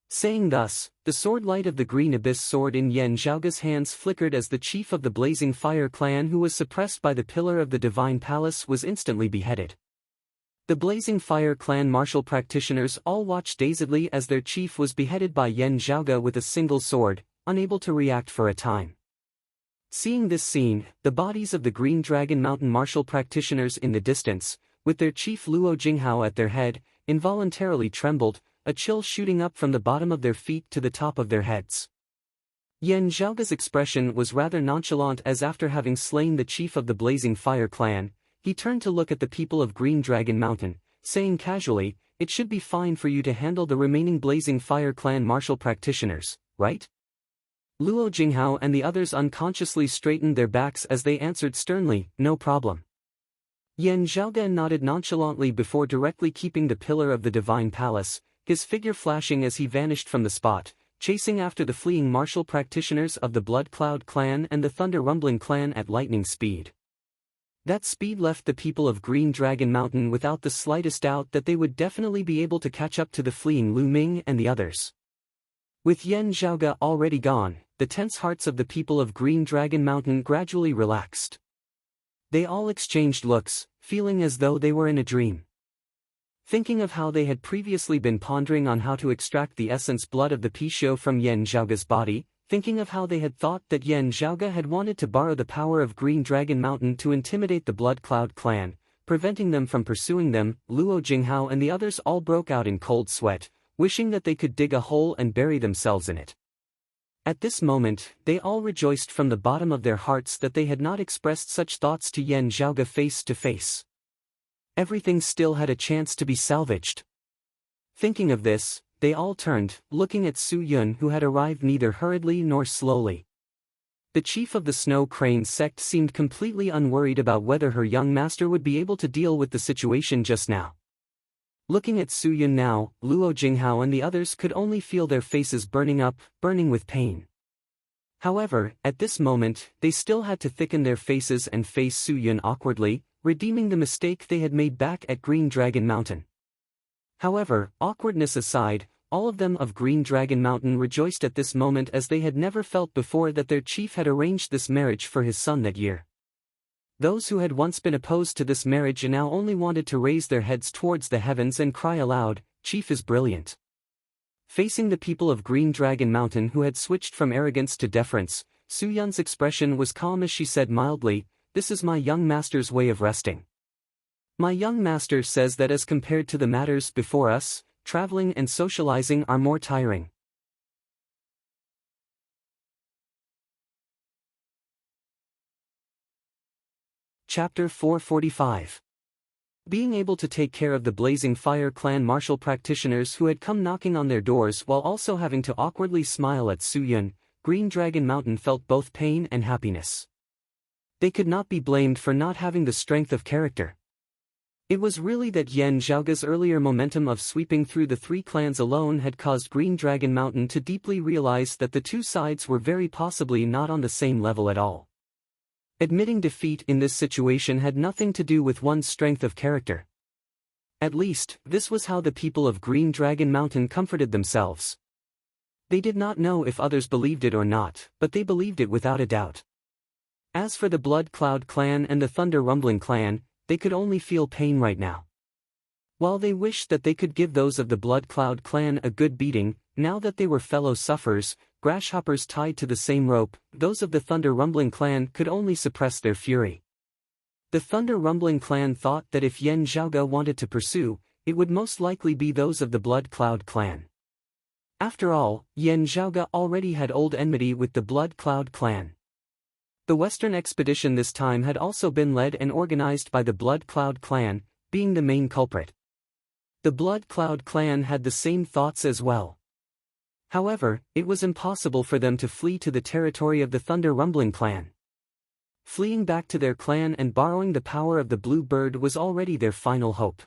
Saying thus, the sword light of the green abyss sword in Yan Zhaoge's hands flickered as the chief of the Blazing Fire clan who was suppressed by the pillar of the Divine Palace was instantly beheaded. The Blazing Fire clan martial practitioners all watched dazedly as their chief was beheaded by Yan Zhaoge with a single sword, unable to react for a time. Seeing this scene, the bodies of the Green Dragon Mountain martial practitioners in the distance, with their chief Luo Jinghao at their head, involuntarily trembled, a chill shooting up from the bottom of their feet to the top of their heads. Yan Zhaoge's expression was rather nonchalant as after having slain the chief of the Blazing Fire clan, he turned to look at the people of Green Dragon Mountain, saying casually, "It should be fine for you to handle the remaining Blazing Fire clan martial practitioners, right?" Luo Jinghao and the others unconsciously straightened their backs as they answered sternly, "No problem." Yan Zhaoge nodded nonchalantly before directly keeping the pillar of the Divine Palace, his figure flashing as he vanished from the spot, chasing after the fleeing martial practitioners of the Blood Cloud clan and the Thunder Rumbling clan at lightning speed. That speed left the people of Green Dragon Mountain without the slightest doubt that they would definitely be able to catch up to the fleeing Lu Ming and the others. With Yan Zhaoge already gone, the tense hearts of the people of Green Dragon Mountain gradually relaxed. They all exchanged looks, feeling as though they were in a dream. Thinking of how they had previously been pondering on how to extract the essence blood of the Pixiu from Yan Zhaoge's body, thinking of how they had thought that Yan Zhaoge had wanted to borrow the power of Green Dragon Mountain to intimidate the Blood Cloud clan, preventing them from pursuing them, Luo Jinghao and the others all broke out in cold sweat, wishing that they could dig a hole and bury themselves in it. At this moment, they all rejoiced from the bottom of their hearts that they had not expressed such thoughts to Yan Zhaoge face to face. Everything still had a chance to be salvaged. Thinking of this, they all turned, looking at Su Yun, who had arrived neither hurriedly nor slowly. The chief of the Snow Crane sect seemed completely unworried about whether her young master would be able to deal with the situation just now. Looking at Su Yun now, Luo Jinghao and the others could only feel their faces burning with pain. However, at this moment, they still had to thicken their faces and face Su Yun awkwardly, redeeming the mistake they had made back at Green Dragon Mountain. However, awkwardness aside, all of them of Green Dragon Mountain rejoiced at this moment as they had never felt before that their chief had arranged this marriage for his son that year. Those who had once been opposed to this marriage now only wanted to raise their heads towards the heavens and cry aloud, "Chief is brilliant." Facing the people of Green Dragon Mountain who had switched from arrogance to deference, Su Yun's expression was calm as she said mildly, "This is my young master's way of resting. My young master says that as compared to the matters before us, traveling and socializing are more tiring." Chapter 445. Being able to take care of the Blazing Fire clan martial practitioners who had come knocking on their doors while also having to awkwardly smile at Su Yun, Green Dragon Mountain felt both pain and happiness. They could not be blamed for not having the strength of character. It was really that Yan Zhaoge's earlier momentum of sweeping through the three clans alone had caused Green Dragon Mountain to deeply realize that the two sides were very possibly not on the same level at all. Admitting defeat in this situation had nothing to do with one's strength of character. At least, this was how the people of Green Dragon Mountain comforted themselves. They did not know if others believed it or not, but they believed it without a doubt. As for the Blood Cloud clan and the Thunder Rumbling clan, they could only feel pain right now. While they wished that they could give those of the Blood Cloud clan a good beating, now that they were fellow sufferers, grasshoppers tied to the same rope, those of the Thunder Rumbling clan could only suppress their fury. The Thunder Rumbling clan thought that if Yan Zhaoge wanted to pursue, it would most likely be those of the Blood Cloud clan. After all, Yan Zhaoge already had old enmity with the Blood Cloud clan. The Western expedition this time had also been led and organized by the Blood Cloud clan, being the main culprit. The Blood Cloud clan had the same thoughts as well. However, it was impossible for them to flee to the territory of the Thunder Rumbling clan. Fleeing back to their clan and borrowing the power of the Blue Bird was already their final hope.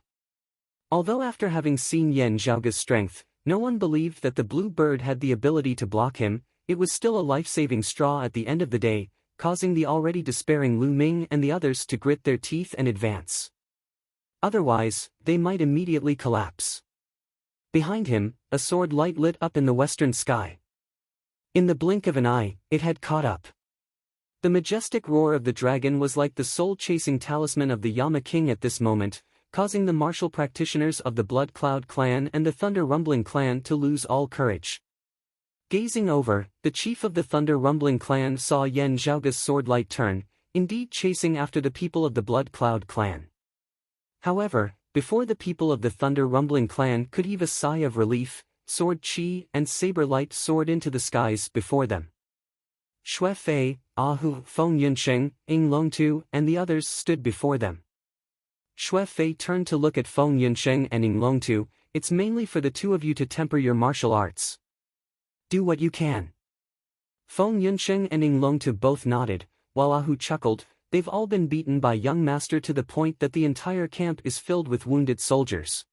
Although after having seen Yan Zhaoge's strength, no one believed that the Blue Bird had the ability to block him, it was still a life-saving straw at the end of the day, causing the already despairing Lu Ming and the others to grit their teeth and advance. Otherwise, they might immediately collapse. Behind him, a sword light lit up in the western sky. In the blink of an eye, it had caught up. The majestic roar of the dragon was like the soul-chasing talisman of the Yama King at this moment, causing the martial practitioners of the Blood Cloud clan and the Thunder Rumbling clan to lose all courage. Gazing over, the chief of the Thunder Rumbling clan saw Yan Zhaoge's sword light turn, indeed chasing after the people of the Blood Cloud clan. However, before the people of the Thunder Rumbling clan could heave a sigh of relief, sword chi and saber light soared into the skies before them. Xue Fei, Ahu, Feng Yunsheng, Ing Longtu, and the others stood before them. Xue Fei turned to look at Feng Yunsheng and Ing Longtu. "It's mainly for the two of you to temper your martial arts. Do what you can." Feng Yunsheng and Ing Longtu both nodded, while Ahu chuckled. "They've all been beaten by young master to the point that the entire camp is filled with wounded soldiers.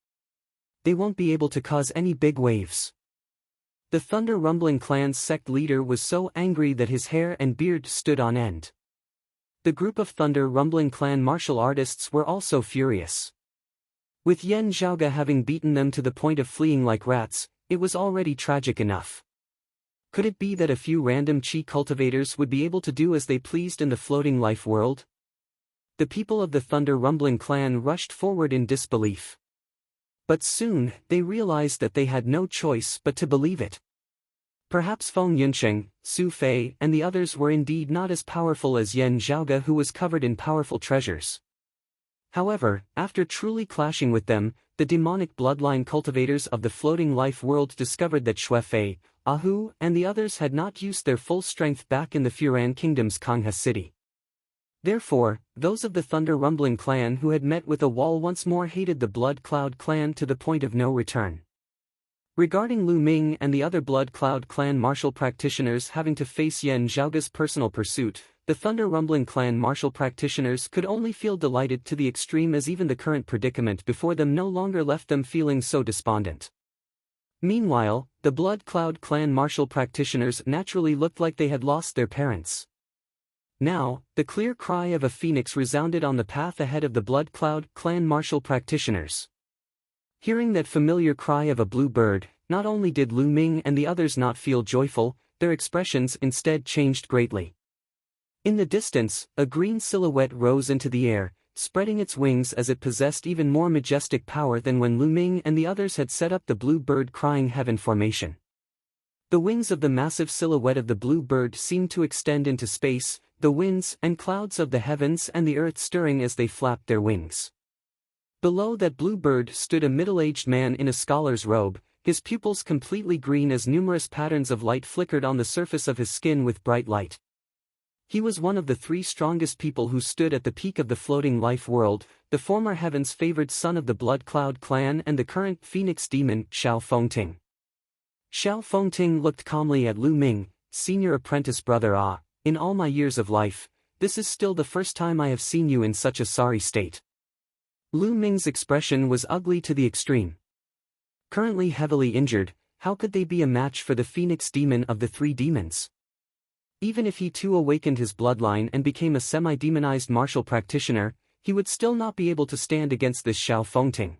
They won't be able to cause any big waves." The Thunder Rumbling clan's sect leader was so angry that his hair and beard stood on end. The group of Thunder Rumbling clan martial artists were also furious. With Yan Zhaoge having beaten them to the point of fleeing like rats, it was already tragic enough. Could it be that a few random chi cultivators would be able to do as they pleased in the floating life world? The people of the Thunder Rumbling clan rushed forward in disbelief. But soon, they realized that they had no choice but to believe it. Perhaps Feng Yunsheng, Su Fei, and the others were indeed not as powerful as Yan Zhaoge, who was covered in powerful treasures. However, after truly clashing with them, the demonic bloodline cultivators of the floating life world discovered that Xuefei, Ahu, and the others had not used their full strength back in the Furan Kingdom's Kangha city. Therefore, those of the Thunder Rumbling clan who had met with a wall once more hated the Blood Cloud clan to the point of no return. Regarding Lu Ming and the other Blood Cloud clan martial practitioners having to face Yan Zhaoge's personal pursuit, the Thunder Rumbling clan martial practitioners could only feel delighted to the extreme, as even the current predicament before them no longer left them feeling so despondent. Meanwhile, the Blood Cloud clan martial practitioners naturally looked like they had lost their parents. Now, the clear cry of a phoenix resounded on the path ahead of the Blood Cloud clan martial practitioners. Hearing that familiar cry of a blue bird, not only did Lu Ming and the others not feel joyful, their expressions instead changed greatly. In the distance, a green silhouette rose into the air, spreading its wings as it possessed even more majestic power than when Lu Ming and the others had set up the blue bird crying heaven formation. The wings of the massive silhouette of the blue bird seemed to extend into space, the winds and clouds of the heavens and the earth stirring as they flapped their wings. Below that blue bird stood a middle-aged man in a scholar's robe, his pupils completely green as numerous patterns of light flickered on the surface of his skin with bright light. He was one of the 3 strongest people who stood at the peak of the floating life world, the former heaven's favored son of the Blood Cloud clan and the current phoenix demon, Xiao Fengting. Xiao Fengting looked calmly at Lu Ming, senior apprentice brother. In all my years of life, this is still the first time I have seen you in such a sorry state. Lu Ming's expression was ugly to the extreme. Currently heavily injured, how could they be a match for the phoenix demon of the 3 demons? Even if he too awakened his bloodline and became a semi-demonized martial practitioner, he would still not be able to stand against this Xiao Fengting.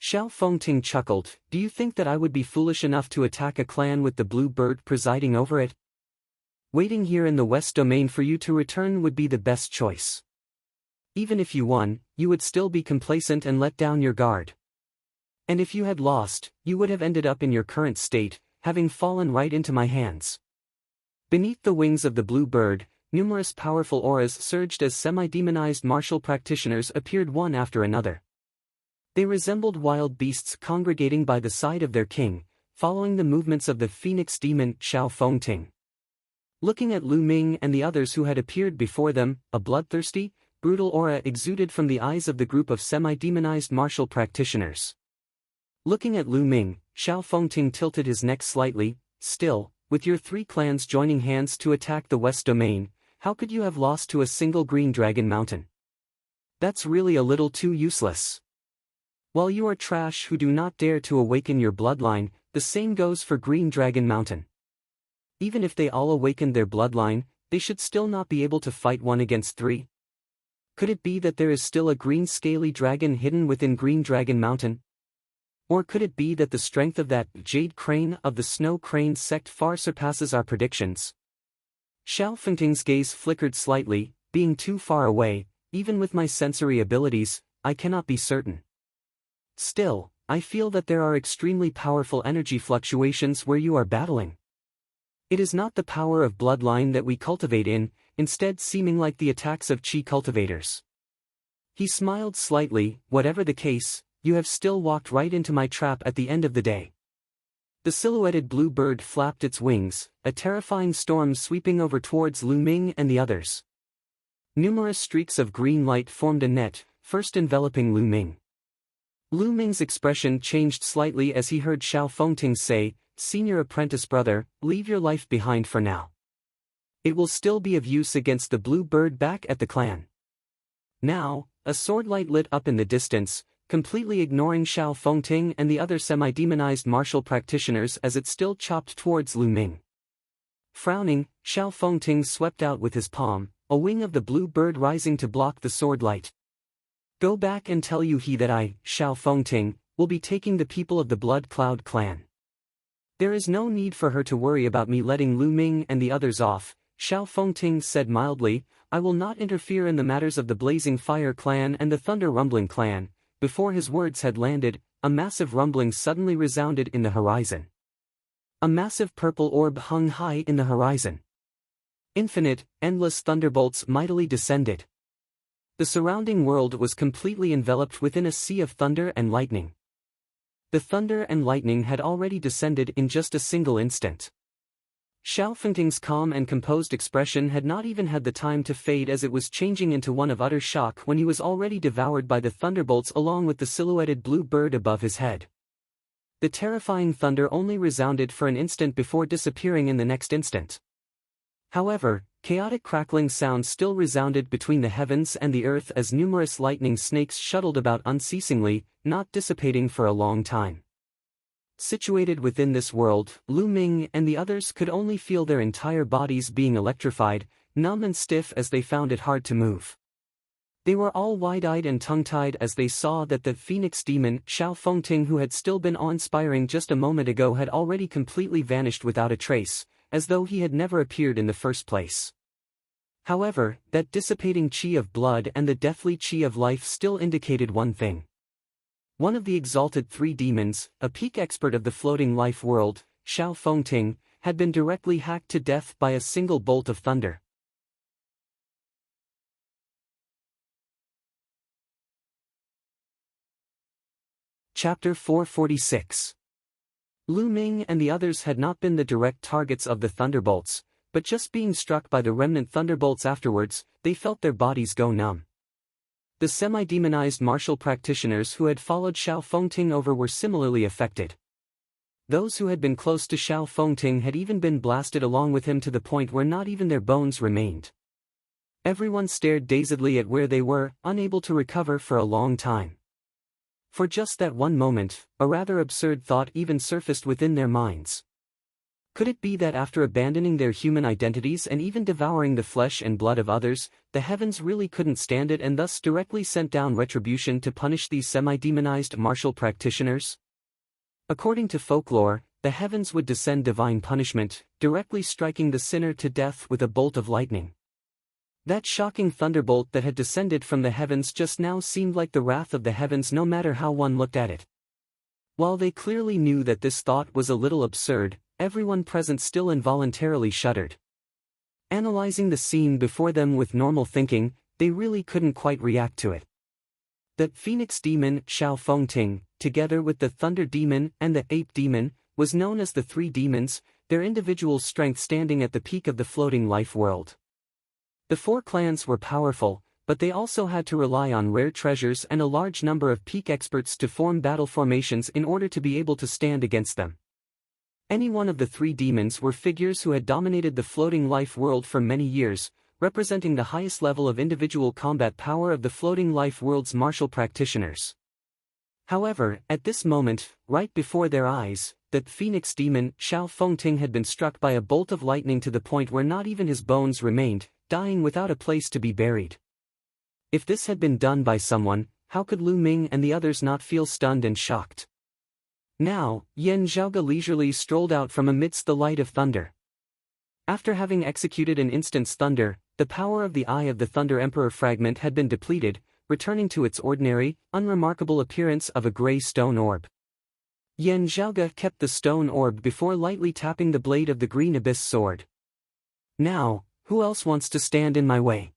Xiao Fengting chuckled, "Do you think that I would be foolish enough to attack a clan with the blue bird presiding over it? Waiting here in the West Domain for you to return would be the best choice. Even if you won, you would still be complacent and let down your guard. And if you had lost, you would have ended up in your current state, having fallen right into my hands." Beneath the wings of the blue bird, numerous powerful auras surged as semi-demonized martial practitioners appeared one after another. They resembled wild beasts congregating by the side of their king, following the movements of the phoenix demon Xiao Fengting. Looking at Lu Ming and the others who had appeared before them, a bloodthirsty, brutal aura exuded from the eyes of the group of semi-demonized martial practitioners. Looking at Lu Ming, Xiao Fengting tilted his neck slightly. "Still, with your 3 clans joining hands to attack the West Domain, how could you have lost to a single Green Dragon Mountain? That's really a little too useless. While you are trash who do not dare to awaken your bloodline, the same goes for Green Dragon Mountain. Even if they all awakened their bloodline, they should still not be able to fight 1 against 3. Could it be that there is still a green scaly dragon hidden within Green Dragon Mountain? Or could it be that the strength of that Jade Crane of the Snow Crane sect far surpasses our predictions?" Xiao Fengting's gaze flickered slightly. "Being too far away, even with my sensory abilities, I cannot be certain. Still, I feel that there are extremely powerful energy fluctuations where you are battling. It is not the power of bloodline that we cultivate instead seeming like the attacks of chi cultivators." He smiled slightly. "Whatever the case, you have still walked right into my trap at the end of the day." The silhouetted blue bird flapped its wings, a terrifying storm sweeping over towards Lu Ming and the others. Numerous streaks of green light formed a net, first enveloping Lu Ming. Lu Ming's expression changed slightly as he heard Xiao Fengting say, "Senior apprentice brother, leave your life behind for now. It will still be of use against the blue bird back at the clan." Now, a sword light lit up in the distance, completely ignoring Xiao Fengting and the other semi-demonized martial practitioners as it still chopped towards Lu Ming. Frowning, Xiao Fengting swept out with his palm, a wing of the blue bird rising to block the sword light. "Go back and tell Yu-He that I, Xiao Fengting, will be taking the people of the Blood Cloud clan. There is no need for her to worry about me letting Lu Ming and the others off," Xiao Fengting said mildly. "I will not interfere in the matters of the Blazing Fire clan and the Thunder Rumbling clan." Before his words had landed, a massive rumbling suddenly resounded in the horizon. A massive purple orb hung high in the horizon. Infinite, endless thunderbolts mightily descended. The surrounding world was completely enveloped within a sea of thunder and lightning. The thunder and lightning had already descended in just a single instant. Xiao Fengting's calm and composed expression had not even had the time to fade as it was changing into one of utter shock when he was already devoured by the thunderbolts along with the silhouetted blue bird above his head. The terrifying thunder only resounded for an instant before disappearing in the next instant. However, chaotic crackling sounds still resounded between the heavens and the earth as numerous lightning snakes shuttled about unceasingly, not dissipating for a long time. Situated within this world, Lu Ming and the others could only feel their entire bodies being electrified, numb and stiff as they found it hard to move. They were all wide-eyed and tongue-tied as they saw that the phoenix demon, Xiao Fengting, who had still been awe-inspiring just a moment ago, had already completely vanished without a trace, as though he had never appeared in the first place. However, that dissipating qi of blood and the deathly qi of life still indicated one thing. One of the exalted three demons, a peak expert of the floating life world, Xiao Fengting, had been directly hacked to death by a single bolt of thunder. Chapter 446. Lu Ming and the others had not been the direct targets of the thunderbolts, but just being struck by the remnant thunderbolts afterwards, they felt their bodies go numb. The semi-demonized martial practitioners who had followed Xiao Fengting over were similarly affected. Those who had been close to Xiao Fengting had even been blasted along with him to the point where not even their bones remained. Everyone stared dazedly at where they were, unable to recover for a long time. For just that one moment, a rather absurd thought even surfaced within their minds. Could it be that after abandoning their human identities and even devouring the flesh and blood of others, the heavens really couldn't stand it and thus directly sent down retribution to punish these semi-demonized martial practitioners? According to folklore, the heavens would descend divine punishment, directly striking the sinner to death with a bolt of lightning. That shocking thunderbolt that had descended from the heavens just now seemed like the wrath of the heavens no matter how one looked at it. While they clearly knew that this thought was a little absurd, everyone present still involuntarily shuddered. Analyzing the scene before them with normal thinking, they really couldn't quite react to it. The phoenix demon, Xiao Fengting, together with the thunder demon and the ape demon, was known as the three demons, their individual strength standing at the peak of the floating life world. The four clans were powerful, but they also had to rely on rare treasures and a large number of peak experts to form battle formations in order to be able to stand against them. Any one of the three demons were figures who had dominated the floating life world for many years, representing the highest level of individual combat power of the floating life world's martial practitioners. However, at this moment, right before their eyes, the phoenix demon, Xiao Fengting, had been struck by a bolt of lightning to the point where not even his bones remained, dying without a place to be buried. If this had been done by someone, how could Lu Ming and the others not feel stunned and shocked? Now, Yan Zhaoge leisurely strolled out from amidst the light of thunder. After having executed an instant's thunder, the power of the Eye of the Thunder Emperor fragment had been depleted, returning to its ordinary, unremarkable appearance of a grey stone orb. Yan Zhaoge kept the stone orb before lightly tapping the blade of the green abyss sword. Now, who else wants to stand in my way?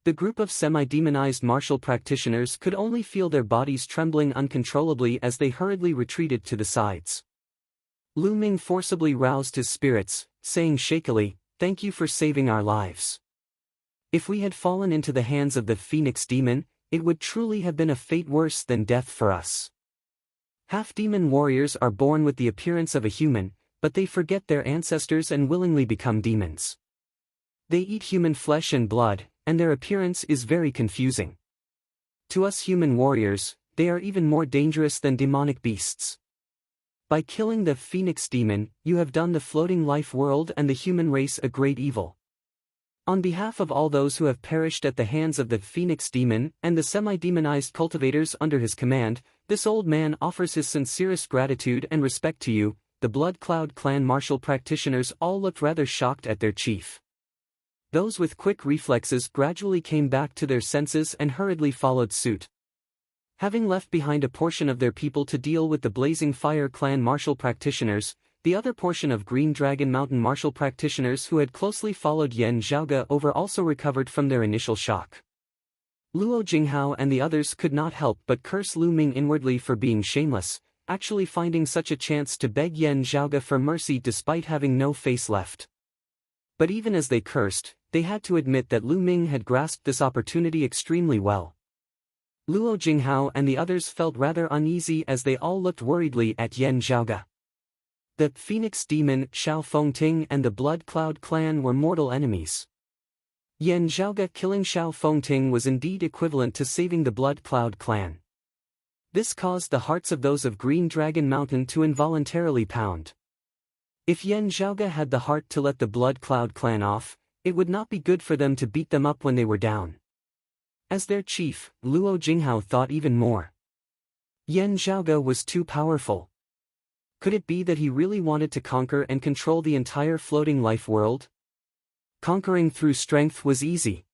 The group of semi-demonized martial practitioners could only feel their bodies trembling uncontrollably as they hurriedly retreated to the sides. Lu Ming forcibly roused his spirits, saying shakily, "Thank you for saving our lives. If we had fallen into the hands of the phoenix demon, it would truly have been a fate worse than death for us. Half-demon warriors are born with the appearance of a human, but they forget their ancestors and willingly become demons. They eat human flesh and blood, and their appearance is very confusing. To us human warriors, they are even more dangerous than demonic beasts. By killing the phoenix demon, you have done the floating life world and the human race a great evil. On behalf of all those who have perished at the hands of the phoenix demon and the semi-demonized cultivators under his command, this old man offers his sincerest gratitude and respect to you." The Blood Cloud clan martial practitioners all looked rather shocked at their chief. Those with quick reflexes gradually came back to their senses and hurriedly followed suit. Having left behind a portion of their people to deal with the Blazing Fire clan martial practitioners, the other portion of Green Dragon Mountain martial practitioners who had closely followed Yan Zhaoge over also recovered from their initial shock. Luo Jinghao and the others could not help but curse Lu Ming inwardly for being shameless, actually finding such a chance to beg Yan Zhaoge for mercy despite having no face left. But even as they cursed, they had to admit that Lu Ming had grasped this opportunity extremely well. Luo Jinghao and the others felt rather uneasy as they all looked worriedly at Yan Zhaoge. The Phoenix Demon, Xiao Fengting and the Blood Cloud clan were mortal enemies. Yan Zhaoge killing Xiao Fengting was indeed equivalent to saving the Blood Cloud clan. This caused the hearts of those of Green Dragon Mountain to involuntarily pound. If Yan Zhaoge had the heart to let the Blood Cloud clan off, it would not be good for them to beat them up when they were down. As their chief, Luo Jinghao thought even more. Yan Zhaoge was too powerful. Could it be that he really wanted to conquer and control the entire floating life world? Conquering through strength was easy.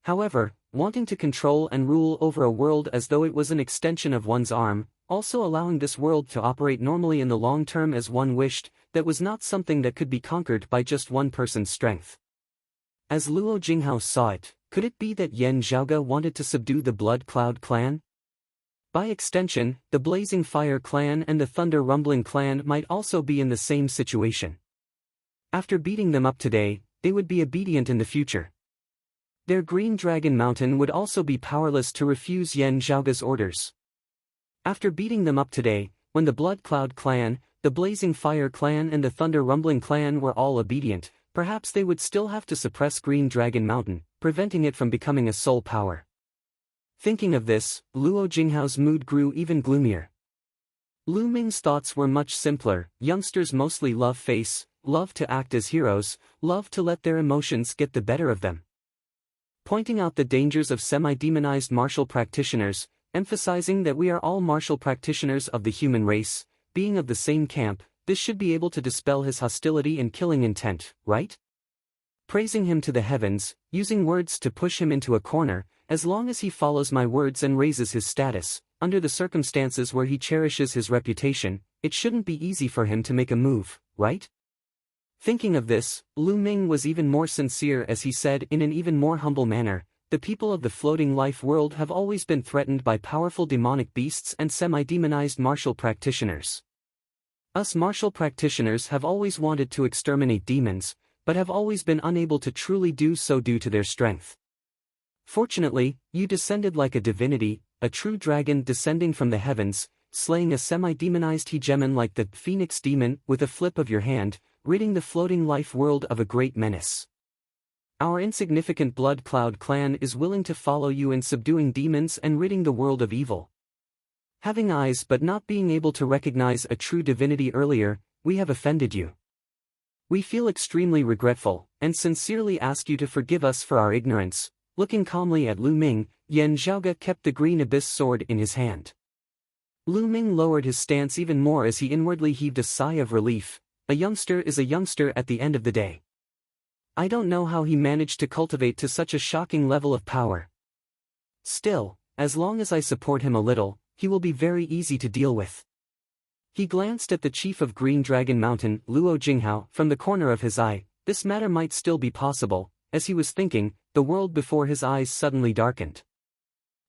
However, wanting to control and rule over a world as though it was an extension of one's arm, also allowing this world to operate normally in the long term as one wished, that was not something that could be conquered by just one person's strength. As Luo Jinghao saw it, could it be that Yan Zhaoge wanted to subdue the Blood Cloud clan? By extension, the Blazing Fire clan and the Thunder Rumbling clan might also be in the same situation. After beating them up today, they would be obedient in the future. Their Green Dragon Mountain would also be powerless to refuse Yan Zhaoge's orders. After beating them up today, when the Blood Cloud clan, the Blazing Fire clan and the Thunder Rumbling clan were all obedient, perhaps they would still have to suppress Green Dragon Mountain, preventing it from becoming a sole power. Thinking of this, Luo Jinghao's mood grew even gloomier. Lu Ming's thoughts were much simpler. Youngsters mostly love face, love to act as heroes, love to let their emotions get the better of them. Pointing out the dangers of semi-demonized martial practitioners, emphasizing that we are all martial practitioners of the human race, being of the same camp, this should be able to dispel his hostility and killing intent, right? Praising him to the heavens, using words to push him into a corner, as long as he follows my words and raises his status, under the circumstances where he cherishes his reputation, it shouldn't be easy for him to make a move, right? Thinking of this, Lu Ming was even more sincere as he said in an even more humble manner, the people of the floating life world have always been threatened by powerful demonic beasts and semi-demonized martial practitioners. Us martial practitioners have always wanted to exterminate demons, but have always been unable to truly do so due to their strength. Fortunately, you descended like a divinity, a true dragon descending from the heavens, slaying a semi-demonized hegemon like the Phoenix Demon with a flip of your hand, ridding the floating life world of a great menace. Our insignificant Blood Cloud clan is willing to follow you in subduing demons and ridding the world of evil. Having eyes but not being able to recognize a true divinity earlier, we have offended you. We feel extremely regretful, and sincerely ask you to forgive us for our ignorance. Looking calmly at Lu Ming, Yan Zhaoge kept the green abyss sword in his hand. Lu Ming lowered his stance even more as he inwardly heaved a sigh of relief. A youngster is a youngster at the end of the day. I don't know how he managed to cultivate to such a shocking level of power. Still, as long as I support him a little, he will be very easy to deal with. He glanced at the chief of Green Dragon Mountain, Luo Jinghao, from the corner of his eye. This matter might still be possible. As he was thinking, the world before his eyes suddenly darkened.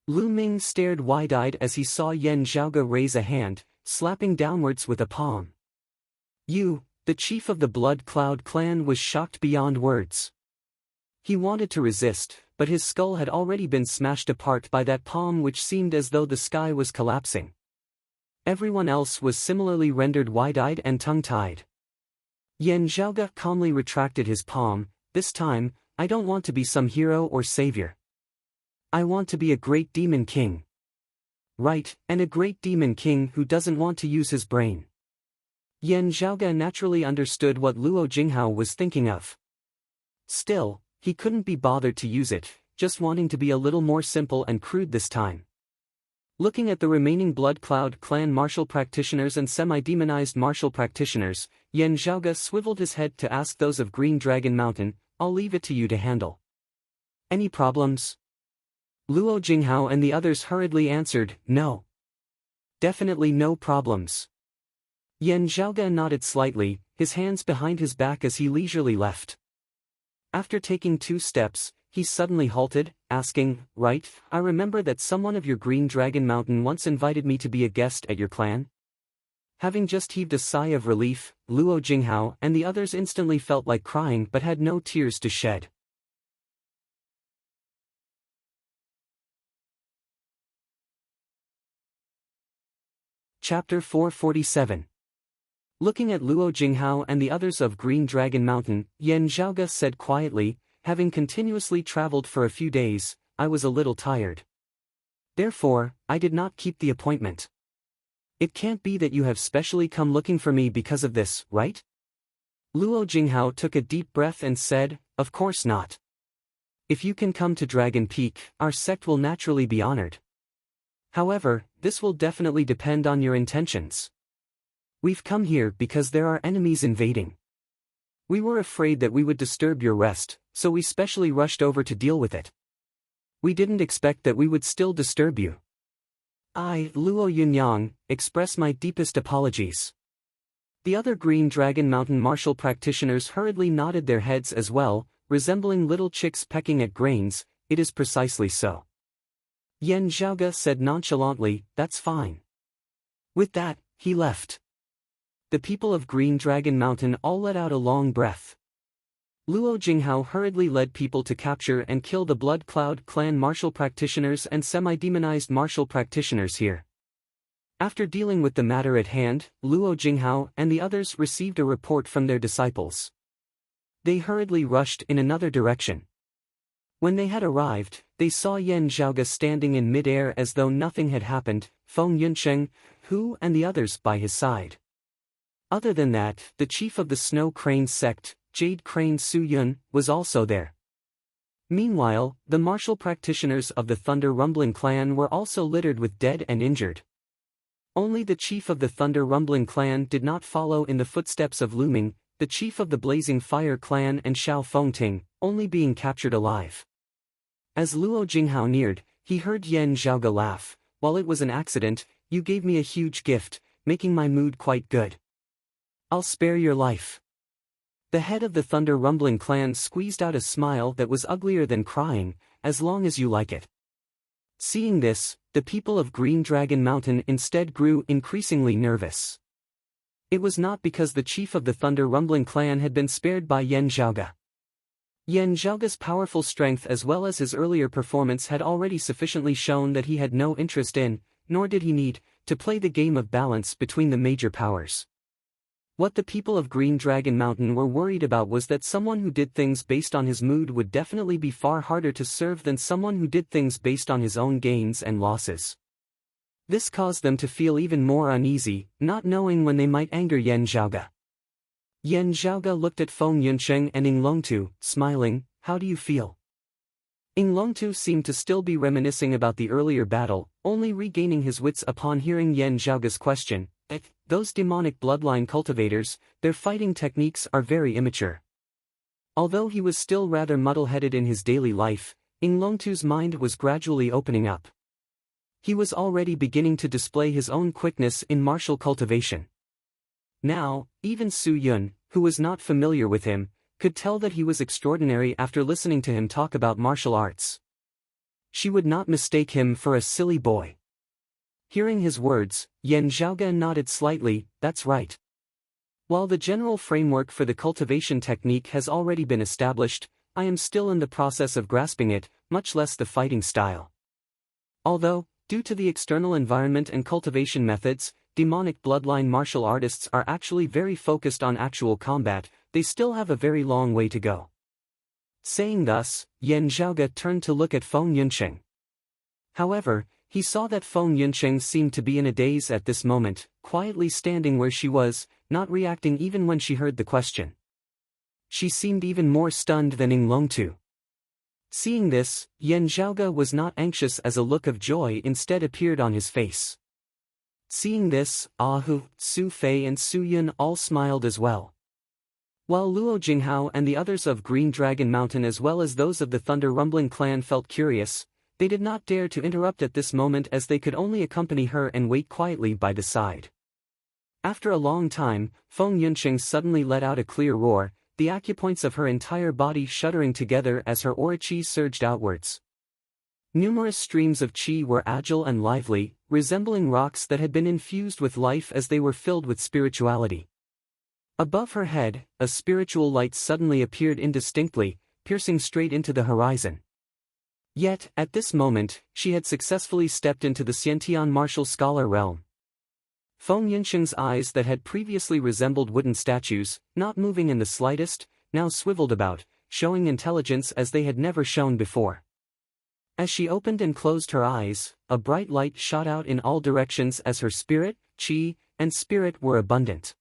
Lu Ming stared wide-eyed as he saw Yan Zhaoge raise a hand, slapping downwards with a palm. You, the chief of the Blood Cloud clan, was shocked beyond words. He wanted to resist, but his skull had already been smashed apart by that palm, which seemed as though the sky was collapsing. Everyone else was similarly rendered wide-eyed and tongue-tied. Yan Zhaoge calmly retracted his palm. This time, I don't want to be some hero or savior. I want to be a great demon king. Right, and a great demon king who doesn't want to use his brain. Yan Zhaoge naturally understood what Luo Jinghao was thinking of. Still, he couldn't be bothered to use it, just wanting to be a little more simple and crude this time. Looking at the remaining Blood Cloud clan martial practitioners and semi-demonized martial practitioners, Yan Zhaoge swiveled his head to ask those of Green Dragon Mountain, I'll leave it to you to handle. Any problems? Luo Jinghao and the others hurriedly answered, no. Definitely no problems. Yan Zhaoge nodded slightly, his hands behind his back as he leisurely left. After taking 2 steps, he suddenly halted, asking, "Right, I remember that someone of your Green Dragon Mountain once invited me to be a guest at your clan?" Having just heaved a sigh of relief, Luo Jinghao and the others instantly felt like crying but had no tears to shed. Chapter 447. Looking at Luo Jinghao and the others of Green Dragon Mountain, Yan Zhaoge said quietly, "Having continuously traveled for a few days, I was a little tired. Therefore, I did not keep the appointment. It can't be that you have specially come looking for me because of this, right?" Luo Jinghao took a deep breath and said, "Of course not. If you can come to Dragon Peak, our sect will naturally be honored. However, this will definitely depend on your intentions. We've come here because there are enemies invading. We were afraid that we would disturb your rest, so we specially rushed over to deal with it. We didn't expect that we would still disturb you. I, Luo Yunyang, express my deepest apologies." The other Green Dragon Mountain martial practitioners hurriedly nodded their heads as well, resembling little chicks pecking at grains. "It is precisely so." Yan Zhaoge said nonchalantly, "That's fine." With that, he left. The people of Green Dragon Mountain all let out a long breath. Luo Jinghao hurriedly led people to capture and kill the Blood Cloud clan martial practitioners and semi-demonized martial practitioners here. After dealing with the matter at hand, Luo Jinghao and the others received a report from their disciples. They hurriedly rushed in another direction. When they had arrived, they saw Yan Zhaoge standing in mid-air as though nothing had happened, Feng Yunsheng, Hu and the others by his side. Other than that, the chief of the Snow Crane sect, Jade Crane Su Yun, was also there. Meanwhile, the martial practitioners of the Thunder Rumbling clan were also littered with dead and injured. Only the chief of the Thunder Rumbling clan did not follow in the footsteps of Luming, the chief of the Blazing Fire clan and Xiao Fengting, only being captured alive. As Luo Jinghao neared, he heard Yan Zhaoge laugh, "While it was an accident, you gave me a huge gift, making my mood quite good. I'll spare your life." The head of the Thunder Rumbling clan squeezed out a smile that was uglier than crying, "As long as you like it." Seeing this, the people of Green Dragon Mountain instead grew increasingly nervous. It was not because the chief of the Thunder Rumbling clan had been spared by Yan Zhaoge. Yan Zhaoge's powerful strength as well as his earlier performance had already sufficiently shown that he had no interest in, nor did he need, to play the game of balance between the major powers. What the people of Green Dragon Mountain were worried about was that someone who did things based on his mood would definitely be far harder to serve than someone who did things based on his own gains and losses. This caused them to feel even more uneasy, not knowing when they might anger Yan Zhaoge. Yan Zhaoge looked at Feng Yunsheng and Ing Longtu, smiling, "How do you feel?" Ing Longtu seemed to still be reminiscing about the earlier battle, only regaining his wits upon hearing Yan Zhaoge's question. Those demonic bloodline cultivators, their fighting techniques are very immature." Although he was still rather muddle-headed in his daily life, Ing Longtu's mind was gradually opening up. He was already beginning to display his own quickness in martial cultivation. Now, even Su Yun, who was not familiar with him, could tell that he was extraordinary after listening to him talk about martial arts. She would not mistake him for a silly boy. Hearing his words, Yan Zhaoge nodded slightly, "That's right. While the general framework for the cultivation technique has already been established, I am still in the process of grasping it, much less the fighting style. Although, due to the external environment and cultivation methods, demonic bloodline martial artists are actually very focused on actual combat, they still have a very long way to go." Saying thus, Yan Zhaoge turned to look at Feng Yunsheng. However, he saw that Feng Yunsheng seemed to be in a daze at this moment, quietly standing where she was, not reacting even when she heard the question. She seemed even more stunned than Ing Longtu. Seeing this, Yan Zhaoge was not anxious as a look of joy instead appeared on his face. Seeing this, Hu, Su Fei and Su Yun all smiled as well. While Luo Jinghao and the others of Green Dragon Mountain as well as those of the Thunder Rumbling clan felt curious, they did not dare to interrupt at this moment as they could only accompany her and wait quietly by the side. After a long time, Feng Yunsheng suddenly let out a clear roar, the acupoints of her entire body shuddering together as her aura chi surged outwards. Numerous streams of chi were agile and lively, resembling rocks that had been infused with life as they were filled with spirituality. Above her head, a spiritual light suddenly appeared indistinctly, piercing straight into the horizon. Yet, at this moment, she had successfully stepped into the Xiantian martial scholar realm. Feng Yunsheng's eyes that had previously resembled wooden statues, not moving in the slightest, now swiveled about, showing intelligence as they had never shown before. As she opened and closed her eyes, a bright light shot out in all directions as her spirit, chi, and spirit were abundant.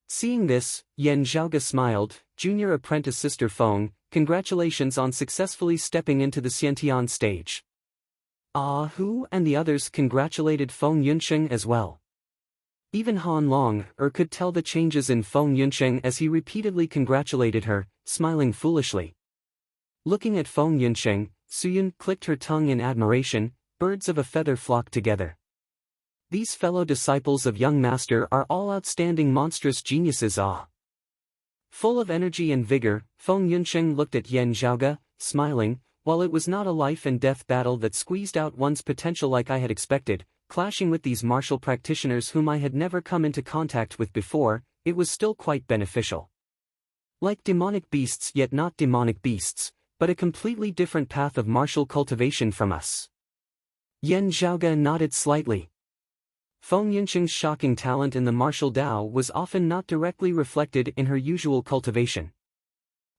Seeing this, Yan Zhaoge smiled. Junior apprentice Sister Feng, congratulations on successfully stepping into the Xiantian stage. Ah Hu and the others congratulated Feng Yunsheng as well. Even Han Long could tell the changes in Feng Yunsheng as he repeatedly congratulated her, smiling foolishly. Looking at Feng Yunsheng, Suyun clicked her tongue in admiration. Birds of a feather flocked together. These fellow disciples of young master are all outstanding monstrous geniuses. Full of energy and vigor, Feng Yunsheng looked at Yan Zhaoge, smiling. While it was not a life and death battle that squeezed out one's potential like I had expected, clashing with these martial practitioners whom I had never come into contact with before, it was still quite beneficial. Like demonic beasts yet not demonic beasts, but a completely different path of martial cultivation from us. Yan Zhaoge nodded slightly. Feng Yunsheng's shocking talent in the martial Tao was often not directly reflected in her usual cultivation.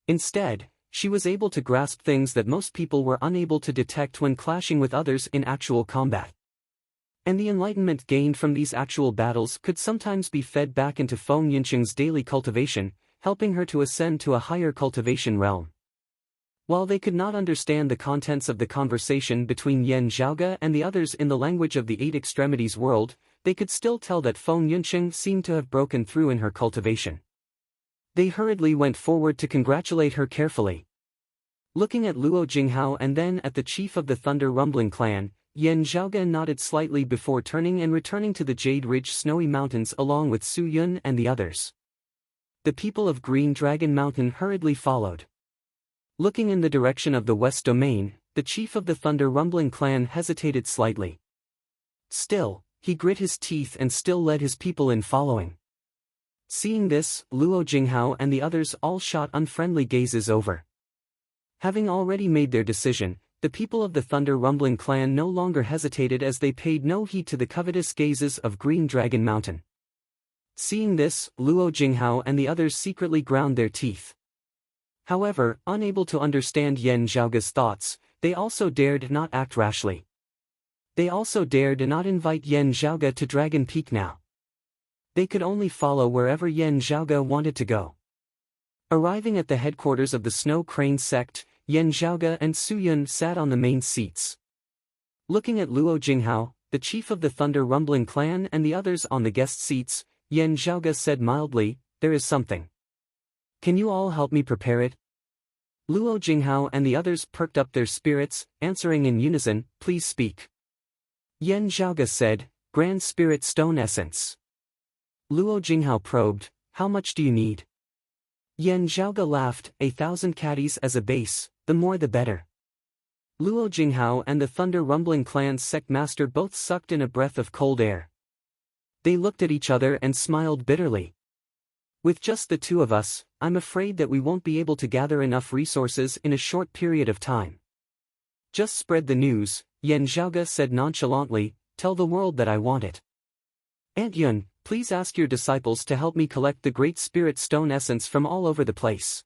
Instead, she was able to grasp things that most people were unable to detect when clashing with others in actual combat. And the enlightenment gained from these actual battles could sometimes be fed back into Feng Yunsheng's daily cultivation, helping her to ascend to a higher cultivation realm. While they could not understand the contents of the conversation between Yan Zhaoge and the others in the language of the Eight Extremities world, they could still tell that Feng Yunsheng seemed to have broken through in her cultivation. They hurriedly went forward to congratulate her carefully. Looking at Luo Jinghao and then at the chief of the Thunder Rumbling clan, Yan Zhaoge nodded slightly before turning and returning to the Jade Ridge Snowy Mountains along with Su Yun and the others. The people of Green Dragon Mountain hurriedly followed. Looking in the direction of the West Domain, the chief of the Thunder Rumbling clan hesitated slightly. Still, he grit his teeth and still led his people in following. Seeing this, Luo Jinghao and the others all shot unfriendly gazes over. Having already made their decision, the people of the Thunder Rumbling clan no longer hesitated as they paid no heed to the covetous gazes of Green Dragon Mountain. Seeing this, Luo Jinghao and the others secretly ground their teeth. However, unable to understand Yan Zhaoge's thoughts, they also dared not act rashly. They also dared not invite Yan Zhaoge to Dragon Peak now. They could only follow wherever Yan Zhaoge wanted to go. Arriving at the headquarters of the Snow Crane sect, Yan Zhaoge and Su Yun sat on the main seats. Looking at Luo Jinghao, the chief of the Thunder Rumbling clan and the others on the guest seats, Yan Zhaoge said mildly, "There is something. Can you all help me prepare it?" Luo Jinghao and the others perked up their spirits, answering in unison, "Please speak." Yan Zhaoge said, "Grand Spirit Stone Essence." Luo Jinghao probed, "How much do you need?" Yan Zhaoge laughed, 1,000 caddies as a base, the more the better. Luo Jinghao and the Thunder Rumbling clan's sect master both sucked in a breath of cold air. They looked at each other and smiled bitterly. "With just the two of us, I'm afraid that we won't be able to gather enough resources in a short period of time." "Just spread the news," Yan Zhaoge said nonchalantly, "tell the world that I want it. Aunt Yun, please ask your disciples to help me collect the Great Spirit Stone Essence from all over the place."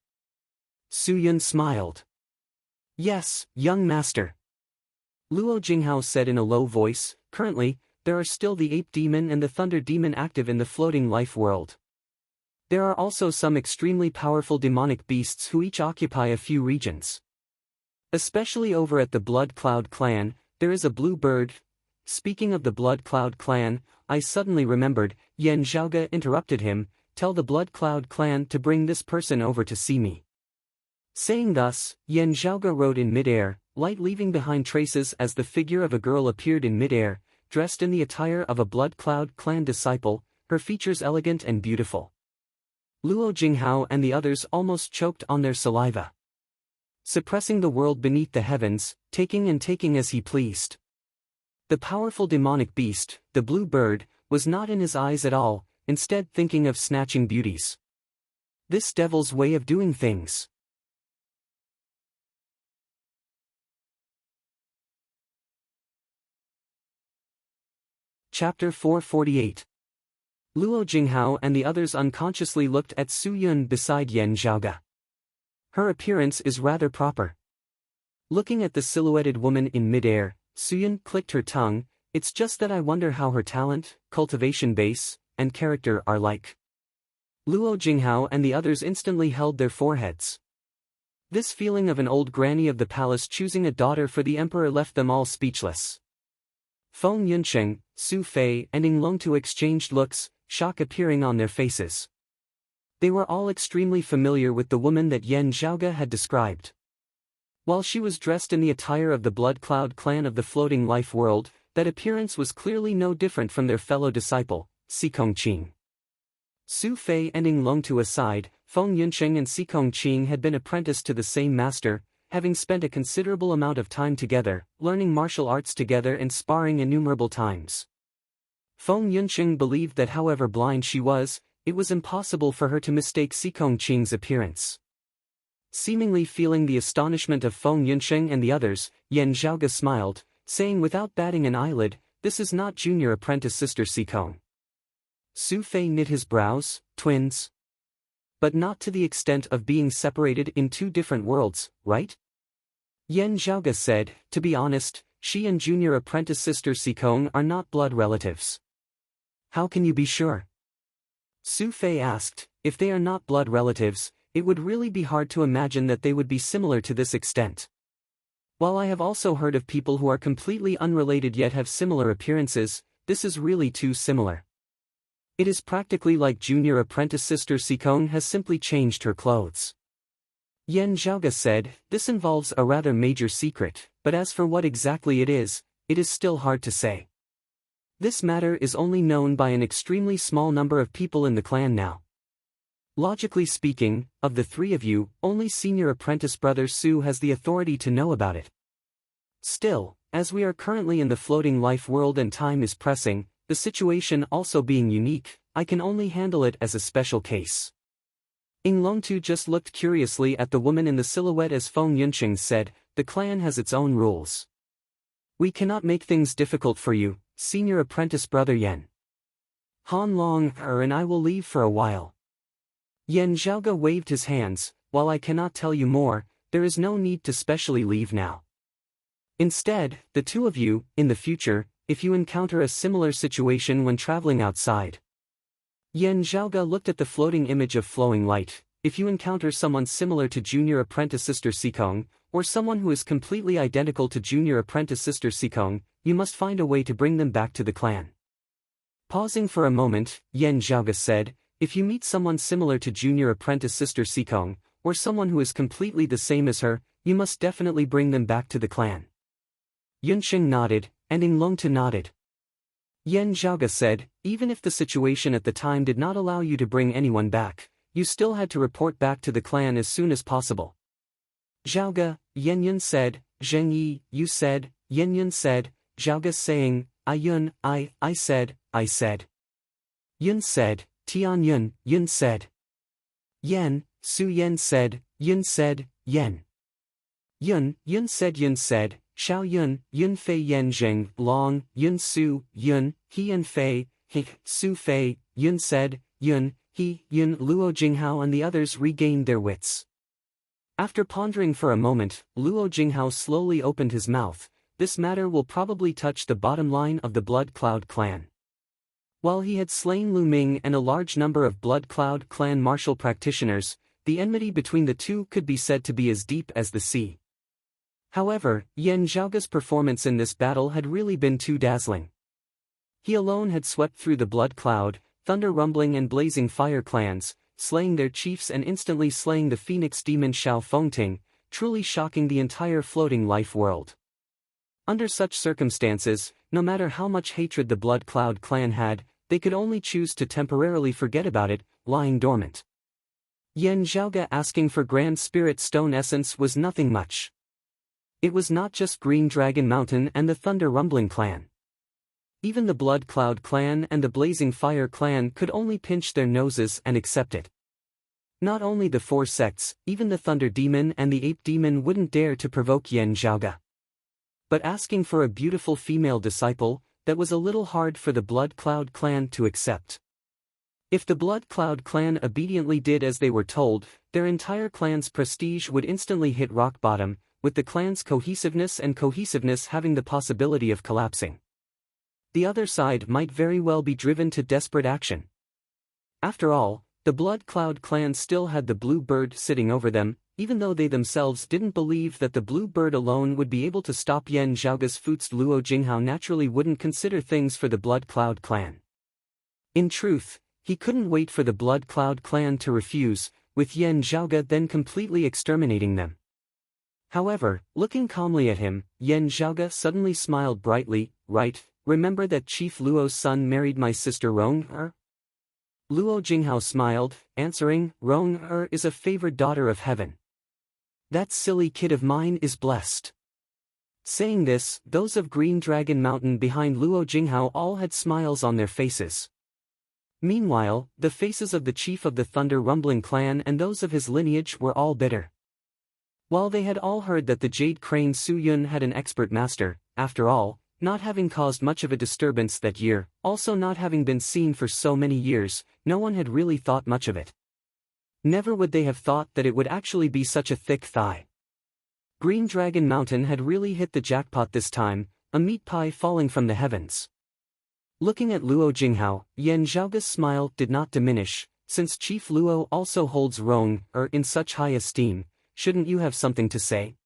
Su Yun smiled. "Yes, young master." Luo Jinghao said in a low voice, "Currently, there are still the Ape Demon and the Thunder Demon active in the floating life world. There are also some extremely powerful demonic beasts who each occupy a few regions. Especially over at the Blood Cloud clan, there is a blue bird." Speaking of the Blood Cloud clan, I suddenly remembered, Yan Zhaoge interrupted him, "Tell the Blood Cloud clan to bring this person over to see me." Saying thus, Yan Zhaoge rode in midair, light leaving behind traces as the figure of a girl appeared in midair, dressed in the attire of a Blood Cloud clan disciple, her features elegant and beautiful. Luo Jinghao and the others almost choked on their saliva. Suppressing the world beneath the heavens, taking and taking as he pleased. The powerful demonic beast, the blue bird, was not in his eyes at all, instead thinking of snatching beauties. This devil's way of doing things. Chapter 448. Luo Jinghao and the others unconsciously looked at Su Yun beside Yan Zhaoge. Her appearance is rather proper. Looking at the silhouetted woman in midair, Su Yun clicked her tongue. It's just that I wonder how her talent, cultivation base, and character are like. Luo Jinghao and the others instantly held their foreheads. This feeling of an old granny of the palace choosing a daughter for the emperor left them all speechless. Feng Yunsheng, Su Fei and Ing Longtu exchanged looks, shock appearing on their faces. They were all extremely familiar with the woman that Yan Zhaoge had described. While she was dressed in the attire of the Blood Cloud clan of the floating life world, that appearance was clearly no different from their fellow disciple, Sikong Qing. Su Fei and Ing Longtu aside, Feng Yunsheng and Sikong Qing had been apprenticed to the same master, having spent a considerable amount of time together, learning martial arts together and sparring innumerable times. Feng Yunsheng believed that however blind she was, it was impossible for her to mistake Sikong Qing's appearance. Seemingly feeling the astonishment of Feng Yunsheng and the others, Yan Zhaoge smiled, saying without batting an eyelid, "This is not junior apprentice sister Sikong." Su Fei knit his brows, twins. But not to the extent of being separated in two different worlds, right? Yan Zhaoge said, to be honest, she and junior apprentice sister Sikong are not blood relatives. How can you be sure? Su Fei asked, if they are not blood relatives, it would really be hard to imagine that they would be similar to this extent. While I have also heard of people who are completely unrelated yet have similar appearances, this is really too similar. It is practically like junior apprentice sister Sikong has simply changed her clothes. Yan Zhaoge said, this involves a rather major secret, but as for what exactly it is still hard to say. This matter is only known by an extremely small number of people in the clan now. Logically speaking, of the three of you, only senior apprentice brother Su has the authority to know about it. Still, as we are currently in the floating life world and time is pressing, the situation also being unique, I can only handle it as a special case. Ing Longtu just looked curiously at the woman in the silhouette as Feng Yunsheng said, the clan has its own rules. We cannot make things difficult for you, senior apprentice brother Yan. Han Long and I will leave for a while. Yan Zhaoge waved his hands, while I cannot tell you more, there is no need to specially leave now. Instead, the two of you, in the future, if you encounter a similar situation when traveling outside. Yan Zhaoge looked at the floating image of flowing light. If you encounter someone similar to junior apprentice sister Sikong, or someone who is completely identical to junior apprentice sister Sikong, you must find a way to bring them back to the clan. Pausing for a moment, Yan Zhaoge said, if you meet someone similar to junior apprentice sister Sikong, or someone who is completely the same as her, you must definitely bring them back to the clan. Yunsheng nodded, and Ing Longtu nodded. Yan Zhaoge said, even if the situation at the time did not allow you to bring anyone back, you still had to report back to the clan as soon as possible. Zhaoge, Yan Yun said, Zheng Yi, you said, Yan Yun said, Zhaoge saying, Yun, I said. Yun said, Tian Yun, Yun said. Yan, Su Yan said, Yun said, Yan. Yun said, Xiao Yun, Yun Fei Yan Zheng, Long, Yun Su, Yun, He and Fei, He, Su Fei, Yun said, Yun, He, Yun Luo Jinghao and the others regained their wits. After pondering for a moment, Luo Jinghao slowly opened his mouth. This matter will probably touch the bottom line of the Blood Cloud clan. While he had slain Lu Ming and a large number of Blood Cloud clan martial practitioners, the enmity between the two could be said to be as deep as the sea. However, Yan Zhaoge's performance in this battle had really been too dazzling. He alone had swept through the Blood Cloud, Thunder Rumbling and Blazing Fire clans, slaying their chiefs and instantly slaying the Phoenix demon Xiao Fengting, truly shocking the entire floating life world. Under such circumstances, no matter how much hatred the Blood Cloud clan had, they could only choose to temporarily forget about it, lying dormant. Yan Zhaoga asking for Grand Spirit Stone Essence was nothing much. It was not just Green Dragon Mountain and the Thunder Rumbling clan. Even the Blood Cloud clan and the Blazing Fire clan could only pinch their noses and accept it. Not only the four sects, even the Thunder Demon and the Ape Demon wouldn't dare to provoke Yan Zhaoga. But asking for a beautiful female disciple, that was a little hard for the Blood Cloud clan to accept. If the Blood Cloud clan obediently did as they were told, their entire clan's prestige would instantly hit rock bottom, with the clan's cohesiveness having the possibility of collapsing. The other side might very well be driven to desperate action. After all, the Blood Cloud clan still had the Blue Bird sitting over them, even though they themselves didn't believe that the Blue Bird alone would be able to stop Yan Zhaoga's Futs. Luo Jinghao naturally wouldn't consider things for the Blood Cloud clan. In truth, he couldn't wait for the Blood Cloud clan to refuse, with Yan Zhaoga then completely exterminating them. However, looking calmly at him, Yan Zhaoga suddenly smiled brightly. Right, remember that Chief Luo's son married my sister Rong-er? Luo Jinghao smiled, answering, Rong-er is a favored daughter of heaven. That silly kid of mine is blessed. Saying this, those of Green Dragon Mountain behind Luo Jinghao all had smiles on their faces. Meanwhile, the faces of the chief of the Thunder Rumbling clan and those of his lineage were all bitter. While they had all heard that the Jade Crane Su Yun had an expert master, after all, not having caused much of a disturbance that year, also not having been seen for so many years, no one had really thought much of it. Never would they have thought that it would actually be such a thick thigh. Green Dragon Mountain had really hit the jackpot this time, a meat pie falling from the heavens. Looking at Luo Jinghao, Yan Zhaoga's smile did not diminish. Since Chief Luo also holds Rong-er in such high esteem, shouldn't you have something to say?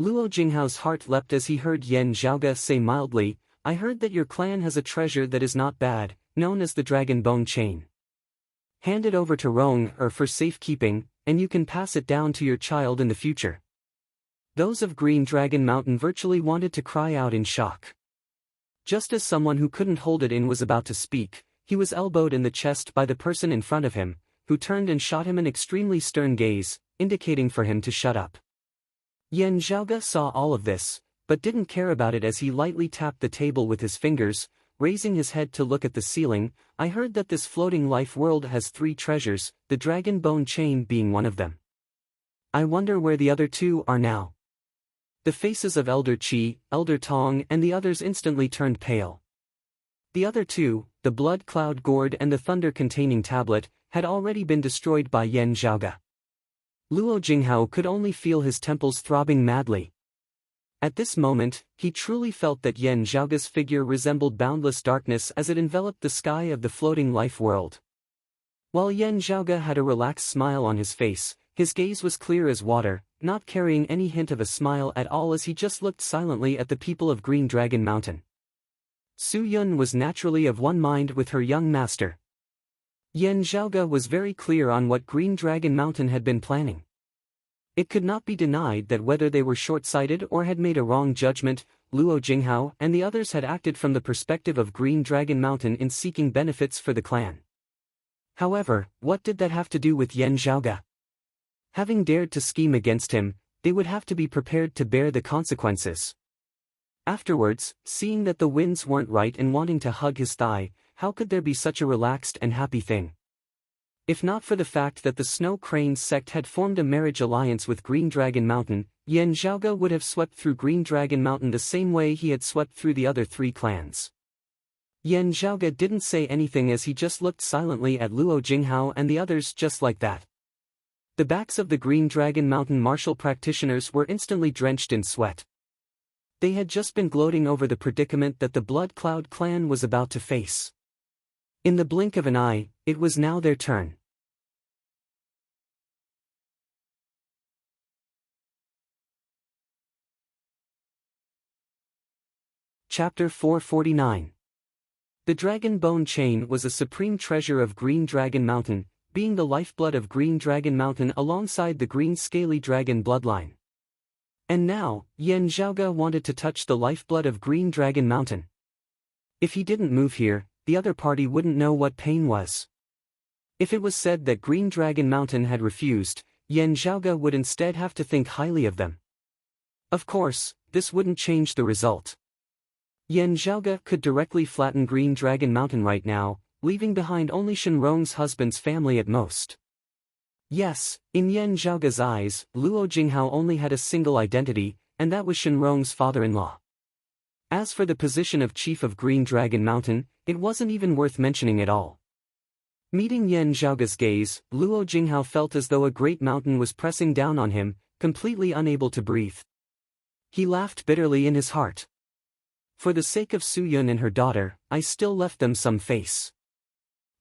Luo Jinghao's heart leapt as he heard Yan Zhaoga say mildly, I heard that your clan has a treasure that is not bad, known as the Dragon Bone Chain. Hand it over to Rong-er for safekeeping, and you can pass it down to your child in the future. Those of Green Dragon Mountain virtually wanted to cry out in shock. Just as someone who couldn't hold it in was about to speak, he was elbowed in the chest by the person in front of him, who turned and shot him an extremely stern gaze, indicating for him to shut up. Yan Zhaoga saw all of this, but didn't care about it as he lightly tapped the table with his fingers, raising his head to look at the ceiling. I heard that this floating life world has 3 treasures, the Dragon Bone Chain being one of them. I wonder where the other 2 are now. The faces of Elder Qi, Elder Tong and the others instantly turned pale. The other 2, the Blood Cloud Gourd and the Thunder-containing tablet, had already been destroyed by Yan Zhaoga. Luo Jinghao could only feel his temples throbbing madly. At this moment, he truly felt that Yan Zhaoga's figure resembled boundless darkness as it enveloped the sky of the floating life world. While Yan Zhaoga had a relaxed smile on his face, his gaze was clear as water, not carrying any hint of a smile at all as he just looked silently at the people of Green Dragon Mountain. Su Yun was naturally of one mind with her young master. Yan Zhaoga was very clear on what Green Dragon Mountain had been planning. It could not be denied that whether they were short-sighted or had made a wrong judgment, Luo Jinghao and the others had acted from the perspective of Green Dragon Mountain in seeking benefits for the clan. However, what did that have to do with Yan Zhaoga? Having dared to scheme against him, they would have to be prepared to bear the consequences. Afterwards, seeing that the winds weren't right and wanting to hug his thigh, how could there be such a relaxed and happy thing? If not for the fact that the Snow Cranes sect had formed a marriage alliance with Green Dragon Mountain, Yan Zhaoga would have swept through Green Dragon Mountain the same way he had swept through the other 3 clans. Yan Zhaoga didn't say anything as he just looked silently at Luo Jinghao and the others just like that. The backs of the Green Dragon Mountain martial practitioners were instantly drenched in sweat. They had just been gloating over the predicament that the Blood Cloud clan was about to face. In the blink of an eye, it was now their turn. Chapter 449. The Dragon Bone Chain was a supreme treasure of Green Dragon Mountain, being the lifeblood of Green Dragon Mountain alongside the Green Scaly Dragon bloodline. And now, Yan Zhaoga wanted to touch the lifeblood of Green Dragon Mountain. If he didn't move here, the other party wouldn't know what pain was. If it was said that Green Dragon Mountain had refused, Yan Zhaoge would instead have to think highly of them. Of course, this wouldn't change the result. Yan Zhaoge could directly flatten Green Dragon Mountain right now, leaving behind only Shenrong's husband's family at most. Yes, in Yan Zhaoge's eyes, Luo Jinghao only had a single identity, and that was Shenrong's father-in-law. As for the position of chief of Green Dragon Mountain, it wasn't even worth mentioning at all. Meeting Yan Zhaoge's gaze, Luo Jinghao felt as though a great mountain was pressing down on him, completely unable to breathe. He laughed bitterly in his heart. For the sake of Su Yun and her daughter, I still left them some face.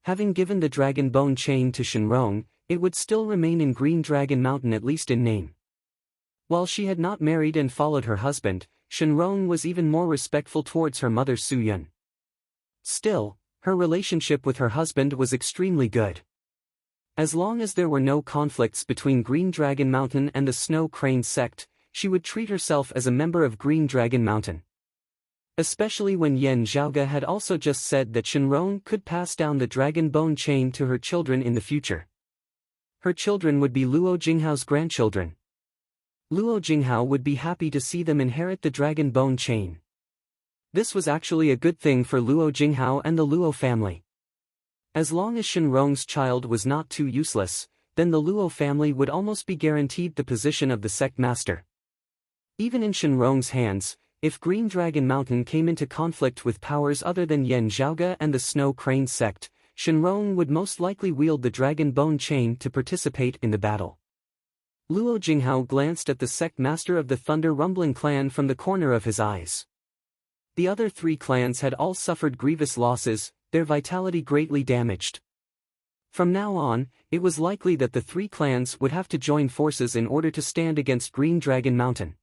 Having given the dragon bone chain to Shenrong, it would still remain in Green Dragon Mountain at least in name. While she had not married and followed her husband, Shenrong was even more respectful towards her mother Su Yun. Still, her relationship with her husband was extremely good. As long as there were no conflicts between Green Dragon Mountain and the Snow Crane sect, she would treat herself as a member of Green Dragon Mountain. Especially when Yan Zhaoge had also just said that Shenrong could pass down the dragon bone chain to her children in the future. Her children would be Luo Jinghao's grandchildren. Luo Jinghao would be happy to see them inherit the dragon bone chain. This was actually a good thing for Luo Jinghao and the Luo family. As long as Shenrong's child was not too useless, then the Luo family would almost be guaranteed the position of the sect master. Even in Shenrong's hands, if Green Dragon Mountain came into conflict with powers other than Yan Zhaoge and the Snow Crane sect, Shenrong would most likely wield the dragon bone chain to participate in the battle. Luo Jinghao glanced at the sect master of the Thunder Rumbling clan from the corner of his eyes. The other three clans had all suffered grievous losses, their vitality greatly damaged. From now on, it was likely that the three clans would have to join forces in order to stand against Green Dragon Mountain.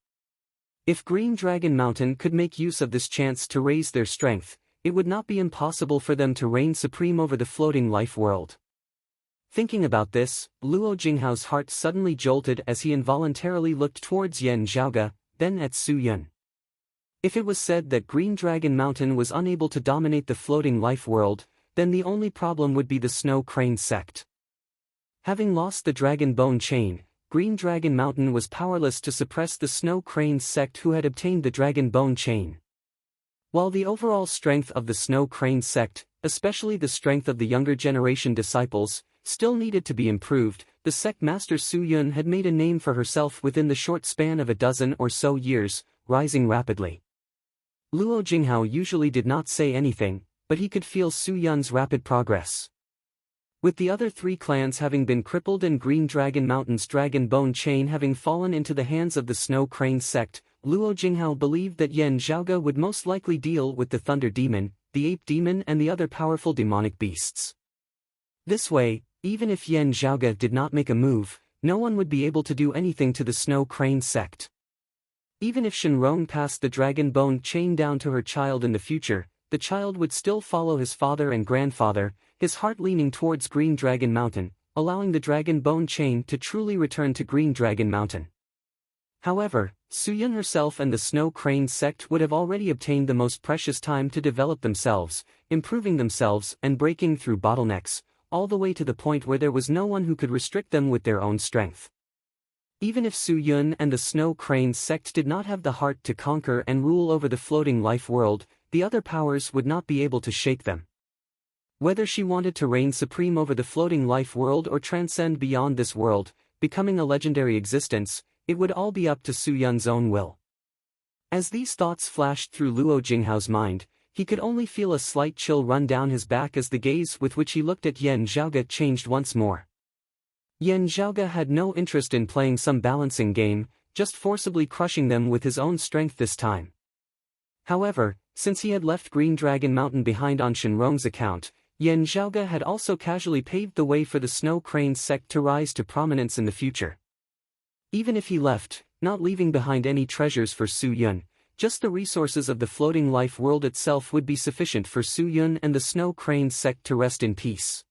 If Green Dragon Mountain could make use of this chance to raise their strength, it would not be impossible for them to reign supreme over the floating life world. Thinking about this, Luo Jinghao's heart suddenly jolted as he involuntarily looked towards Yan Zhaoge, then at Su Yun. If it was said that Green Dragon Mountain was unable to dominate the floating life world, then the only problem would be the Snow Crane sect. Having lost the Dragon Bone Chain, Green Dragon Mountain was powerless to suppress the Snow Crane sect who had obtained the Dragon Bone Chain. While the overall strength of the Snow Crane sect, especially the strength of the younger generation disciples, still needed to be improved, the sect master Su Yun had made a name for herself within the short span of a dozen or so years, rising rapidly. Luo Jinghao usually did not say anything, but he could feel Su Yun's rapid progress. With the other three clans having been crippled and Green Dragon Mountain's Dragon Bone Chain having fallen into the hands of the Snow Crane sect, Luo Jinghao believed that Yan Zhaoge would most likely deal with the Thunder Demon, the Ape Demon and the other powerful demonic beasts. This way, even if Yan Zhaoge did not make a move, no one would be able to do anything to the Snow Crane sect. Even if Shenrong passed the Dragon Bone Chain down to her child in the future, the child would still follow his father and grandfather, his heart leaning towards Green Dragon Mountain, allowing the Dragon Bone Chain to truly return to Green Dragon Mountain. However, Su Yun herself and the Snow Crane sect would have already obtained the most precious time to develop themselves, improving themselves and breaking through bottlenecks, all the way to the point where there was no one who could restrict them with their own strength. Even if Su Yun and the Snow Crane sect did not have the heart to conquer and rule over the floating life world, the other powers would not be able to shake them. Whether she wanted to reign supreme over the floating life world or transcend beyond this world, becoming a legendary existence, it would all be up to Su Yun's own will. As these thoughts flashed through Luo Jinghao's mind, he could only feel a slight chill run down his back as the gaze with which he looked at Yan Zhaoge changed once more. Yan Zhaoge had no interest in playing some balancing game, just forcibly crushing them with his own strength this time. However, since he had left Green Dragon Mountain behind on Shenrong's account, Yan Zhaoge had also casually paved the way for the Snow Crane sect to rise to prominence in the future. Even if he left, not leaving behind any treasures for Su Yun, just the resources of the floating life world itself would be sufficient for Su Yun and the Snow Crane sect to rest in peace.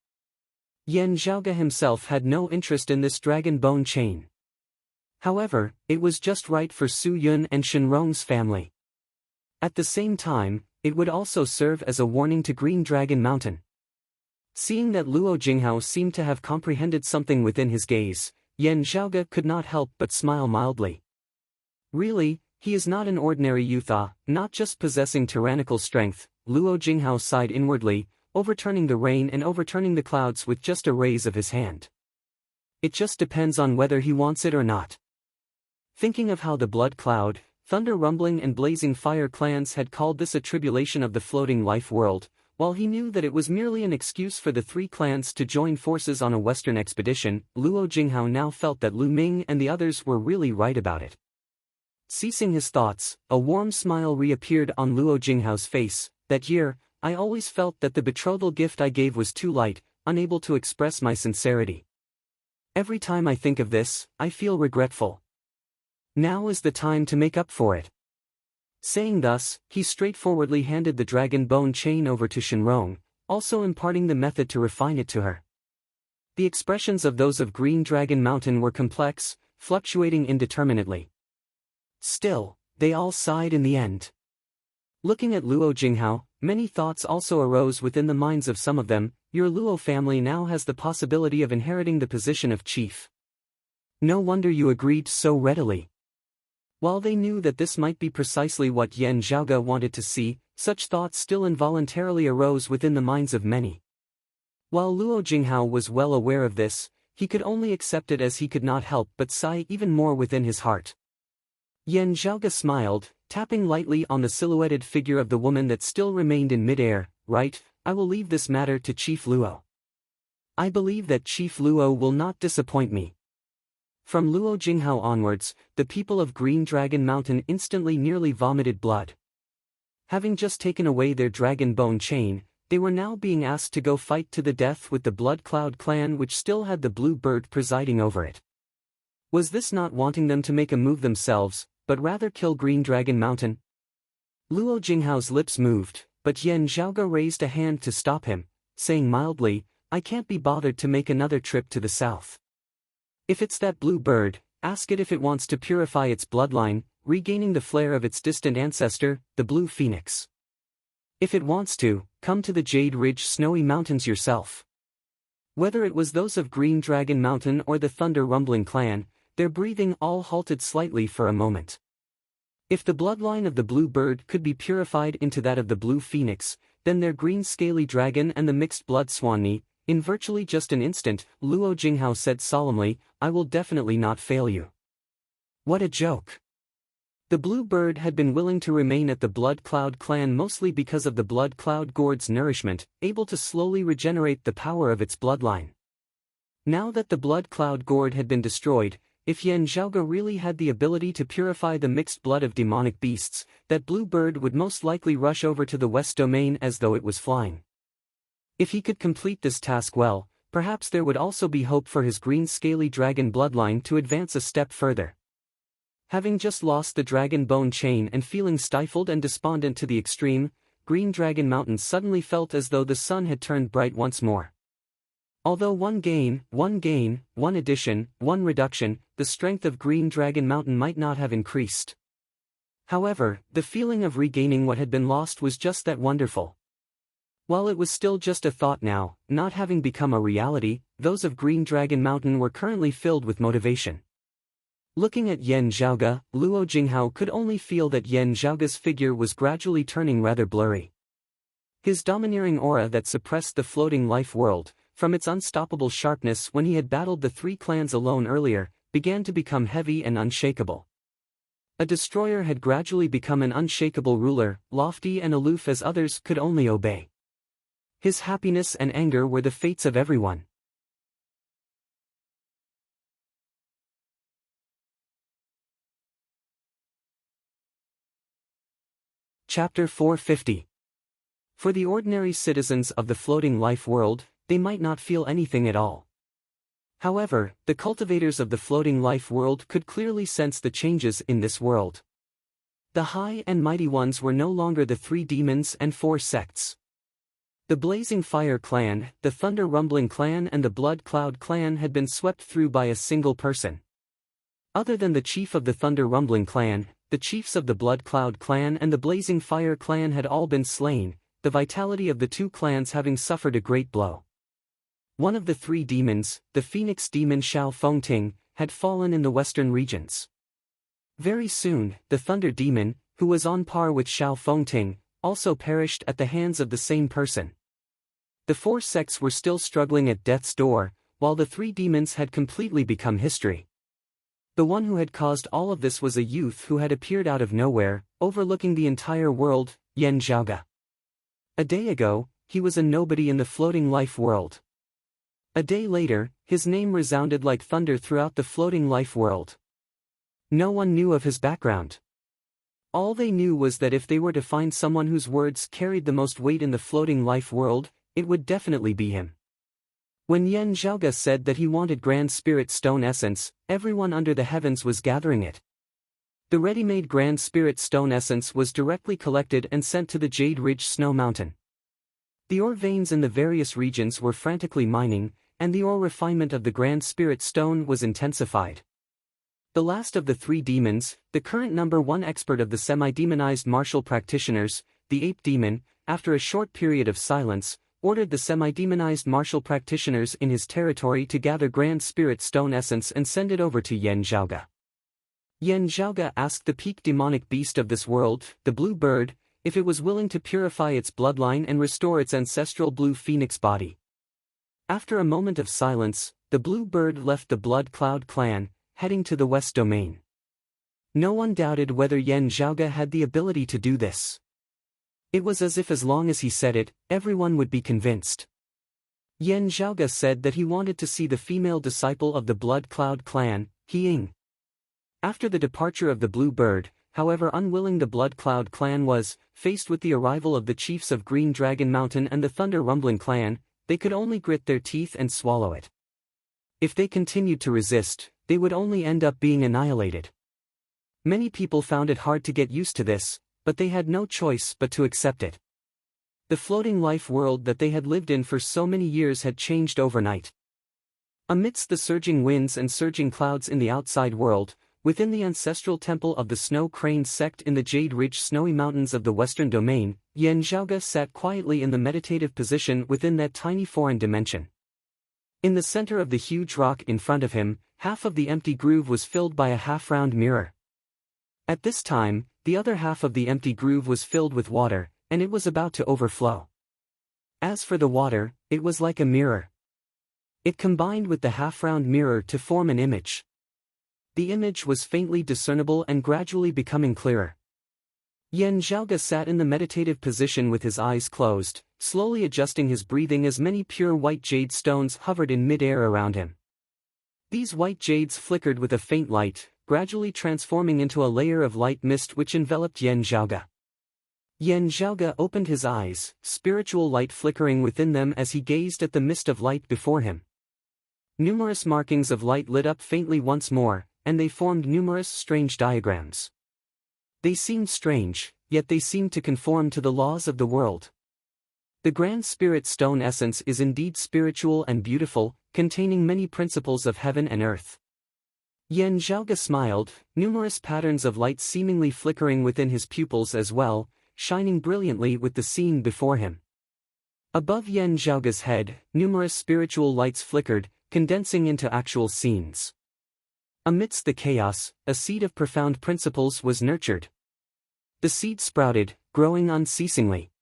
Yan Zhaoge himself had no interest in this Dragon Bone Chain. However, it was just right for Su Yun and Shenrong's family. At the same time, it would also serve as a warning to Green Dragon Mountain. Seeing that Luo Jinghao seemed to have comprehended something within his gaze, Yan Zhaoge could not help but smile mildly. Really, he is not an ordinary youth, not just possessing tyrannical strength. Luo Jinghao sighed inwardly, overturning the rain and overturning the clouds with just a raise of his hand. It just depends on whether he wants it or not. Thinking of how the Blood Cloud, Thunder Rumbling and Blazing Fire clans had called this a tribulation of the floating life world, while he knew that it was merely an excuse for the three clans to join forces on a western expedition, Luo Jinghao now felt that Lu Ming and the others were really right about it. Ceasing his thoughts, a warm smile reappeared on Luo Jinghao's face. That year, I always felt that the betrothal gift I gave was too light, unable to express my sincerity. Every time I think of this, I feel regretful. Now is the time to make up for it. Saying thus, he straightforwardly handed the dragon bone chain over to Shenrong, also imparting the method to refine it to her. The expressions of those of Green Dragon Mountain were complex, fluctuating indeterminately. Still, they all sighed in the end. Looking at Luo Jinghao, many thoughts also arose within the minds of some of them. Your Luo family now has the possibility of inheriting the position of chief. No wonder you agreed so readily. While they knew that this might be precisely what Yan Zhaoge wanted to see, such thoughts still involuntarily arose within the minds of many. While Luo Jinghao was well aware of this, he could only accept it as he could not help but sigh even more within his heart. Yan Zhaoge smiled, tapping lightly on the silhouetted figure of the woman that still remained in midair. Right, I will leave this matter to Chief Luo. I believe that Chief Luo will not disappoint me. From Luo Jinghao onwards, the people of Green Dragon Mountain instantly nearly vomited blood. Having just taken away their dragon bone chain, they were now being asked to go fight to the death with the Blood Cloud clan, which still had the blue bird presiding over it. Was this not wanting them to make a move themselves, but rather kill Green Dragon Mountain? Luo Jinghao's lips moved, but Yan Zhaoge raised a hand to stop him, saying mildly, I can't be bothered to make another trip to the south. If it's that blue bird, ask it if it wants to purify its bloodline, regaining the flair of its distant ancestor, the Blue Phoenix. If it wants to, come to the Jade Ridge Snowy Mountains yourself. Whether it was those of Green Dragon Mountain or the Thunder Rumbling clan, their breathing all halted slightly for a moment. If the bloodline of the blue bird could be purified into that of the Blue Phoenix, then their green scaly dragon and the mixed blood Swanee, in virtually just an instant, Luo Jinghao said solemnly, I will definitely not fail you. What a joke. The blue bird had been willing to remain at the Blood Cloud clan mostly because of the Blood Cloud gourd's nourishment, able to slowly regenerate the power of its bloodline. Now that the Blood Cloud gourd had been destroyed, if Yan Zhaoge really had the ability to purify the mixed blood of demonic beasts, that blue bird would most likely rush over to the west domain as though it was flying. If he could complete this task well, perhaps there would also be hope for his green scaly dragon bloodline to advance a step further. Having just lost the dragon bone chain and feeling stifled and despondent to the extreme, Green Dragon Mountain suddenly felt as though the sun had turned bright once more. Although one gain, one addition, one reduction, the strength of Green Dragon Mountain might not have increased. However, the feeling of regaining what had been lost was just that wonderful. While it was still just a thought now, not having become a reality, those of Green Dragon Mountain were currently filled with motivation. Looking at Yan Zhaoge, Luo Jinghao could only feel that Yan Zhaoge's figure was gradually turning rather blurry. His domineering aura that suppressed the floating life world, from its unstoppable sharpness when he had battled the three clans alone earlier, began to become heavy and unshakable. A destroyer had gradually become an unshakable ruler, lofty and aloof as others could only obey. His happiness and anger were the fates of everyone. Chapter 450. For the ordinary citizens of the floating life world, they might not feel anything at all. However, the cultivators of the floating life world could clearly sense the changes in this world. The high and mighty ones were no longer the three demons and four sects. The Blazing Fire clan, the Thunder Rumbling clan and the Blood Cloud clan had been swept through by a single person. Other than the chief of the Thunder Rumbling clan, the chiefs of the Blood Cloud clan and the Blazing Fire clan had all been slain, the vitality of the two clans having suffered a great blow. One of the three demons, the phoenix demon Shao Fengting, had fallen in the western regions. Very soon, the thunder demon, who was on par with Shao Fengting, also perished at the hands of the same person. The four sects were still struggling at death's door, while the three demons had completely become history. The one who had caused all of this was a youth who had appeared out of nowhere, overlooking the entire world, Yan Zhaoge. A day ago, he was a nobody in the floating life world. A day later, his name resounded like thunder throughout the floating life world. No one knew of his background. All they knew was that if they were to find someone whose words carried the most weight in the floating life world, it would definitely be him. When Yan Zhaoge said that he wanted Grand Spirit Stone Essence, everyone under the heavens was gathering it. The ready-made Grand Spirit Stone Essence was directly collected and sent to the Jade Ridge Snow Mountain. The ore veins in the various regions were frantically mining, and the ore refinement of the Grand Spirit Stone was intensified. The last of the three demons, the current number one expert of the semi-demonized martial practitioners, the Ape Demon, after a short period of silence, ordered the semi-demonized martial practitioners in his territory to gather Grand Spirit Stone Essence and send it over to Yan Zhaoge. Yan Zhaoge asked the peak demonic beast of this world, the blue bird, if it was willing to purify its bloodline and restore its ancestral blue phoenix body. After a moment of silence, the blue bird left the Blood Cloud clan, heading to the West Domain. No one doubted whether Yan Zhaoge had the ability to do this. It was as if as long as he said it, everyone would be convinced. Yan Zhaoge said that he wanted to see the female disciple of the Blood Cloud clan, He Ying. After the departure of the blue bird, however unwilling the Blood Cloud clan was, faced with the arrival of the chiefs of Green Dragon Mountain and the Thunder Rumbling clan, they could only grit their teeth and swallow it. If they continued to resist, they would only end up being annihilated. Many people found it hard to get used to this, but they had no choice but to accept it. The floating life world that they had lived in for so many years had changed overnight. Amidst the surging winds and surging clouds in the outside world, within the ancestral temple of the Snow Crane sect in the Jade Ridge Snowy Mountains of the Western Domain, Yan Zhaoge sat quietly in the meditative position within that tiny foreign dimension. In the center of the huge rock in front of him, half of the empty groove was filled by a half-round mirror. At this time, the other half of the empty groove was filled with water, and it was about to overflow. As for the water, it was like a mirror. It combined with the half-round mirror to form an image. The image was faintly discernible and gradually becoming clearer. Yan Zhaoge sat in the meditative position with his eyes closed, slowly adjusting his breathing as many pure white jade stones hovered in mid-air around him. These white jades flickered with a faint light, gradually transforming into a layer of light mist which enveloped Yan Zhaoge. Yan Zhaoge opened his eyes, spiritual light flickering within them as he gazed at the mist of light before him. Numerous markings of light lit up faintly once more, and they formed numerous strange diagrams. They seemed strange, yet they seemed to conform to the laws of the world. The Grand Spirit Stone Essence is indeed spiritual and beautiful, containing many principles of heaven and earth. Yan Zhaoge smiled, numerous patterns of light seemingly flickering within his pupils as well, shining brilliantly with the scene before him. Above Yan Zhaoge's head, numerous spiritual lights flickered, condensing into actual scenes. Amidst the chaos, a seed of profound principles was nurtured. The seed sprouted, growing unceasingly.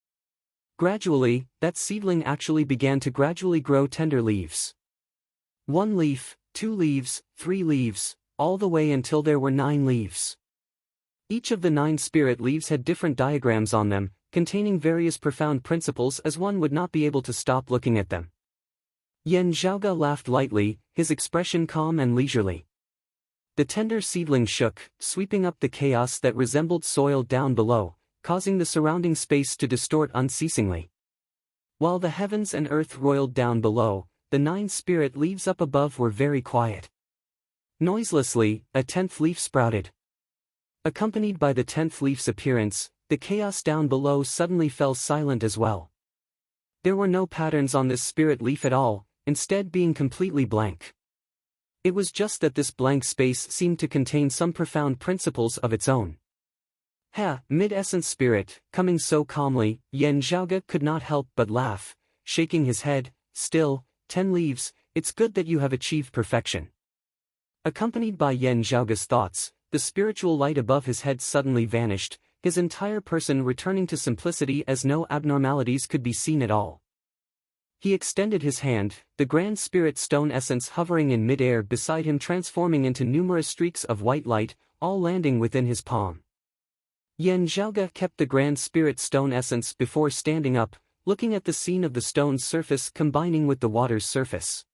Gradually, that seedling actually began to gradually grow tender leaves. 1 leaf, 2 leaves, 3 leaves, all the way until there were 9 leaves. Each of the 9 spirit leaves had different diagrams on them, containing various profound principles as one would not be able to stop looking at them. Yan Zhaoge laughed lightly, his expression calm and leisurely. The tender seedling shook, sweeping up the chaos that resembled soil down below, causing the surrounding space to distort unceasingly. While the heavens and earth roiled down below, the 9 spirit leaves up above were very quiet. Noiselessly, a 10th leaf sprouted. Accompanied by the 10th leaf's appearance, the chaos down below suddenly fell silent as well. There were no patterns on this spirit leaf at all, instead being completely blank. It was just that this blank space seemed to contain some profound principles of its own. Mid-essence spirit, coming so calmly, Yan Zhaoge could not help but laugh, shaking his head. Still, 10 leaves, it's good that you have achieved perfection. Accompanied by Yan Zhaoge's thoughts, the spiritual light above his head suddenly vanished, his entire person returning to simplicity as no abnormalities could be seen at all. He extended his hand, the Grand Spirit Stone essence hovering in mid-air beside him transforming into numerous streaks of white light, all landing within his palm. Yan Zhaoge kept the Grand Spirit Stone essence before standing up, looking at the scene of the stone's surface combining with the water's surface.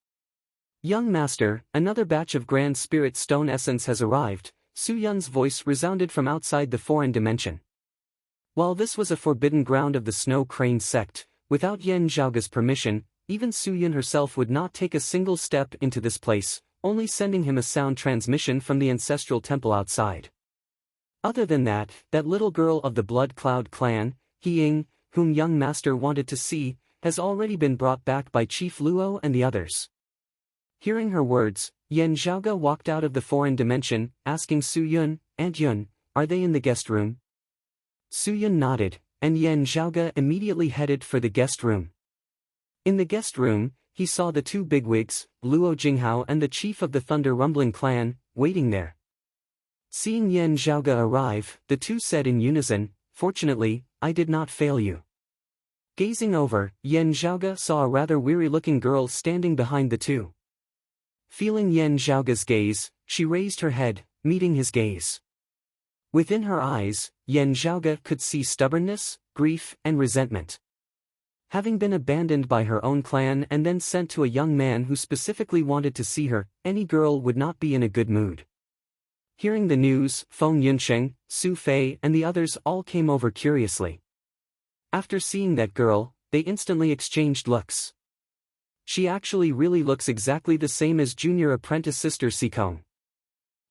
Young Master, another batch of Grand Spirit Stone essence has arrived, Su Yun's voice resounded from outside the foreign dimension. While this was a forbidden ground of the Snow Crane sect, without Yan Zhaoge's permission, even Su Yun herself would not take a single step into this place, only sending him a sound transmission from the ancestral temple outside. Other than that, that little girl of the Blood Cloud clan, He Ying, whom young master wanted to see, has already been brought back by Chief Luo and the others. Hearing her words, Yan Zhaoge walked out of the foreign dimension, asking Su Yun, "Aunt Yun, are they in the guest room?" Su Yun nodded, and Yan Zhaoge immediately headed for the guest room. In the guest room, he saw the two bigwigs, Luo Jinghao and the chief of the Thunder Rumbling clan, waiting there. Seeing Yan Zhaoge arrive, the two said in unison, "Fortunately, I did not fail you." Gazing over, Yan Zhaoge saw a rather weary-looking girl standing behind the two. Feeling Yan Zhaoge's gaze, she raised her head, meeting his gaze. Within her eyes, Yan Zhaoge could see stubbornness, grief, and resentment. Having been abandoned by her own clan and then sent to a young man who specifically wanted to see her, any girl would not be in a good mood. Hearing the news, Feng Yunsheng, Su Fei and the others all came over curiously. After seeing that girl, they instantly exchanged looks. She actually really looks exactly the same as junior apprentice sister Sikong.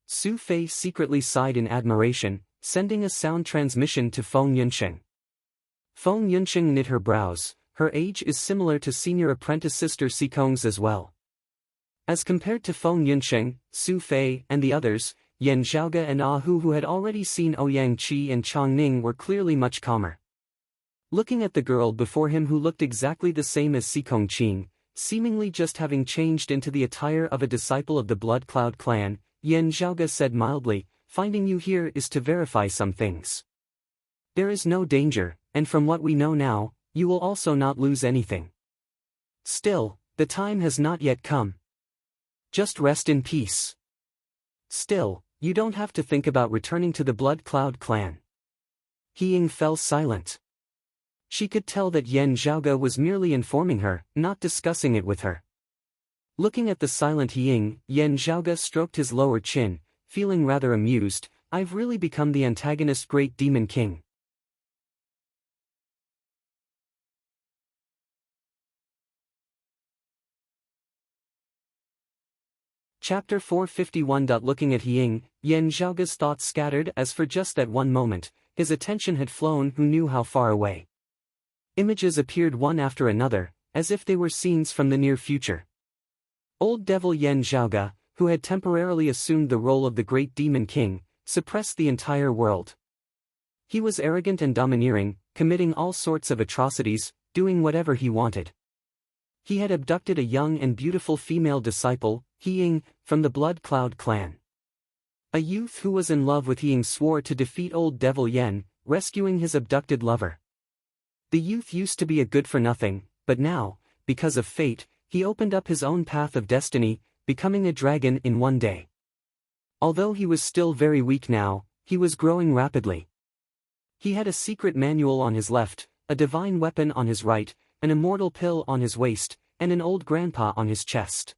Su Fei secretly sighed in admiration, sending a sound transmission to Feng Yunsheng. Feng Yunsheng knit her brows, her age is similar to senior apprentice sister Sikong's as well. As compared to Feng Yunsheng, Su Fei and the others, Yan Zhaoge and Hu who had already seen Ouyang Qi and Chang Ning were clearly much calmer. Looking at the girl before him who looked exactly the same as Sikong Qing, seemingly just having changed into the attire of a disciple of the Blood Cloud clan, Yan Zhaoge said mildly, "Finding you here is to verify some things. There is no danger, and from what we know now, you will also not lose anything. Still, the time has not yet come. Just rest in peace. Still, you don't have to think about returning to the Blood Cloud clan." He Ying fell silent. She could tell that Yan Zhaoge was merely informing her, not discussing it with her. Looking at the silent He Ying, Yan Zhaoge stroked his lower chin, feeling rather amused. "I've really become the antagonist Great Demon King." Chapter 451. Looking at He Ying, Yan Zhaoge's thoughts scattered as for just that one moment, his attention had flown who knew how far away. Images appeared one after another, as if they were scenes from the near future. Old devil Yan Zhaoge, who had temporarily assumed the role of the Great Demon King, suppressed the entire world. He was arrogant and domineering, committing all sorts of atrocities, doing whatever he wanted. He had abducted a young and beautiful female disciple, He Ying, from the Blood Cloud clan. A youth who was in love with He Ying swore to defeat old devil Yan, rescuing his abducted lover. The youth used to be a good-for-nothing, but now, because of fate, he opened up his own path of destiny, becoming a dragon in one day. Although he was still very weak now, he was growing rapidly. He had a secret manual on his left, a divine weapon on his right, an immortal pill on his waist, and an old grandpa on his chest.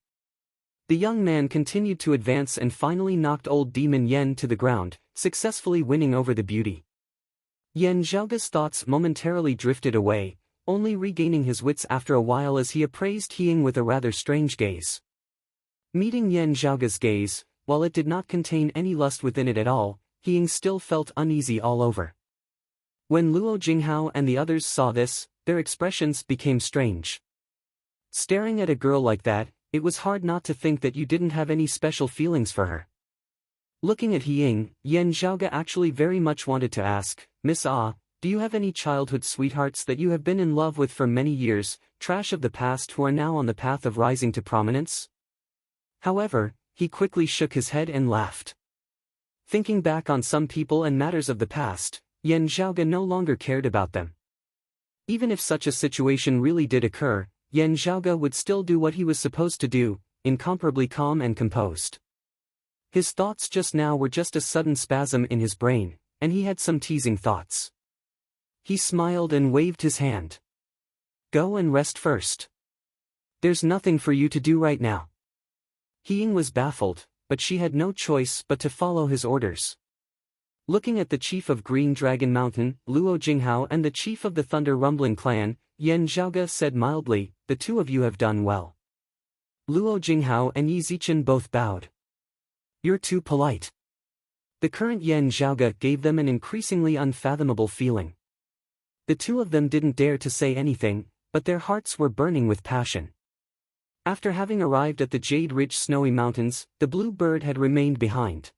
The young man continued to advance and finally knocked old demon Yan to the ground, successfully winning over the beauty. Yan Zhaoge's thoughts momentarily drifted away, only regaining his wits after a while as he appraised He Ying with a rather strange gaze. Meeting Yan Zhaoge's gaze, while it did not contain any lust within it at all, He Ying still felt uneasy all over. When Luo Jinghao and the others saw this, their expressions became strange. Staring at a girl like that, it was hard not to think that you didn't have any special feelings for her. Looking at He Ying, Yan Zhaoge actually very much wanted to ask, "Miss Ah, Do you have any childhood sweethearts that you have been in love with for many years, trash of the past who are now on the path of rising to prominence? However, he quickly shook his head and laughed. Thinking back on some people and matters of the past, Yan Zhaoge no longer cared about them. Even if such a situation really did occur, Yan Zhaoge would still do what he was supposed to do, incomparably calm and composed. His thoughts just now were just a sudden spasm in his brain, and he had some teasing thoughts. He smiled and waved his hand. Go and rest first. There's nothing for you to do right now. Ying was baffled, but she had no choice but to follow his orders. Looking at the chief of Green Dragon Mountain, Luo Jinghao, and the chief of the Thunder Rumbling clan, Yan Zhaoge said mildly, the two of you have done well. Luo Jinghao and Yi Zichen both bowed. You're too polite. The current Yan Zhaoge gave them an increasingly unfathomable feeling. The two of them didn't dare to say anything, but their hearts were burning with passion. After having arrived at the Jade Ridge Snowy Mountains, the Blue Bird had remained behind.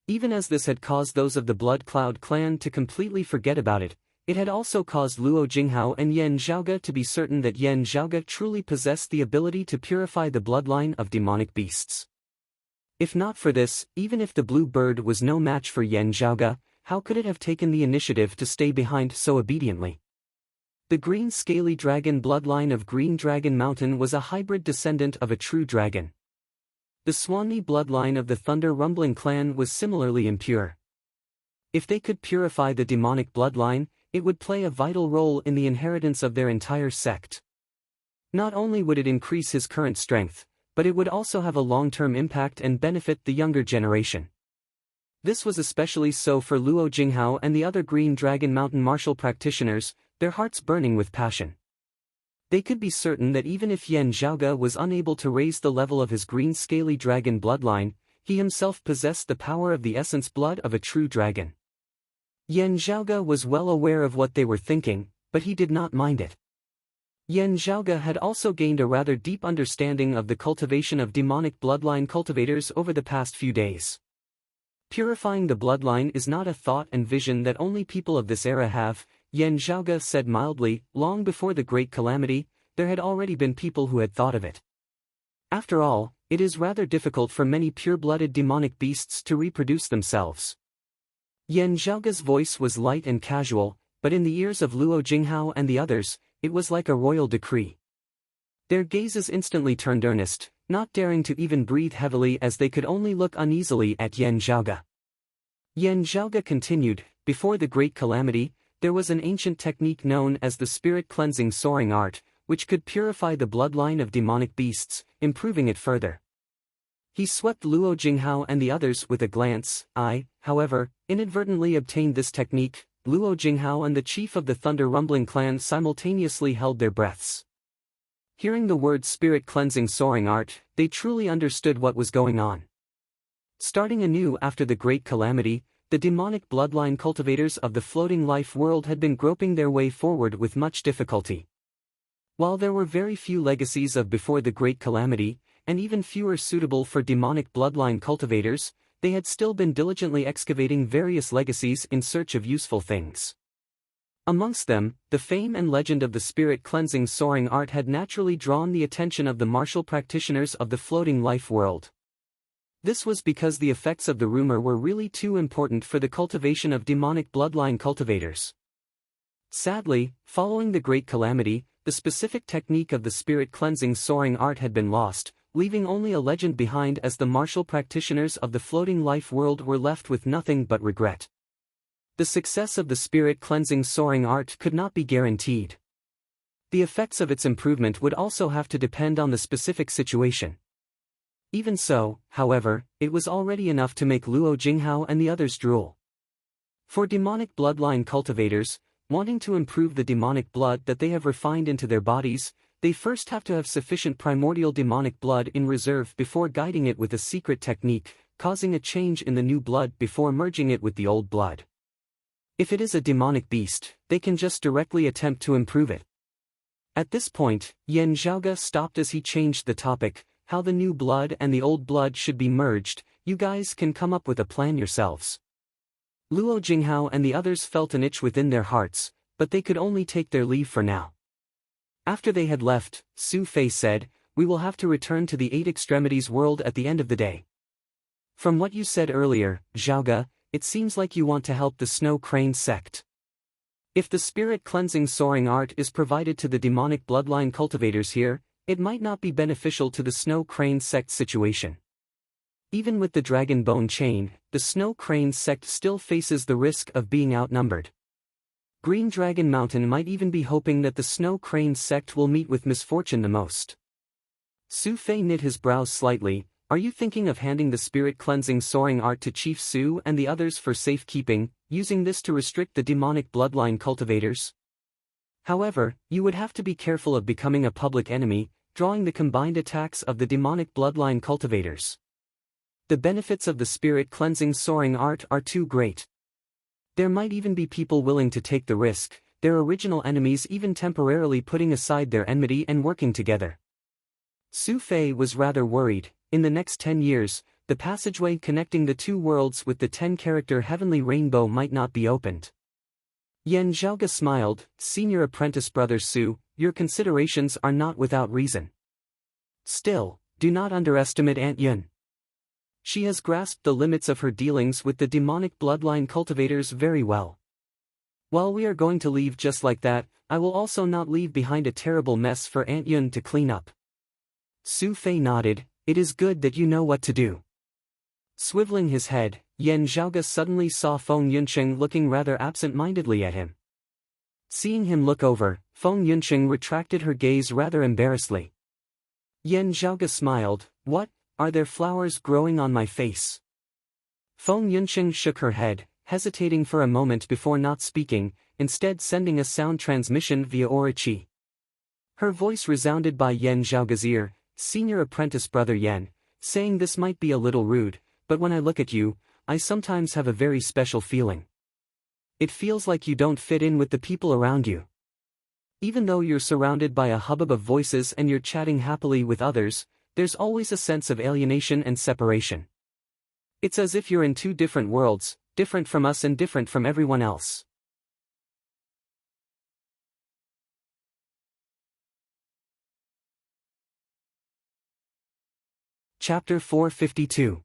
Even as this had caused those of the Blood Cloud clan to completely forget about it, it had also caused Luo Jinghao and Yan Zhaoge to be certain that Yan Zhaoge truly possessed the ability to purify the bloodline of demonic beasts. If not for this, even if the Blue Bird was no match for Yan Zhaoge, how could it have taken the initiative to stay behind so obediently? The green scaly dragon bloodline of Green Dragon Mountain was a hybrid descendant of a true dragon. The Swanee bloodline of the Thunder Rumbling clan was similarly impure. If they could purify the demonic bloodline, it would play a vital role in the inheritance of their entire sect. Not only would it increase his current strength, but it would also have a long-term impact and benefit the younger generation. This was especially so for Luo Jinghao and the other Green Dragon Mountain martial practitioners, their hearts burning with passion. They could be certain that even if Yan Zhaoge was unable to raise the level of his green scaly dragon bloodline, he himself possessed the power of the essence blood of a true dragon. Yan Zhaoge was well aware of what they were thinking, but he did not mind it. Yan Zhaoge had also gained a rather deep understanding of the cultivation of demonic bloodline cultivators over the past few days. Purifying the bloodline is not a thought and vision that only people of this era have, Yan Zhaoge said mildly. Long before the Great Calamity, there had already been people who had thought of it. After all, it is rather difficult for many pure-blooded demonic beasts to reproduce themselves. Yan Zhaoge's voice was light and casual, but in the ears of Luo Jinghao and the others, it was like a royal decree. Their gazes instantly turned earnest, not daring to even breathe heavily as they could only look uneasily at Yan Zhaoge. Yan Zhaoge continued, before the Great Calamity, there was an ancient technique known as the spirit cleansing soaring art, which could purify the bloodline of demonic beasts, improving it further. He swept Luo Jinghao and the others with a glance. I, however, inadvertently obtained this technique. Luo Jinghao and the chief of the Thunder Rumbling clan simultaneously held their breaths. Hearing the word spirit cleansing soaring art, they truly understood what was going on. Starting anew after the Great Calamity, the demonic bloodline cultivators of the floating life world had been groping their way forward with much difficulty. While there were very few legacies of before the Great Calamity, and even fewer suitable for demonic bloodline cultivators, they had still been diligently excavating various legacies in search of useful things. Amongst them, the fame and legend of the spirit cleansing soaring art had naturally drawn the attention of the martial practitioners of the floating life world. This was because the effects of the rumor were really too important for the cultivation of demonic bloodline cultivators. Sadly, following the Great Calamity, the specific technique of the spirit cleansing soaring art had been lost, leaving only a legend behind as the martial practitioners of the floating life world were left with nothing but regret. The success of the spirit cleansing soaring art could not be guaranteed. The effects of its improvement would also have to depend on the specific situation. Even so, however, it was already enough to make Luo Jinghao and the others drool. For demonic bloodline cultivators, wanting to improve the demonic blood that they have refined into their bodies, they first have to have sufficient primordial demonic blood in reserve before guiding it with a secret technique, causing a change in the new blood before merging it with the old blood. If it is a demonic beast, they can just directly attempt to improve it. At this point, Yan Zhaoge stopped as he changed the topic. How the new blood and the old blood should be merged, you guys can come up with a plan yourselves. Luo Jinghao and the others felt an itch within their hearts, but they could only take their leave for now. After they had left, Su Fei said, "We will have to return to the Eight Extremities world at the end of the day. From what you said earlier, Zhaoge, it seems like you want to help the Snow Crane sect. If the spirit cleansing soaring art is provided to the demonic bloodline cultivators here, it might not be beneficial to the Snow Crane sect situation. Even with the Dragon Bone chain, the Snow Crane sect still faces the risk of being outnumbered. Green Dragon Mountain might even be hoping that the Snow Crane sect will meet with misfortune the most." Su Fei knit his brows slightly. "Are you thinking of handing the spirit-cleansing soaring art to Chief Su and the others for safekeeping, using this to restrict the demonic bloodline cultivators? However, you would have to be careful of becoming a public enemy, drawing the combined attacks of the demonic bloodline cultivators. The benefits of the spirit-cleansing soaring art are too great. There might even be people willing to take the risk, their original enemies even temporarily putting aside their enmity and working together." Su Fei was rather worried. In the next 10 years, the passageway connecting the two worlds with the 10-character heavenly rainbow might not be opened. Yan Zhaoge smiled. "Senior apprentice brother Su, your considerations are not without reason. Still, do not underestimate Aunt Yun. She has grasped the limits of her dealings with the demonic bloodline cultivators very well. While we are going to leave just like that, I will also not leave behind a terrible mess for Aunt Yun to clean up." Su Fei nodded. "It is good that you know what to do." Swiveling his head, Yan Zhaoge suddenly saw Feng Yunqing looking rather absent-mindedly at him. Seeing him look over, Feng Yunqing retracted her gaze rather embarrassedly. Yan Zhaoge smiled. "What? Are there flowers growing on my face?" Feng Yunqing shook her head, hesitating for a moment before not speaking, instead sending a sound transmission via aura qi. Her voice resounded by Yan Zhaoge's ear. "Senior apprentice brother Yan, saying this might be a little rude, but when I look at you, I sometimes have a very special feeling. It feels like you don't fit in with the people around you. Even though you're surrounded by a hubbub of voices and you're chatting happily with others, there's always a sense of alienation and separation. It's as if you're in two different worlds, different from us and different from everyone else." Chapter 452.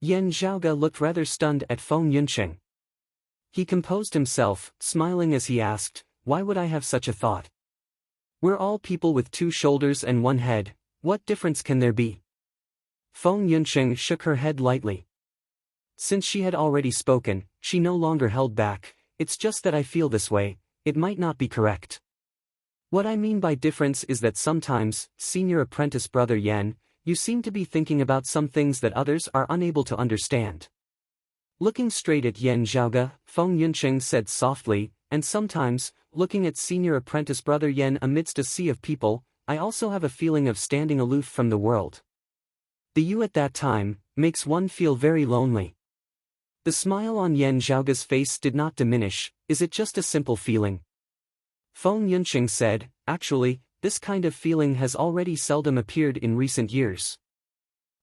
Yan Zhaoge looked rather stunned at Feng Yunqing. He composed himself, smiling as he asked, "Why would I have such a thought? We're all people with two shoulders and one head. What difference can there be?" Feng Yunqing shook her head lightly. Since she had already spoken, she no longer held back. "It's just that I feel this way, it might not be correct. What I mean by difference is that sometimes, senior apprentice brother Yan, you seem to be thinking about some things that others are unable to understand." Looking straight at Yan Zhaoge, Feng Yunqing said softly, "And sometimes, looking at senior apprentice brother Yan amidst a sea of people, I also have a feeling of standing aloof from the world. The you at that time makes one feel very lonely." The smile on Yan Zhaoge's face did not diminish. "Is it just a simple feeling?" Feng Yunqing said, "Actually, this kind of feeling has already seldom appeared in recent years.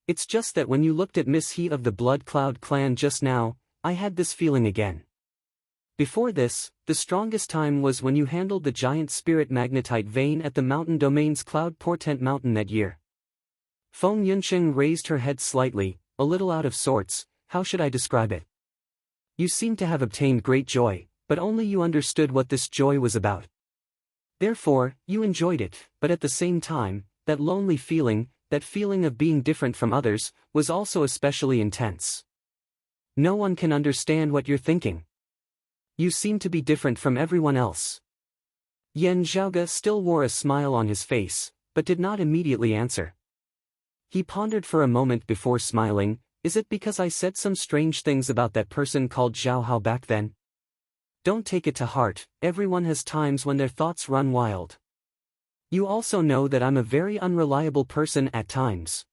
It's just that when you looked at Miss He of the Blood Cloud clan just now, I had this feeling again. Before this, the strongest time was when you handled the giant spirit magnetite vein at the mountain domain's Cloud Portent Mountain that year." Feng Yunqing raised her head slightly, a little out of sorts. "How should I describe it? You seem to have obtained great joy, but only you understood what this joy was about. Therefore, you enjoyed it, but at the same time, that lonely feeling, that feeling of being different from others, was also especially intense. No one can understand what you're thinking. You seem to be different from everyone else." Yan Zhaoge still wore a smile on his face, but did not immediately answer. He pondered for a moment before smiling. "Is it because I said some strange things about that person called Zhao Hao back then? Don't take it to heart, everyone has times when their thoughts run wild. You also know that I'm a very unreliable person at times."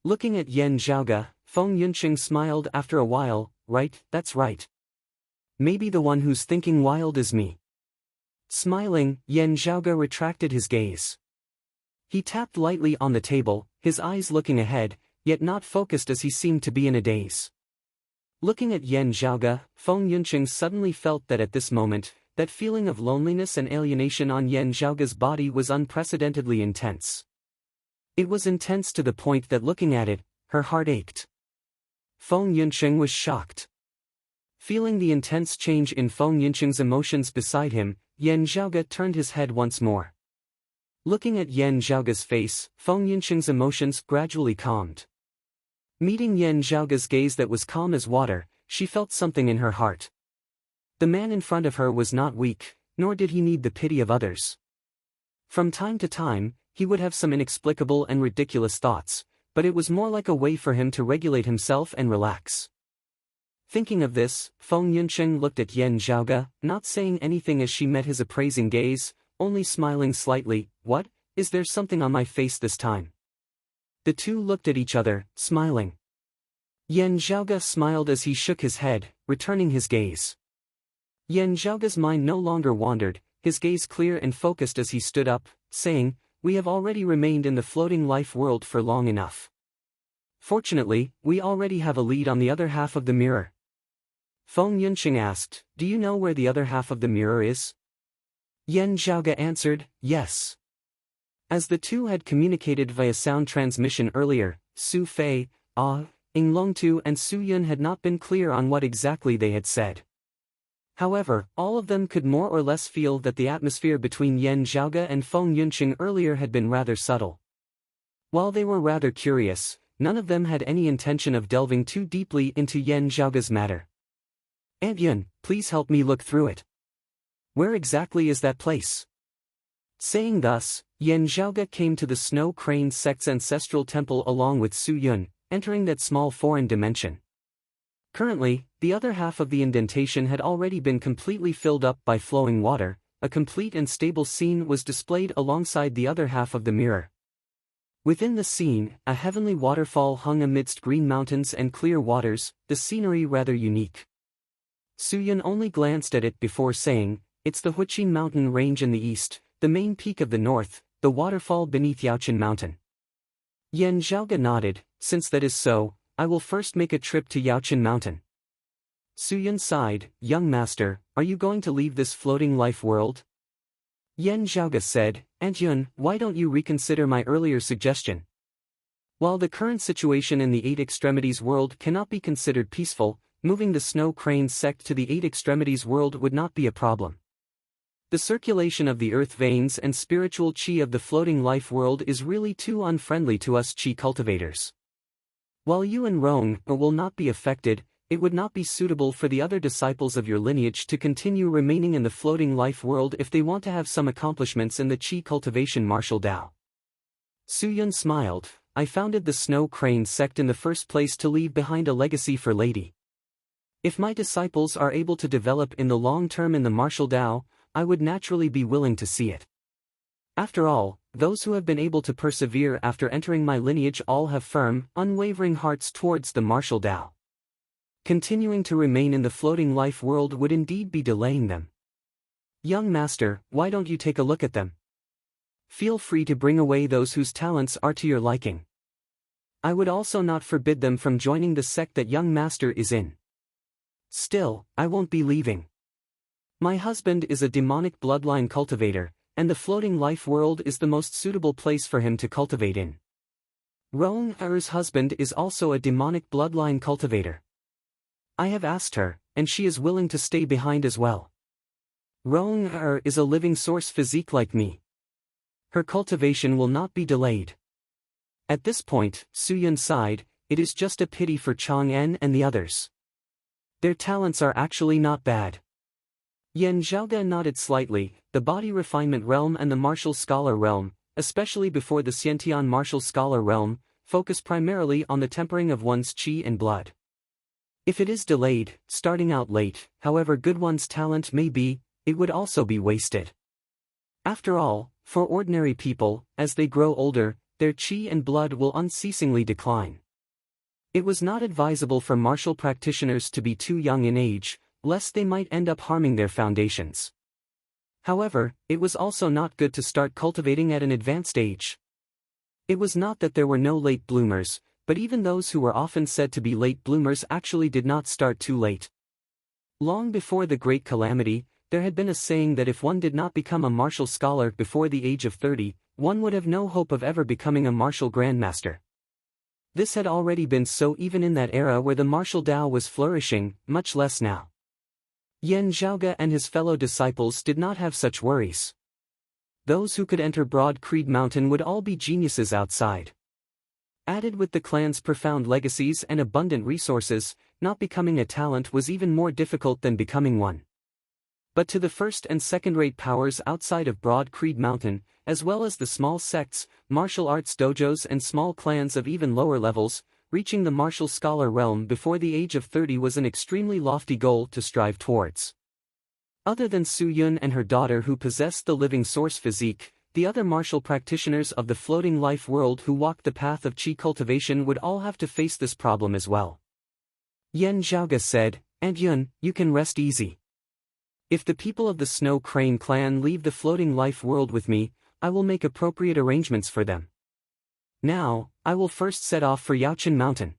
Looking at Yan Zhaoge, Feng Yunqing smiled after a while. "Right, that's right. Maybe the one who's thinking wild is me." Smiling, Yan Zhaoge retracted his gaze. He tapped lightly on the table, his eyes looking ahead, yet not focused as he seemed to be in a daze. Looking at Yan Zhaoge, Feng Yunqing suddenly felt that at this moment, that feeling of loneliness and alienation on Yan Zhaoge's body was unprecedentedly intense. It was intense to the point that looking at it, her heart ached. Feng Yunqing was shocked. Feeling the intense change in Feng Yunqing's emotions beside him, Yan Zhaoge turned his head once more. Looking at Yan Zhaoge's face, Feng Yunqing's emotions gradually calmed. Meeting Yan Zhaoge's gaze that was calm as water, she felt something in her heart. The man in front of her was not weak, nor did he need the pity of others. From time to time, he would have some inexplicable and ridiculous thoughts, but it was more like a way for him to regulate himself and relax. Thinking of this, Feng Yunqing looked at Yan Zhaoge, not saying anything as she met his appraising gaze, only smiling slightly. "What, is there something on my face this time?" The two looked at each other, smiling. Yan Zhaoge smiled as he shook his head, returning his gaze. Yan Zhaoge's mind no longer wandered, his gaze clear and focused as he stood up, saying, "We have already remained in the floating life world for long enough. Fortunately, we already have a lead on the other half of the mirror." Feng Yunqing asked, "Do you know where the other half of the mirror is?" Yan Zhaoge answered, "Yes." As the two had communicated via sound transmission earlier, Su Fei, Ing Longtu and Su Yun had not been clear on what exactly they had said. However, all of them could more or less feel that the atmosphere between Yan Zhaoge and Feng Yunqing earlier had been rather subtle. While they were rather curious, none of them had any intention of delving too deeply into Yan Zhaoge's matter. "Aunt Yun, please help me look through it. Where exactly is that place?" Saying thus, Yan Zhaoge came to the Snow Crane sect's ancestral temple along with Su Yun, entering that small foreign dimension. Currently, the other half of the indentation had already been completely filled up by flowing water. A complete and stable scene was displayed alongside the other half of the mirror. Within the scene, a heavenly waterfall hung amidst green mountains and clear waters, the scenery rather unique. Su Yun only glanced at it before saying, "It's the Huqin mountain range in the east, the main peak of the north, the waterfall beneath Yaoqin mountain." Yan Zhaoge nodded, "Since that is so, I will first make a trip to Yaoqin mountain." Su Yun sighed, "Young master, are you going to leave this floating life world?" Yan Zhaoge said, "Aunt Yun, why don't you reconsider my earlier suggestion? While the current situation in the Eight Extremities world cannot be considered peaceful, moving the Snow Crane sect to the Eight Extremities world would not be a problem. The circulation of the earth veins and spiritual qi of the floating life world is really too unfriendly to us qi cultivators. While you and Rong will not be affected, it would not be suitable for the other disciples of your lineage to continue remaining in the floating life world if they want to have some accomplishments in the qi cultivation martial Tao." Su Yun smiled, "I founded the Snow Crane sect in the first place to leave behind a legacy for Lady. If my disciples are able to develop in the long term in the martial Tao, I would naturally be willing to see it. After all, those who have been able to persevere after entering my lineage all have firm, unwavering hearts towards the martial Tao. Continuing to remain in the floating life world would indeed be delaying them. Young master, why don't you take a look at them? Feel free to bring away those whose talents are to your liking. I would also not forbid them from joining the sect that young master is in. Still, I won't be leaving. My husband is a demonic bloodline cultivator, and the floating life world is the most suitable place for him to cultivate in. Rong Er's husband is also a demonic bloodline cultivator. I have asked her, and she is willing to stay behind as well. Rong Er is a living source physique like me. Her cultivation will not be delayed." At this point, Su Yun sighed, "It is just a pity for Chang En and the others. Their talents are actually not bad." Yan Zhaoge nodded slightly. The body refinement realm and the martial scholar realm, especially before the Xiantian martial scholar realm, focus primarily on the tempering of one's qi and blood. If it is delayed, starting out late, however good one's talent may be, it would also be wasted. After all, for ordinary people, as they grow older, their qi and blood will unceasingly decline. It was not advisable for martial practitioners to be too young in age, lest they might end up harming their foundations. However, it was also not good to start cultivating at an advanced age. It was not that there were no late bloomers, but even those who were often said to be late bloomers actually did not start too late. Long before the Great Calamity, there had been a saying that if one did not become a martial scholar before the age of 30, one would have no hope of ever becoming a martial grandmaster. This had already been so even in that era where the martial Tao was flourishing, much less now. Yan Zhaoge and his fellow disciples did not have such worries. Those who could enter Broad Creed Mountain would all be geniuses outside. Added with the clan's profound legacies and abundant resources, not becoming a talent was even more difficult than becoming one. But to the first and second-rate powers outside of Broad Creed Mountain, as well as the small sects, martial arts dojos and small clans of even lower levels, reaching the martial scholar realm before the age of 30 was an extremely lofty goal to strive towards. Other than Su Yun and her daughter who possessed the living source physique, the other martial practitioners of the floating life world who walked the path of qi cultivation would all have to face this problem as well. Yan Zhaoge said, "Aunt Yun, you can rest easy. If the people of the Snow Crane clan leave the floating life world with me, I will make appropriate arrangements for them. Now, I will first set off for Yaochen Mountain."